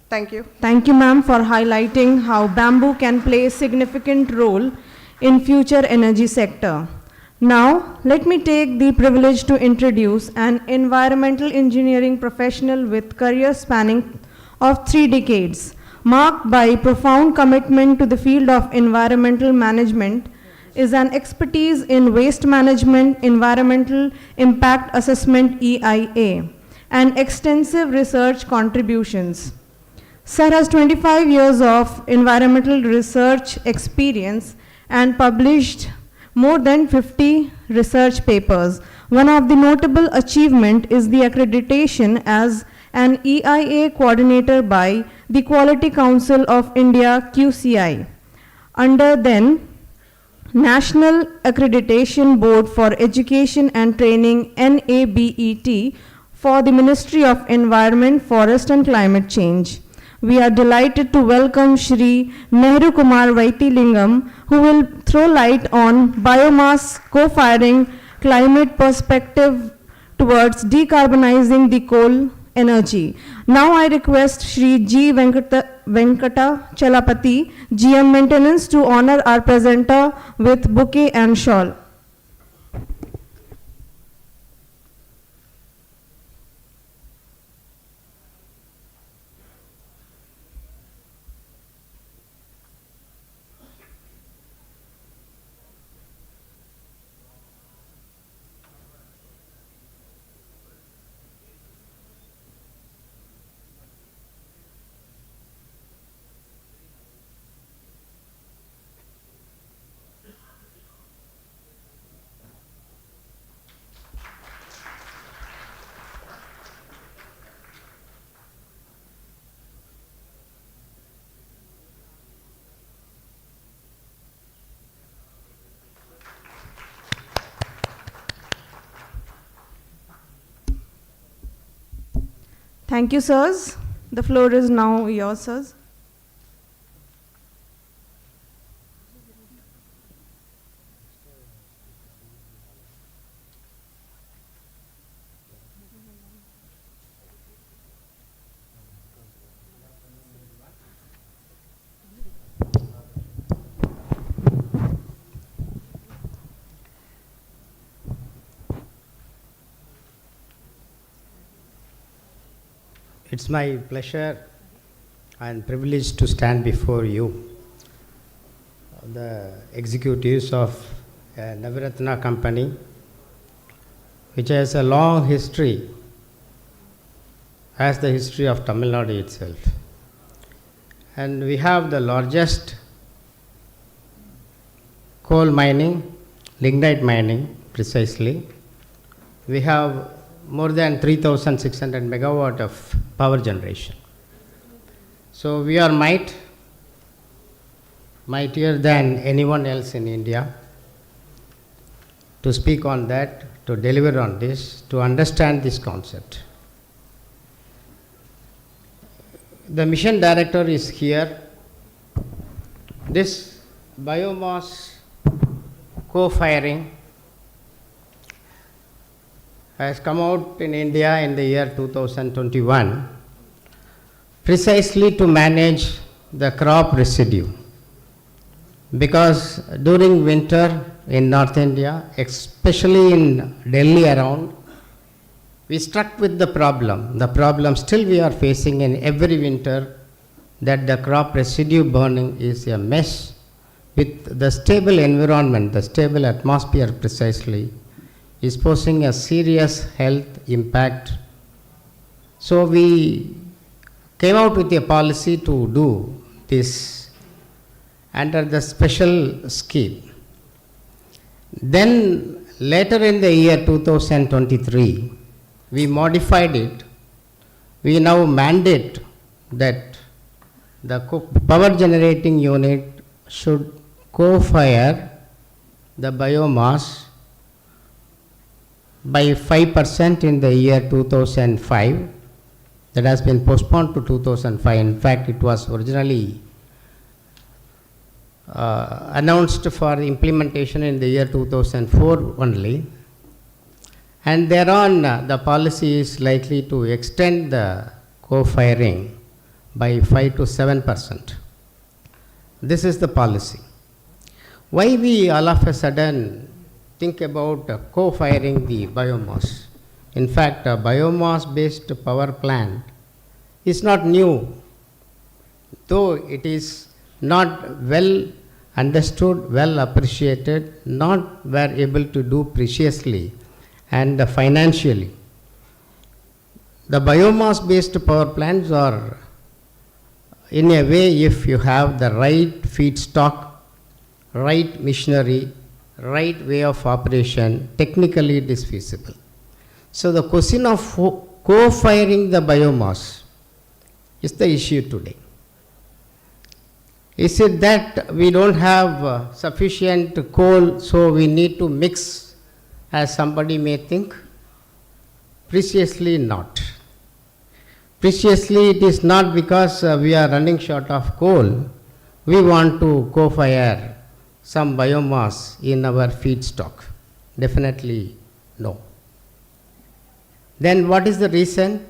Thank you. Thank you, ma'am, for highlighting how bamboo can play a significant role in future energy sector. Now, let me take the privilege to introduce an environmental engineering professional with career spanning of 3 decades, marked by profound commitment to the field of environmental management, is an expertise in waste management, environmental impact assessment EIA, and extensive research contributions. Sir has 25 years of environmental research experience and published more than 50 research papers. One of the notable achievements is the accreditation as an EIA coordinator by the Quality Council of India QCI under then National Accreditation Board for Education and Training NABET for the Ministry of Environment, Forest and Climate Change. We are delighted to welcome Shri Nehru Kumar Vaitilingam, who will throw light on biomass co-firing climate perspective towards decarbonizing the coal energy. Now I request Shri G. Venkata Chalapati, GM Maintenance, to honor our presenter with bouquet and shawl. Thank you, sirs. The floor is now yours, sirs. It's my pleasure and privilege to stand before you, the executives of a Navaratna company, which has a long history, as the history of Tamil Nadu itself. And we have the largest coal mining, lignite mining precisely. We have more than 3,600 megawatt of power generation. So we are mightier than anyone else in India to speak on that, to deliver on this, to understand this concept. The mission director is here. This biomass co-firing has come out in India in the year 2021 precisely to manage the crop residue, because during winter in North India, especially in Delhi around, we struck with the problem still we are facing in every winter, that the crop residue burning is a mess with the stable environment, the stable atmosphere precisely, is posing a serious health impact So we came out with a policy to do this under the special scheme. Then later in the year 2023, we modified it. We now mandate that the power generating unit should co-fire the biomass by 5% in the year 2005. That has been postponed to 2005. In fact, it was originally announced for implementation in the year 2004 only. And thereon, the policy is likely to extend the co-firing by 5 to 7%. This is the policy. Why we all of a sudden think about co-firing the biomass? In fact, a biomass-based power plant is not new, though it is not well understood, well appreciated, not were able to do preciously and financially. The biomass-based power plants are, in a way, if you have the right feedstock, right machinery, right way of operation, technically it is feasible. So the question of co-firing the biomass is the issue today. Is it that we don't have sufficient coal, so we need to mix, as somebody may think? Preciously not. Preciously it is not because we are running short of coal. We want to co-fire some biomass in our feedstock. Definitely no. Then what is the reason?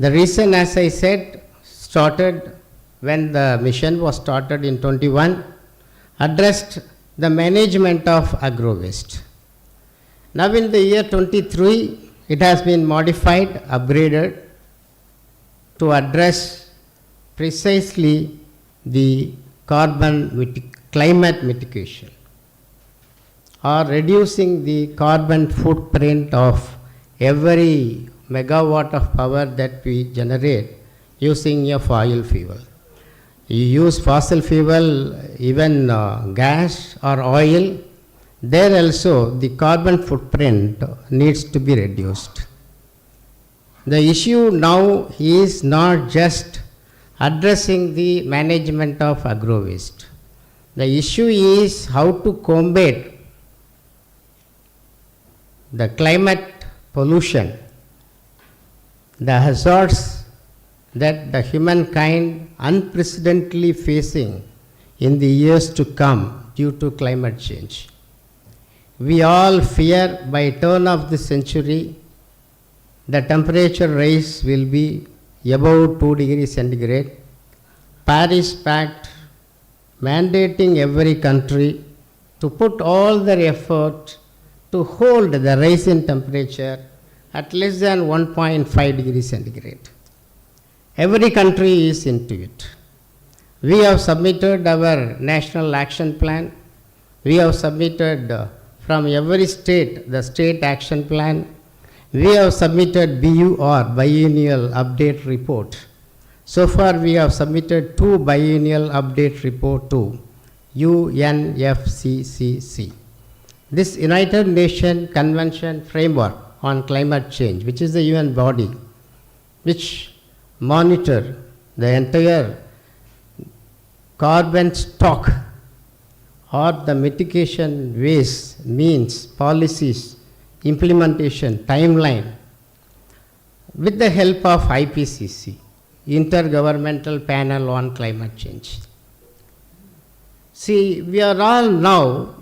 The reason, as I said, started when the mission was started in 21, addressed the management of agro waste. Now in the year 23, it has been modified, upgraded to address precisely the climate mitigation, or reducing the carbon footprint of every megawatt of power that we generate using a fossil fuel. You use fossil fuel, even gas or oil, there also the carbon footprint needs to be reduced. The issue now is not just addressing the management of agro waste. The issue is how to combat the climate pollution, the hazards that the humankind unprecedentedly facing in the years to come due to climate change. We all fear by turn of the century the temperature rise will be above 2 degrees centigrade. Paris Pact mandating every country to put all their effort to hold the rise in temperature at less than 1.5 degrees centigrade. Every country is into it. We have submitted our national action plan. We have submitted from every state the state action plan. We have submitted BUR, biennial update report. So far we have submitted 2 biennial update report to UNFCCC. This United Nations Convention Framework on Climate Change, which is the UN body, which monitor the entire carbon stock or the mitigation ways, means, policies, implementation, timeline, with the help of IPCC, Intergovernmental Panel on Climate Change. See, we are all now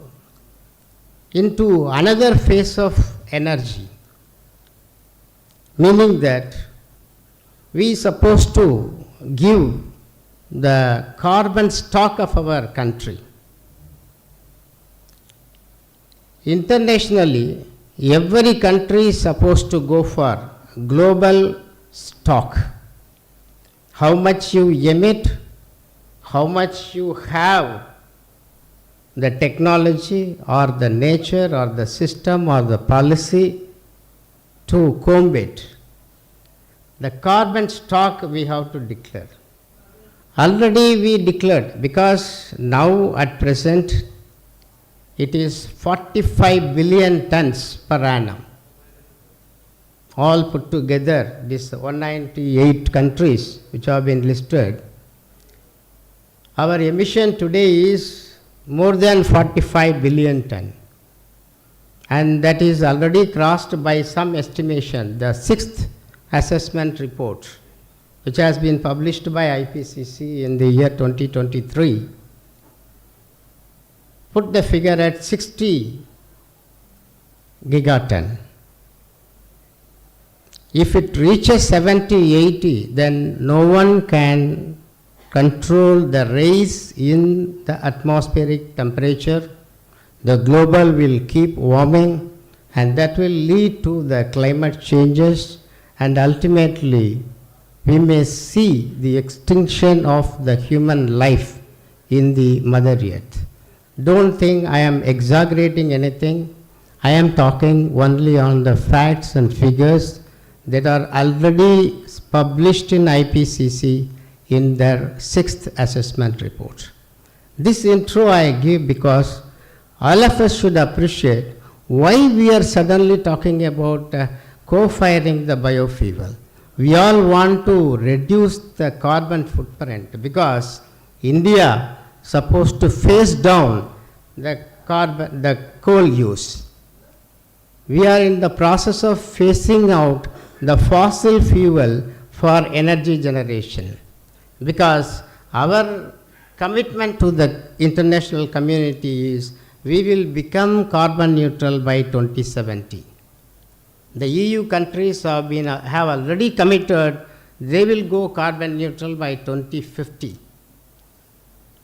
into another phase of energy, meaning that we are supposed to give the carbon stock of our country. Internationally, every country is supposed to go for global stock. How much you emit, how much you have the technology or the nature or the system or the policy to combat The carbon stock we have to declare. Already we declared, because now at present it is 45 billion tons per annum. All put together, this 198 countries which have been listed, our emission today is more than 45 billion ton. And that is already crossed by some estimation, the 6th assessment report, which has been published by IPCC in the year 2023, put the figure at 60 gigaton. If it reaches 70, 80, then no one can control the rise in the atmospheric temperature. The global will keep warming, and that will lead to the climate changes, and ultimately we may see the extinction of the human life in the Mother Earth. Don't think I am exaggerating anything. I am talking only on the facts and figures that are already published in IPCC in their 6th assessment report. This intro I give because all of us should appreciate why we are suddenly talking about co-firing the biofuel. We all want to reduce the carbon footprint because India is supposed to phase down the coal use. We are in the process of phasing out the fossil fuel for energy generation, because our commitment to the international community is we will become carbon neutral by 2070. The EU countries have already committed they will go carbon neutral by 2050.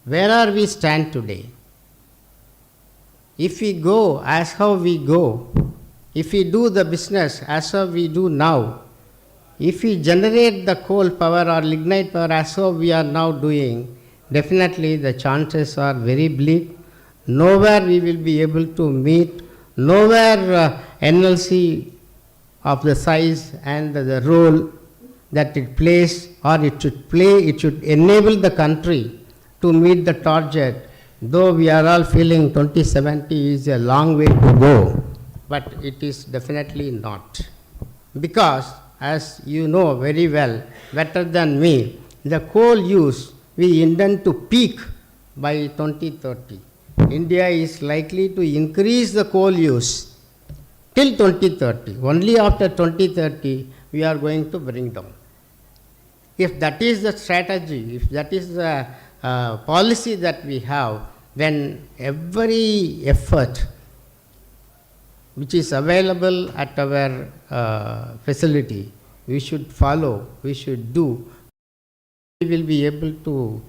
Where are we stand today? If we go as how we go, if we do the business as how we do now, if we generate the coal power or lignite power as how we are now doing, definitely the chances are very bleak. Nowhere we will be able to meet, nowhere NLC of the size and the role that it plays or it should play, it should enable the country to meet the target, though we are all feeling 2070 is a long way to go, but it is definitely not. Because, as you know very well, better than me, the coal use we intend to peak by 2030. India is likely to increase the coal use till 2030. Only after 2030 we are going to bring down. If that is the strategy, if that is the policy that we have, then every effort which is available at our facility, we should follow, we should do. We will be able to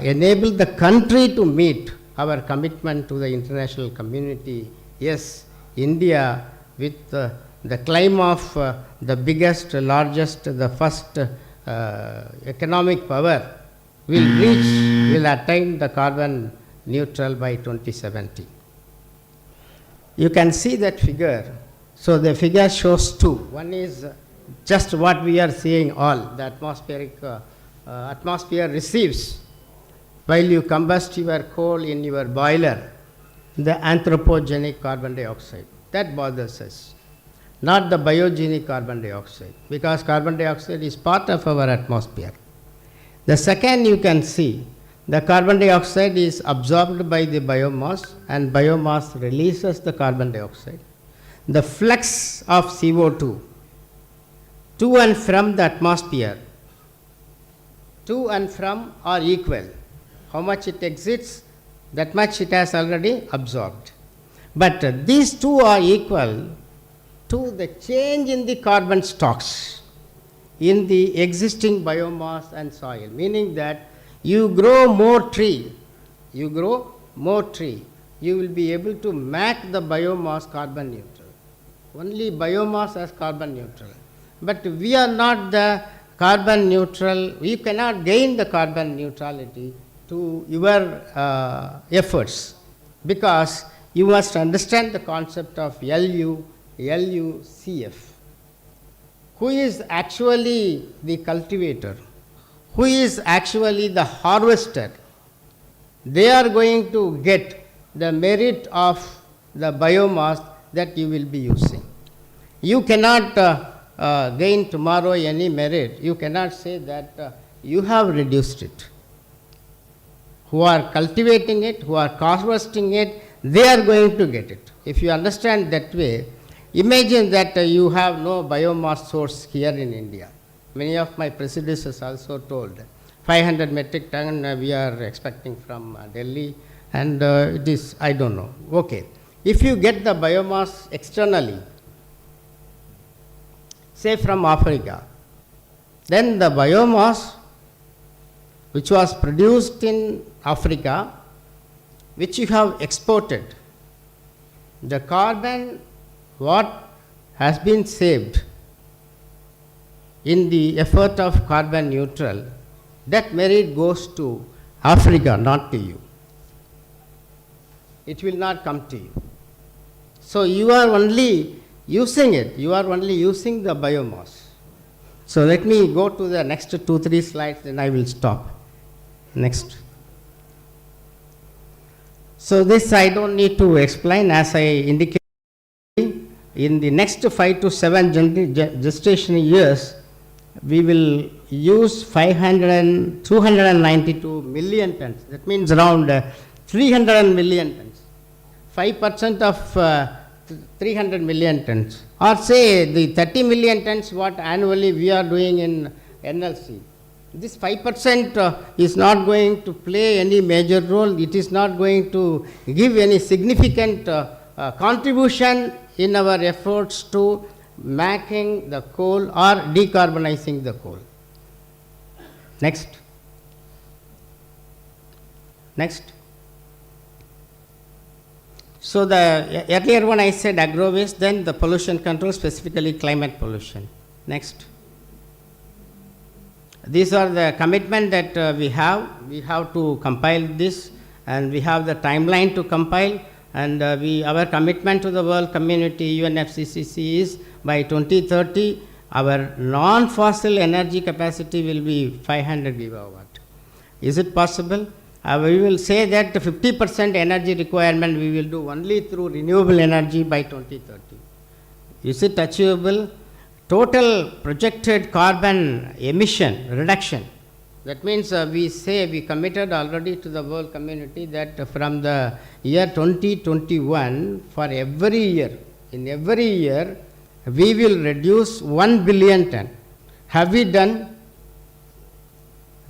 enable the country to meet our commitment to the international community. Yes, India with the claim of the biggest, largest, the first economic power will attain the carbon neutral by 2070. You can see that figure. So the figure shows two. One is just what we are seeing all, the atmosphere receives while you combust your coal in your boiler, the anthropogenic carbon dioxide. That bothers us, not the biogenic carbon dioxide, because carbon dioxide is part of our atmosphere. The second you can see, the carbon dioxide is absorbed by the biomass and biomass releases the carbon dioxide. The flux of CO2 to and from the atmosphere, to and from are equal. How much it exits, that much it has already absorbed. But these two are equal to the change in the carbon stocks in the existing biomass and soil, meaning that you grow more tree, you will be able to make the biomass carbon neutral. Only biomass as carbon neutral. But we are not the carbon neutral, we cannot gain the carbon neutrality to your efforts, because you must understand the concept of LUCF. who is actually the cultivator, who is actually the harvester, they are going to get the merit of the biomass that you will be using. You cannot gain tomorrow any merit. You cannot say that you have reduced it. Who are cultivating it, who are harvesting it, they are going to get it. If you understand that way, imagine that you have no biomass source here in India. Many of my predecessors also told 500 metric ton we are expecting from Delhi, and it is, I don't know. Okay. If you get the biomass externally, say from Africa, then the biomass which was produced in Africa, which you have exported, the carbon what has been saved in the effort of carbon neutral, that merit goes to Africa, not to you. It will not come to you. So you are only using it, you are only using the biomass. So let me go to the next 2-3 slides, then I will stop. Next. So this I don't need to explain, as I indicated. In the next 5 to 7 gestation years, we will use 292 million tons. That means around 300 million tons. 5% of 300 million tons. Or say the 30 million tons what annually we are doing in NLC. This 5% is not going to play any major role. It is not going to give any significant contribution in our efforts to making the coal or decarbonizing the coal. Next. Next. So the earlier one I said agro waste, then the pollution control, specifically climate pollution. Next. These are the commitment that we have. We have to compile this, and we have the timeline to compile. And our commitment to the world community, UNFCCC, is by 2030, our non-fossil energy capacity will be 500 gigawatt. Is it possible? We will say that 50% energy requirement we will do only through renewable energy by 2030. Is it achievable? Total projected carbon emission reduction. That means we say we committed already to the world community that from the year 2021, for every year, in every year, we will reduce 1 billion ton. Have we done?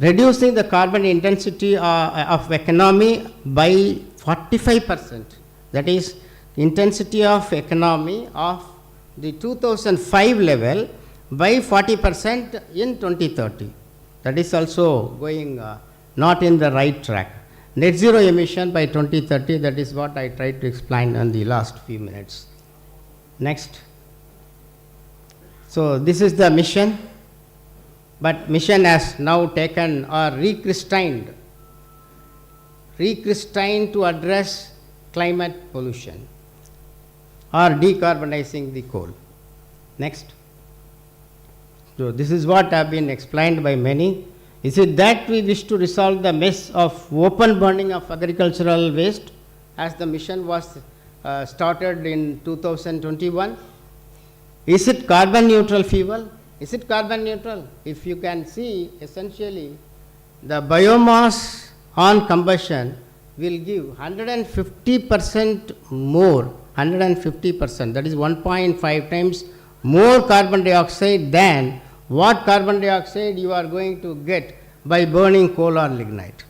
Reducing the carbon intensity of economy by 45%. That is, intensity of economy of the 2005 level by 40% in 2030. That is also going not in the right track. Net zero emission by 2030, that is what I tried to explain in the last few minutes. Next. So this is the mission, but mission has now taken or rechristened to address climate pollution or decarbonizing the coal. Next. So this is what have been explained by many. Is it that we wish to resolve the mess of open burning of agricultural waste, as the mission was started in 2021? Is it carbon neutral fuel? Is it carbon neutral? If you can see, essentially, the biomass on combustion will give 150% more, 150%, that is 1.5 times more carbon dioxide than what carbon dioxide you are going to get by burning coal or lignite.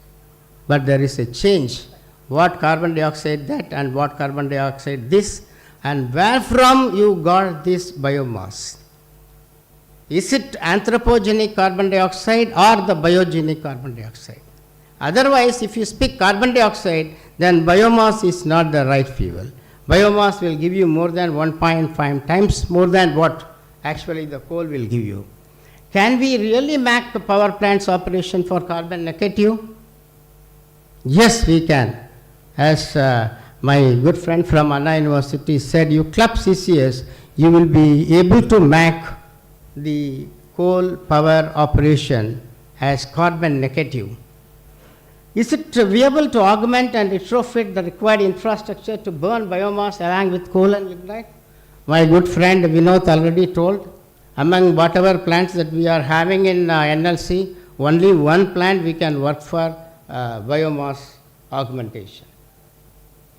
But there is a change, what carbon dioxide that and what carbon dioxide this, and where from you got this biomass. Is it anthropogenic carbon dioxide or the biogenic carbon dioxide? Otherwise, if you speak carbon dioxide, then biomass is not the right fuel. Biomass will give you more than 1.5 times more than what actually the coal will give you. Can we really make the power plants operation for carbon negative? Yes, we can. As my good friend from Anna University said, you club CCS, you will be able to make the coal power operation as carbon negative, is it viable to augment and retrofit the required infrastructure to burn biomass along with coal and lignite? My good friend Vinod already told, among whatever plants that we are having in NLC, only one plant we can work for biomass augmentation.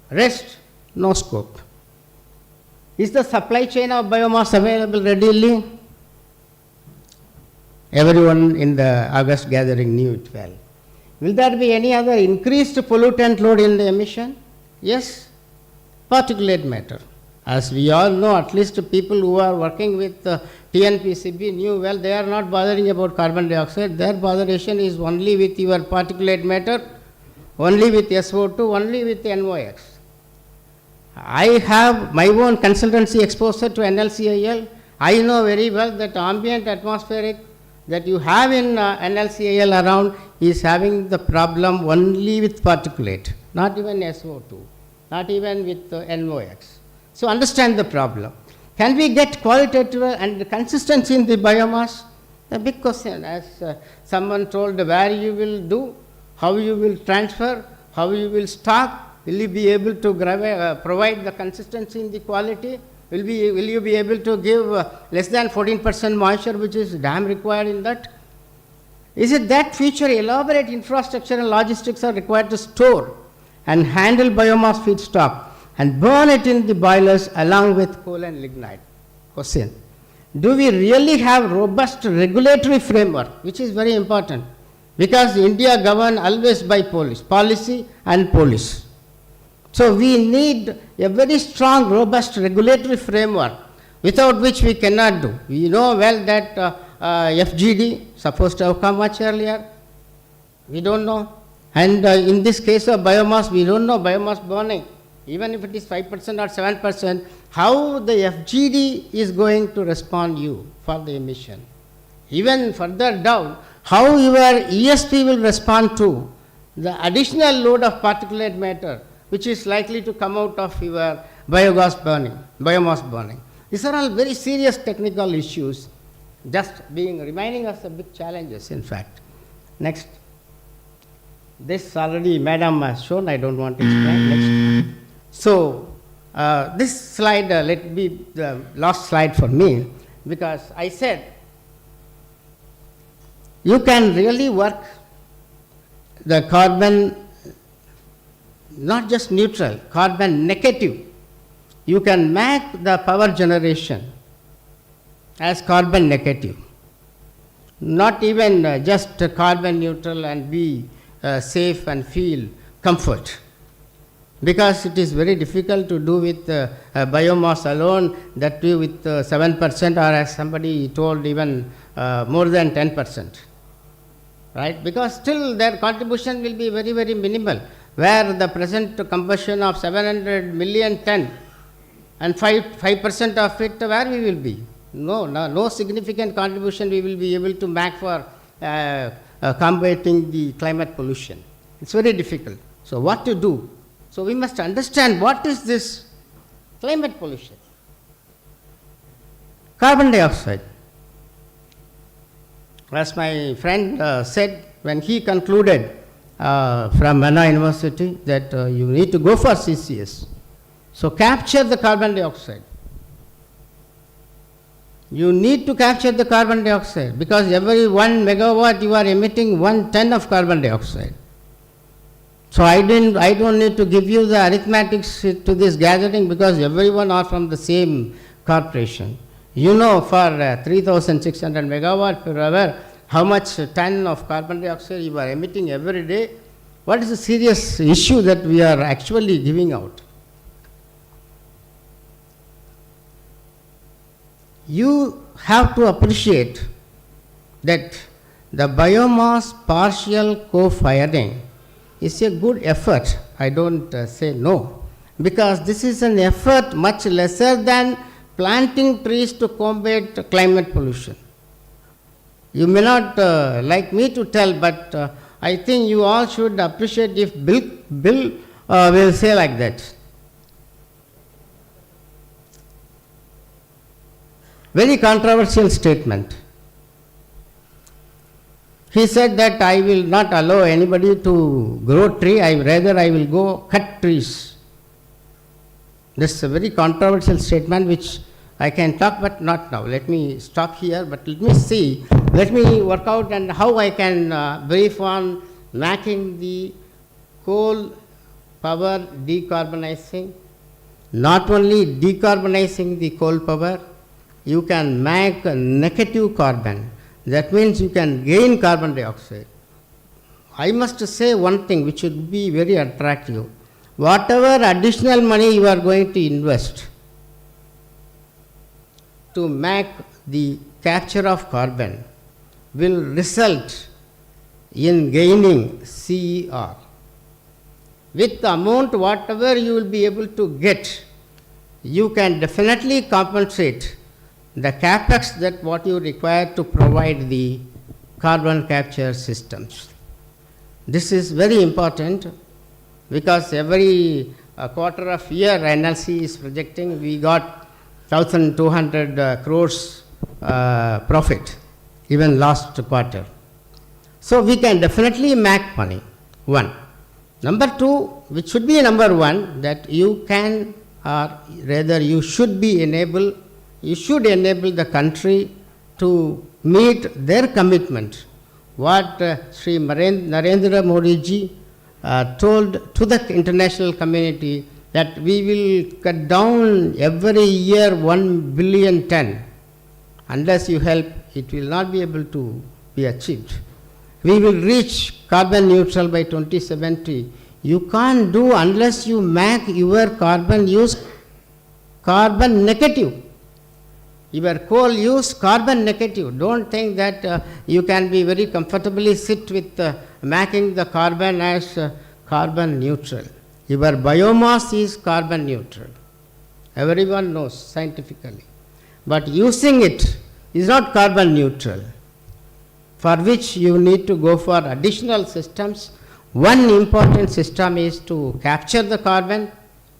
Rest, no scope. Is the supply chain of biomass available readily? Everyone in the August gathering knew it well. Will there be any other increased pollutant load in the emission? Yes, particulate matter. As we all know, at least people who are working with TNPCB knew well, they are not bothering about carbon dioxide. Their botheration is only with your particulate matter, only with SO2, only with NOx. I have my own consultancy exposure to NLCIL. I know very well that ambient atmospheric that you have in NLCIL around is having the problem only with particulate, not even SO2, not even with NOx. So understand the problem. Can we get qualitative and consistency in the biomass? A big question, as someone told, where you will do, how you will transfer, how you will stock, will you be able to provide the consistency in the quality? Will you be able to give less than 14% moisture, which is damn required in that? Is it that future elaborate infrastructure and logistics are required to store and handle biomass feedstock and burn it in the boilers along with coal and lignite? Question. Do we really have robust regulatory framework, which is very important? Because India governed always by policy and police. So we need a very strong, robust regulatory framework, without which we cannot do. We know well that FGD supposed to have come much earlier. We don't know. And in this case of biomass, we don't know biomass burning. Even if it is 5% or 7%, how the FGD is going to respond you for the emission. Even further down, how your ESP will respond to the additional load of particulate matter, which is likely to come out of your biomass burning. These are all very serious technical issues, just reminding us of big challenges, in fact. Next. This already Madam has shown, I don't want to explain. Next. So, this slide, let be the last slide for me, because I said, you can really work the carbon, not just neutral, carbon negative. You can make the power generation as carbon negative, not even just carbon neutral and be safe and feel comfort. Because it is very difficult to do with biomass alone, that too with 7% or as somebody told even more than 10%. Right? Because still their contribution will be very, very minimal, where the present combustion of 700 million ton and 5% of it, where we will be? No significant contribution we will be able to make for combating the climate pollution. It's very difficult. So what to do? So we must understand what is this climate pollution. Carbon dioxide. As my friend said when he concluded from Anna University that you need to go for CCS. So capture the carbon dioxide. You need to capture the carbon dioxide because every 1 megawatt you are emitting 1 ton of carbon dioxide. So I don't need to give you the arithmetics to this gathering because everyone are from the same corporation. You know for 3600 megawatt per hour how much ton of carbon dioxide you are emitting every day. What is the serious issue that we are actually giving out? You have to appreciate that the biomass partial co-firing is a good effort. I don't say no, because this is an effort much lesser than planting trees to combat climate pollution. You may not like me to tell, but I think you all should appreciate if Bill will say like that. Very controversial statement. He said that I will not allow anybody to grow tree, I will go cut trees. This is a very controversial statement which I can talk but not now. Let me stop here, but let me see, let me work out and how I can brief on making the coal power decarbonizing. Not only decarbonizing the coal power, you can make a negative carbon. That means you can gain carbon dioxide. I must say one thing which should be very attractive. Whatever additional money you are going to invest to make the capture of carbon will result in gaining CER. With the amount whatever you will be able to get, you can definitely compensate the capex that what you require to provide the carbon capture systems. This is very important because every quarter of year NLC is projecting we got 1,200 crores profit even last quarter. So we can definitely make money, one. Number two, which should be number one, that you can or rather you should enable the country to meet their commitment. What Sri Narendra Modi ji told to the international community that we will cut down every year 1 billion ton. Unless you help, it will not be able to be achieved. We will reach carbon neutral by 2070. You can't do unless you make your carbon use carbon negative. Your coal use carbon negative. Don't think that you can be very comfortably sit with making the carbon as carbon neutral. Your biomass is carbon neutral. Everyone knows scientifically. But using it is not carbon neutral, for which you need to go for additional systems. One important system is to capture the carbon,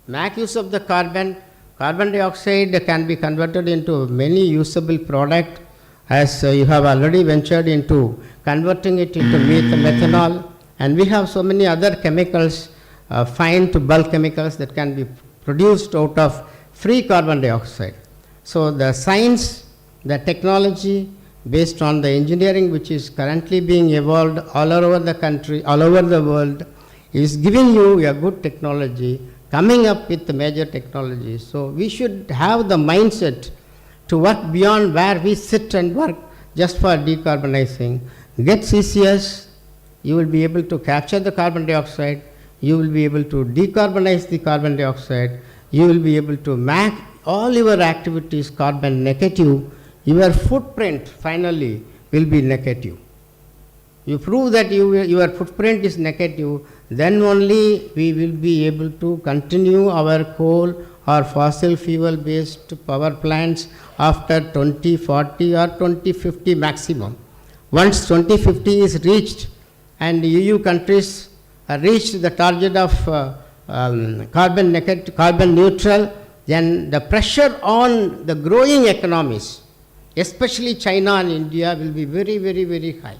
make use of the carbon. Carbon dioxide can be converted into many usable products, as you have already ventured into converting it into methanol, and we have so many other chemicals, fine to bulk chemicals that can be produced out of free carbon dioxide. So the science, the technology based on the engineering which is currently being evolved all over the country, all over the world, is giving you a good technology, coming up with the major technologies. So we should have the mindset to work beyond where we sit and work just for decarbonizing. Get CCS, you will be able to capture the carbon dioxide, you will be able to decarbonize the carbon dioxide, you will be able to make all your activities carbon negative. Your footprint finally will be negative. You prove that your footprint is negative, then only we will be able to continue our coal or fossil fuel based power plants after 2040 or 2050 maximum. Once 2050 is reached and EU countries reach the target of carbon neutral, then the pressure on the growing economies, especially China and India, will be very, very, very high.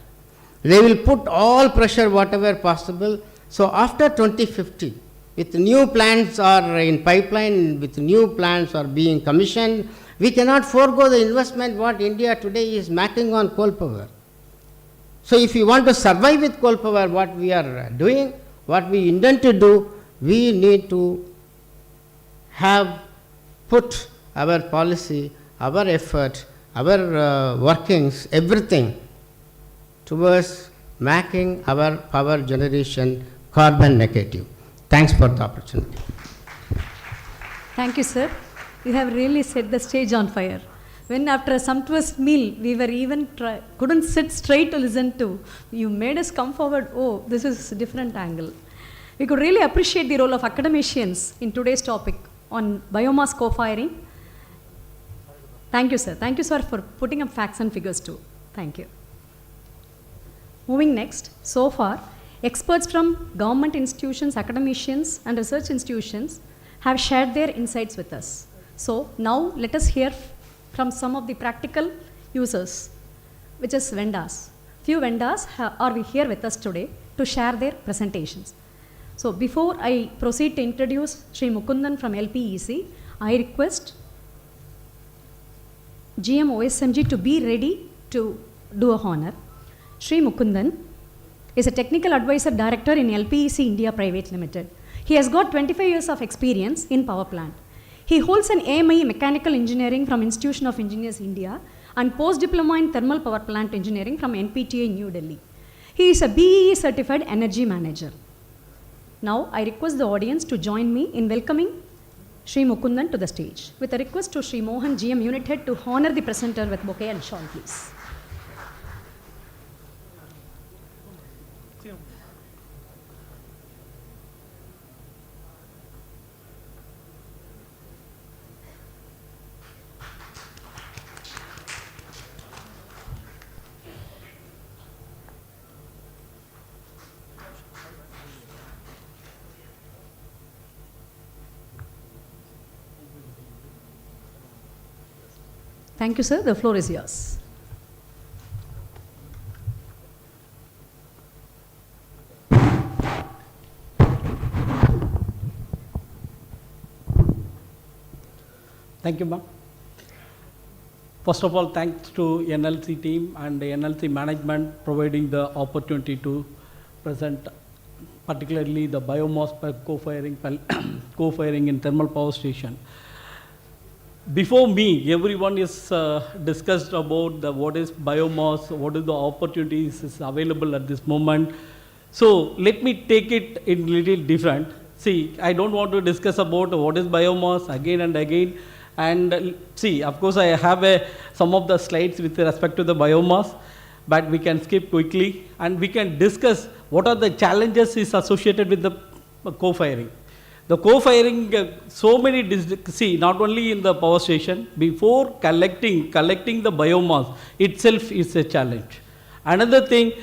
They will put all pressure whatever possible. So after 2050, with new plants are in pipeline, with new plants are being commissioned, we cannot forego the investment what India today is making on coal power. So if you want to survive with coal power, what we are doing, what we intend to do, we need to have put our policy, our effort, our workings, everything towards making our power generation carbon negative. Thanks for the opportunity. Thank you, sir. You have really set the stage on fire. When after a sumptuous meal, we were even couldn't sit straight to listen to, you made us come forward, oh, this is a different angle. We could really appreciate the role of academicians in today's topic on biomass co-firing. Thank you, sir. Thank you, sir, for putting up facts and figures too. Thank you. Moving next, so far, experts from government institutions, academicians, and research institutions have shared their insights with us. So now let us hear from some of the practical users, which is vendors. Few vendors are here with us today to share their presentations. So before I proceed to introduce Sri Mukundan from LPEC, I request GM OSMG to be ready to do a honor. Sri Mukundan is a technical advisor director in LPEC India Private Limited. He has got 25 years of experience in power plant. He holds an AME Mechanical Engineering from Institution of Engineers India and post-diploma in Thermal Power Plant Engineering from NPTA New Delhi. He is a BEE certified energy manager. Now I request the audience to join me in welcoming Sri Mukundan to the stage. With a request to Sri Mohan, GM Unit Head, to honor the presenter with bouquet and shawl, please. Thank you, sir. The floor is yours. Thank you, ma'am. First of all, thanks to NLC team and the NLC management providing the opportunity to present particularly the biomass co-firing in thermal power station. Before me, everyone is discussed about what is biomass, what is the opportunities is available at this moment. So let me take it in little different. See, I don't want to discuss about what is biomass again and again. And see, of course, I have some of the slides with respect to the biomass, but we can skip quickly and we can discuss what are the challenges is associated with the co-firing. The co-firing, so many, see, not only in the power station, before collecting the biomass itself is a challenge. Another thing,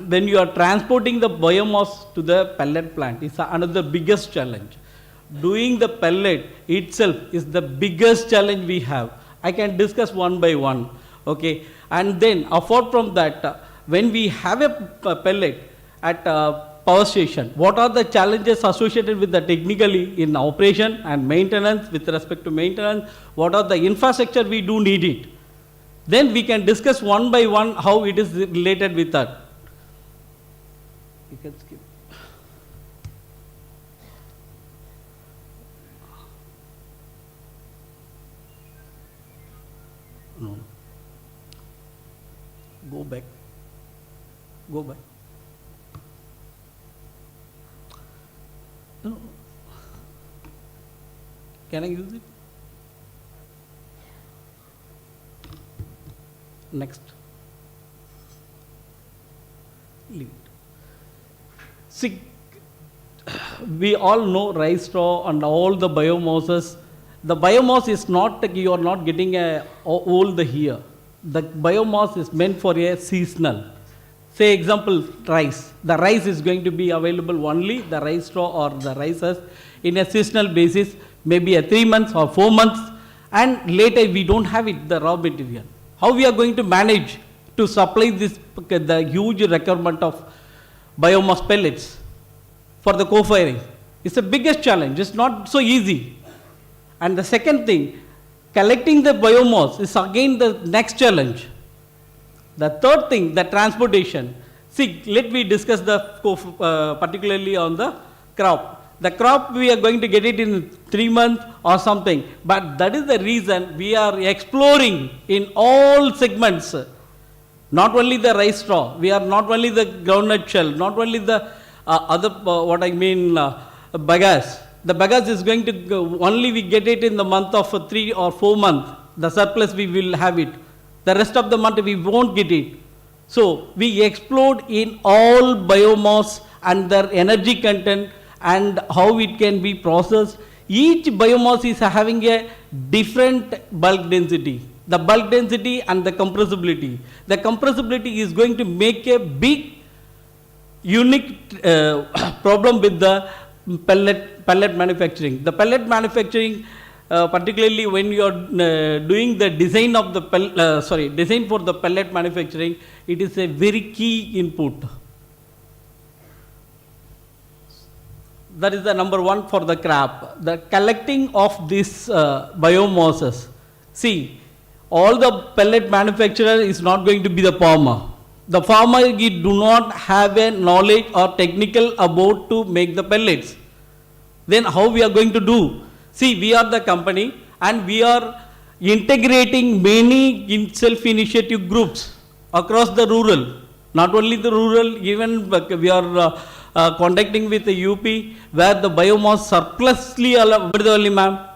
when you are transporting the biomass to the pellet plant, is another biggest challenge. Doing the pellet itself is the biggest challenge we have. I can discuss one by one, okay? And then, apart from that, when we have a pellet at power station, what are the challenges associated with the technically in operation and maintenance, with respect to maintenance, what are the infrastructure we do need it. Then we can discuss one by one how it is related with that. You can skip. No. Go back. Go back. No. Can I use it? Next. Leave it. See, we all know rice straw and all the biomasses. The biomass is not, you are not getting all the here. The biomass is meant for a seasonal. Say example, rice. The rice is going to be available only, the rice straw or the rices, in a seasonal basis, maybe a 3 months or 4 months, and later we don't have it, the raw material. How we are going to manage to supply this, the huge requirement of biomass pellets for the co-firing? It's the biggest challenge. It's not so easy. And the second thing, collecting the biomass is again the next challenge. The third thing, the transportation. See, let me discuss the particularly on the crop. The crop we are going to get it in 3 months or something, but that is the reason we are exploring in all segments. Not only the rice straw, we are not only the groundnut shell, not only the bagasse. The bagasse is going to go, only we get it in the month of 3 or 4 months. The surplus we will have it. The rest of the month we won't get it. So we explored in all biomass and their energy content and how it can be processed. Each biomass is having a different bulk density. The bulk density and the compressibility. The compressibility is going to make a big unique problem with the pellet manufacturing. The pellet manufacturing particularly when you are doing the design of the design for the pellet manufacturing, it is a very key input. That is the number one for the crop. The collecting of these biomasses. See, all the pellet manufacturer is not going to be the farmer. The farmer do not have a knowledge or technical about to make the pellets. Then how we are going to do? See, we are the company and we are integrating many self-initiative groups across the rural. Not only the rural, even we are contacting with the UP where the biomass surplusly available, ma'am.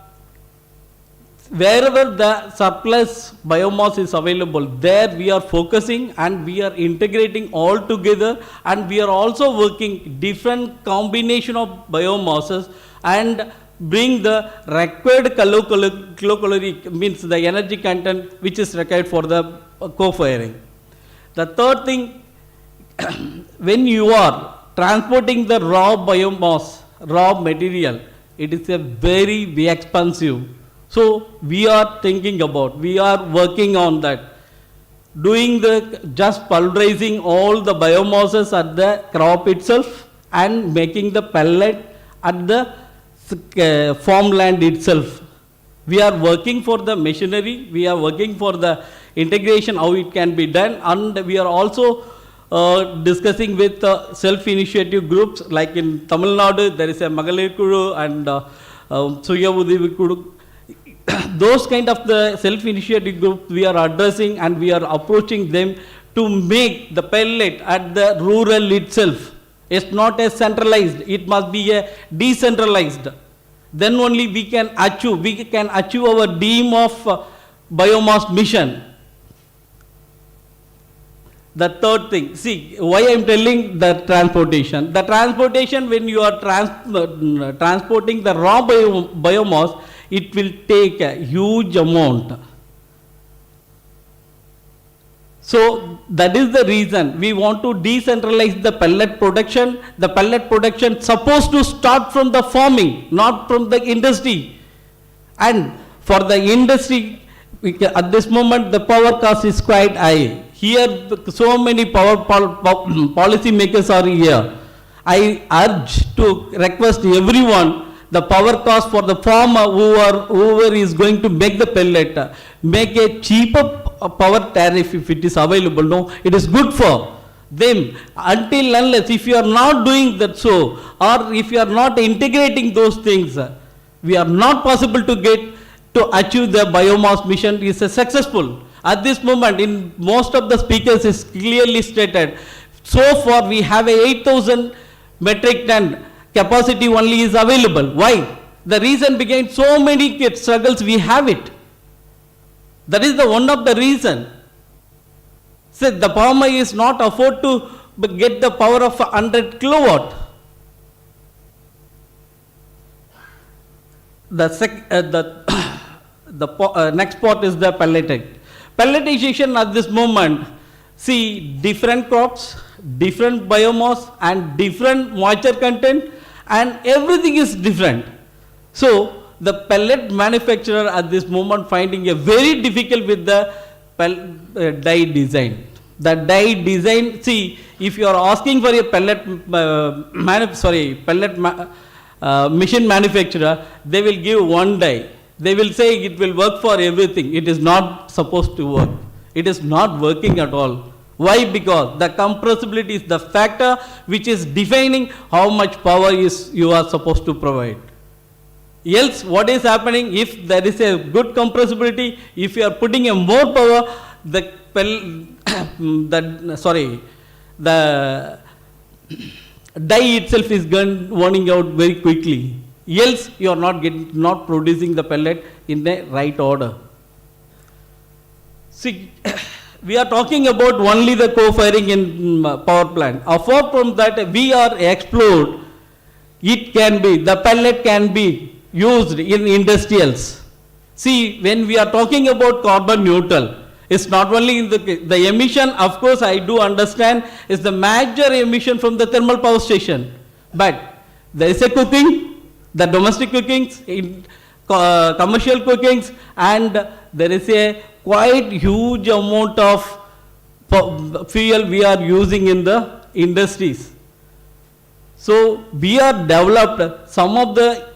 Wherever the surplus biomass is available, there we are focusing and we are integrating all together, and we are also working different combination of biomasses and bring the required kilocalorie, means the energy content which is required for the co-firing. The third thing, when you are transporting the raw biomass, raw material, it is a very expensive. So we are thinking about, we are working on that, doing the just pulverizing all the biomasses at the crop itself and making the pellet at the farmland itself. We are working for the machinery, we are working for the integration, how it can be done, and we are also discussing with self-initiative groups, like in Tamil Nadu there is a Magalir Kuru and Suyavudhi Kuru. Those kind of the self-initiative groups we are addressing, and we are approaching them to make the pellet at the rural itself. It's not a centralized, it must be a decentralized. Then only we can achieve our dream of biomass mission. The third thing, see why I am telling the transportation. The transportation, when you are transporting the raw biomass, it will take a huge amount. So that is the reason we want to decentralize the pellet production. The pellet production supposed to start from the farming, not from the industry. And for the industry, at this moment the power cost is quite high. Here so many policy makers are here. I urge to request everyone, the power cost for the farmer, whoever is going to make the pellet, make a cheaper power tariff if it is available. No, it is good for them. Until unless if you are not doing that, so, or if you are not integrating those things, we are not possible to get to achieve the biomass mission is successful. At this moment, in most of the speakers is clearly stated, so far we have a 8,000 metric ton capacity only is available. Why? The reason behind so many struggles we have it. That is the one of the reason. So the farmer is not afford to get the power of 100 kilowatt. The next part is the pelleting. Pelletization at this moment, see different crops, different biomass and different moisture content, and everything is different. So the pellet manufacturer at this moment finding a very difficult with the die design. The die design, see, if you are asking for a pellet machine manufacturer, they will give one die. They will say it will work for everything. It is not supposed to work. It is not working at all. Why? Because the compressibility is the factor which is defining how much power you are supposed to provide. Else what is happening, if there is a good compressibility, if you are putting a more power, the die itself is burning out very quickly. Else you are not producing the pellet in the right order. See, we are talking about only the co-firing in power plant. Apart from that, we are explored. It can be, the pellet can be used in industrials. See, when we are talking about carbon neutral, it's not only in the emission, of course I do understand, is the major emission from the thermal power station. But there is a cooking, the domestic cooking, commercial cookings, and there is a quite huge amount of fuel we are using in the industries. So we are developed some of the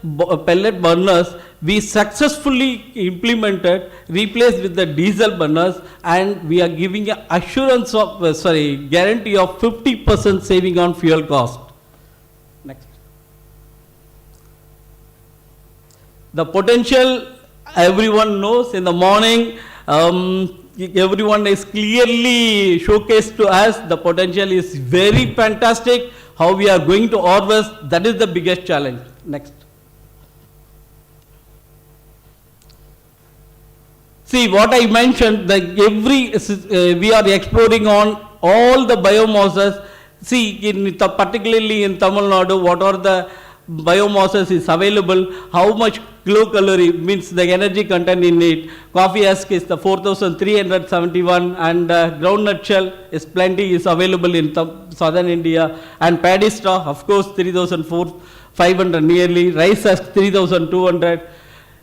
pellet burners we successfully implemented, replaced with the diesel burners, and we are giving an assurance of, guarantee of 50% saving on fuel cost. Next. The potential everyone knows. In the morning, everyone is clearly showcased to us. The potential is very fantastic. How we are going to harvest, that is the biggest challenge. Next. See what I mentioned, that we are exploring on all the biomasses. See, particularly in Tamil Nadu, what are the biomasses is available, how much kilocalorie, means the energy content in it. Coffee husk is the 4,371, and groundnut shell is plenty, is available in southern India, and paddy straw, of course, 3,500 nearly, rice husk 3,200.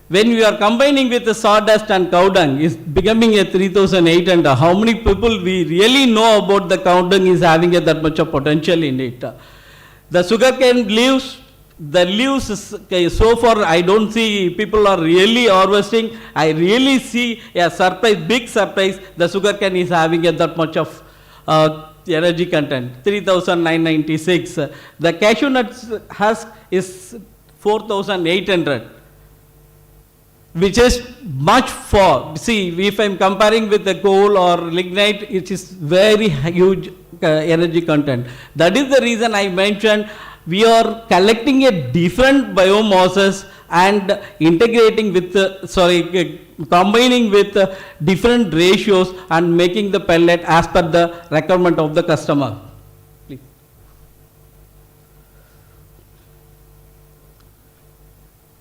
When we are combining with the sawdust and cow dung, is becoming a 3,800. How many people we really know about the cow dung is having that much of potential in it? The sugarcane leaves, the leaves is, so far I don't see people are really harvesting. I really see a surprise, big surprise, the sugarcane is having that much of energy content, 3,996. The cashew nuts husk is 4,800. Which is much for, see, if I am comparing with the coal or lignite, it is very huge energy content. That is the reason I mentioned we are collecting a different biomasses and integrating with, combining with different ratios and making the pellet as per the requirement of the customer. Please.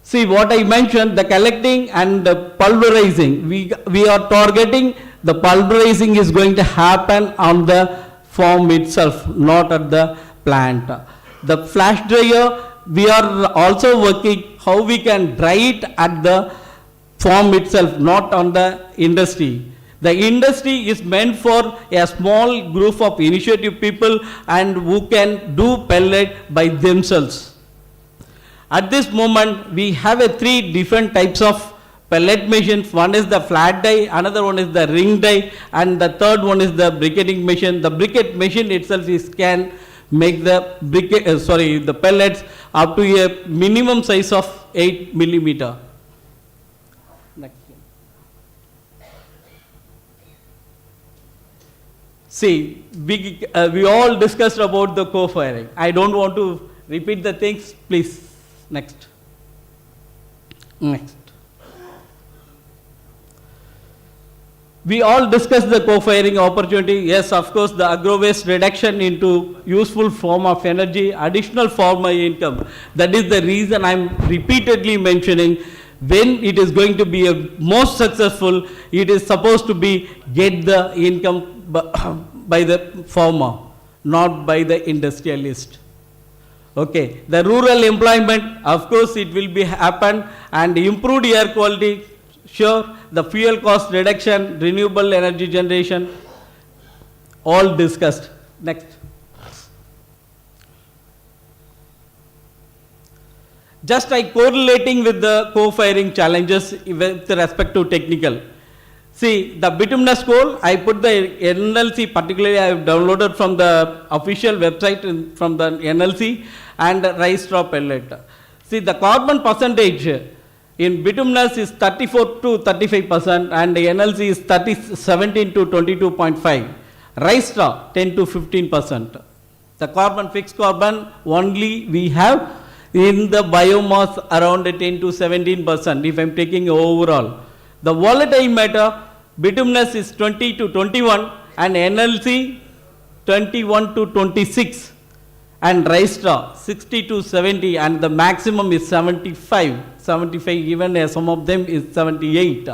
See what I mentioned, the collecting and the pulverizing. We are targeting the pulverizing is going to happen on the farm itself, not at the plant. The flash dryer, we are also working how we can dry it at the farm itself, not on the industry. The industry is meant for a small group of initiative people and who can do pellet by themselves. At this moment, we have 3 different types of pellet machines. One is the flat die, another one is the ring die, and the third one is the briquetting machine. The briquette machine itself can make the the pellets up to a minimum size of 8 millimeter. Next. See, we all discussed about the co-firing. I don't want to repeat the things, please. Next. Next. We all discussed the co-firing opportunity. Yes, of course, the agro-waste reduction into useful form of energy, additional form of income. That is the reason I'm repeatedly mentioning when it is going to be a most successful, it is supposed to be get the income by the farmer, not by the industrialist. Okay, the rural employment, of course, it will be happen, and improved air quality. Sure, the fuel cost reduction, renewable energy generation, all discussed. Next. Just I correlating with the co-firing challenges with respect to technical. See, the bituminous coal, I put the NLC, particularly I have downloaded from the official website from the NLC, and rice straw pellet. See, the carbon percentage in bituminous is 34 to 35%, and the NLC is 17 to 22.5. Rice straw 10 to 15%. The carbon, fixed carbon, only we have in the biomass around 10 to 17%. If I am taking overall, the volatile matter, bituminous is 20 to 21, and NLC 21 to 26. And rice straw 60 to 70, and the maximum is 75, even some of them is 78.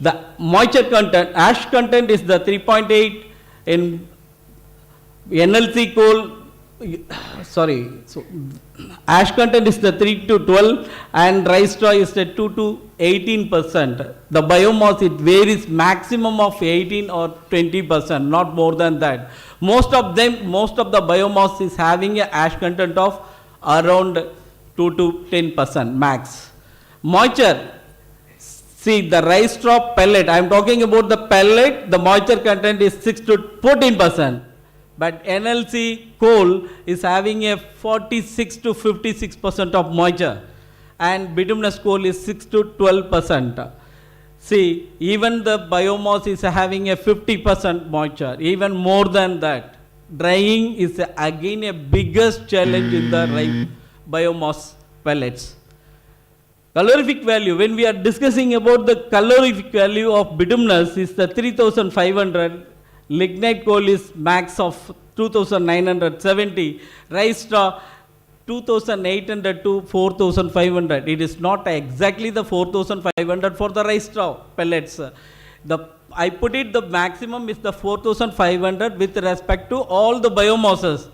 The moisture content, ash content is the 3.8 in NLC coal, sorry, so ash content is the 3 to 12 and rice straw is the 2 to 18%. The biomass, it varies maximum of 18 or 20%, not more than that. Most of the biomass is having a ash content of around 2 to 10% max. Moisture, see the rice straw pellet, I am talking about the pellet, the moisture content is 6 to 14%. But NLC coal is having a 46 to 56% of moisture and bituminous coal is 6 to 12%. See, even the biomass is having a 50% moisture, even more than that. Drying is again a biggest challenge in the biomass pellets. Calorific value, when we are discussing about the calorific value of bituminous is the 3500. Lignite coal is max of 2970, rice straw 2800 to 4500. It is not exactly the 4500 for the rice straw pellets. I put it the maximum is the 4500 with respect to all the biomasses.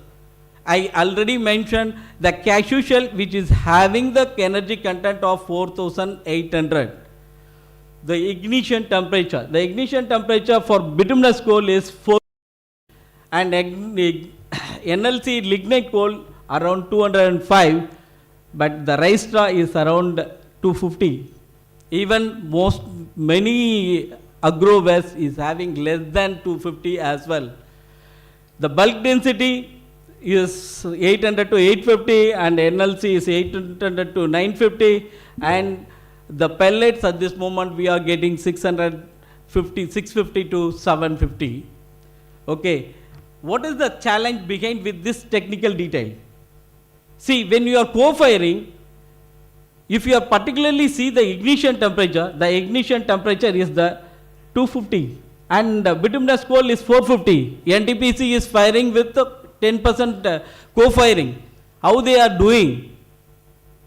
I already mentioned the cashew shell which is having the energy content of 4800. The ignition temperature for bituminous coal is 4 and NLC lignite coal around 205, but the rice straw is around 250. Even many agro waste is having less than 250 as well. The bulk density is 800 to 850 and NLC is 800 to 950 and the pellets at this moment we are getting 650 to 750. Okay, what is the challenge behind with this technical detail? See, when you are co-firing, if you are particularly see the ignition temperature is the 250 and bituminous coal is 450. NTPC is firing with 10% co-firing. How they are doing?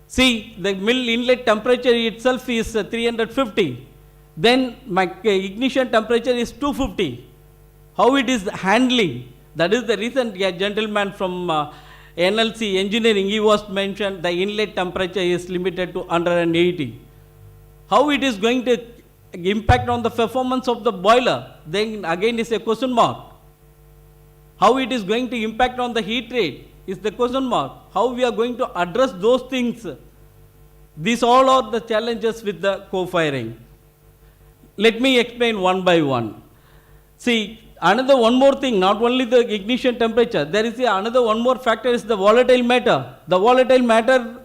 See, the mill inlet temperature itself is 350. Then my ignition temperature is 250. How it is handling? That is the reason a gentleman from NLC engineering, he was mentioned the inlet temperature is limited to 180. How it is going to impact on the performance of the boiler? Then again is a question mark. How it is going to impact on the heat rate is the question mark. How we are going to address those things? These all are the challenges with the co-firing. Let me explain one by one. See, one more thing, not only the ignition temperature, there is another one more factor is the volatile matter. The volatile matter,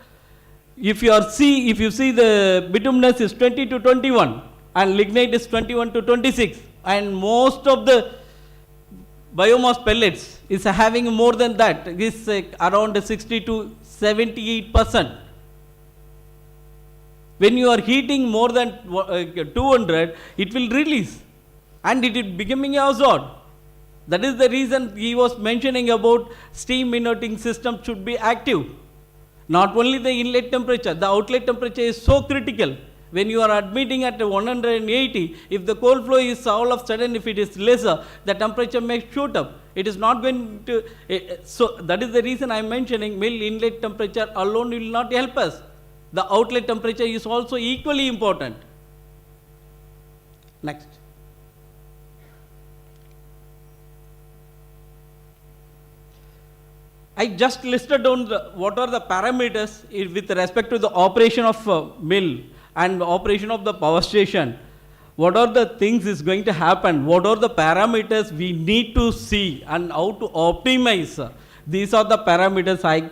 if you see the bituminous is 20 to 21 and lignite is 21 to 26 and most of the biomass pellets is having more than that, is around 60 to 78%. When you are heating more than 200, it will release and it is becoming a hazard. That is the reason he was mentioning about steam inerting system should be active. Not only the inlet temperature, the outlet temperature is so critical. When you are admitting at 180, if the coal flow is all of a sudden, if it is lesser, the temperature may shoot up. It is not going to, so that is the reason I am mentioning mill inlet temperature alone will not help us. The outlet temperature is also equally important. Next. I just listed down what are the parameters with respect to the operation of mill and operation of the power station. What are the things is going to happen? What are the parameters we need to see and how to optimize? These are the parameters I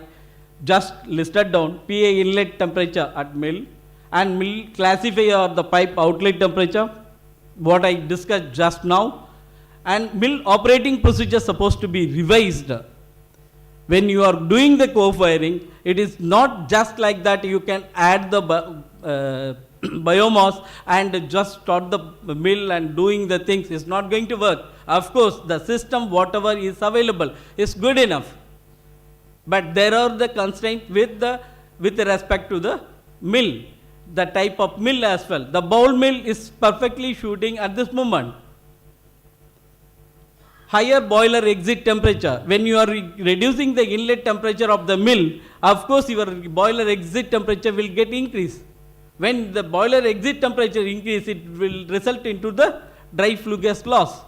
just listed down. PA inlet temperature at mill and mill classifier or the pipe outlet temperature, what I discussed just now, and mill operating procedure supposed to be revised. When you are doing the co-firing, it is not just like that you can add the biomass and just start the mill and doing the things. It's not going to work. Of course, the system, whatever is available, is good enough. But there are the constraints with respect to the mill, the type of mill as well. The bowl mill is perfectly shooting at this moment. higher boiler exit temperature. When you are reducing the inlet temperature of the mill, of course your boiler exit temperature will get increased. When the boiler exit temperature increase, it will result into the dry flue gas loss.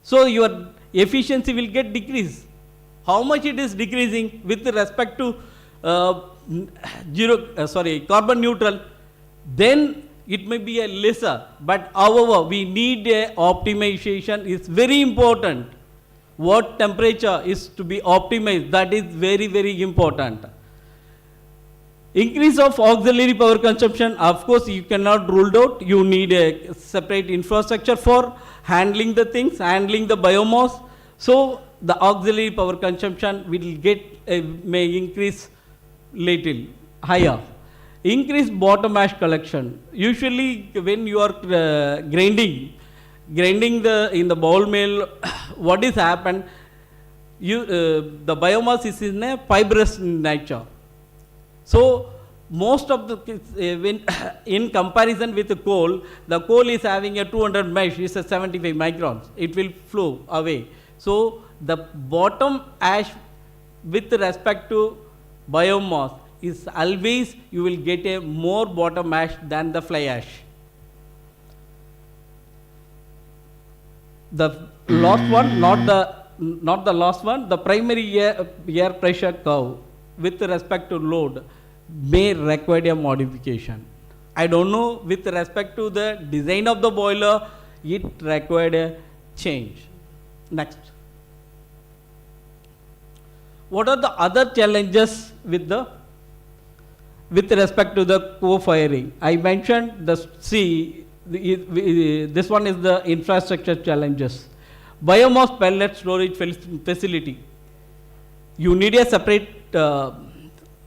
So your efficiency will get decreased. How much it is decreasing with respect to carbon neutral, then it may be a lesser, but however we need a optimization. Is very important. What temperature is to be optimized, that is very, very important. Increase of auxiliary power consumption, of course you cannot rule out. You need a separate infrastructure for handling the things, handling the biomass. So the auxiliary power consumption will may increase little higher. Increase bottom ash collection. Usually when you are grinding in the ball mill, what is happened? The biomass is in a fibrous nature. So most of the when in comparison with the coal is having a 200 mesh, is a 75 microns. It will flow away. So the bottom ash with respect to biomass is always you will get a more bottom ash than the fly ash. The last one, not the last one, the primary air pressure curve with respect to load may require a modification. I don't know, with respect to the design of the boiler, it required a change. Next. What are the other challenges with respect to the co-firing? I mentioned this one is the infrastructure challenges. Biomass pellet storage facility. You need a separate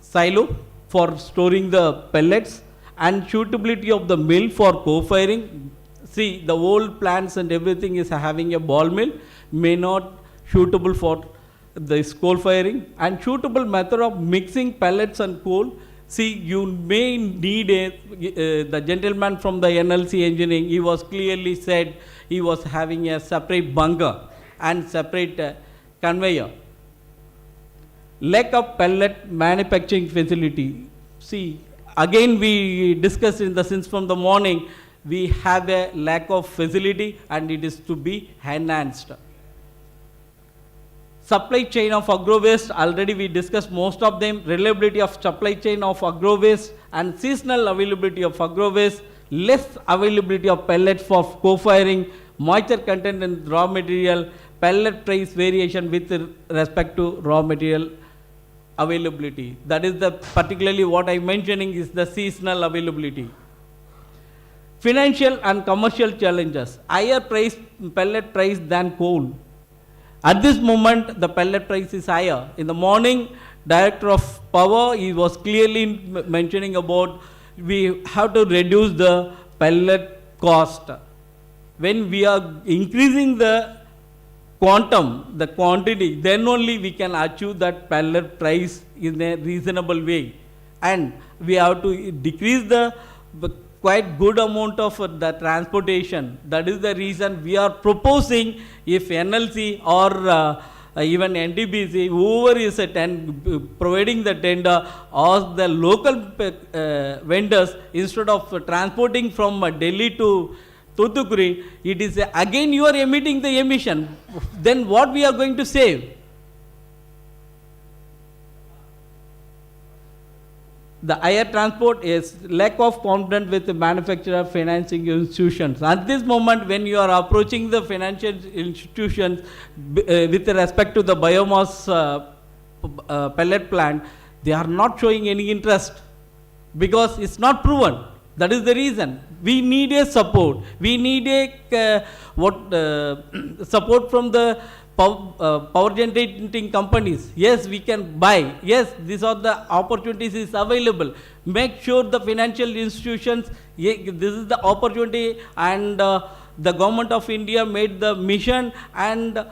silo for storing the pellets, and suitability of the mill for co-firing. See, the old plants and everything is having a ball mill, may not suitable for this coal firing, and suitable method of mixing pellets and coal. See, you may need the gentleman from the NLC engineering, he was clearly said he was having a separate bunker and separate conveyor. Lack of pellet manufacturing facility. See, again we discussed since from the morning, we have a lack of facility and it is to be enhanced. Supply chain of agro waste, already we discussed most of them. Reliability of supply chain of agro waste and seasonal availability of agro waste, less availability of pellets for co-firing, moisture content in raw material, pellet price variation with respect to raw material availability. That is the particularly what I'm mentioning is the seasonal availability. Financial and commercial challenges, higher pellet price than coal. At this moment, the pellet price is higher. In the morning, Director of Power, he was clearly mentioning about we have to reduce the pellet cost. When we are increasing the quantum, the quantity, then only we can achieve that pellet price in a reasonable way. And we have to decrease the quite good amount of the transportation. That is the reason we are proposing, if NLC or even NTPC, whoever is providing the tender, ask the local vendors, instead of transporting from Delhi to Thoothukudi, it is again you are emitting the emission. Then what we are going to save? The higher transport is lack of confidence with the manufacturer financing institutions. At this moment, when you are approaching the financial institutions with respect to the biomass pellet plant, they are not showing any interest because it's not proven. That is the reason. We need a support. We need a support from the power generating companies. Yes, we can buy. Yes, these are the opportunities is available. Make sure the financial institutions, this is the opportunity, and the government of India made the mission, and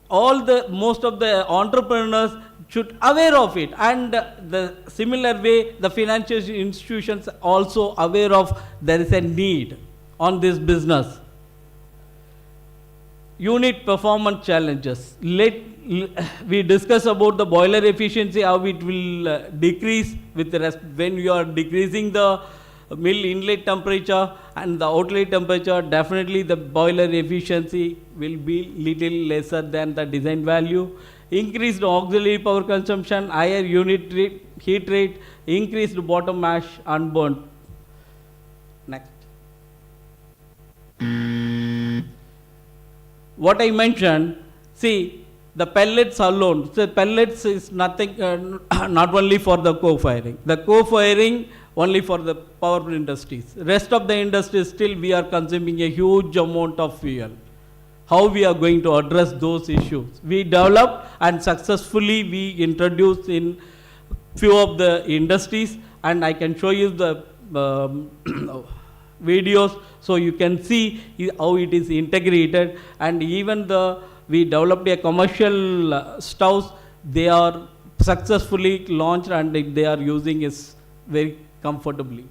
most of the entrepreneurs should aware of it, and the similar way the financial institutions also aware of there is a need on this business. unit performance challenges. We discuss about the boiler efficiency, how it will decrease with the when you are decreasing the mill inlet temperature and the outlet temperature, definitely the boiler efficiency will be little lesser than the design value. Increased auxiliary power consumption, higher unit heat rate, increased bottom ash unburnt. Next. What I mentioned, see, the pellets alone, so pellets is nothing, not only for the co-firing. The co-firing only for the power industries. Rest of the industries still we are consuming a huge amount of fuel. How we are going to address those issues? We develop and successfully we introduce in few of the industries, and I can show you the videos so you can see how it is integrated. And even we developed a commercial stoves, they are successfully launched and they are using it very comfortably.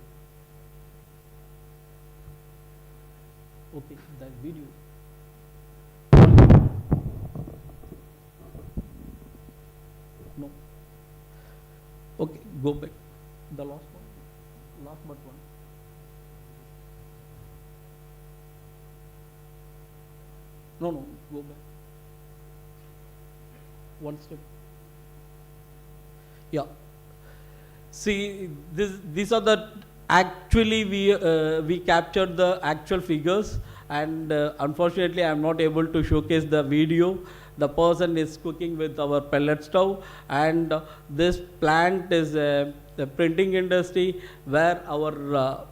Okay, that video. No. Okay, go back. The last one. Last but one. No, go back. One step. Yeah. See, these are the actually we captured the actual figures, and unfortunately I am not able to showcase the video. The person is cooking with our pellet stove, and this plant is the printing industry where our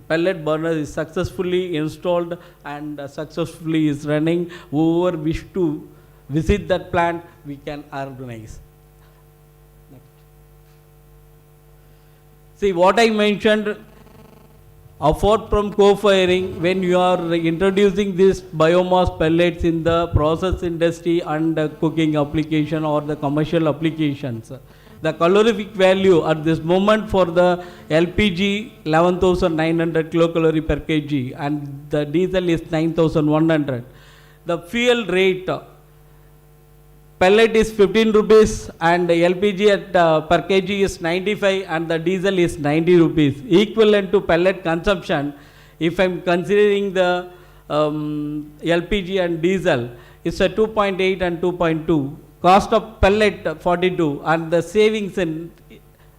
pellet burner is successfully installed and successfully is running. Whoever wish to visit that plant, we can organize. Next. See what I mentioned, apart from co-firing, when you are introducing this biomass pellets in the process industry and cooking application or the commercial applications, the calorific value at this moment for the LPG 11,900 kilocalorie per kg and the diesel is 9,100. The fuel rate, pellet is 15 rupees and the LPG at per kg is 95 and the diesel is 90 rupees. Equivalent to pellet consumption, if I am considering the LPG and diesel, it's a 2.8 and 2.2. Cost of pellet 42 and the savings in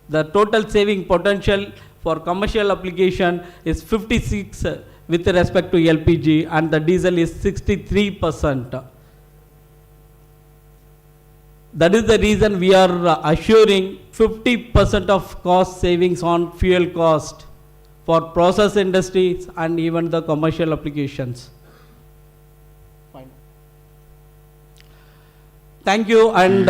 the total saving potential for commercial application is 56 with respect to LPG and the diesel is 63%. That is the reason we are assuring 50% of cost savings on fuel cost for process industries and even the commercial applications. Thank you, and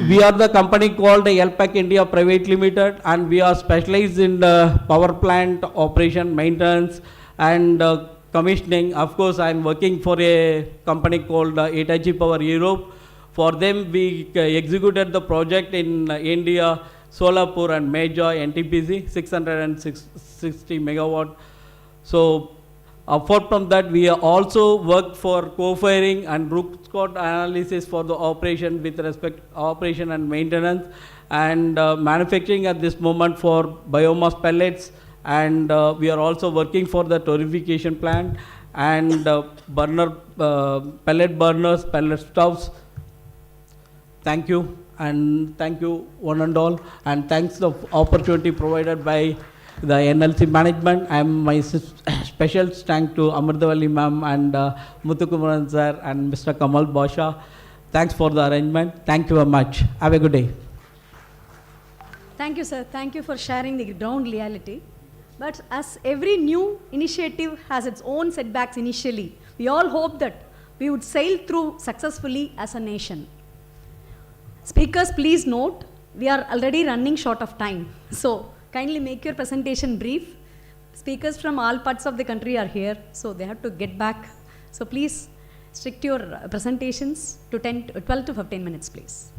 we are the company called LPAC India Private Limited, and we are specialized in the power plant operation, maintenance and commissioning. Of course, I am working for a company called Hitachi Power Europe. For them, we executed the project in India, Solapur and Major NTPC, 660 megawatt. So, apart from that, we also worked for co-firing and root cause analysis for the operation with respect to operation and maintenance, and manufacturing at this moment for biomass pellets, and we are also working for the torrefication plant and pellet burners, pellet stoves. Thank you, and thank you one and all, and thanks the opportunity provided by the NLC management. I am my special thanks to Amritavalli ma'am and Muthukumaran sir and Mr. Kamal Basha. Thanks for the arrangement. Thank you very much. Have a good day. Thank you, sir. Thank you for sharing the ground reality. But as every new initiative has its own setbacks initially, we all hope that we would sail through successfully as a nation. Speakers, please note, we are already running short of time. So, kindly make your presentation brief. Speakers from all parts of the country are here, so they have to get back. So please stick to your presentations to 12 to 15 minutes, please.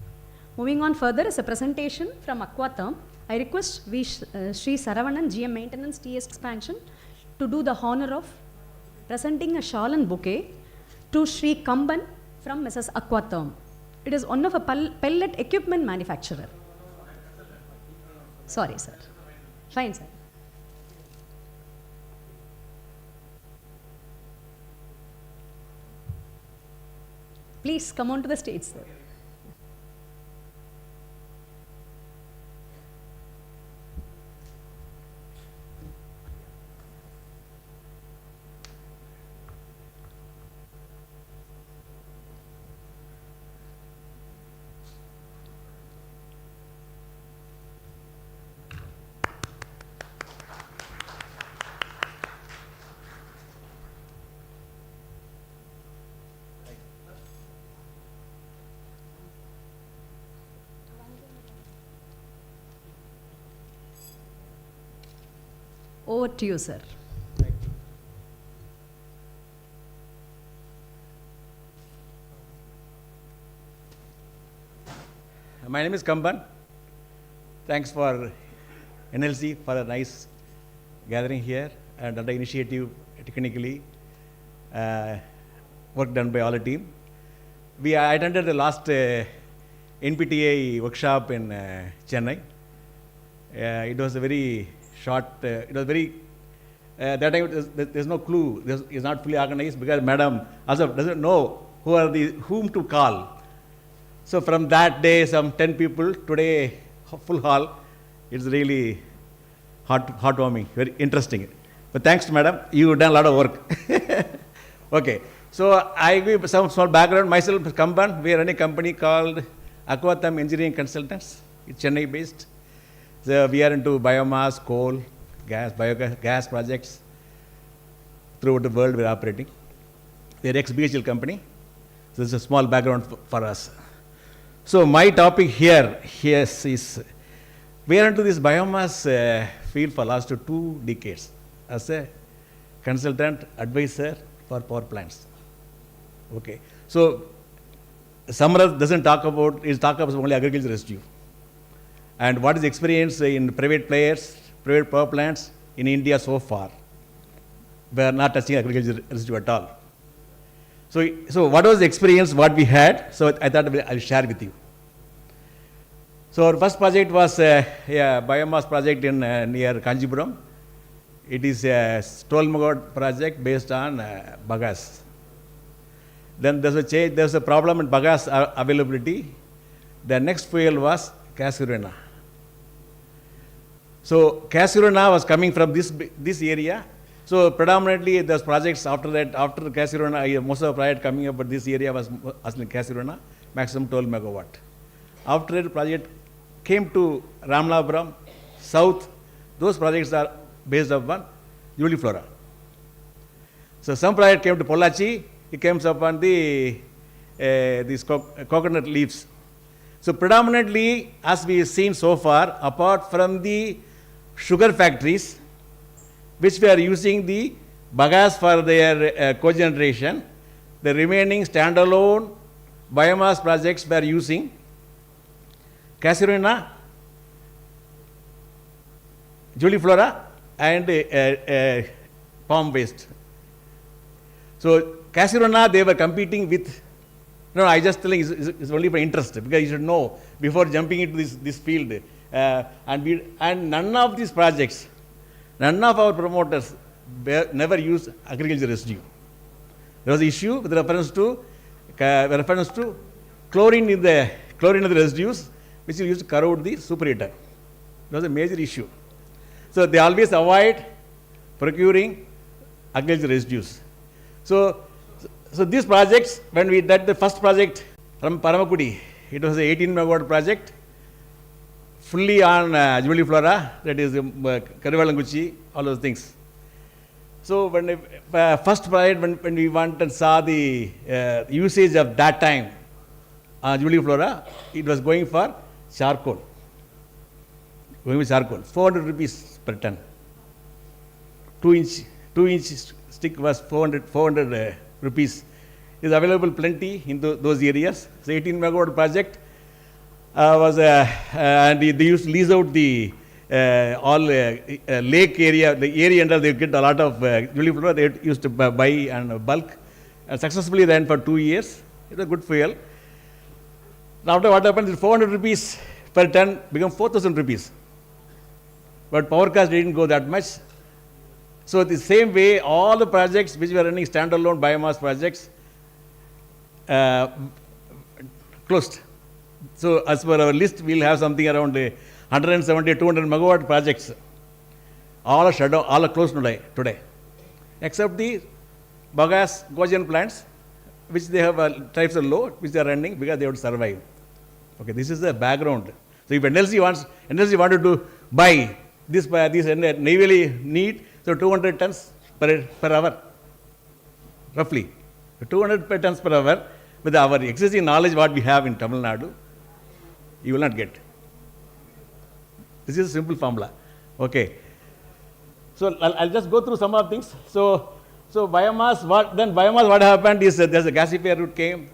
Moving on further is a presentation from Aquatherm. I request Sri Saravanan, GM Maintenance TS Expansion, to do the honor of presenting a shawl and bouquet to Sri Kamban from Mrs. Aquatherm. It is one of a pellet equipment manufacturer. Sorry, sir. Fine, sir. Please come on to the stage, sir. Over to you, sir. My name is Kamban. Thanks for NLC for a nice gathering here and under initiative technically work done by all the team. I attended the last NPTA workshop in Chennai. It was a very short, it was very, that time there's no clue, it's not fully organized because madam also doesn't know whom to call. So from that day, some 10 people, today full hall, it's really heartwarming, very interesting. But thanks to madam, you've done a lot of work. Okay, so I give some small background. Myself, Kamban, we run a company called Aquatherm Engineering Consultants. It's Chennai based. So we are into biomass, coal, gas, biogas gas projects throughout the world. We're operating. We're ex-BHL company. So this is a small background for us. So my topic here is we are into this biomass field for last 2 decades as a consultant advisor for power plants. Okay. So Samrat doesn't talk about, is talk about only agricultural residue. And what is the experience in private players, private power plants in India so far? We are not touching agricultural residue at all. So what was the experience, what we had? So I thought I'll share with you. So our first project was a biomass project in near Kanjipuram. It is a 12 megawatt project based on bagasse. Then there's a change, there's a problem in bagasse availability. The next fuel was Casurina. So Casurina was coming from this area. So predominantly those projects after that, after Casurina, most of the project coming up, but this area was Casurina, maximum 12 megawatt. After the project came to Ramnapuram, south, those projects are based upon Juliflora. So some project came to Pollachi, it comes upon these coconut leaves. So predominantly, as we have seen so far, apart from the sugar factories, which we are using the bagasse for their cogeneration, the remaining standalone biomass projects we are using Casurina, Juliflora, and palm waste. So Casurina, they were competing with. No, I just telling it's only for interest because you should know before jumping into this field. And none of these projects, none of our promoters never use agricultural residue. There was an issue with reference to chlorine in the residues, which is used to corrode the superheater. It was a major issue. So they always avoid procuring agricultural residues. So these projects, when we did the first project from Paramakudi, it was an 18 megawatt project, fully on Juliflora, that is Karivalanguchi, all those things. So when the first project, when we went and saw the usage of that time Juliflora, it was going for charcoal. Going with charcoal, 400 rupees per ton. 2-inch stick was 400 rupees. Is available plenty in those areas. So 18 megawatt project was and they used to lease out the all lake area, the area under they get a lot of Juliflora they used to buy and bulk, successfully ran for 2 years. It was good fuel. Now after what happened is 400 rupees per ton become 4,000 rupees. But power cost didn't go that much. So the same way, all the projects which were running standalone biomass projects closed. So as per our list, we'll have something around 170, 200 megawatt projects. All are shut down, all are closed today. Except the biogas cogen plants, which they have types of load, which they are running because they have to survive. Okay, this is the background. So if NLC wanted to buy this navally need, so 200 tons per hour, roughly. 200 tons per hour, with our existing knowledge what we have in Tamil Nadu, you will not get. This is a simple formula. Okay. So I'll just go through some of things. So biomass, what happened is there's a gasifier route came,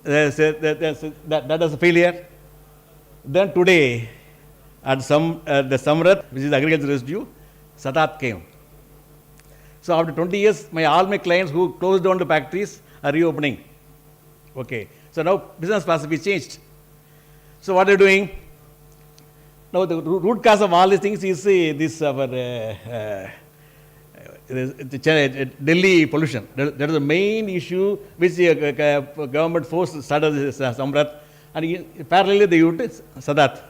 that was a failure. Then today, at the Samrat, which is agricultural residue, Sadat came. So after 20 years, all my clients who closed down the factories are reopening. Okay. So now business philosophy changed. So what are you doing? Now the root cause of all these things is this our Delhi pollution. That is the main issue which the government force started this Samrat, and parallelly they used Sadat.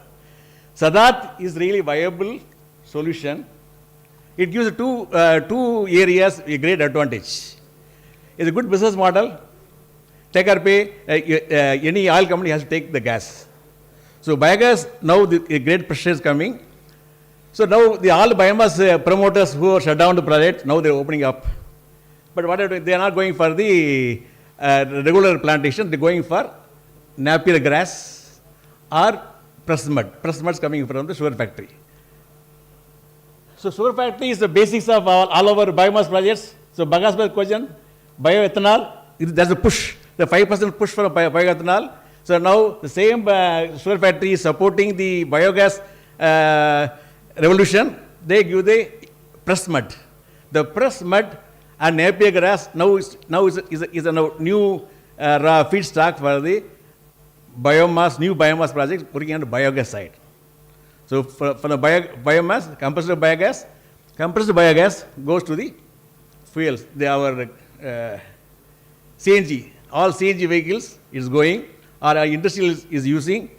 Sadat is really viable solution. It gives two areas a great advantage. It's a good business model. Take or pay, any oil company has to take the gas. So biogas, now a great pressure is coming. So now all the biomass promoters who shut down the project, now they're opening up. But what are they doing? They are not going for the regular plantation, they're going for Napier grass or pressed mud. Pressed mud is coming from the sugar factory. So sugar factory is the basics of all our biomass projects. So bagasse cogen, bioethanol, there's a push, the 5% push for bioethanol. So now the same sugar factory is supporting the biogas revolution. They give the pressed mud. The pressed mud and Napier grass now is a new raw feedstock for the biomass, new biomass projects working on the biogas side. So for the biomass, compressed biogas goes to the fuels. Our CNG, all CNG vehicles is going, or our industrial is using.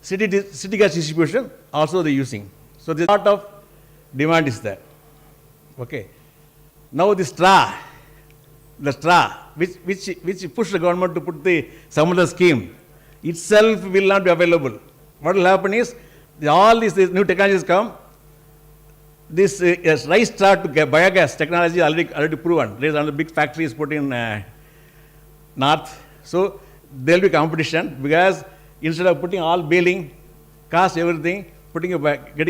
City gas distribution also they using. So there's a lot of demand is there. Okay. Now the straw, which pushed the government to put some other scheme, itself will not be available. What will happen is, all these new technologies come, this rice straw to get biogas technology is already proven. There is another big factory is put in north. So there will be competition, because instead of putting all baling, cost everything, getting a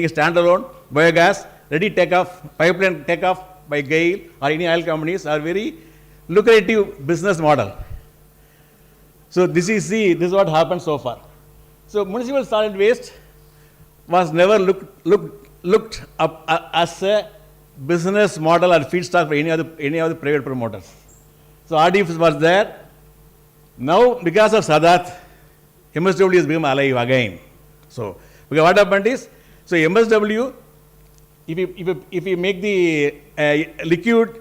standalone biogas, ready takeoff, pipeline takeoff by GAIL or any oil companies are very lucrative business model. So this is what happened so far. So municipal solid waste was never looked up as a business model or feedstock for any other private promoters. So RDF was there. Now because of Sadat, MSW has become alive again. So because what happened is, so MSW, if you make the liquid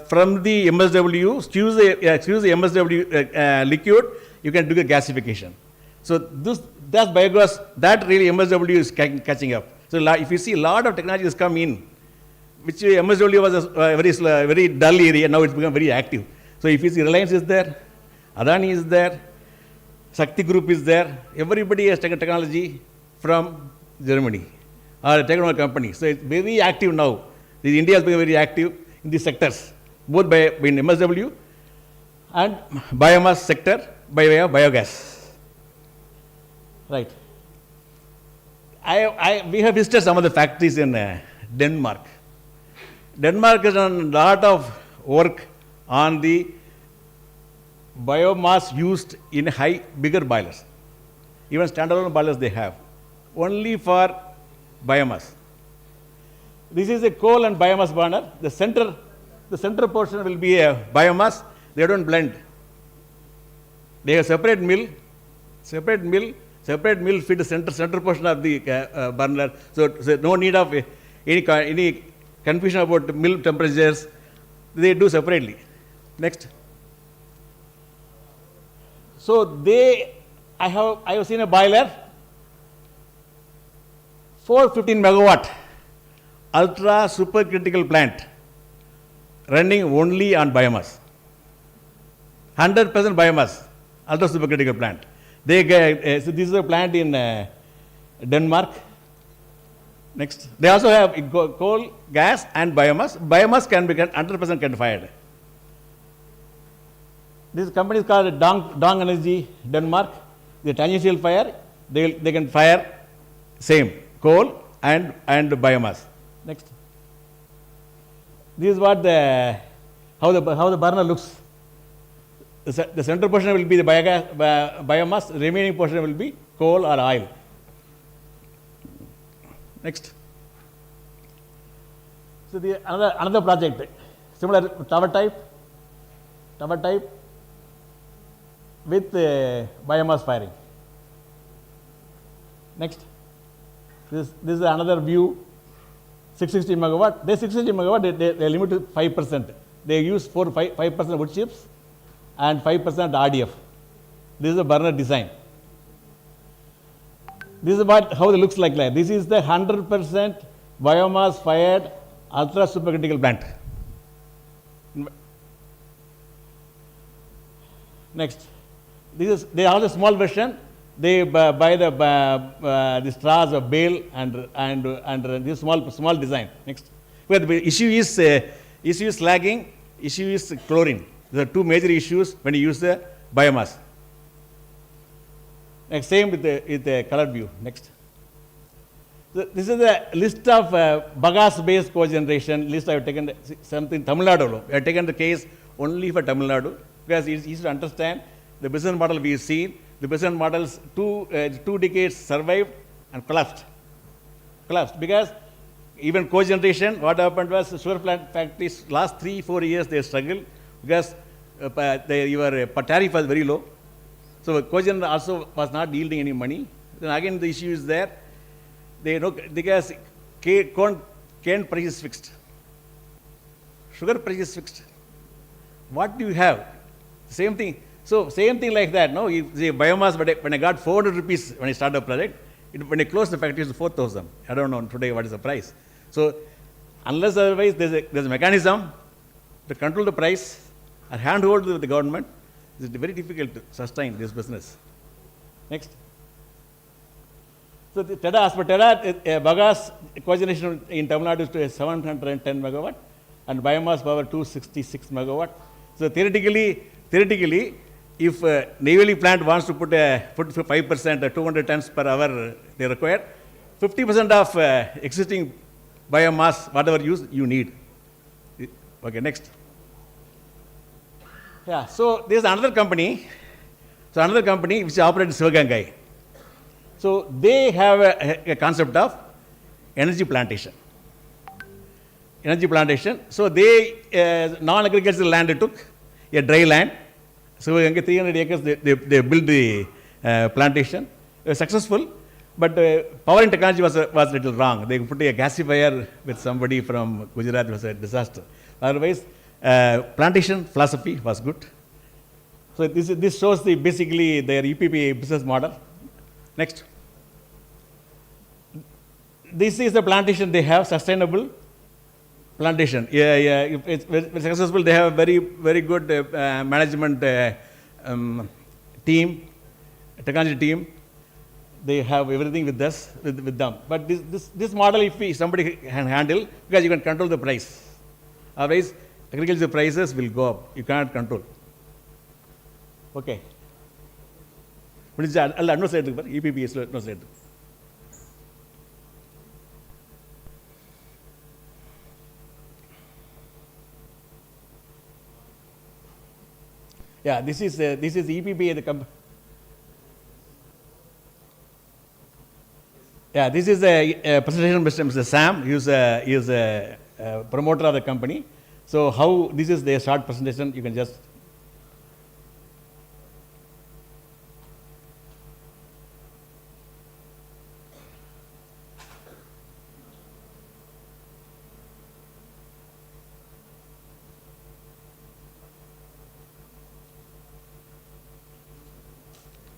from the MSW, choose the MSW liquid, you can do the gasification. So that's biogas, that really MSW is catching up. So if you see a lot of technologies come in, which MSW was a very dull area, now it's become very active. So if you see Reliance is there, Adani is there, Shakti Group is there, everybody has taken technology from Germany or technology company. So it's very active now. India has become very active in these sectors, both in MSW and biomass sector by way of biogas. Right. We have visited some of the factories in Denmark. Denmark has done a lot of work on the biomass used in bigger boilers. Even standalone boilers they have, only for biomass. This is a coal and biomass burner. The center portion will be a biomass. They don't blend. They have separate mill feed the center portion of the burner. So no need of any confusion about mill temperatures. They do separately. Next. So I have seen a boiler, 415 megawatt, ultra supercritical plant, running only on biomass. 100% biomass, ultra supercritical plant. So this is a plant in Denmark. Next. They also have coal, gas, and biomass. Biomass can be 100% can fired. This company is called Dong Energy Denmark. The tangential fire, they can fire same coal and biomass. Next. This is what how the burner looks. The center portion will be the biomass. Remaining portion will be coal or oil. Next. So another project, similar tower type with biomass firing. Next. This is another view, 660 megawatt. They 660 megawatt, they limit to 5%. They use 5% wood chips and 5% RDF. This is the burner design. This is how it looks like. This is the 100% biomass fired ultra supercritical plant. Next. They have a small version. They buy the straws of bale and this small design. Next. But the issue is slagging. Issue is chlorine. There are two major issues when you use the biomass. Next, same with the colored view. Next. So this is the list of bagasse-based cogeneration list. I have taken something Tamil Nadu. I have taken the case only for Tamil Nadu because it's easy to understand the business model we have seen. The business models 2 decades survived and collapsed because even cogeneration, what happened was sugar plant factories last 3-4 years they struggled because your tariff was very low. So cogeneration also was not yielding any money. Then again the issue is there. They know because cane price is fixed, sugar price is fixed. What do you have? Same thing. So same thing like that. No, the biomass. But when I got 400 rupees when I started a project, when I closed the factory, it was 4,000. I don't know today what is the price. So unless otherwise there's a mechanism to control the price or handhold with the government, it's very difficult to sustain this business. Next. So the as per TEDA, bagasse cogeneration in Tamil Nadu is 710 megawatt and biomass power 266 megawatt. So theoretically, if Neyveli plant wants to put 5%, 200 tons per hour they require, 50% of existing biomass, whatever you need. Okay, next. Yeah, so there's another company. So another company which operates Sivagangai. So they have a concept of energy plantation. So they non-agricultural land they took, a dry land. So 300 acres they built the plantation. They were successful, but power technology was a little wrong. They put a gasifier with somebody from Gujarat. It was a disaster. Otherwise, plantation philosophy was good. So this shows basically their EPP business model. Next. This is the plantation they have, sustainable plantation. If it's successful, they have very, very good management team, technology team. They have everything with us, with them. But this model, if somebody can handle, because you can control the price. Otherwise, agriculture prices will go up. You cannot control. Okay. What is that? No side. EPP is no side. Yeah, this is EPP the company. Yeah, this is a presentation by Mr. Sam. He is a promoter of the company. So how this is their short presentation. You can just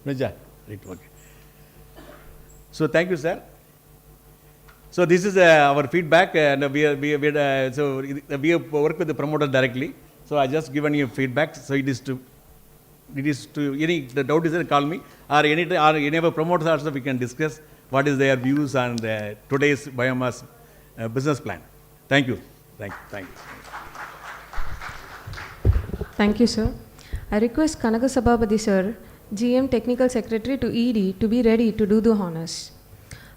Right, okay. So thank you, sir. So this is our feedback, and we have worked with the promoter directly. So I just given you feedback. So it is to any the doubt is there, call me, or any of our promoters also we can discuss what is their views on today's biomass business plan. Thank you. Thank you. Thank you, sir. I request Kanaga Sabhabadi sir, GM Technical Secretary to ED, to be ready to do the honors.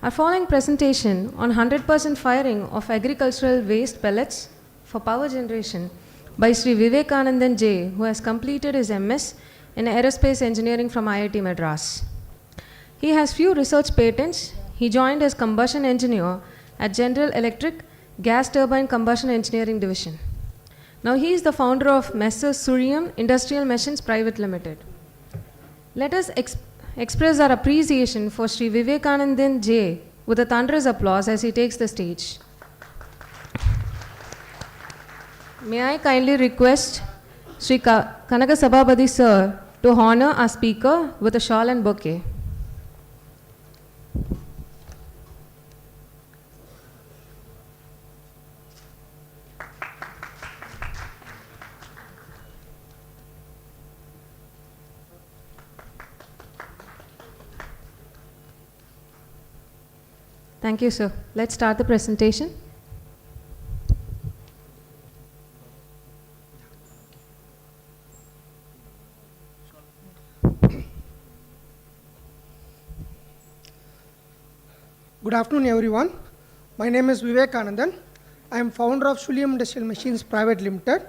Our following presentation on 100% firing of agricultural waste pellets for power generation by Sri Vivekanandan J, who has completed his MS in Aerospace Engineering from IIT Madras. He has few research patents. He joined as combustion engineer at General Electric Gas Turbine Combustion Engineering Division. Now he is the founder of Messrs. Surium Industrial Machines Private Limited. Let us express our appreciation for Sri Vivekanandan J with a thunderous applause as he takes the stage. May I kindly request Sri Kanaga Sabhabadi sir to honor our speaker with a shawl and bouquet. Thank you, sir. Let's start the presentation. Good afternoon, everyone. My name is Vivekanandan. I am founder of Surium Industrial Machines Private Limited,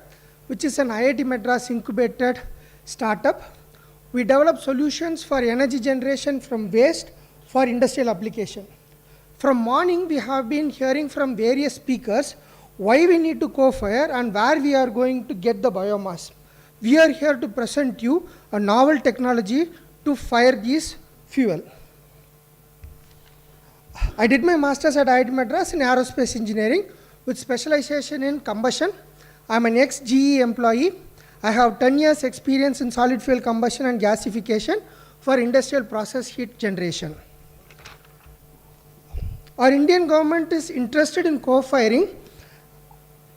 which is an IIT Madras incubated startup. We develop solutions for energy generation from waste for industrial application. From morning, we have been hearing from various speakers why we need to co-fire and where we are going to get the biomass. We are here to present you a novel technology to fire this fuel. I did my master's at IIT Madras in Aerospace Engineering with specialization in combustion. I am an ex-GE employee. I have 10 years experience in solid fuel combustion and gasification for industrial process heat generation. Our Indian government is interested in co-firing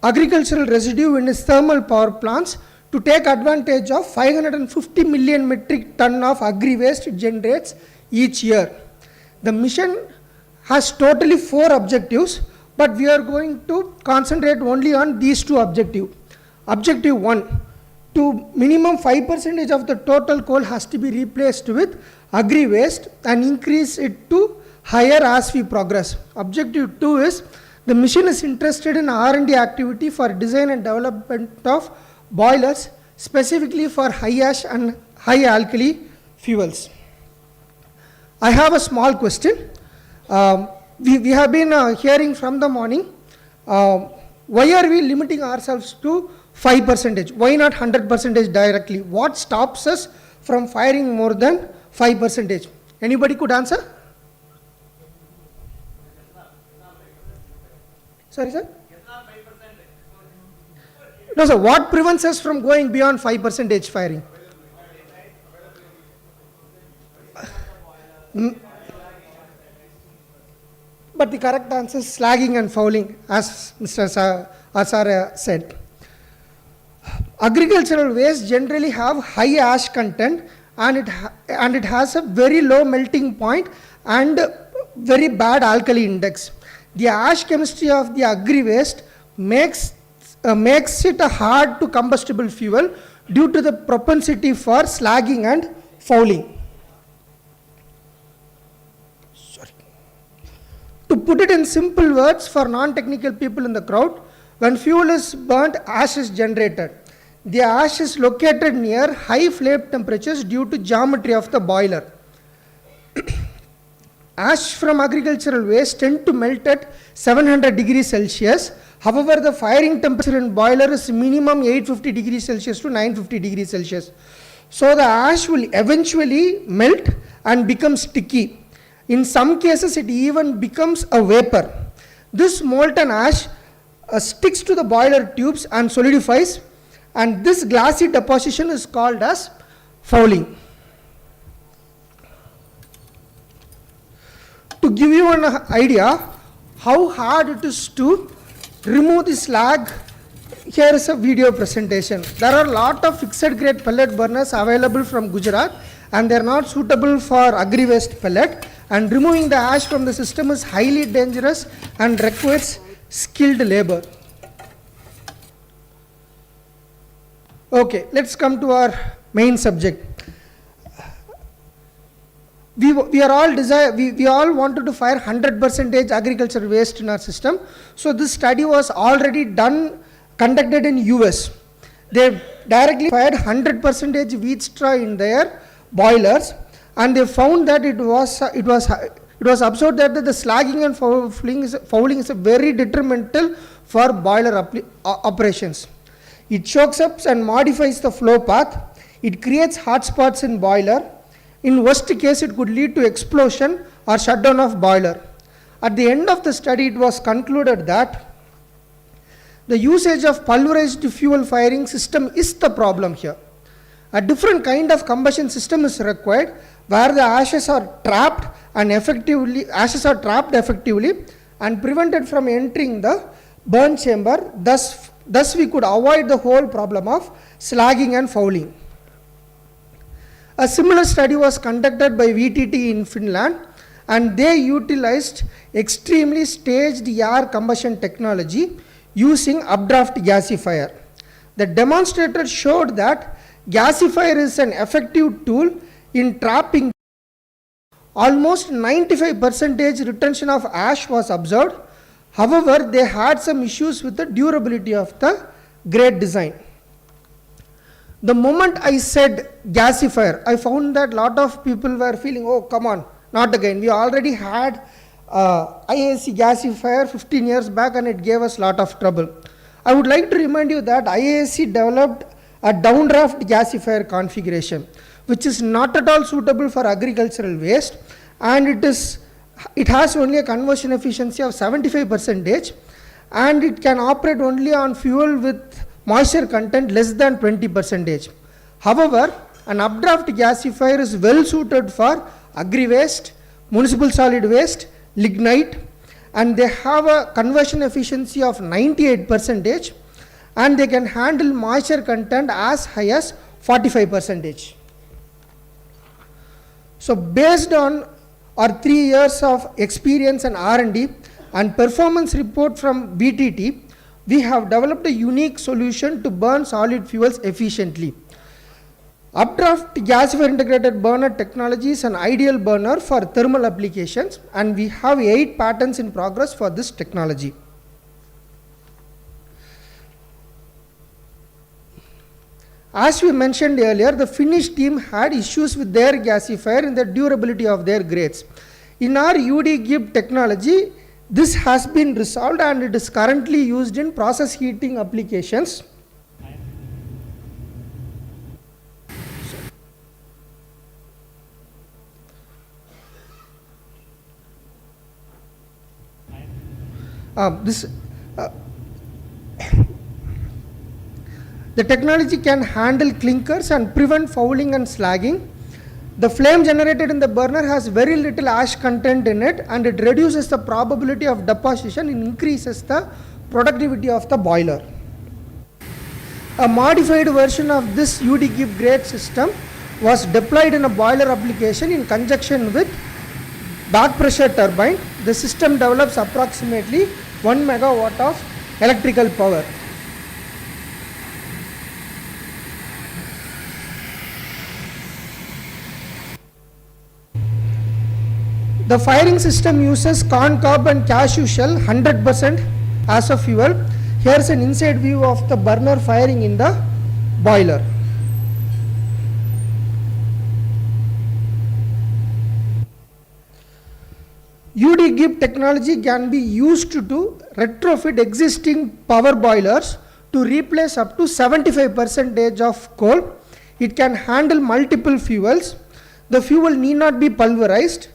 agricultural residue in its thermal power plants to take advantage of 550 million metric ton of agri-waste it generates each year. The mission has totally 4 objectives, but we are going to concentrate only on these 2 objectives. Objective 1, to minimum 5% of the total coal has to be replaced with agri-waste and increase it to higher as we progress. Objective 2 is the mission is interested in R&D activity for design and development of boilers specifically for high ash and high alkali fuels. I have a small question. We have been hearing from the morning, why are we limiting ourselves to 5%? Why not 100% directly? What stops us from firing more than 5%? Anybody could answer? Sorry, sir? No, sir. What prevents us from going beyond 5% firing? But the correct answer is slagging and fouling, as Mr. Asar said. Agricultural waste generally have high ash content, and it has a very low melting point and very bad alkali index. The ash chemistry of the agri-waste makes it a hard to combustible fuel due to the propensity for slagging and fouling. To put it in simple words for non-technical people in the crowd, when fuel is burnt, ash is generated. The ash is located near high flame temperatures due to geometry of the boiler. Ash from agricultural waste tend to melt at 700 degrees Celsius. However, the firing temperature in boiler is minimum 850 degrees Celsius to 950 degrees Celsius. So the ash will eventually melt and become sticky. In some cases, it even becomes a vapor. This molten ash sticks to the boiler tubes and solidifies, and this glassy deposition is called as fouling. To give you an idea how hard it is to remove the slag, here is a video presentation. There are a lot of fixed grade pellet burners available from Gujarat, and they are not suitable for agri waste pellet, and removing the ash from the system is highly dangerous and requires skilled labor. Okay, let's come to our main subject. We all wanted to fire 100% agricultural waste in our system. So this study was already conducted in US. They directly fired 100% wheat straw in their boilers, and they found that it was observed that the slagging and fouling is very detrimental for boiler operations. It chokes up and modifies the flow path. It creates hot spots in boiler. In worst case, it could lead to explosion or shutdown of boiler. At the end of the study, it was concluded that the usage of pulverized fuel firing system is the problem here. A different kind of combustion system is required where the ashes are trapped effectively and prevented from entering the burn chamber. Thus we could avoid the whole problem of slagging and fouling. A similar study was conducted by VTT in Finland, and they utilized extremely staged air combustion technology using updraft gasifier. The demonstrator showed that gasifier is an effective tool in trapping. Almost 95% retention of ash was observed. However, they had some issues with the durability of the grate design. The moment I said gasifier, I found that a lot of people were feeling, oh come on, not again. We already had IAC gasifier 15 years back and it gave us a lot of trouble. I would like to remind you that IAC developed a downdraft gasifier configuration, which is not at all suitable for agricultural waste, and it has only a conversion efficiency of 75%, and it can operate only on fuel with moisture content less than 20%. However, an updraft gasifier is well suited for agri waste, municipal solid waste, lignite, and they have a conversion efficiency of 98%, and they can handle moisture content as high as 45%. So based on our 3 years of experience and R&D and performance report from BTT, we have developed a unique solution to burn solid fuels efficiently. Updraft gasifier integrated burner technology is an ideal burner for thermal applications, and we have 8 patents in progress for this technology. As we mentioned earlier, the Finnish team had issues with their gasifier in the durability of their grates. In our UD GIB technology, this has been resolved and it is currently used in process heating applications. The technology can handle clinkers and prevent fouling and slagging. The flame generated in the burner has very little ash content in it, and it reduces the probability of deposition and increases the productivity of the boiler. A modified version of this UD-GIB grate system was deployed in a boiler application in conjunction with back pressure turbine. The system develops approximately 1 megawatt of electrical power. The firing system uses corn cob and cashew shell 100% as a fuel. Here is an inside view of the burner firing in the boiler. UD-GIB technology can be used to retrofit existing power boilers to replace up to 75% of coal. It can handle multiple fuels. The fuel need not be pulverized.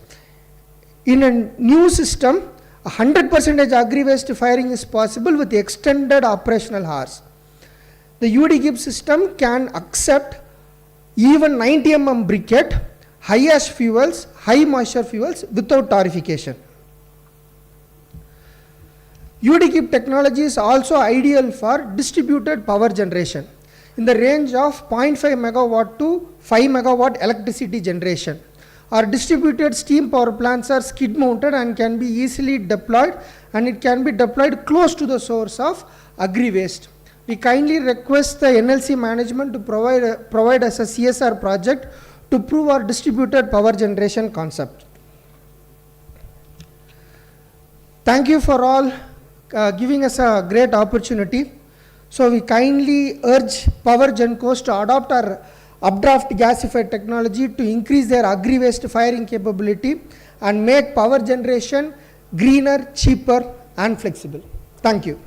In a new system, 100% agri-waste firing is possible with extended operational hours. The UD-GIB system can accept even 90 mm briquette high ash fuels, high moisture fuels without torrefication. UDKIP technology is also ideal for distributed power generation in the range of 0.5 megawatt to 5 megawatt electricity generation. Our distributed steam power plants are skid mounted and can be easily deployed, and it can be deployed close to the source of agri waste. We kindly request the NLC management to provide us a CSR project to prove our distributed power generation concept. Thank you for all giving us a great opportunity. So we kindly urge power gencos to adopt our updraft gasified technology to increase their agri waste firing capability and make power generation greener, cheaper and flexible. Thank you.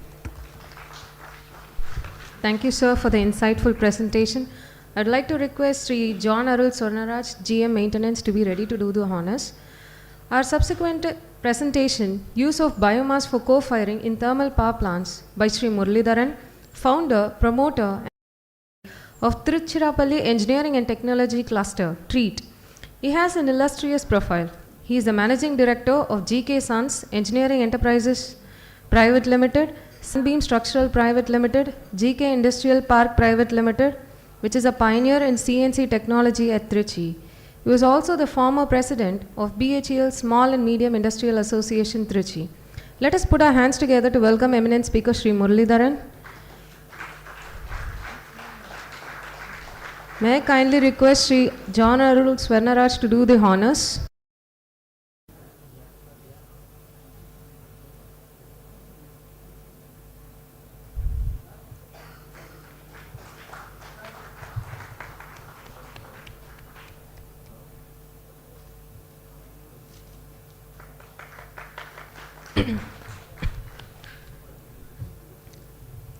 Thank you, sir, for the insightful presentation. I'd like to request Sri John Arul Swarnaraj, GM Maintenance, to be ready to do the honors. Our subsequent presentation, Use of Biomass for Co-Firing in Thermal Power Plants, by Sri Muralidharan, founder, promoter of Tiruchirappalli Engineering and Technology Cluster, TREAT. He has an illustrious profile. He is the Managing Director of GK Sons Engineering Enterprises Private Limited, Sunbeam Structural Private Limited, GK Industrial Park Private Limited, which is a pioneer in CNC technology at Trichy. He was also the former president of BHEL Small and Medium Industrial Association, Trichy. Let us put our hands together to welcome eminent speaker Sri Muralidharan. May I kindly request Sri John Arul Swarnaraj to do the honors.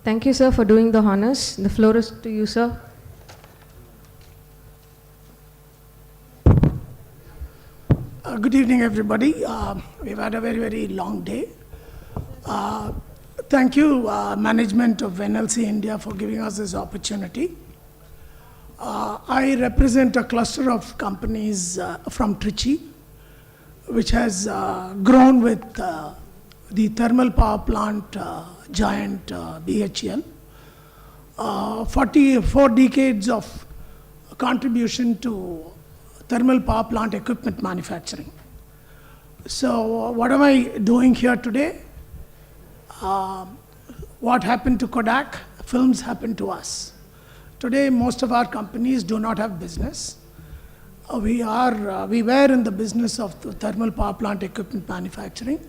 Thank you, sir, for doing the honors. The floor is to you, sir. Good evening, everybody. We've had a very, very long day. Thank you, management of NLC India, for giving us this opportunity. I represent a cluster of companies from Trichy, which has grown with the thermal power plant giant BHEL. 44 decades of contribution to thermal power plant equipment manufacturing. So what am I doing here today? What happened to Kodak? Films happened to us. Today, most of our companies do not have business. We were in the business of the thermal power plant equipment manufacturing,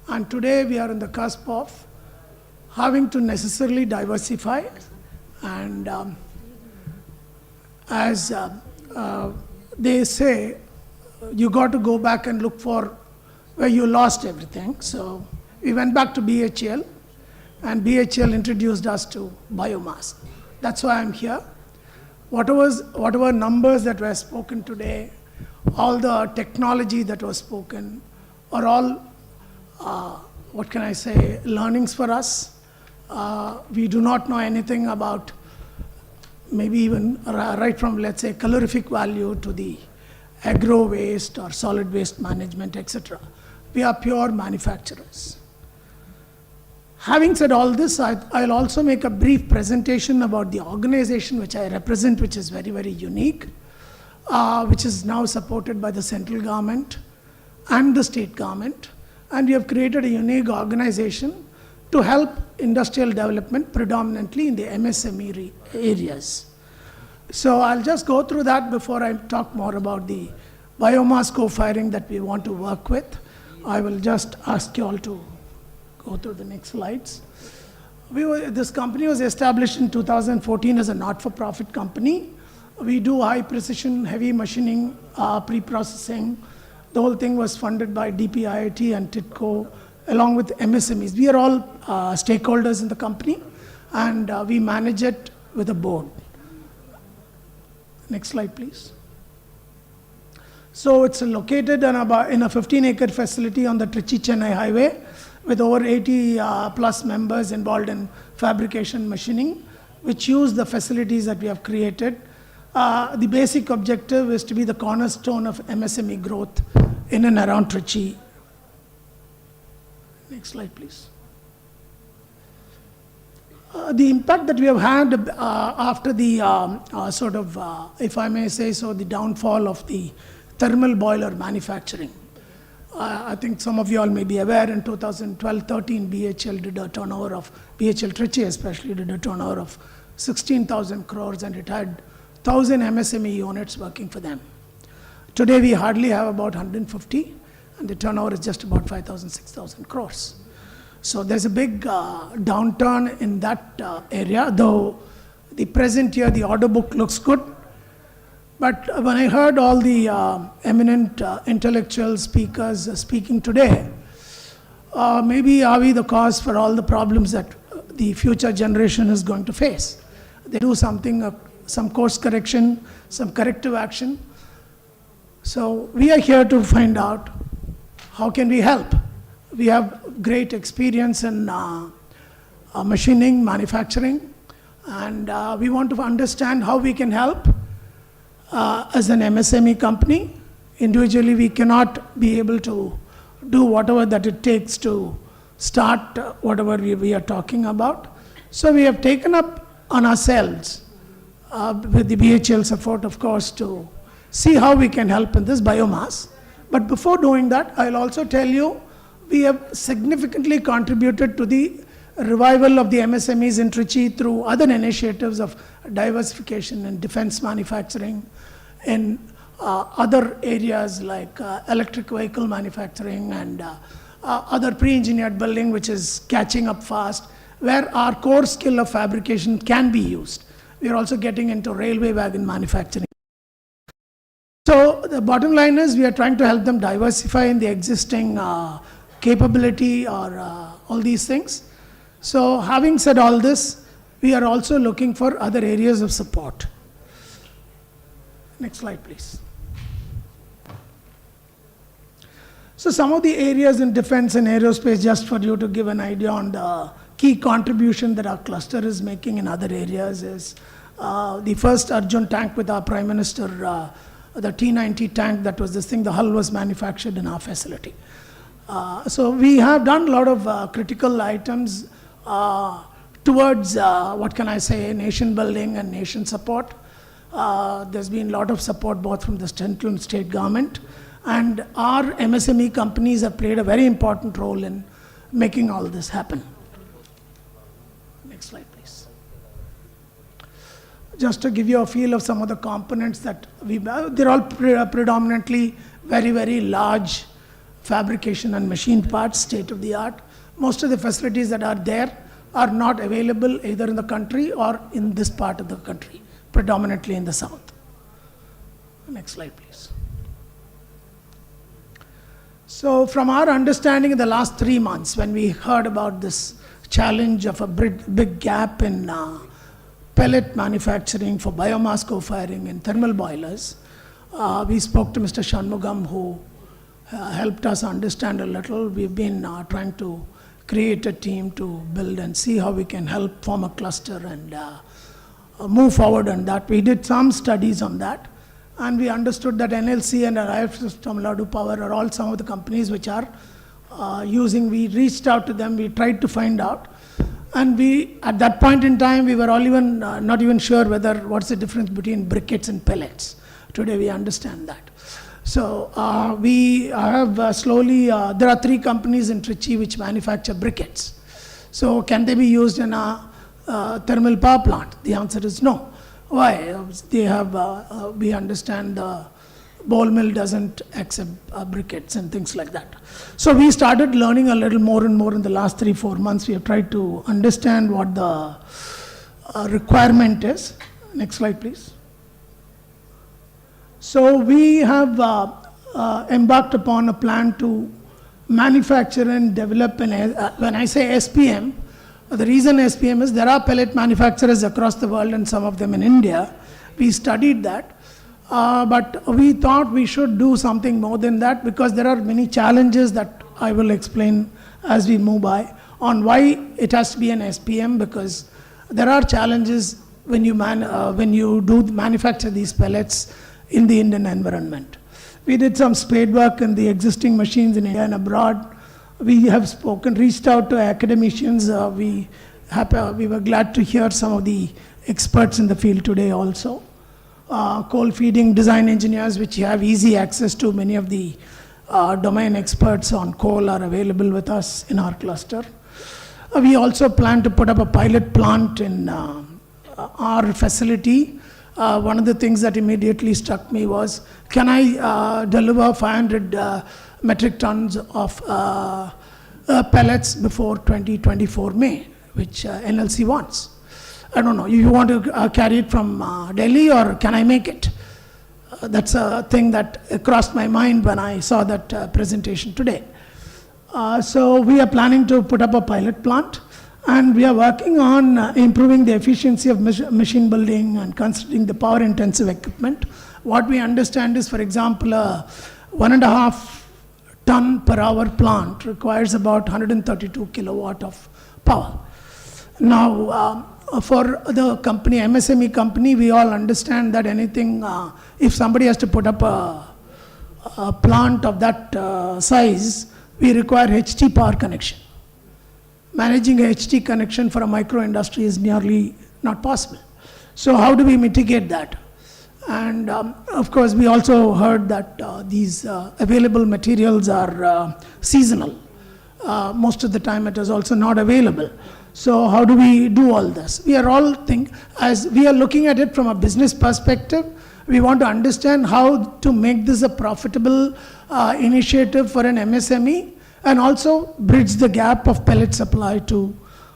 and today we are in the cusp of having to necessarily diversify, and as they say, you got to go back and look for where you lost everything. So we went back to BHEL, and BHEL introduced us to biomass. That's why I'm here. Whatever numbers that were spoken today, all the technology that was spoken, are all, what can I say, learnings for us. We do not know anything about maybe even right from, let's say, calorific value to the agro waste or solid waste management, etc. We are pure manufacturers. Having said all this, I'll also make a brief presentation about the organization which I represent, which is very, very unique, which is now supported by the central government and the state government. And we have created a unique organization to help industrial development predominantly in the MSME areas. So I'll just go through that before I talk more about the biomass co-firing that we want to work with. I will just ask you all to go through the next slides. This company was established in 2014 as a not-for-profit company. We do high precision, heavy machining, pre-processing. The whole thing was funded by DPIIT and TITCO, along with MSMEs. We are all stakeholders in the company, and we manage it with a board. Next slide, please. So it's located in a 15-acre facility on the Trichy-Chennai highway, with over 80 plus members involved in fabrication machining, which use the facilities that we have created. The basic objective is to be the cornerstone of MSME growth in and around Trichy. Next slide, please. The impact that we have had after the if I may say so, the downfall of the thermal boiler manufacturing. I think some of you all may be aware in 2012-13 BHL did a turnover of, BHL Trichy especially did a turnover of 16,000 crores and it had 1,000 MSME units working for them. Today we hardly have about 150 and the turnover is just about 5,000, 6,000 crores. So there's a big downturn in that area, though the present year the order book looks good. But when I heard all the eminent intellectual speakers speaking today, maybe are we the cause for all the problems that the future generation is going to face? They do something, some course correction, some corrective action. So we are here to find out how can we help. We have great experience in machining, manufacturing, and we want to understand how we can help as an MSME company. Individually, we cannot be able to do whatever that it takes to start whatever we are talking about. So we have taken up on ourselves, with the BHL support, of course, to see how we can help in this biomass. But before doing that, I'll also tell you, we have significantly contributed to the revival of the MSMEs in Trichy through other initiatives of diversification in defense manufacturing, in other areas like electric vehicle manufacturing and other pre-engineered building, which is catching up fast, where our core skill of fabrication can be used. We are also getting into railway wagon manufacturing. So the bottom line is we are trying to help them diversify in the existing capability or all these things. So having said all this, we are also looking for other areas of support. Next slide, please. So some of the areas in defense and aerospace, just for you to give an idea on the key contribution that our cluster is making in other areas, is the first Arjun tank with our Prime Minister, the T90 tank, that was this thing, the hull was manufactured in our facility. So we have done a lot of critical items towards, what can I say, nation building and nation support. There's been a lot of support both from the central and state government, and our MSME companies have played a very important role in making all this happen. Next slide, please. Just to give you a feel of some of the components that they're all predominantly very, very large fabrication and machine parts, state of the art. Most of the facilities that are there are not available either in the country or in this part of the country, predominantly in the south. Next slide, please. So from our understanding in the last 3 months, when we heard about this challenge of a big gap in pellet manufacturing for biomass co-firing and thermal boilers, we spoke to Mr. Shanmugam, who helped us understand a little. We've been trying to create a team to build and see how we can help form a cluster and move forward on that. We did some studies on that, and we understood that NLCIL and IF Tamil Nadu Power are all some of the companies which are using. We reached out to them, we tried to find out, and we, at that point in time, we were all even not even sure whether what's the difference between briquettes and pellets. Today we understand that. So we have slowly, there are 3 companies in Trichy which manufacture briquettes. So can they be used in a thermal power plant? The answer is no. Why? They have, we understand the ball mill doesn't accept briquettes and things like that. So we started learning a little more and more in the last 3-4 months. We have tried to understand what the requirement is. Next slide, please. So we have embarked upon a plan to manufacture and develop when I say SPM, the reason SPM is there are pellet manufacturers across the world and some of them in India. We studied that, but we thought we should do something more than that, because there are many challenges that I will explain as we move by on why it has to be an SPM, because there are challenges when you do manufacture these pellets in the Indian environment. We did some spade work in the existing machines in India and abroad. We have reached out to academicians. We were glad to hear some of the experts in the field today also. Coal feeding design engineers, which have easy access to many of the domain experts on coal, are available with us in our cluster. We also plan to put up a pilot plant in our facility. One of the things that immediately struck me was, can I deliver 500 metric tons of pellets before 2024 May, which NLC wants? I don't know, you want to carry it from Delhi, or can I make it? That's a thing that crossed my mind when I saw that presentation today. So we are planning to put up a pilot plant, and we are working on improving the efficiency of machine building and considering the power intensive equipment. What we understand is, for example, a 1.5 ton per hour plant requires about 132 kilowatt of power. Now, for the company, MSME company, we all understand that anything, if somebody has to put up a plant of that size, we require HT power connection. Managing a HT connection for a micro industry is nearly not possible. So how do we mitigate that? And of course, we also heard that these available materials are seasonal. Most of the time it is also not available. So how do we do all this? We are all as we are looking at it from a business perspective, we want to understand how to make this a profitable initiative for an MSME, and also bridge the gap of pellet supply to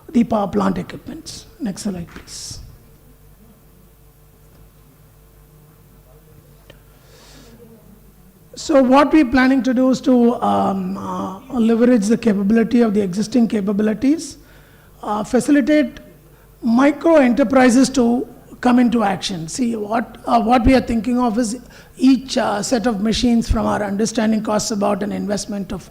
the power plant equipments. Next slide, please. So what we're planning to do is to leverage the capability of the existing capabilities, facilitate micro enterprises to come into action. See, what we are thinking of is each set of machines, from our understanding, costs about an investment of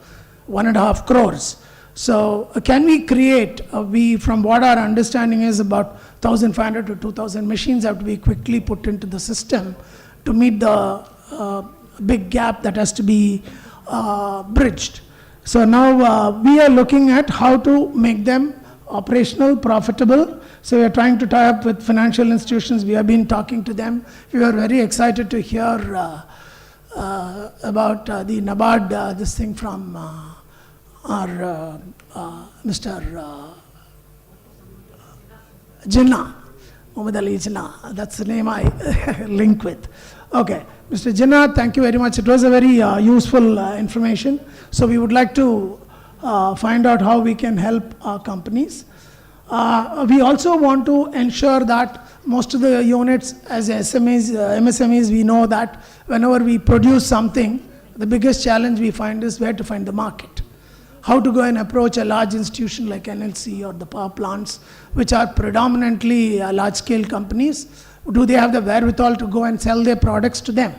1.5 crores. So can we create, from what our understanding is, about 1,500 to 2,000 machines have to be quickly put into the system to meet the big gap that has to be bridged. So now we are looking at how to make them operational, profitable. So we are trying to tie up with financial institutions. We have been talking to them. We are very excited to hear about the NABARD, this thing from our Mr. Jinnah, Muhammad Ali Jinnah. That's the name I link with. Okay, Mr. Jinnah, thank you very much. It was a very useful information. So we would like to find out how we can help our companies. We also want to ensure that most of the units, as MSMEs, we know that whenever we produce something, the biggest challenge we find is where to find the market. How to go and approach a large institution like NLC or the power plants, which are predominantly large-scale companies. Do they have the wherewithal to go and sell their products to them?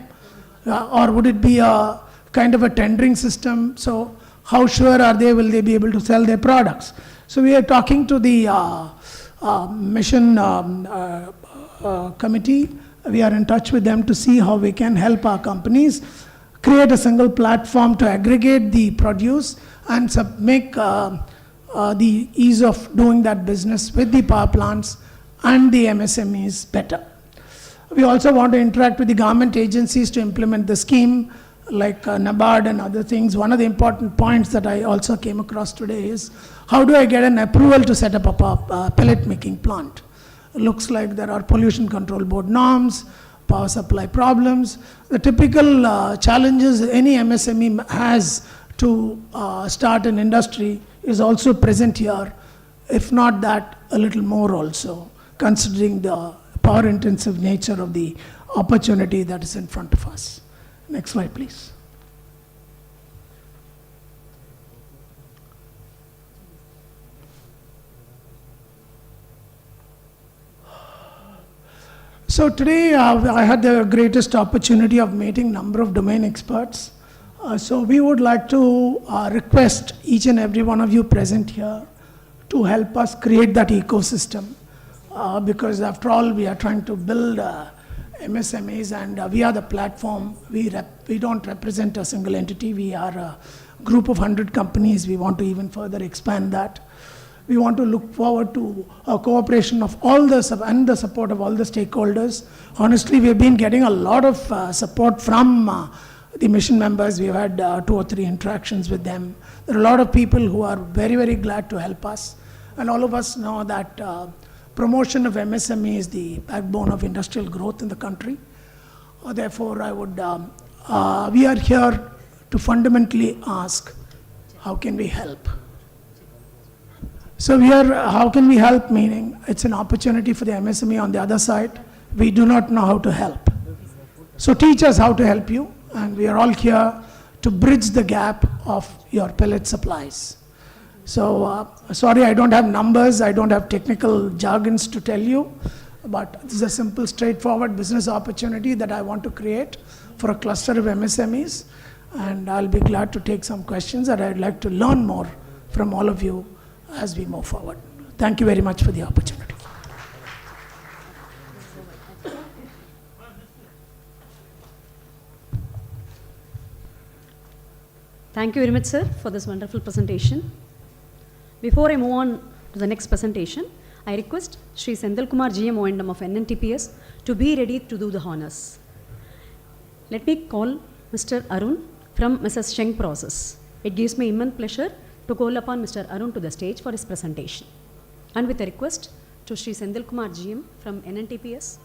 Or would it be a kind of a tendering system? So how sure are they, will they be able to sell their products? So we are talking to the mission committee. We are in touch with them to see how we can help our companies create a single platform to aggregate the produce and make the ease of doing that business with the power plants and the MSMEs better. We also want to interact with the government agencies to implement the scheme, like NABARD and other things. One of the important points that I also came across today is, how do I get an approval to set up a pellet making plant? It looks like there are pollution control board norms, power supply problems. The typical challenges any MSME has to start an industry is also present here, if not that, a little more also, considering the power intensive nature of the opportunity that is in front of us. Next slide, please. So today I had the greatest opportunity of meeting a number of domain experts. So we would like to request each and every one of you present here to help us create that ecosystem. because after all, we are trying to build MSMEs, and we are the platform. We don't represent a single entity. We are a group of 100 companies. We want to even further expand that. We want to look forward to a cooperation of all and the support of all the stakeholders. Honestly, we've been getting a lot of support from the mission members. We've had 2 or 3 interactions with them. There are a lot of people who are very, very glad to help us. And all of us know that promotion of MSME is the backbone of industrial growth in the country. Therefore, we are here to fundamentally ask, how can we help? So how can we help, meaning it's an opportunity for the MSME on the other side. We do not know how to help. So teach us how to help you, and we are all here to bridge the gap of your pellet supplies. So sorry, I don't have numbers, I don't have technical jargons to tell you, but this is a simple, straightforward business opportunity that I want to create for a cluster of MSMEs, and I'll be glad to take some questions, and I'd like to learn more from all of you as we move forward. Thank you very much for the opportunity. Thank you very much, sir, for this wonderful presentation. Before I move on to the next presentation, I request Sri Sendal Kumar GM O&M of NNTPS to be ready to do the honors. Let me call Mr. Arun from Mrs. Sheng Process. It gives me immense pleasure to call upon Mr. Arun to the stage for his presentation. And with a request to Sri Sendal Kumar GM from NNTPS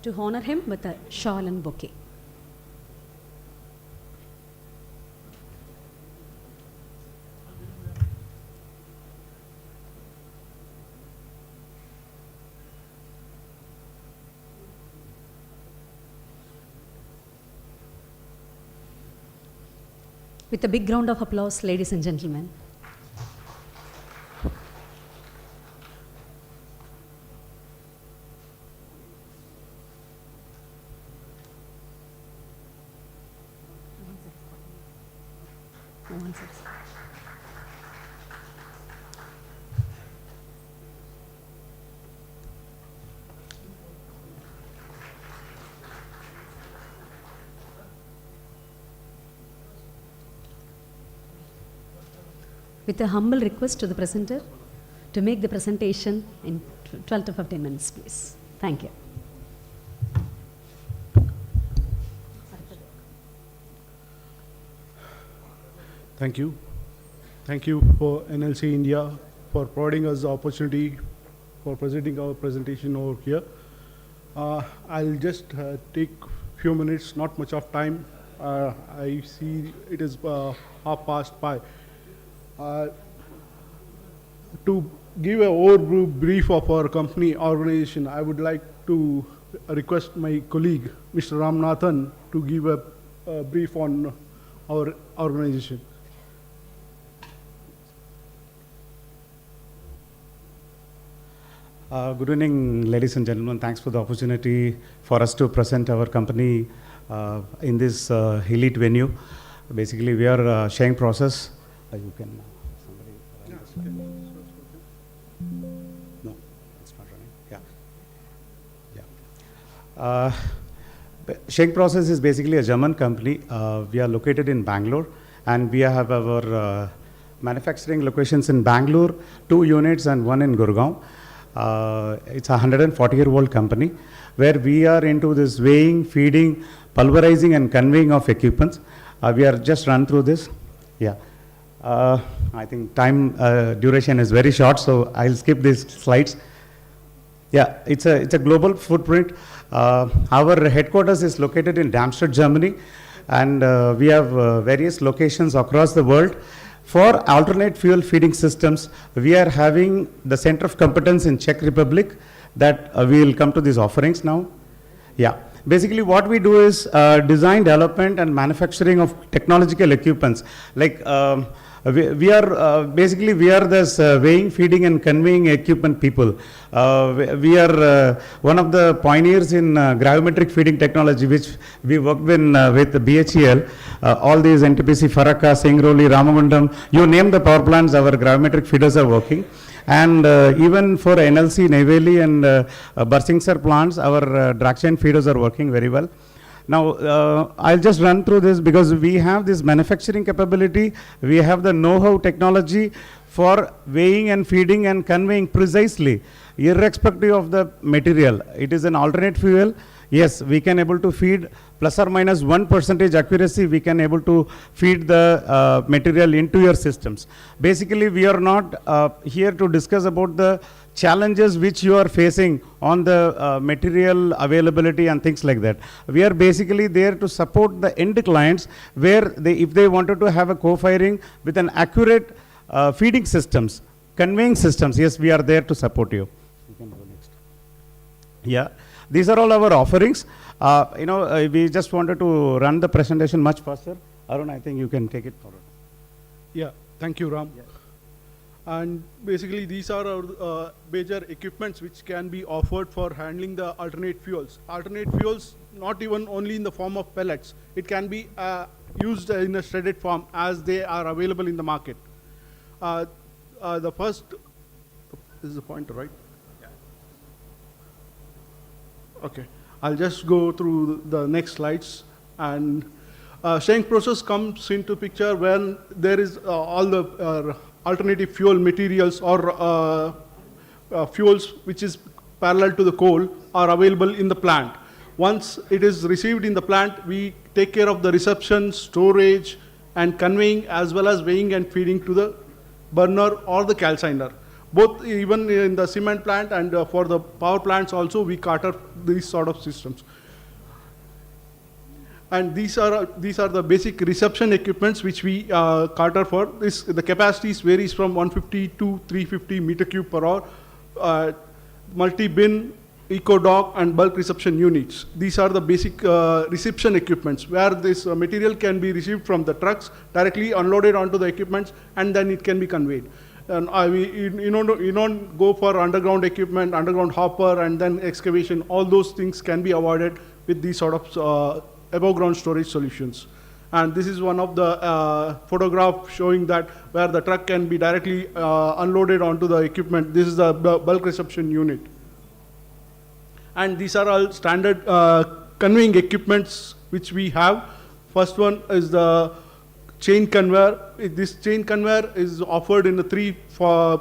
to honor him with a shawl and bouquet. With a big round of applause, ladies and gentlemen. With a humble request to the presenter to make the presentation in 12 to 15 minutes, please. Thank you. Thank you. Thank you for NLC India for providing us the opportunity for presenting our presentation over here. I'll just take few minutes, not much of time. I see it is 5:30. To give an overview brief of our company organization, I would like to request my colleague, Mr. Ramanathan, to give a brief on our organization. Good evening, ladies and gentlemen. Thanks for the opportunity for us to present our company in this elite venue. Basically, we are sharing process. You can no, it's not running. Yeah. Shake Process is basically a German company. We are located in Bangalore, and we have our manufacturing locations in Bangalore, 2 units and 1 in Gurgaon. It's a 140-year-old company where we are into this weighing, feeding, pulverizing and conveying of equipments. We are just run through this. Yeah. I think time duration is very short, so I'll skip these slides. Yeah, it's a global footprint. Our headquarters is located in Darmstadt, Germany, and we have various locations across the world. For alternate fuel feeding systems, we are having the center of competence in Czech Republic that we will come to these offerings now. Yeah. Basically, what we do is design, development, and manufacturing of technological equipments. Like we are basically this weighing, feeding, and conveying equipment people. We are one of the pioneers in gravimetric feeding technology, which we worked with BHEL. All these NTPC, Faraka, Singrauli, Ramagundam, you name the power plants, our gravimetric feeders are working. And even for NLC, Neyveli and Barsingsar plants, our drag chain feeders are working very well. Now, I'll just run through this because we have this manufacturing capability, we have the know-how technology for weighing and feeding and conveying precisely, irrespective of the material. It is an alternate fuel. Yes, we can able to feed plus or minus 1% accuracy, we can able to feed the material into your systems. Basically, we are not here to discuss about the challenges which you are facing on the material availability and things like that. We are basically there to support the end clients where if they wanted to have a co-firing with an accurate feeding systems, conveying systems, yes, we are there to support you. You can go next. Yeah. These are all our offerings. We just wanted to run the presentation much faster. Arun, I think you can take it forward. Yeah, thank you, Ram. Yeah. And basically, these are our major equipments which can be offered for handling the alternate fuels. Alternate fuels, not even only in the form of pellets. It can be used in a shredded form as they are available in the market. The first, this is the pointer, right? Okay, I'll just go through the next slides. And Schenck process comes into picture when there is all the alternative fuel materials or fuels which is parallel to the coal are available in the plant. Once it is received in the plant, we take care of the reception, storage, and conveying, as well as weighing and feeding to the burner or the calciner. Both, even in the cement plant and for the power plants also, we cater these sort of systems. And these are the basic reception equipments which we cater for. The capacities varies from 150 to 350 meter cube per hour, multi-bin, eco-dock, and bulk reception units. These are the basic reception equipments where this material can be received from the trucks, directly unloaded onto the equipments, and then it can be conveyed. And you don't go for underground equipment, underground hopper, and then excavation. All those things can be avoided with these sort of above ground storage solutions. And this is one of the photograph showing that where the truck can be directly unloaded onto the equipment. This is the bulk reception unit. And these are all standard conveying equipments which we have. First one is the chain conveyor. This chain conveyor is offered in the three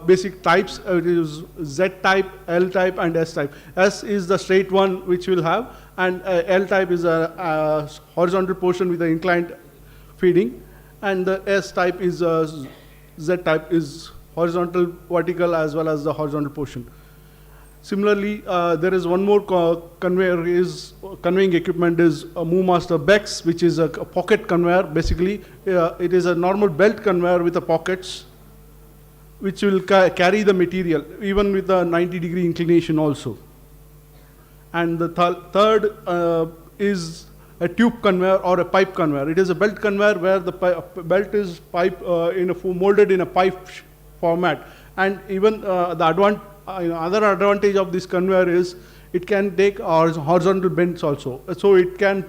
basic types. It is Z type, L type, and S type. S is the straight one which we'll have, and L type is a horizontal portion with the inclined feeding, and the S type is Z type is horizontal, vertical, as well as the horizontal portion. Similarly, there is one more conveying equipment is a MoveMaster Bex, which is a pocket conveyor. Basically, it is a normal belt conveyor with the pockets, which will carry the material, even with a 90-degree inclination also. And the third is a tube conveyor or a pipe conveyor. It is a belt conveyor where the belt is molded in a pipe format. And even other advantage of this conveyor is it can take horizontal bends also. So it can,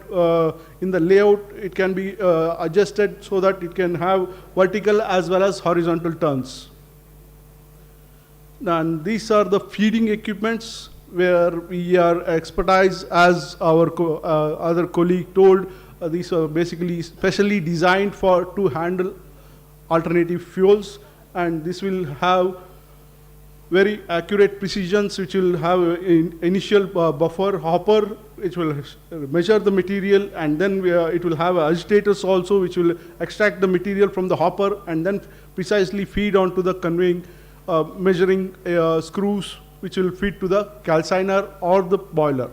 in the layout, it can be adjusted so that it can have vertical as well as horizontal turns. And these are the feeding equipments where we are expertise, as our other colleague told. These are basically specially designed to handle alternative fuels, and this will have very accurate precisions, which will have initial buffer hopper, which will measure the material, and then it will have agitators also, which will extract the material from the hopper and then precisely feed onto the conveying measuring screws, which will feed to the calciner or the boiler.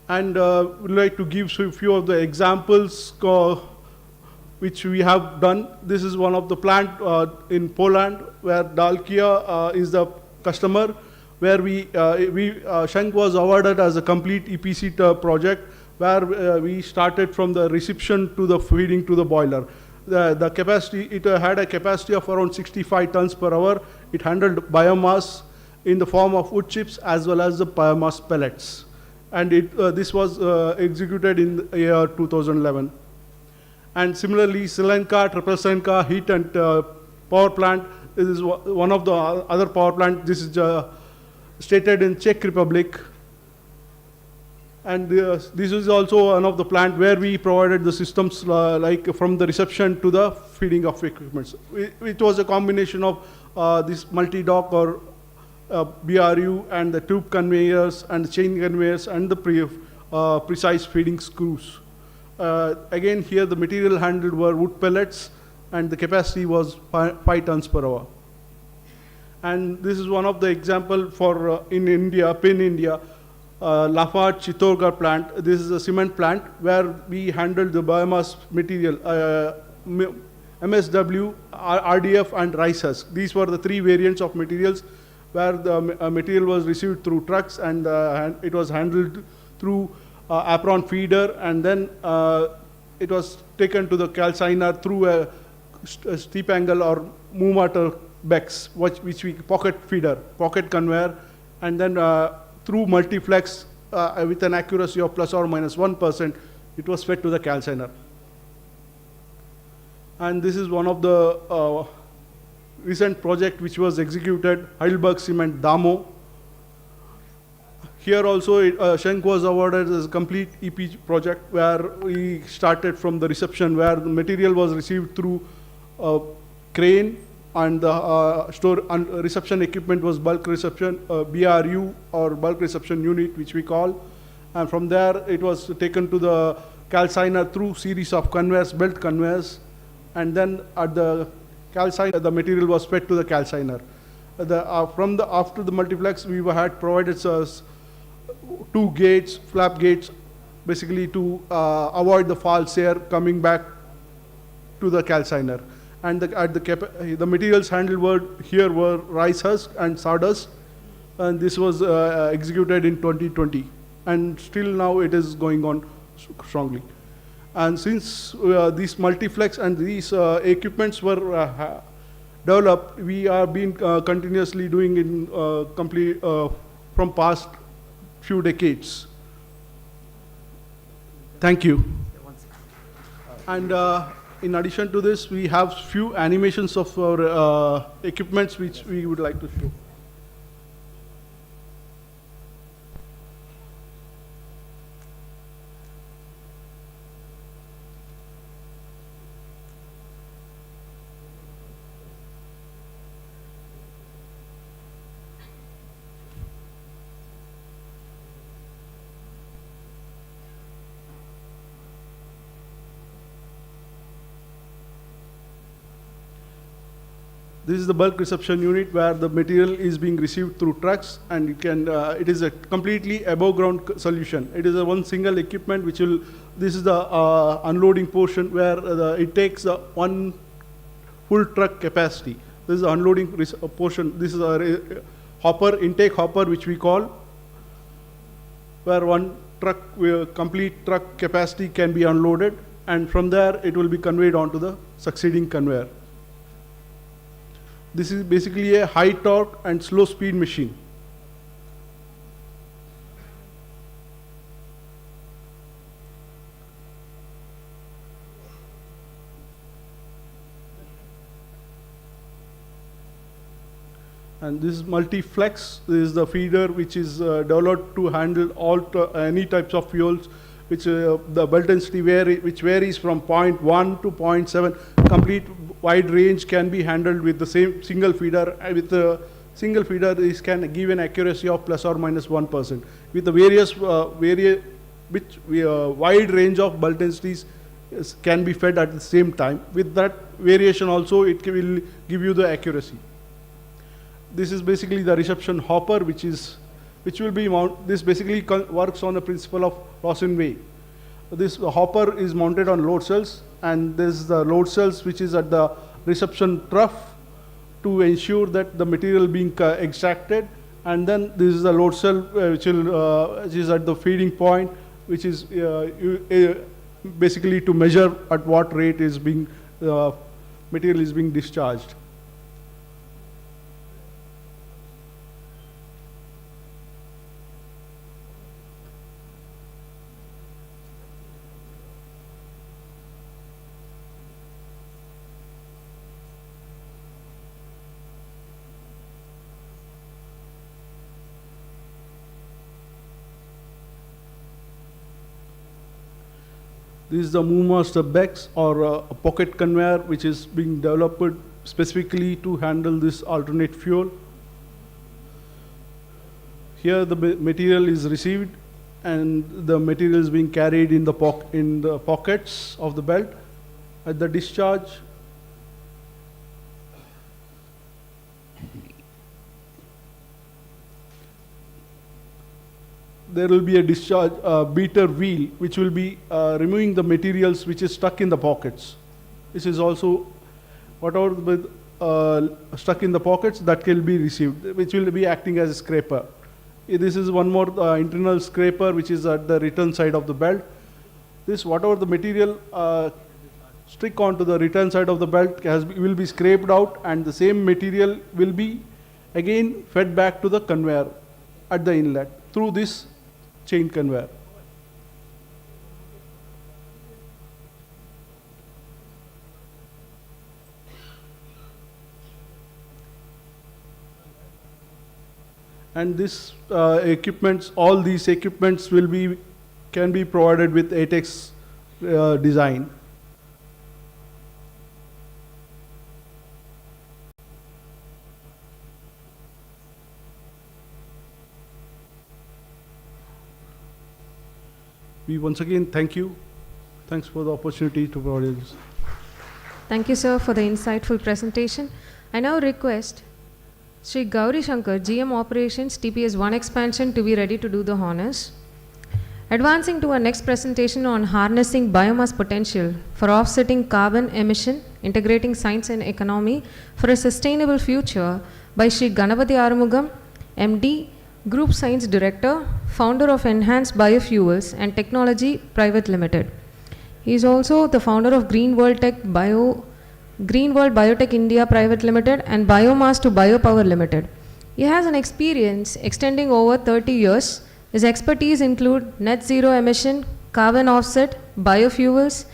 And we'd like to give a few of the examples which we have done. This is one of the plant in Poland where Dalkia is the customer, where Schenck was awarded as a complete EPC project, where we started from the reception to the feeding to the boiler. The capacity, it had a capacity of around 65 tons per hour. It handled biomass in the form of wood chips as well as the biomass pellets. And this was executed in the year 2011. And similarly, Sri Lanka, Triple Senka heat and power plant, This is one of the other power plant. This is stated in Czech Republic. And this is also one of the plant where we provided the systems like from the reception to the feeding of equipments. It was a combination of this multi-dock or BRU and the tube conveyors and the chain conveyors and the precise feeding screws. Again, here the material handled were wood pellets and the capacity was 5 tons per hour. And this is one of the example for in India, PIN India, Lafarge Chittorgarh plant. This is a cement plant where we handled the biomass material, MSW, RDF and rice husk. These were the 3 variants of materials where the material was received through trucks and it was handled through apron feeder, and then it was taken to the calciner through a steep angle or motor BEX, which we pocket feeder, pocket conveyor, and then through multiflex with an accuracy of plus or minus 1%, it was fed to the calciner. And this is one of the recent project which was executed, Heidelberg Cement Damo. Here also, Schenck was awarded as a complete EP project where we started from the reception, where the material was received through crane, and the store and reception equipment was bulk reception, BRU or bulk reception unit, which we call. And from there, it was taken to the calciner through series of conveyors, belt conveyors, and then at the calciner, the material was fed to the calciner. After the multiplex, we had provided 2 gates, flap gates, basically to avoid the false air coming back to the calciner. And the materials handled were rice husk and sawdust, and this was executed in 2020, and still now it is going on strongly. And since these multiflex and these equipments were developed, we are been continuously doing in from past few decades. Thank you. And in addition to this, we have few animations of our equipments which we would like to show. This is the bulk reception unit where the material is being received through trucks, and it is a completely above ground solution. It is a one single equipment which will, this is the unloading portion where it takes one full truck capacity. This is the unloading portion. This is a hopper, intake hopper, which we call, where one truck, complete truck capacity can be unloaded, and from there it will be conveyed onto the succeeding conveyor. This is basically a high torque and slow speed machine. And this is multi-flex. This is the feeder which is developed to handle any types of fuels, which the belt density which varies from 0.1 to 0.7. Complete wide range can be handled with the same single feeder. With the single feeder, this can give an accuracy of plus or minus 1%. With the various wide range of belt densities can be fed at the same time. With that variation also, it will give you the accuracy. This is basically the reception hopper, which will be mounted. This basically works on the principle of Rosen-Way. This hopper is mounted on load cells, and this is the load cells which is at the reception trough to ensure that the material being extracted, and then this is the load cell which is at the feeding point, which is basically to measure at what rate is being material is being discharged. This is the Moonmaster BEX, or a pocket conveyor, which is being developed specifically to handle this alternate fuel. Here the material is received, and the material is being carried in the pockets of the belt. At the discharge, there will be a discharge beater wheel, which will be removing the materials which is stuck in the pockets. This is also whatever stuck in the pockets that can be received, which will be acting as a scraper. This is one more internal scraper which is at the return side of the belt. This, whatever the material stick onto the return side of the belt will be scraped out, and the same material will be again fed back to the conveyor at the inlet through this chain conveyor. And this equipments, all these equipments can be provided with ATEX design. We once again thank you. Thanks for the opportunity to provide this. Thank you, sir, for the insightful presentation. I now request Sri Gauri Shankar, GM Operations, TPS 1 Expansion, to be ready to do the honors. Advancing to our next presentation on harnessing biomass potential for offsetting carbon emission, integrating science and economy for a sustainable future, by Sri Ganapathy Arumugam, MD, Group Science Director, founder of Enhanced Biofuels and Technology Private Limited. He is also the founder of Green World Biotech India Private Limited and Biomass to Biopower Limited. He has an experience extending over 30 years. His expertise include net zero emission, carbon offset, biofuels,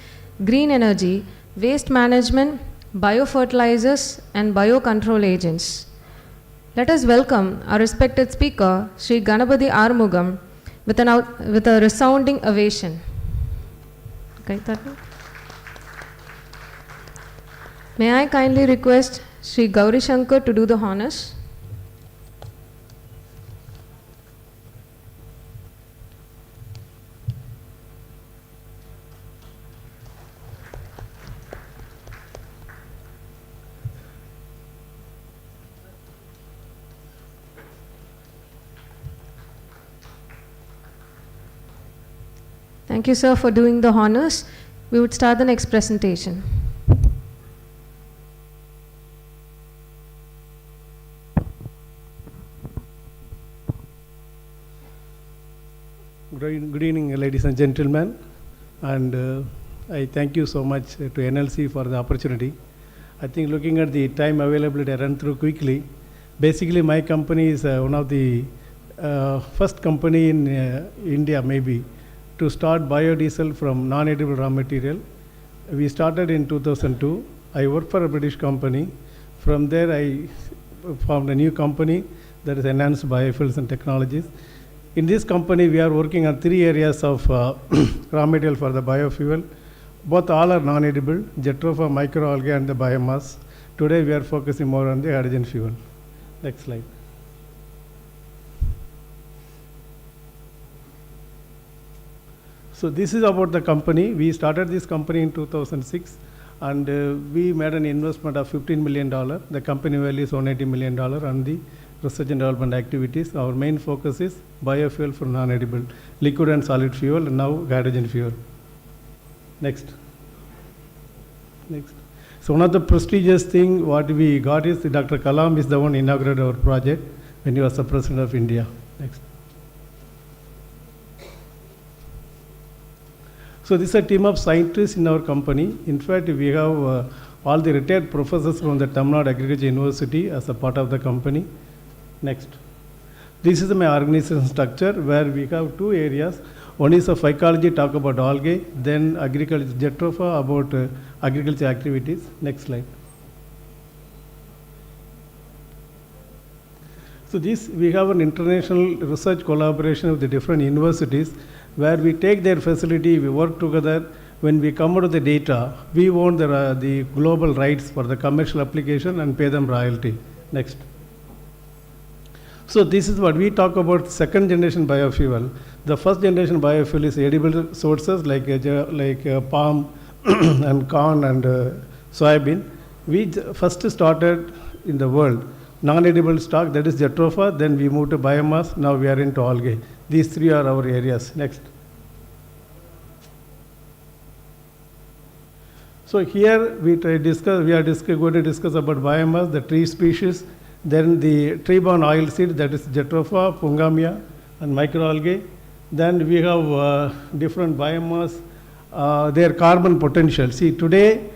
green energy, waste management, biofertilizers, and biocontrol agents. Let us welcome our respected speaker, Sri Ganapathy Arumugam, with a resounding ovation. Okay, may I kindly request Sri Gauri Shankar to do the honors? Thank you, sir, for doing the honors. We would start the next presentation. Good evening, ladies and gentlemen, and I thank you so much to NLC for the opportunity. I think looking at the time availability, I run through quickly. Basically, my company is one of the first company in India, maybe, to start biodiesel from non-edible raw material. We started in 2002. I worked for a British company. From there, I formed a new company that is Enhanced Biofuels and Technologies. In this company, we are working on 3 areas of raw material for the biofuel. Both all are non-edible, jatropha, microalgae, and the biomass. Today, we are focusing more on the hydrogen fuel. Next slide. So this is about the company. We started this company in 2006, and we made an investment of $15 million. The company value is $180 million on the research and development activities. Our main focus is biofuel for non-edible, liquid and solid fuel, and now hydrogen fuel. Next. Next. So one of the prestigious thing what we got is Dr. Kalam is the one inaugurated our project when he was the President of India. Next. So this is a team of scientists in our company. In fact, we have all the retired professors from the Tamil Nadu Agriculture University as a part of the company. Next. This is my organization structure where we have 2 areas. One is of phycology, talk about algae, then agriculture, jatropha, about agriculture activities. Next slide. So this, we have an international research collaboration with the different universities where we take their facility, we work together, when we come out of the data, we own the global rights for the commercial application and pay them royalty. Next. So this is what we talk about second generation biofuel. The first generation biofuel is edible sources like palm and corn and soybean. We first started in the world non-edible stock, that is jatropha, then we moved to biomass, now we are into algae. These three are our areas. Next. So here we are going to discuss about biomass, the tree species, then the tree-borne oil seed, that is jatropha, pungamia, and microalgae. Then we have different biomass, their carbon potential. See, today,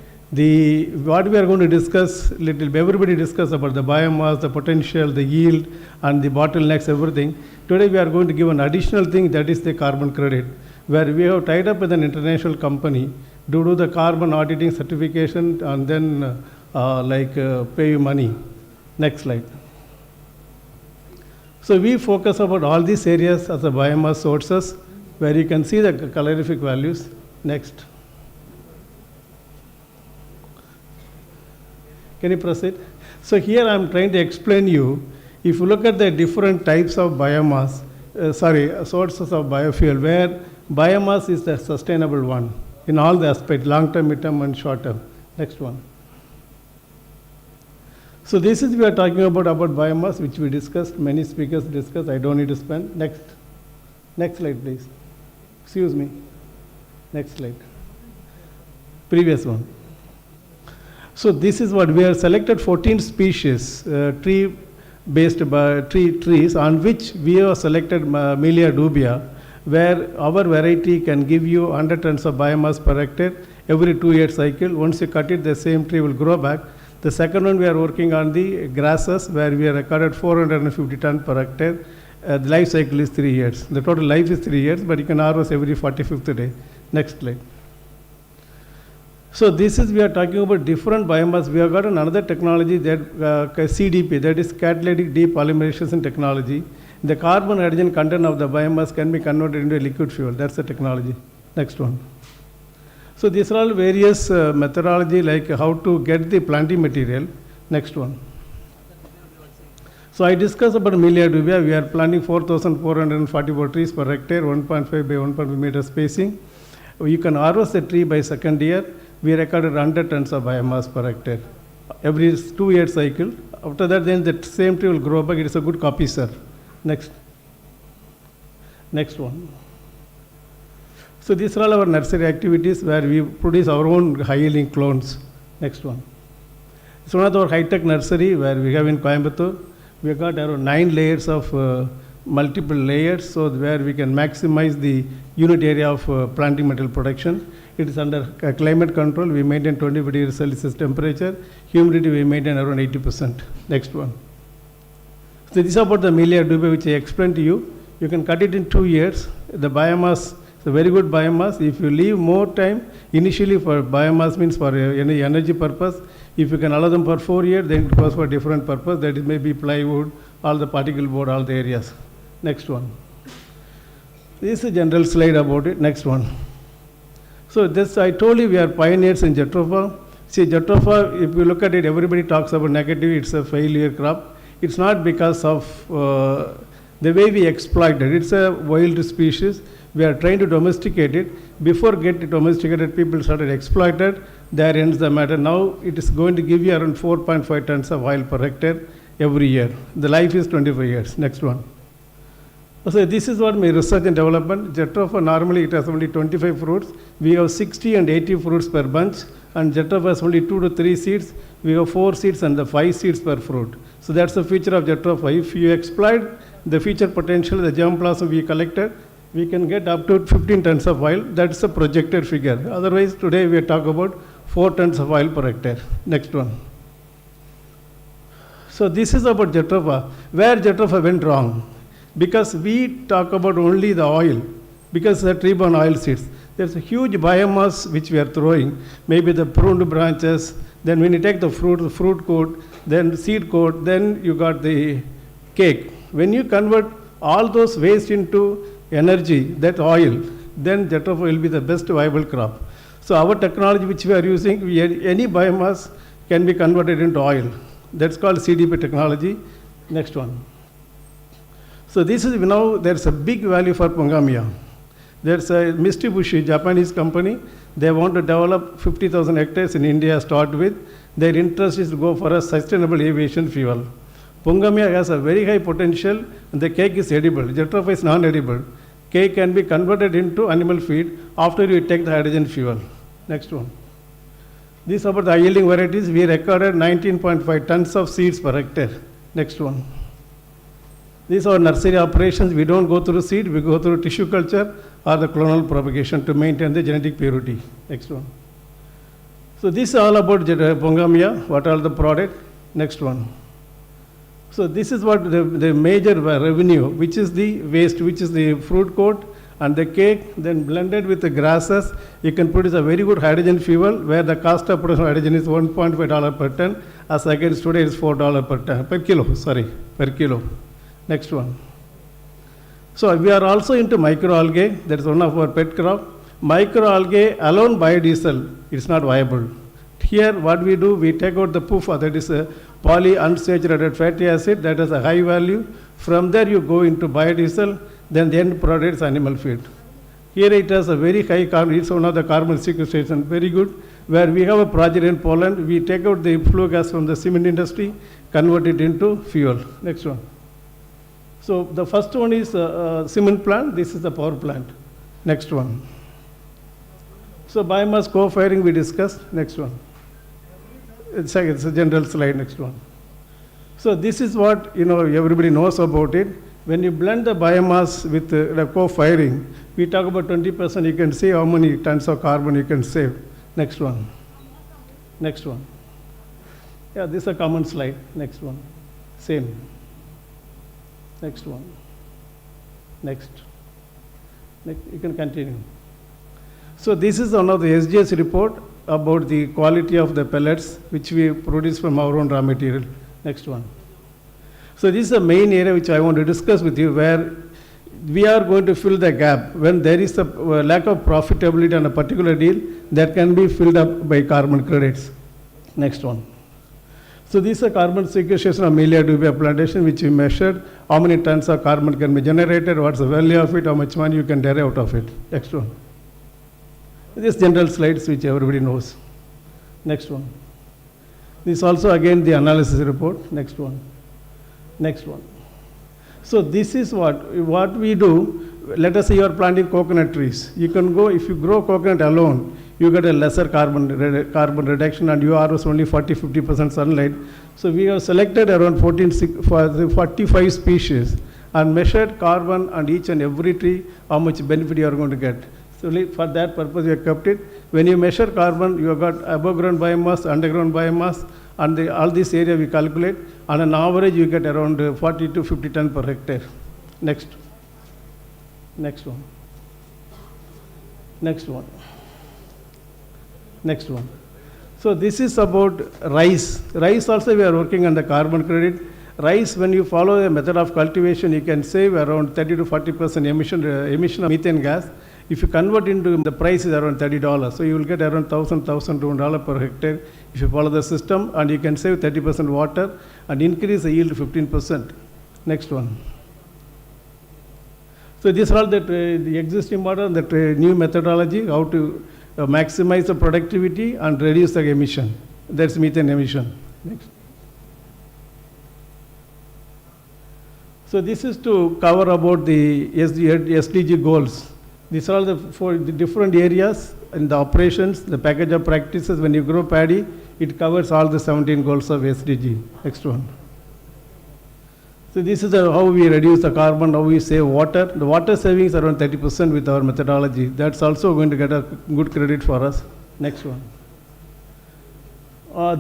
what we are going to discuss, everybody discuss about the biomass, the potential, the yield, and the bottlenecks, everything. Today we are going to give an additional thing, that is the carbon credit, where we have tied up with an international company to do the carbon auditing certification and then pay you money. Next slide. So we focus about all these areas as a biomass sources, where you can see the calorific values. Next. Can you proceed? So here I am trying to explain you, if you look at the different types of biomass, sources of biofuel, where biomass is the sustainable one in all the aspects, long-term, mid-term, and short-term. Next one. So this is we are talking about biomass, which we discussed, many speakers discussed, I don't need to spend. Next. Next slide, please. Excuse me. Next slide. Previous one. So this is what we have selected 14 species, tree-based trees, on which we have selected Melia dubia, where our variety can give you 100 tons of biomass per hectare every 2-year cycle. Once you cut it, the same tree will grow back. The second one, we are working on the grasses, where we have recorded 450 tons per hectare. The life cycle is 3 years. The total life is 3 years, but you can harvest every 45th day. Next slide. So this is, we are talking about different biomass. We have got another technology, that CDP, that is catalytic depolymerization technology. The carbon hydrogen content of the biomass can be converted into a liquid fuel. That's the technology. Next one. So these are all various methodology, like how to get the planting material. Next one. So I discussed about Melia dubia. We are planting 4,444 trees per hectare, 1.5 by 1.5 meter spacing. You can harvest the tree by second year. We recorded 100 tons of biomass per hectare every 2-year cycle. After that, then the same tree will grow back. It is a good copy, sir. Next. Next one. So these are all our nursery activities, where we produce our own high-yielding clones. Next one. It's one of our high-tech nursery, where we have in Coimbatore. We have got around 9 layers of multiple layers, so where we can maximize the unit area of planting material production. It is under climate control. We maintain 20 degrees Celsius temperature. Humidity we maintain around 80%. Next one. So this is about the Melia dubia, which I explained to you. You can cut it in 2 years. The biomass is a very good biomass. If you leave more time, initially for biomass means for any energy purpose. If you can allow them for 4 years, then it goes for different purpose. That is maybe plywood, all the particle board, all the areas. Next one. This is a general slide about it. Next one. So this, I told you, we are pioneers in jatropha. See, jatropha, if you look at it, everybody talks about negative, it's a failure crop. It's not because of the way we exploit it. It's a wild species. We are trying to domesticate it. Before getting domesticated, people started exploited. There ends the matter. Now it is going to give you around 4.5 tons of oil per hectare every year. The life is 25 years. Next one. So this is what my research and development. Jatropha, normally it has only 25 fruits. We have 60 and 80 fruits per bunch. And jatropha has only 2 to 3 seeds. We have 4 seeds and the 5 seeds per fruit. So that's the feature of jatropha. If you exploit the feature potential, the germplasm we collected, we can get up to 15 tons of oil. That's a projected figure. Otherwise, today we talk about 4 tons of oil per hectare. Next one. So this is about jatropha. Where jatropha went wrong? Because we talk about only the oil, because the tree-borne oil seeds. There's a huge biomass which we are throwing, maybe the pruned branches, then when you take the fruit coat, then seed coat, then you got the cake. When you convert all those waste into energy, that oil, then jatropha will be the best viable crop. So our technology which we are using, any biomass can be converted into oil. That's called CDP technology. Next one. So this is now there's a big value for Pongamia. There's a Mitsubishi, Japanese company. They want to develop 50,000 hectares in India start with. Their interest is to go for a sustainable aviation fuel. Pongamia has a very high potential and the cake is edible. Jatropha is non-edible. Cake can be converted into animal feed after you take the hydrogen fuel. Next one. This is about the yielding varieties. We recorded 19.5 tons of seeds per hectare. Next one. These are nursery operations. We don't go through seed, we go through tissue culture or the clonal propagation to maintain the genetic purity. Next one. So this is all about Pongamia, what are the product. Next one. So this is what the major revenue, which is the waste, which is the fruit coat and the cake, then blended with the grasses, you can produce a very good hydrogen fuel where the cost of production of hydrogen is $1.5 per ton, as against today is $4 per ton, per kilo. Next one. So we are also into microalgae. That is one of our pet crop. Microalgae alone biodiesel is not viable. Here what we do, we take out the PUFA, that is a polyunsaturated fatty acid, that has a high value. From there you go into biodiesel, then the end product is animal feed. Here it has a very high carbon, it's one of the carbon sequestration, very good. Where we have a project in Poland, we take out the flue gas from the cement industry, convert it into fuel. Next one. So the first one is cement plant, this is the power plant. Next one. So biomass co-firing we discussed. Next one. It's a general slide. Next one. So this is what everybody knows about it. When you blend the biomass with the co-firing, we talk about 20%. You can see how many tons of carbon you can save. Next one. Next one. Yeah, this is a common slide. Next one. Same. Next one. Next. You can continue. So this is one of the SGS report about the quality of the pellets which we produce from our own raw material. Next one. So this is the main area which I want to discuss with you, where we are going to fill the gap. When there is a lack of profitability on a particular deal, that can be filled up by carbon credits. Next one. So this is a carbon sequestration of Melia dubia plantation, which we measured how many tons of carbon can be generated, what's the value of it, how much money you can derive out of it. Next one. These general slides which everybody knows. Next one. This also again the analysis report. Next one. Next one. So this is what we do. Let us say you are planting coconut trees. You can go, if you grow coconut alone, you get a lesser carbon reduction and you harvest only 40-50% sunlight. So we have selected around 45 species and measured carbon on each and every tree, how much benefit you are going to get. So for that purpose we have kept it. When you measure carbon, you have got above ground biomass, underground biomass, and all this area we calculate. On an average you get around 40 to 50 ton per hectare. Next. Next one. Next one. Next one. So this is about rice. Rice also we are working on the carbon credit. Rice, when you follow the method of cultivation, you can save around 30 to 40% emission of methane gas. If you convert into the price is around $30, so you will get around $1,200 per hectare if you follow the system, and you can save 30% water and increase the yield to 15%. Next one. So these are all the existing model, the new methodology, how to maximize the productivity and reduce the emission. That's methane emission. Next. So this is to cover about the SDG goals. These are all the different areas in the operations, the package of practices. When you grow paddy, it covers all the 17 goals of SDG. Next one. So this is how we reduce the carbon, how we save water. The water savings around 30% with our methodology. That's also going to get a good credit for us. Next one.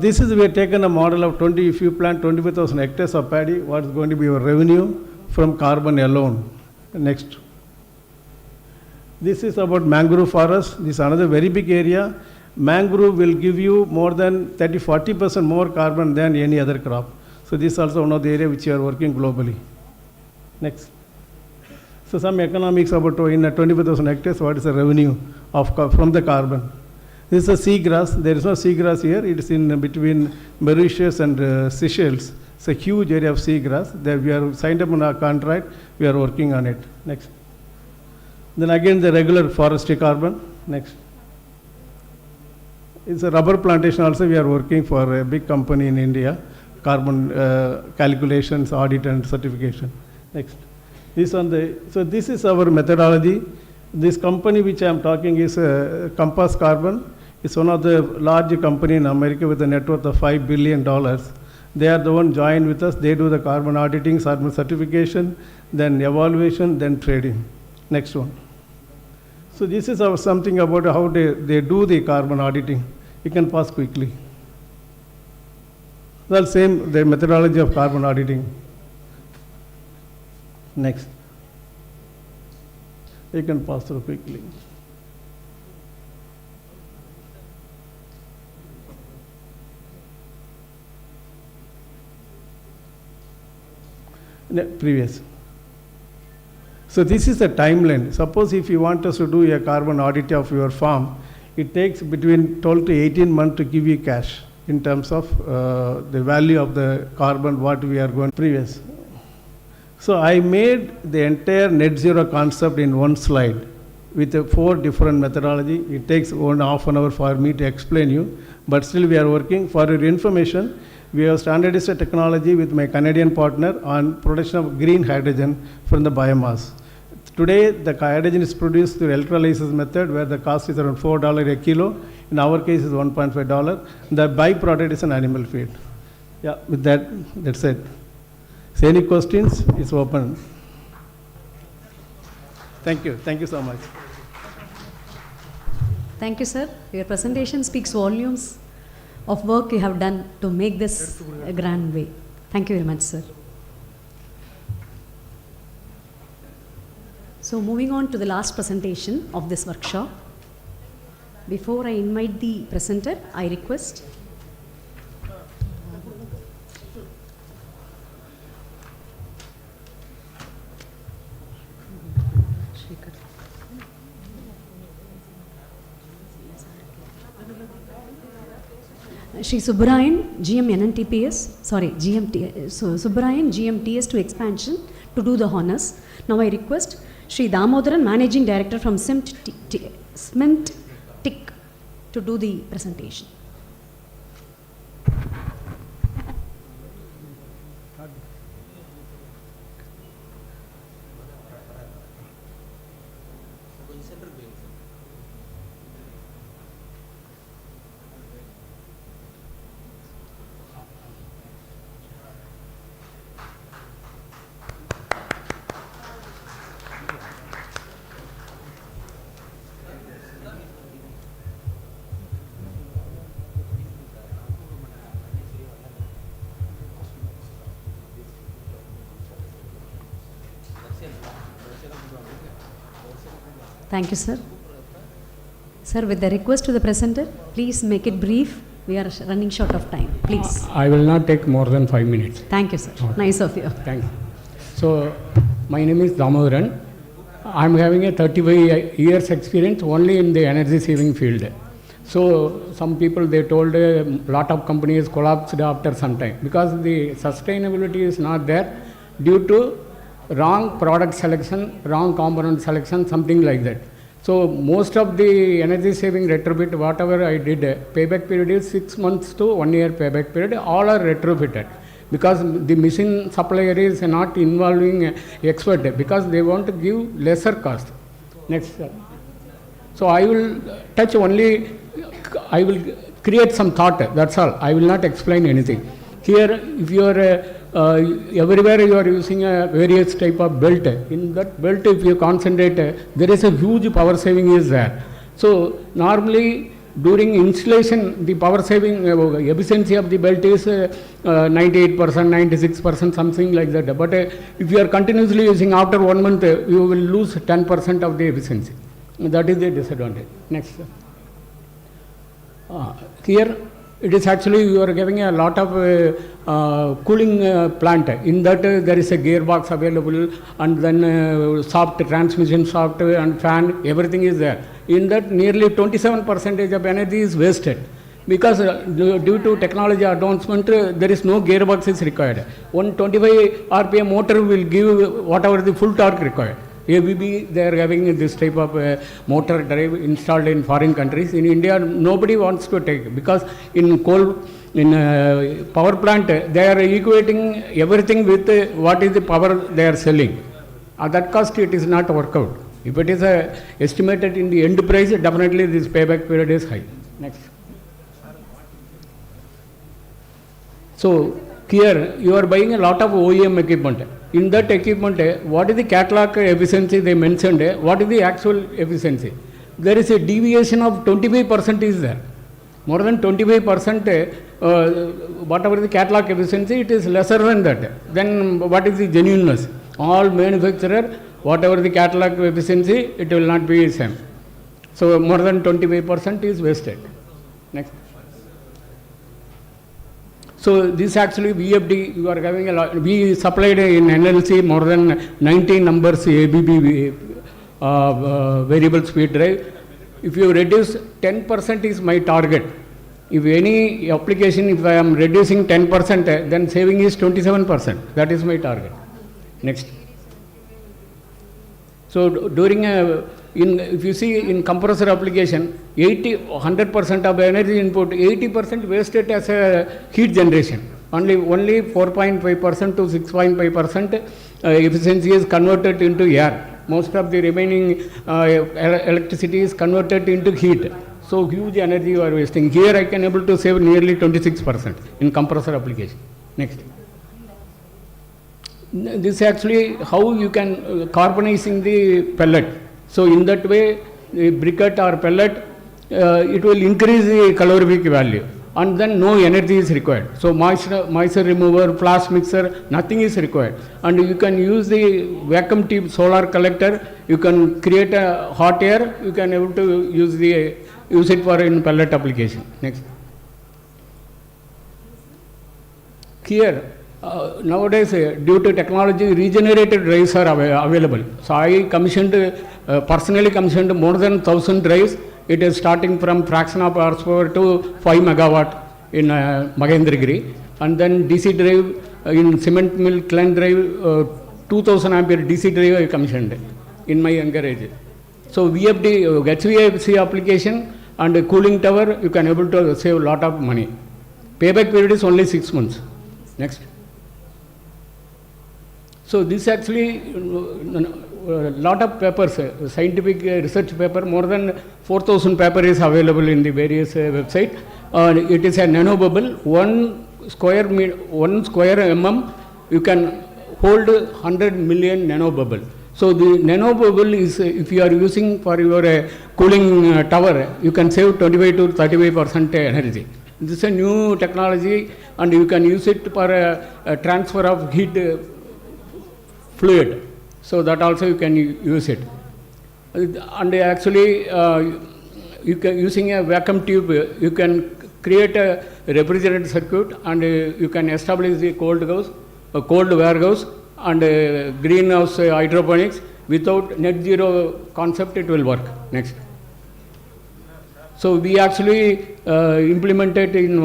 This is, we have taken a model of 20, if you plant 25,000 hectares of paddy, what is going to be your revenue from carbon alone. Next. This is about mangrove forest. This is another very big area. Mangrove will give you more than 30-40% more carbon than any other crop. So this is also one of the areas which we are working globally. Next. So some economics about in 25,000 hectares, what is the revenue from the carbon? This is a seagrass. There is no seagrass here. It is in between Mauritius and Seychelles. It's a huge area of seagrass. There we are signed up on our contract. We are working on it. Next. Then again the regular forestry carbon. Next. It's a rubber plantation also. We are working for a big company in India. Carbon calculations, audit and certification. Next. So this is our methodology. This company which I am talking is Compass Carbon. It's one of the large company in America with a net worth of $5 billion. They are the one joined with us. They do the carbon auditing, carbon certification, then evaluation, then trading. Next one. So this is something about how they do the carbon auditing. You can pass quickly. Well, same, the methodology of carbon auditing. Next. You can pass through quickly. Previous. So this is the timeline. Suppose if you want us to do a carbon audit of your farm, it takes between 12 to 18 months to give you cash in terms of the value of the carbon what we are going previous. So I made the entire net zero concept in one slide with 4 different methodology. It takes 1.5 an hour for me to explain you, but still we are working. For your information, we have standardized a technology with my Canadian partner on production of green hydrogen from the biomass. Today, the hydrogen is produced through electrolysis method where the cost is around $4 a kilo. In our case, is $1.5. The byproduct is an animal feed. Yeah, with that, that's it. So any questions? It's open. Thank you. Thank you so much. Thank you, sir. Your presentation speaks volumes of work you have done to make this a grand way. Thank you very much, sir. So moving on to the last presentation of this workshop. Before I invite the presenter, I request Shri Subbarayan, Subbarayan, GMTS to expansion to do the honors. Now I request Shri Damodaran, Managing Director from SMINT TIC to do the presentation. Thank you, sir. Sir, with the request to the presenter, please make it brief. We are running short of time. Please. I will not take more than 5 minutes. Thank you, sir. Nice of you. Thank you. So, my name is Damodaran. I am having a 35 years experience only in the energy saving field. So, some people they told a lot of companies collapsed after some time because the sustainability is not there due to wrong product selection, wrong component selection, something like that. So most of the energy saving retrofit, whatever I did, payback period is 6 months to 1 year payback period, all are retrofitted because the machine supplier is not involving expert because they want to give lesser cost. Next, sir. So I will touch only, I will create some thought, that's all. I will not explain anything. Here, if you are everywhere you are using a various type of belt. In that belt, if you concentrate, there is a huge power saving is there. So normally during installation, the power saving efficiency of the belt is 98%, 96%, something like that. But if you are continuously using after 1 month, you will lose 10% of the efficiency. That is the disadvantage. Next. Here it is actually you are giving a lot of cooling plant. In that there is a gearbox available, and then shaft, transmission shaft and fan, everything is there. In that nearly 27% of energy is wasted. Because due to technology advancement, there is no gearbox is required. 125 RPM motor will give whatever the full torque required. ABB, they are having this type of motor drive installed in foreign countries. In India, nobody wants to take, because in coal, in power plant, they are equating everything with what is the power they are selling. At that cost, it is not work out. If it is estimated in the end price, definitely this payback period is high. Next. So here you are buying a lot of OEM equipment. In that equipment, what is the catalog efficiency they mentioned? What is the actual efficiency? There is a deviation of 25% is there. More than 25%, whatever the catalog efficiency, it is lesser than that. Then what is the genuineness? All manufacturer, whatever the catalog efficiency, it will not be same. So more than 25% is wasted. Next. So this actually VFD, you are having a lot. We supplied in NLC more than 90 numbers ABB variable speed drive. If you reduce 10% is my target. If any application, if I am reducing 10%, then saving is 27%. That is my target. Next. So during if you see in compressor application, 100% of energy input, 80% wasted as a heat generation. Only 4.5% to 6.5% efficiency is converted into air. Most of the remaining electricity is converted into heat. So huge energy you are wasting. Here I can able to save nearly 26% in compressor application. Next. This is actually how you can carbonizing the pellet. So in that way, the briquette or pellet, it will increase the calorific value, and then no energy is required. So moisture remover, flash mixer, nothing is required. And you can use the vacuum tube solar collector. You can create a hot air. You can able to use it for in pellet application. Next. Here. Nowadays, due to technology, regenerated drives are available. So I personally commissioned more than 1,000 drives. It is starting from fraction of horsepower to 5 megawatt in Mahendragiri. And then DC drive in cement mill, clan drive, 2000 ampere DC drive I commissioned in my younger age. So VFD, HVAC application and cooling tower, you can able to save a lot of money. Payback period is only 6 months. Next. So this actually lot of papers, scientific research paper, more than 4,000 paper is available in the various website. It is a nano bubble, 1 square mm, you can hold 100 million nano bubble. So the nano bubble is, if you are using for your cooling tower, you can save 25 to 35% energy. This is a new technology, and you can use it for a transfer of heat fluid. So that also you can use it. And actually, using a vacuum tube, you can create a refrigerated circuit, and you can establish the cold warehouse and greenhouse hydroponics. Without net zero concept, it will work. Next. So we actually implemented in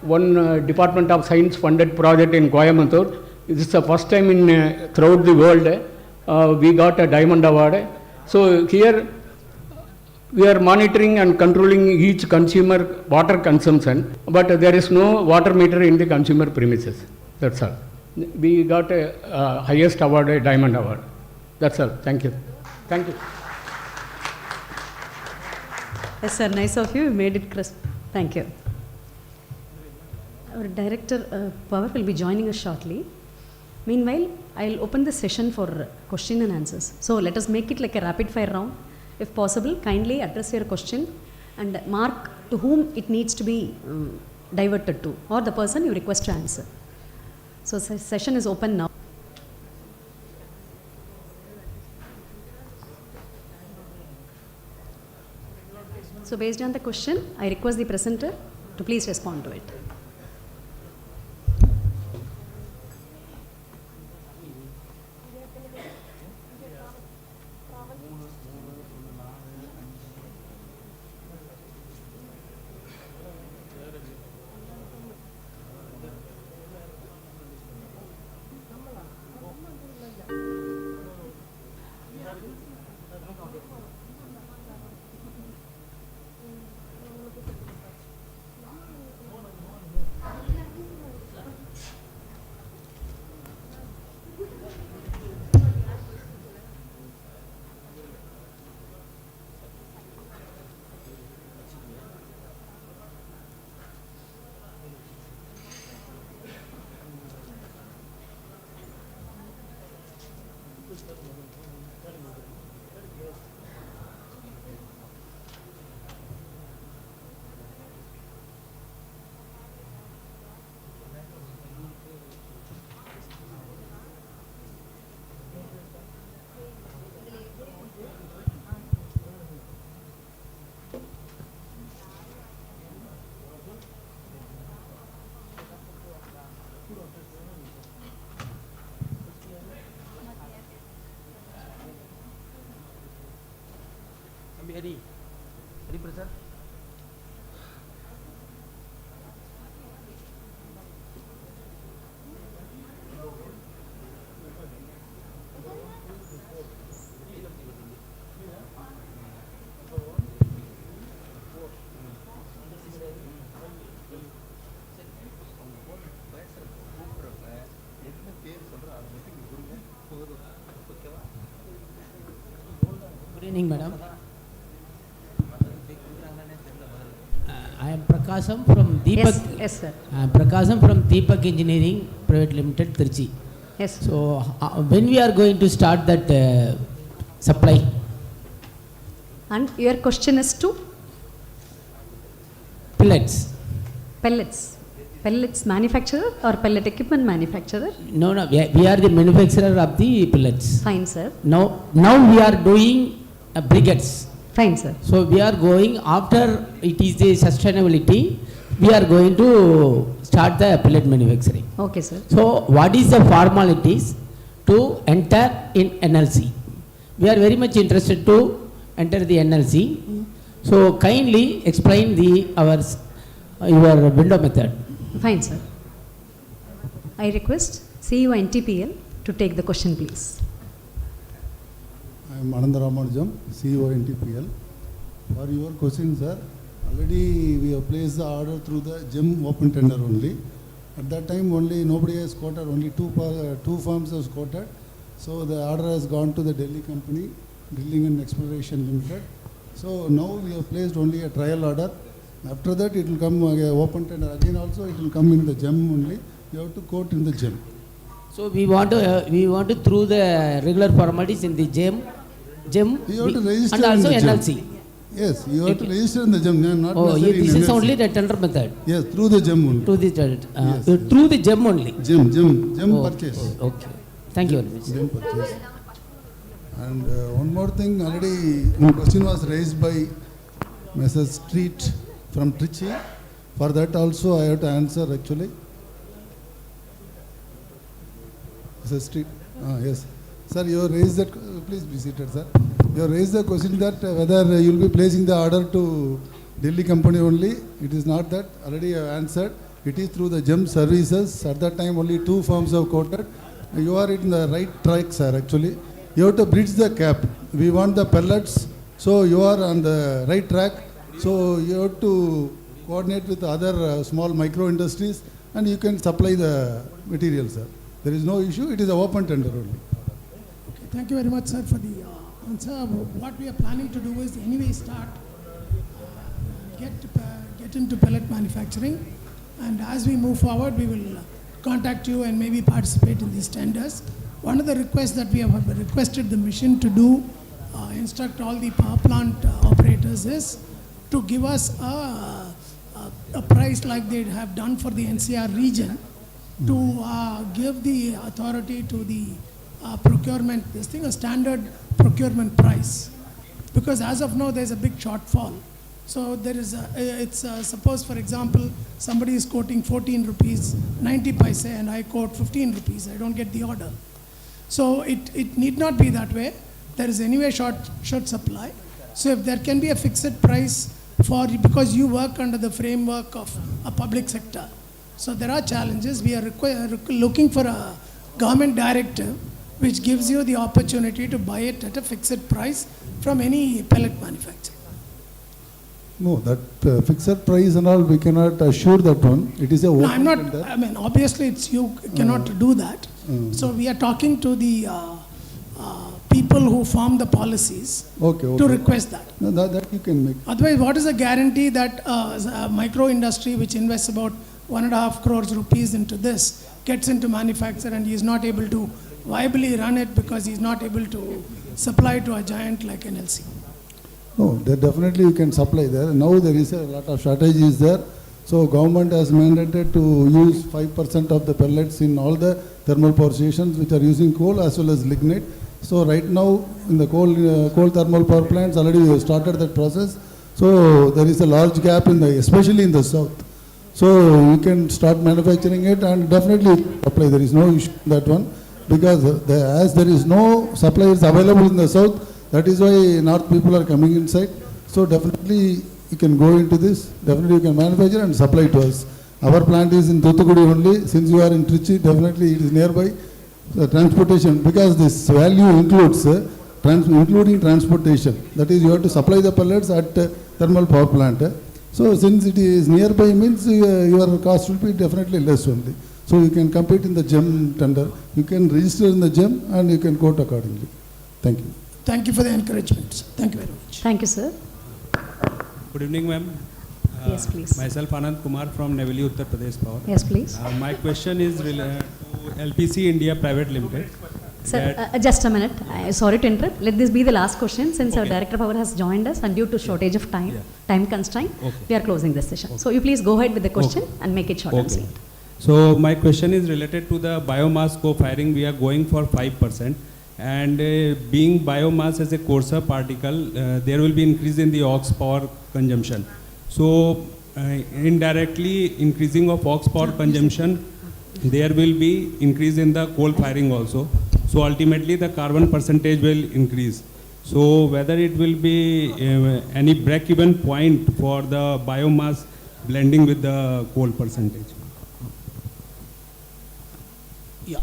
one Department of Science funded project in Coimbatore. This is the first time in throughout the world we got a diamond award. So here we are monitoring and controlling each consumer water consumption, but there is no water meter in the consumer premises. That's all. We got a highest award, a diamond award. That's all. Thank you. Thank you. Yes, sir. Nice of you. You made it crisp. Thank you. Our director, Power, will be joining us shortly. Meanwhile, I'll open the session for question and answers. So let us make it like a rapid fire round. If possible, kindly address your question and mark to whom it needs to be diverted to, or the person you request to answer. So session is open now. So based on the question, I request the presenter to please respond to it. Eddie Prasad. Good evening, madam. I am Prakasam from Deepak. Yes, sir. Prakasam from Deepak Engineering Private Limited, Trichy. Yes. So, when we are going to start that supply? And your question is to? Pellets. Pellets. Pellets manufacturer or pellet equipment manufacturer? No, we are the manufacturer of the pellets. Fine, sir. Now we are doing briquettes. Fine, sir. So we are going, after it is the sustainability, we are going to start the pellet manufacturing. Okay, sir. So what is the formalities to enter in NLC? We are very much interested to enter the NLC. So kindly explain your window method. Fine, sir. I request CEO NTPL to take the question, please. I am Ananda Ramanujam, CEO NTPL. For your question, sir, already we have placed the order through the GEM open tender only. At that time only nobody has quoted, only two firms has quoted. So the order has gone to the Delhi company, Drilling and Exploration Limited. So now we have placed only a trial order. After that it will come open tender again, also it will come in the GEM only. You have to quote in the GEM. So we want to through the regular formalities in the GEM you have to register and also in the NLC. GEM. Yes, you have to register in the GEM, not necessarily this in is NLC. only the tender method. Yes, through the GEM only. Through the GEM only. GEM purchase. Okay. Thank you very much. GEM purchase. And one more thing, already one question was raised by Mrs. Street from Trichy. For that also I have to answer actually. Mrs. Street, yes. Sir, you raised that, please be seated, sir. You raised the question that whether you will be placing the order to Delhi company only. It is not that, already I have answered. It is through the GEM services. At that time only two firms have quoted. You are in the right track, sir, actually. You have to bridge the gap. We want the pellets, so you are on the right track. So you have to coordinate with other small micro industries and you can supply the material, sir. There is no issue, it is an open tender only. Okay, thank you very much, sir, for the answer. What we are planning to do is anyway start, get into pellet manufacturing, and as we move forward, we will contact you and maybe participate in these tenders. One of the requests that we have requested the mission to do, instruct all the power plant operators is to give us a price like they have done for the NCR region, to give the authority to the procurement, a standard procurement price. Because as of now, there's a big shortfall. So there is suppose for example, somebody is quoting 14 rupees 90 paise and I quote 15 rupees, I don't get the order. So it need not be that way. There is anyway short supply. So if there can be a fixed price because you work under the framework of a public sector. So there are challenges. We are looking for a government directive which gives you the opportunity to buy it at a fixed price from any pellet manufacturer. No, that fixed price and all, we cannot assure that one. It is a No, I'm not, I mean, obviously you cannot do that. So we are talking to the people who form the policies to request that. No, that you can make. Otherwise, what is the guarantee that a micro industry which invests about 1.5 crores rupees into this gets into manufacture and he is not able to viably run it because he is not able to supply to a giant like NLC? No, there definitely you can supply there. Now there is a lot of shortage is there. So government has mandated to use 5% of the pellets in all the thermal power stations which are using coal as well as lignite. So right now in the coal thermal power plants already we have started that process. So there is a large gap especially in the south. So you can start manufacturing it and definitely apply. There is no issue in that one because as there is no suppliers available in the south, that is why north people are coming inside. So definitely you can go into this. Definitely you can manufacture and supply to us. Our plant is in Thoothukudi only. Since you are in Trichy, definitely it is nearby. The transportation, because this value includes including transportation. That is, you have to supply the pellets at thermal power plant. So since it is nearby means your cost will be definitely less only. So you can compete in the GEM tender. You can register in the GEM and you can quote accordingly. Thank you. Thank you for the encouragement. Thank you very much. Thank you, sir. Good evening, ma'am. Yes, please. Myself, Anand Kumar from Naveli, Uttar Pradesh Power. Yes, please. My question is related to LPC India Private Limited. Sir, just a minute. Sorry to interrupt. Let this be the last question since our Director of Power has joined us and due to shortage of time constraint, we are closing this session. So you please go ahead with the question and make it short and sweet. So my question is related to the biomass co-firing. We are going for 5%. And being biomass as a coarser particle, there will be increase in the aux power consumption. So indirectly increasing of aux power consumption, there will be increase in the coal firing also. So ultimately the carbon percentage will increase. So whether it will be any break-even point for the biomass blending with the coal percentage. Yeah.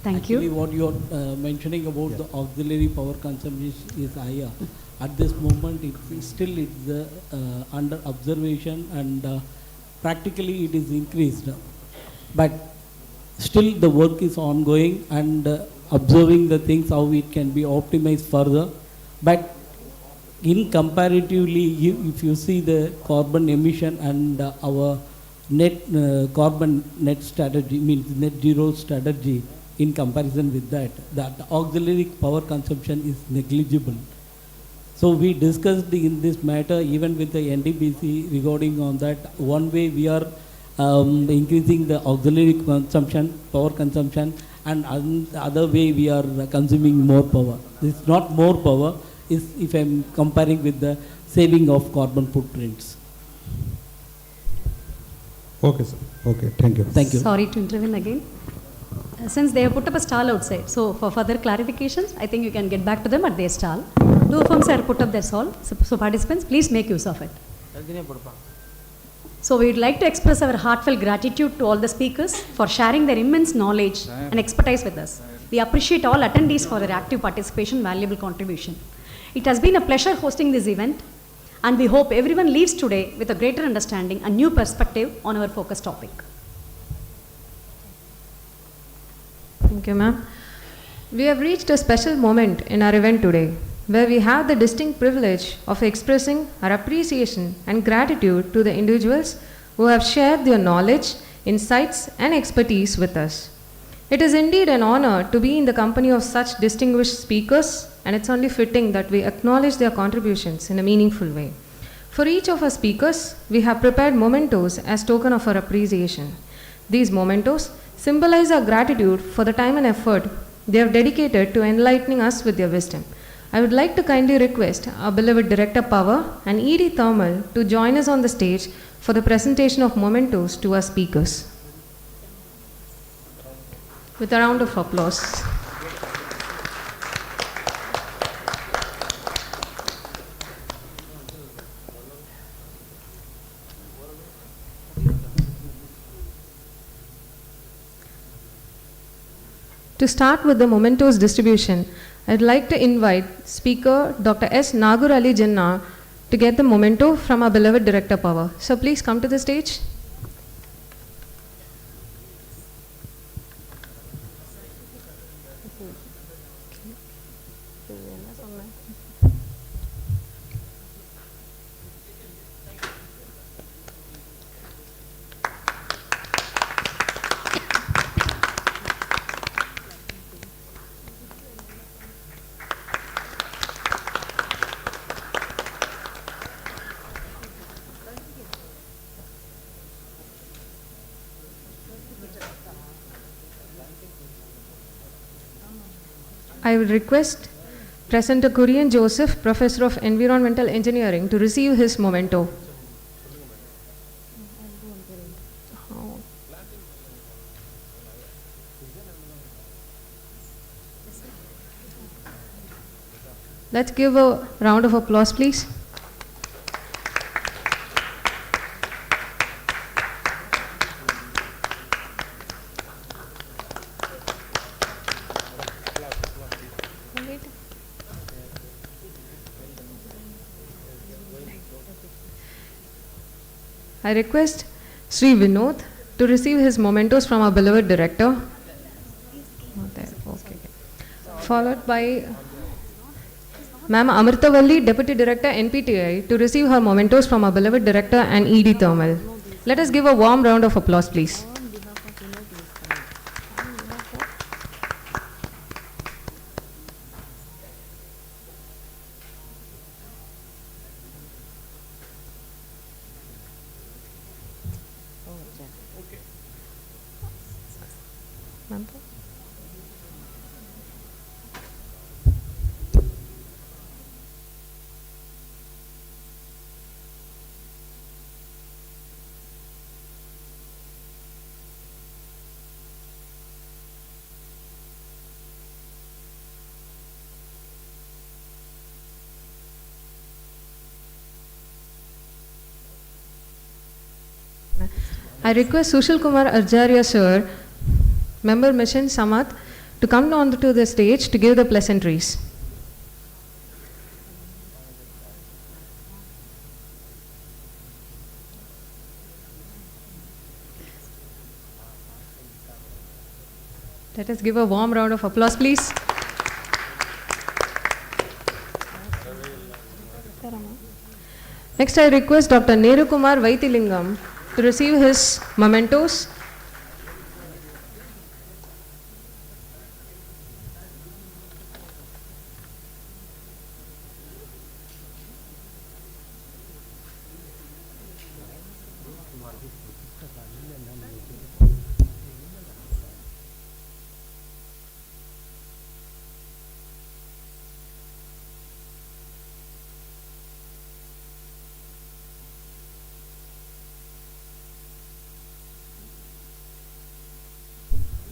Thank Actually, you. what you are mentioning about the auxiliary power consumption is higher. At this moment, it's under observation and practically it is increased. But still the work is ongoing and observing the things how it can be optimized further. But in comparatively, if you see the carbon emission and our net carbon net strategy, means net zero strategy, in comparison with that auxiliary power consumption is negligible. So we discussed in this matter even with the NDBC regarding on that. One way we are increasing the auxiliary consumption, power consumption, and other way we are consuming more power. It's not more power, is if I'm comparing with the saving of carbon footprints. Okay, sir. Okay, thank you. Thank you. Sorry to intervene again. Since they have put up a stall outside, so for further clarifications, I think you can get back to them at their stall. Two firms have put up their stall, so participants, please make use of it. So we would like to express our heartfelt gratitude to all the speakers for sharing their immense knowledge and expertise with us. We appreciate all attendees for their active participation, valuable contribution. It has been a pleasure hosting this event, and we hope everyone leaves today with a greater understanding and new perspective on our focus topic. Thank you, ma'am. We have reached a special moment in our event today, where we have the distinct privilege of expressing our appreciation and gratitude to the individuals who have shared their knowledge, insights, and expertise with us. It is indeed an honor to be in the company of such distinguished speakers, and it's only fitting that we acknowledge their contributions in a meaningful way. For each of our speakers, we have prepared mementos as token of our appreciation. These mementos symbolize our gratitude for the time and effort they have dedicated to enlightening us with their wisdom. I would like to kindly request our beloved Director Power and ED Thermal to join us on the stage for the presentation of mementos to our speakers. With a round of applause. To start with the mementos distribution, I'd like to invite Speaker Dr. S. Nagur Ali Jinnah to get the memento from our beloved Director Power. So please come to the stage. I will request Presenter Kurian Joseph, Professor of Environmental Engineering, to receive his memento. Let's give a round of applause, please. I request Sri Vinod to receive his mementos from our beloved director. Not there. Okay. Followed by Ma'am Amritavalli, Deputy Director NPTI, to receive her mementos from our beloved director and ED Thermal. Let us give a warm round of applause, please. I request Sushil Kumar Arjarya sir, Member Mission Samath, to come on to the stage to give the pleasantries. Let us give a warm round of applause, please. Next, I request Dr. Neru Kumar Vaitilingam to receive his mementos.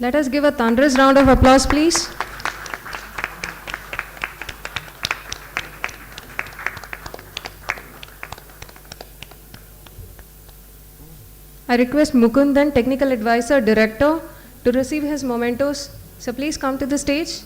Let us give a thunderous round of applause, please. I request Mukundan, Technical Advisor, Director, to receive his mementos. So please come to the stage.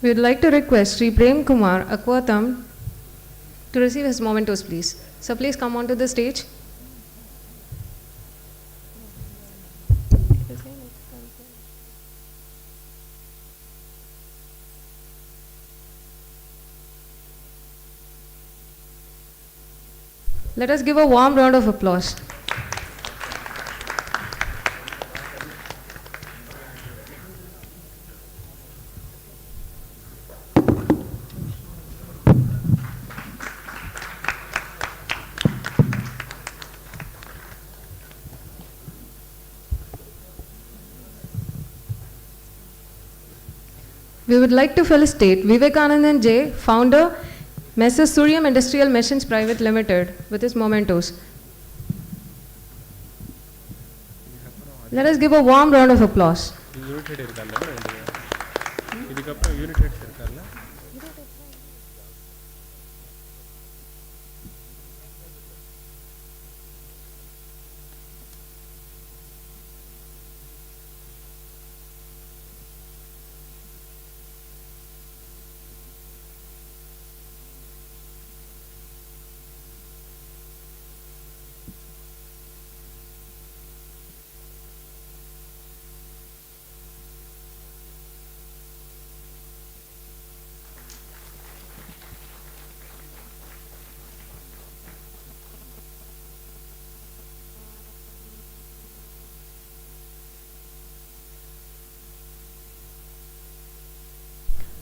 We would like to request Sri Prem Kumar Akwatam to receive his mementos, please. So please come onto the stage. Let us give a warm round of applause. We would like to felicitate Vivekanandan J, founder, Messrs. Suryam Industrial Machines Private Limited, with his mementos. Let us give a warm round of applause.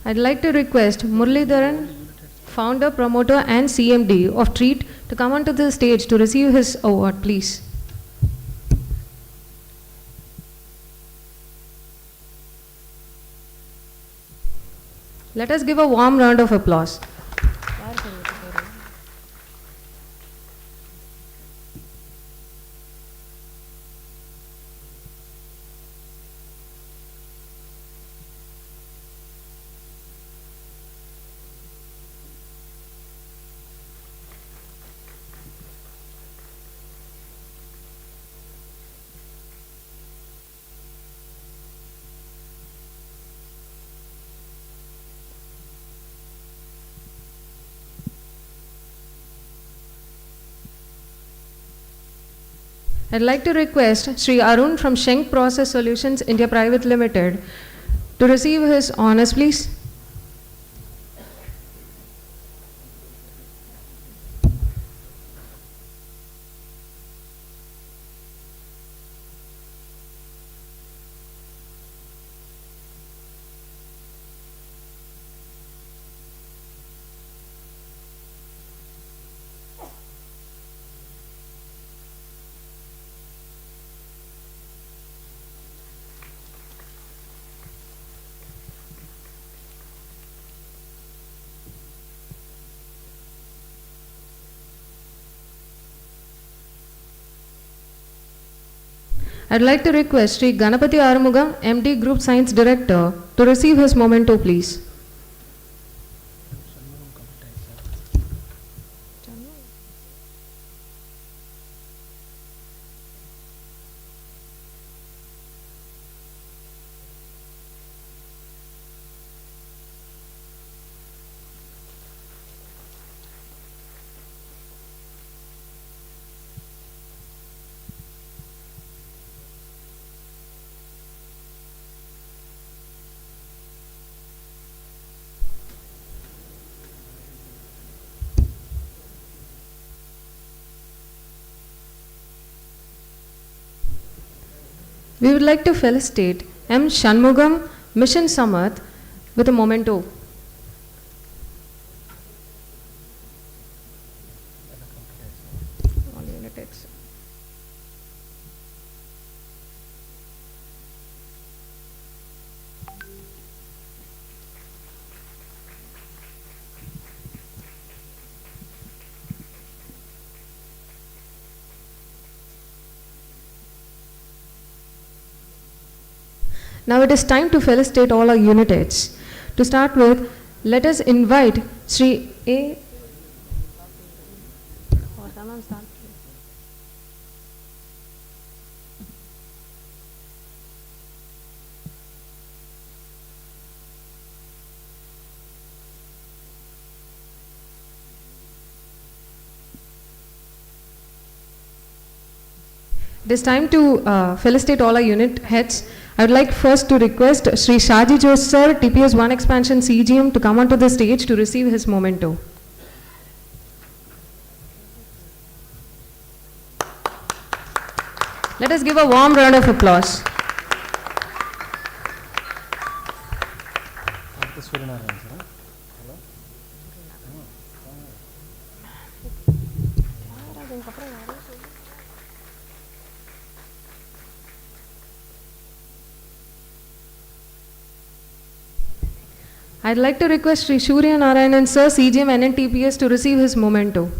I'd like to request Muralidharan, founder, promoter and CMD of Treat, to come onto the stage to receive his award, please. Let us give a warm round of applause. I'd like to request Sri Arun from Schenk Process Solutions India Private Limited to receive his honors, please. I'd like to request Sri Ganapati Arumugam, MD Group Science Director, to receive his memento, please. We would like to felicitate M. Shanmugam, Mission Samath, with a memento. Now it is time to felicitate all our unit heads. To start with, let us invite Sri A. It is time to felicitate all our unit heads. I would like first to request Sri Shaji Jose sir, TPS 1 expansion CGM, to come onto the stage to receive his memento. Let us give a warm round of applause. I'd like to request Sri Surya Narayanan sir, CGM NNTPS, to receive his memento.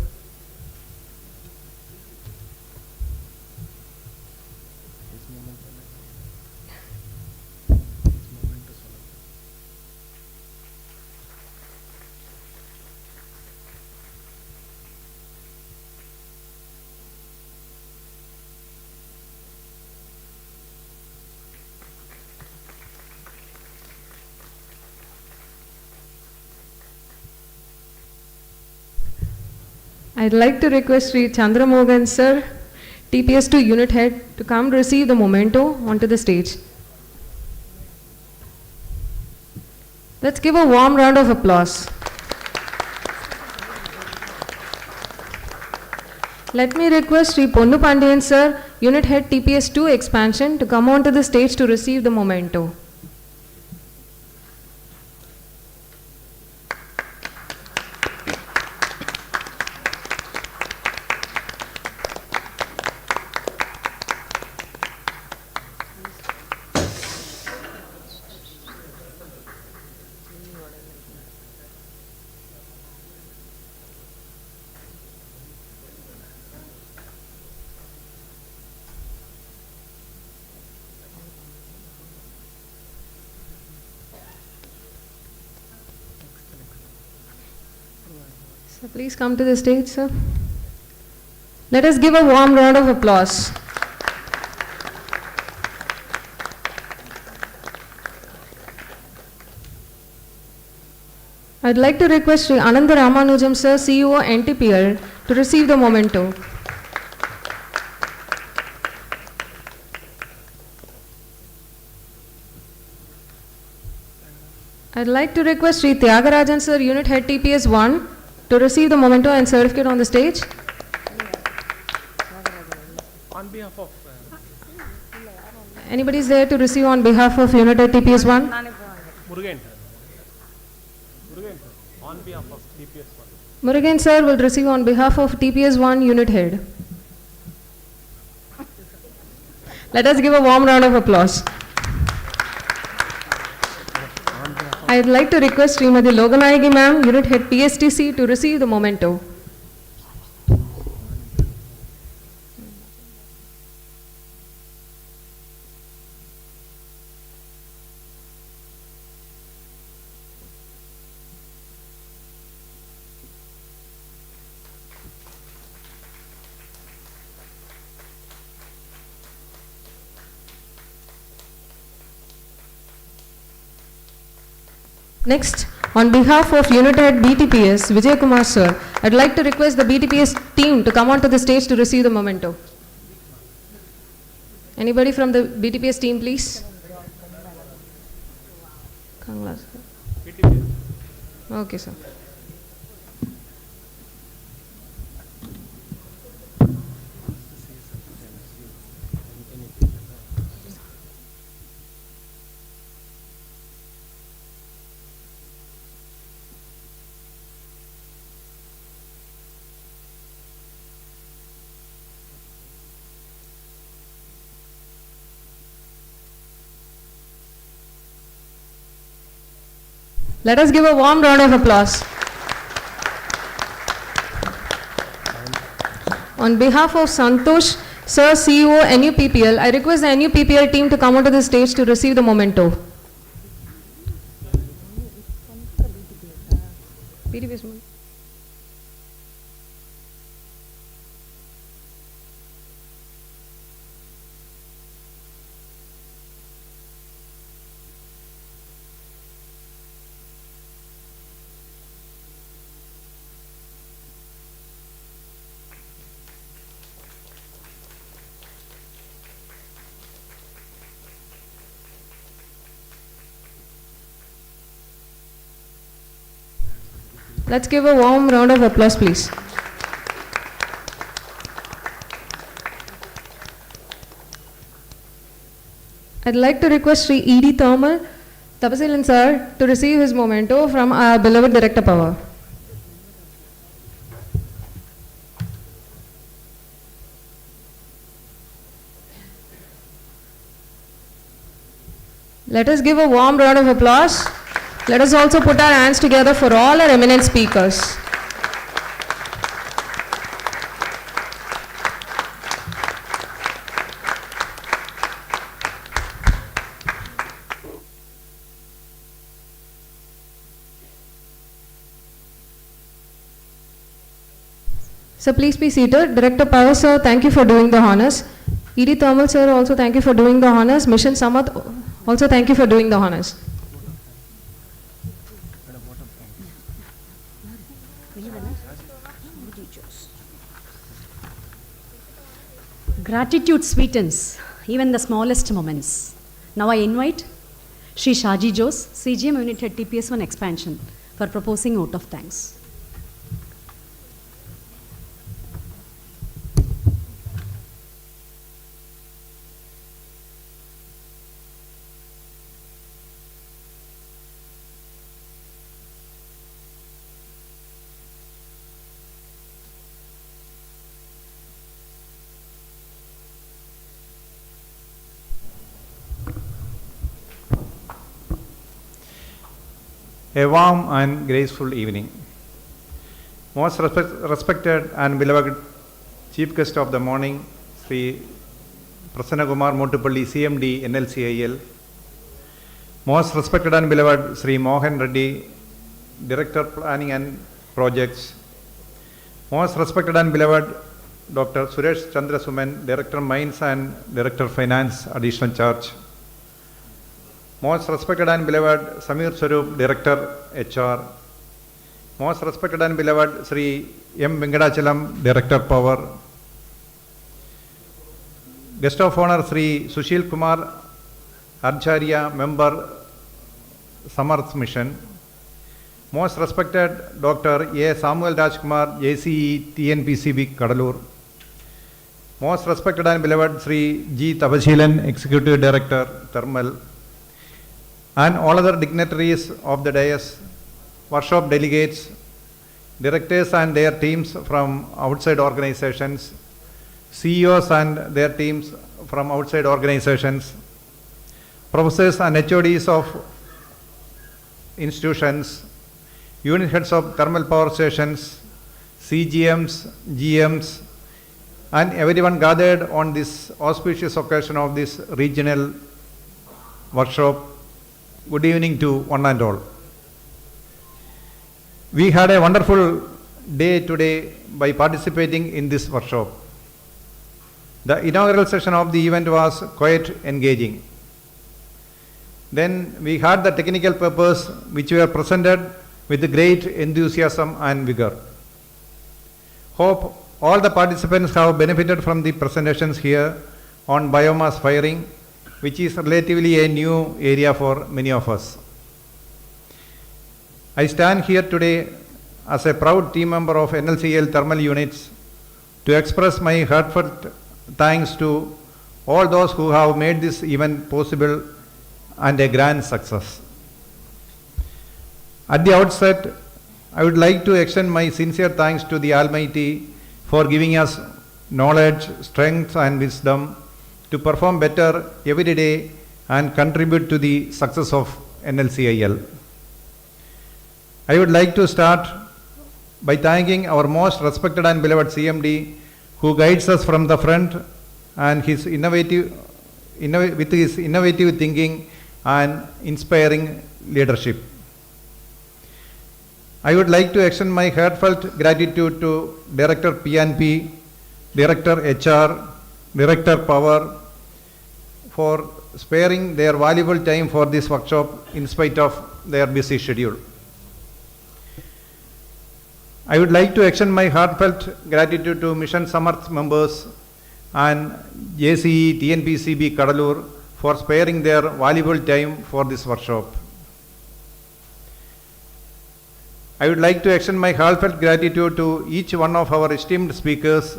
I'd like to request Sri Chandramogan sir, TPS2 unit head, to come receive the memento onto the stage. Let's give a warm round of applause. Let me request Sri Ponnu Pandiyan sir, unit head TPS2 expansion, to come onto the stage to receive the memento. So please come to the stage, sir. Let us give a warm round of applause. I'd like to request Sri Ananda Ramanujam sir, CEO NTPL, to receive the memento. I'd like to request Sri Tyagarajan sir, unit head TPS 1, to receive the memento and certificate on the stage. On behalf of Anybody is there to receive on behalf of unit head TPS 1? Murugan. On behalf of TPS 1. Murugan sir will receive on behalf of TPS 1 unit head. Let us give a warm round of applause. I'd like to request Srimati Loganayagi ma'am, unit head PSTC, to receive the memento. Next, on behalf of Unit Head BTPS, Vijay Kumar sir, I'd like to request the BTPS team to come onto the stage to receive the memento. Anybody from the BTPS team, please? Kangla, sir. Okay, sir. Let us give a warm round of applause. On behalf of Santosh sir, CEO NUPPL, I request the NUPPL team to come onto the stage to receive the memento. BTPS. Let's give a warm round of applause, please. I'd like to request Sri E.D. Thermal Dabasilan sir to receive his memento from our beloved Director Power. Let us give a warm round of applause. Let us also put our hands together for all our eminent speakers. So please be seated. Director Power sir, thank you for doing the honors. E.D. Thermal sir, also thank you for doing the honors. Mission Samat, also thank you for doing the honors. Gratitude sweetens even the smallest moments. Now I invite Sri Shaji Jose, CGM Unit Head TPS1 Expansion, for proposing vote of thanks. A warm and graceful evening. Most respected and beloved Chief Guest of the morning, Sri Prasanna Kumar Motupalli, CMD, NLCIL. Most respected and beloved Sri Mohan Reddy, Director Planning and Projects. Most respected and beloved Dr. Suresh Chandra Suman, Director Mines and Director Finance, Additional Charge. Most respected and beloved Samir Swarup, Director HR. Most respected and beloved Sri M. Venkadachalam, Director Power. Guest of Honor Sri Sushil Kumar Acharya, Member Samarth Mission. Most respected Dr. A. Samuel Rajkumar, JCE, TNPCB, Kadalur. Most respected and beloved Sri G. Tabashilan, Executive Director, Thermal. And all other dignitaries of the dais, workshop delegates, directors and their teams from outside organizations, CEOs and their teams from outside organizations, professors and HODs of institutions, unit heads of thermal power stations, CGMs, GMs, and everyone gathered on this auspicious occasion of this regional workshop. Good evening to one and all. We had a wonderful day today by participating in this workshop. The inaugural session of the event was quite engaging. Then we had the technical papers which were presented with great enthusiasm and vigor. Hope all the participants have benefited from the presentations here on biomass firing, which is relatively a new area for many of us. I stand here today as a proud team member of NLCIL thermal units to express my heartfelt thanks to all those who have made this event possible and a grand success. At the outset, I would like to extend my sincere thanks to the Almighty for giving us knowledge, strength and wisdom to perform better every day and contribute to the success of NLCIL. I would like to start by thanking our most respected and beloved CMD who guides us from the front and with his innovative thinking and inspiring leadership. I would like to extend my heartfelt gratitude to Director P&P, Director HR, Director Power for sparing their valuable time for this workshop in spite of their busy schedule. I would like to extend my heartfelt gratitude to Mission Samarth members and JCE TNPCB Kadalur for sparing their valuable time for this workshop. I would like to extend my heartfelt gratitude to each one of our esteemed speakers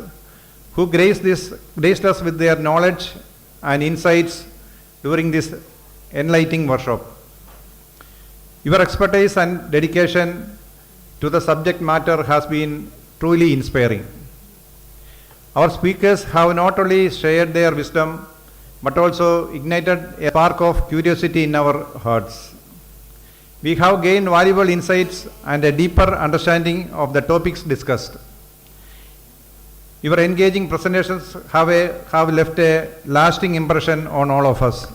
who graced us with their knowledge and insights during this enlightening workshop. Your expertise and dedication to the subject matter has been truly inspiring. Our speakers have not only shared their wisdom, but also ignited a spark of curiosity in our hearts. We have gained valuable insights and a deeper understanding of the topics discussed. Your engaging presentations have left a lasting impression on all of us.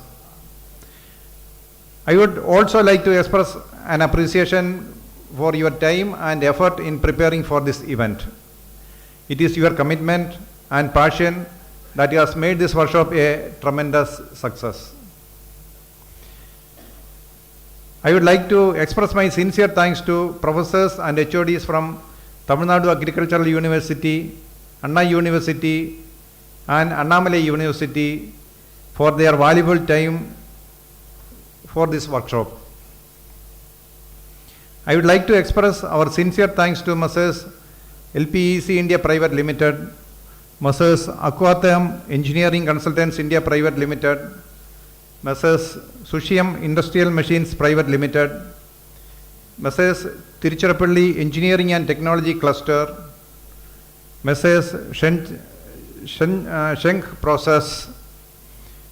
I would also like to express an appreciation for your time and effort in preparing for this event. It is your commitment and passion that has made this workshop a tremendous success. I would like to express my sincere thanks to professors and HODs from Tamil Nadu Agricultural University, Anna University and Annamalai University for their valuable time for this workshop. I would like to express our sincere thanks to Messrs. LPEC India Private Limited, Messrs. Aquatham Engineering Consultants India Private Limited, Messrs. Sushyam Industrial Machines Private Limited, Messrs. Tiruchirappalli Engineering and Technology Cluster, Messrs. Schenk Process,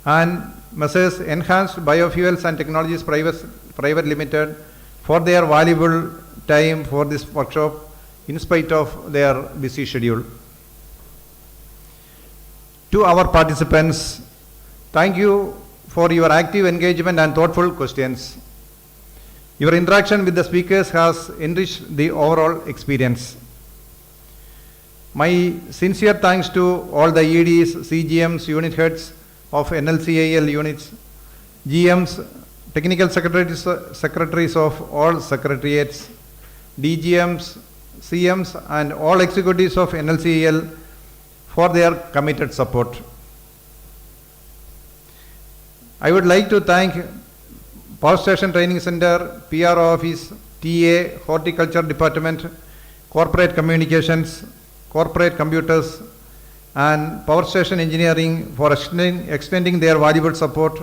and Messrs. Enhanced Biofuels and Technologies Private Limited for their valuable time for this workshop in spite of their busy schedule. To our participants, thank you for your active engagement and thoughtful questions. Your interaction with the speakers has enriched the overall experience. My sincere thanks to all the EDs, CGMs, unit heads of NLCIL units, GMs, technical secretaries of all secretariats, DGMs, CMs and all executives of NLCIL for their committed support. I would like to thank Power Station Training Center, PRO Office, TA, Horticulture Department, Corporate Communications, Corporate Computers and Power Station Engineering for extending their valuable support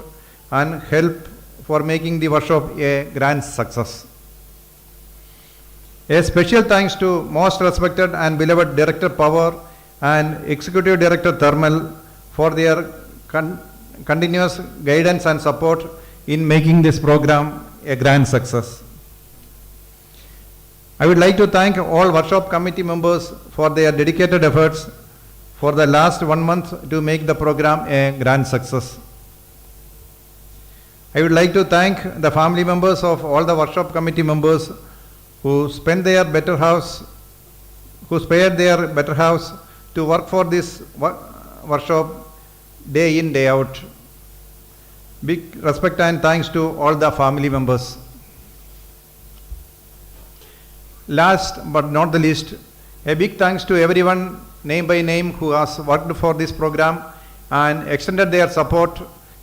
and help for making the workshop a grand success. A special thanks to most respected and beloved Director Power and Executive Director Thermal for their continuous guidance and support in making this program a grand success. I would like to thank all workshop committee members for their dedicated efforts for the last 1 month to make the program a grand success. I would like to thank the family members of all the workshop committee members who spared their better house to work for this workshop day in, day out. Big respect and thanks to all the family members. Last but not the least, a big thanks to everyone name by name who has worked for this program and extended their support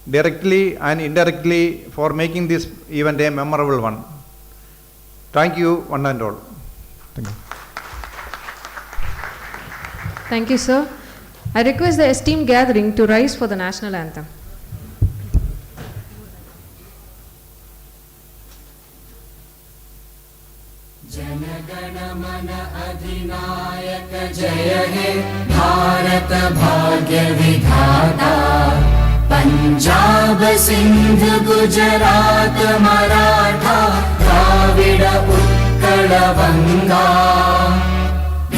directly and indirectly for making this event a memorable one. Thank you, one and all. Thank you. Thank you, sir. I request the esteemed gathering to rise for the national anthem. Jana Gana Mana अधिनायक जय हे भारत भाग्य विधाता पंजाब सिंध गुजरात मराठा द्राविड उत्कल गंगा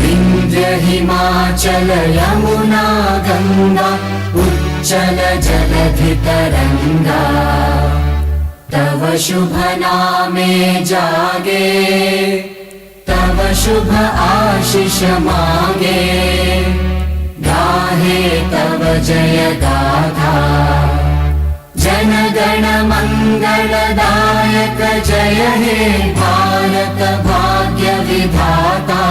विंध्य हिमाचल यमुना गंगा उच्चल जलधि तरंगा तव शुभ नामे जागे तव शुभ आशीष मांगे गाहे तव जय गाथा जन गण मंगलदायक जय हे भारत भाग्य विधाता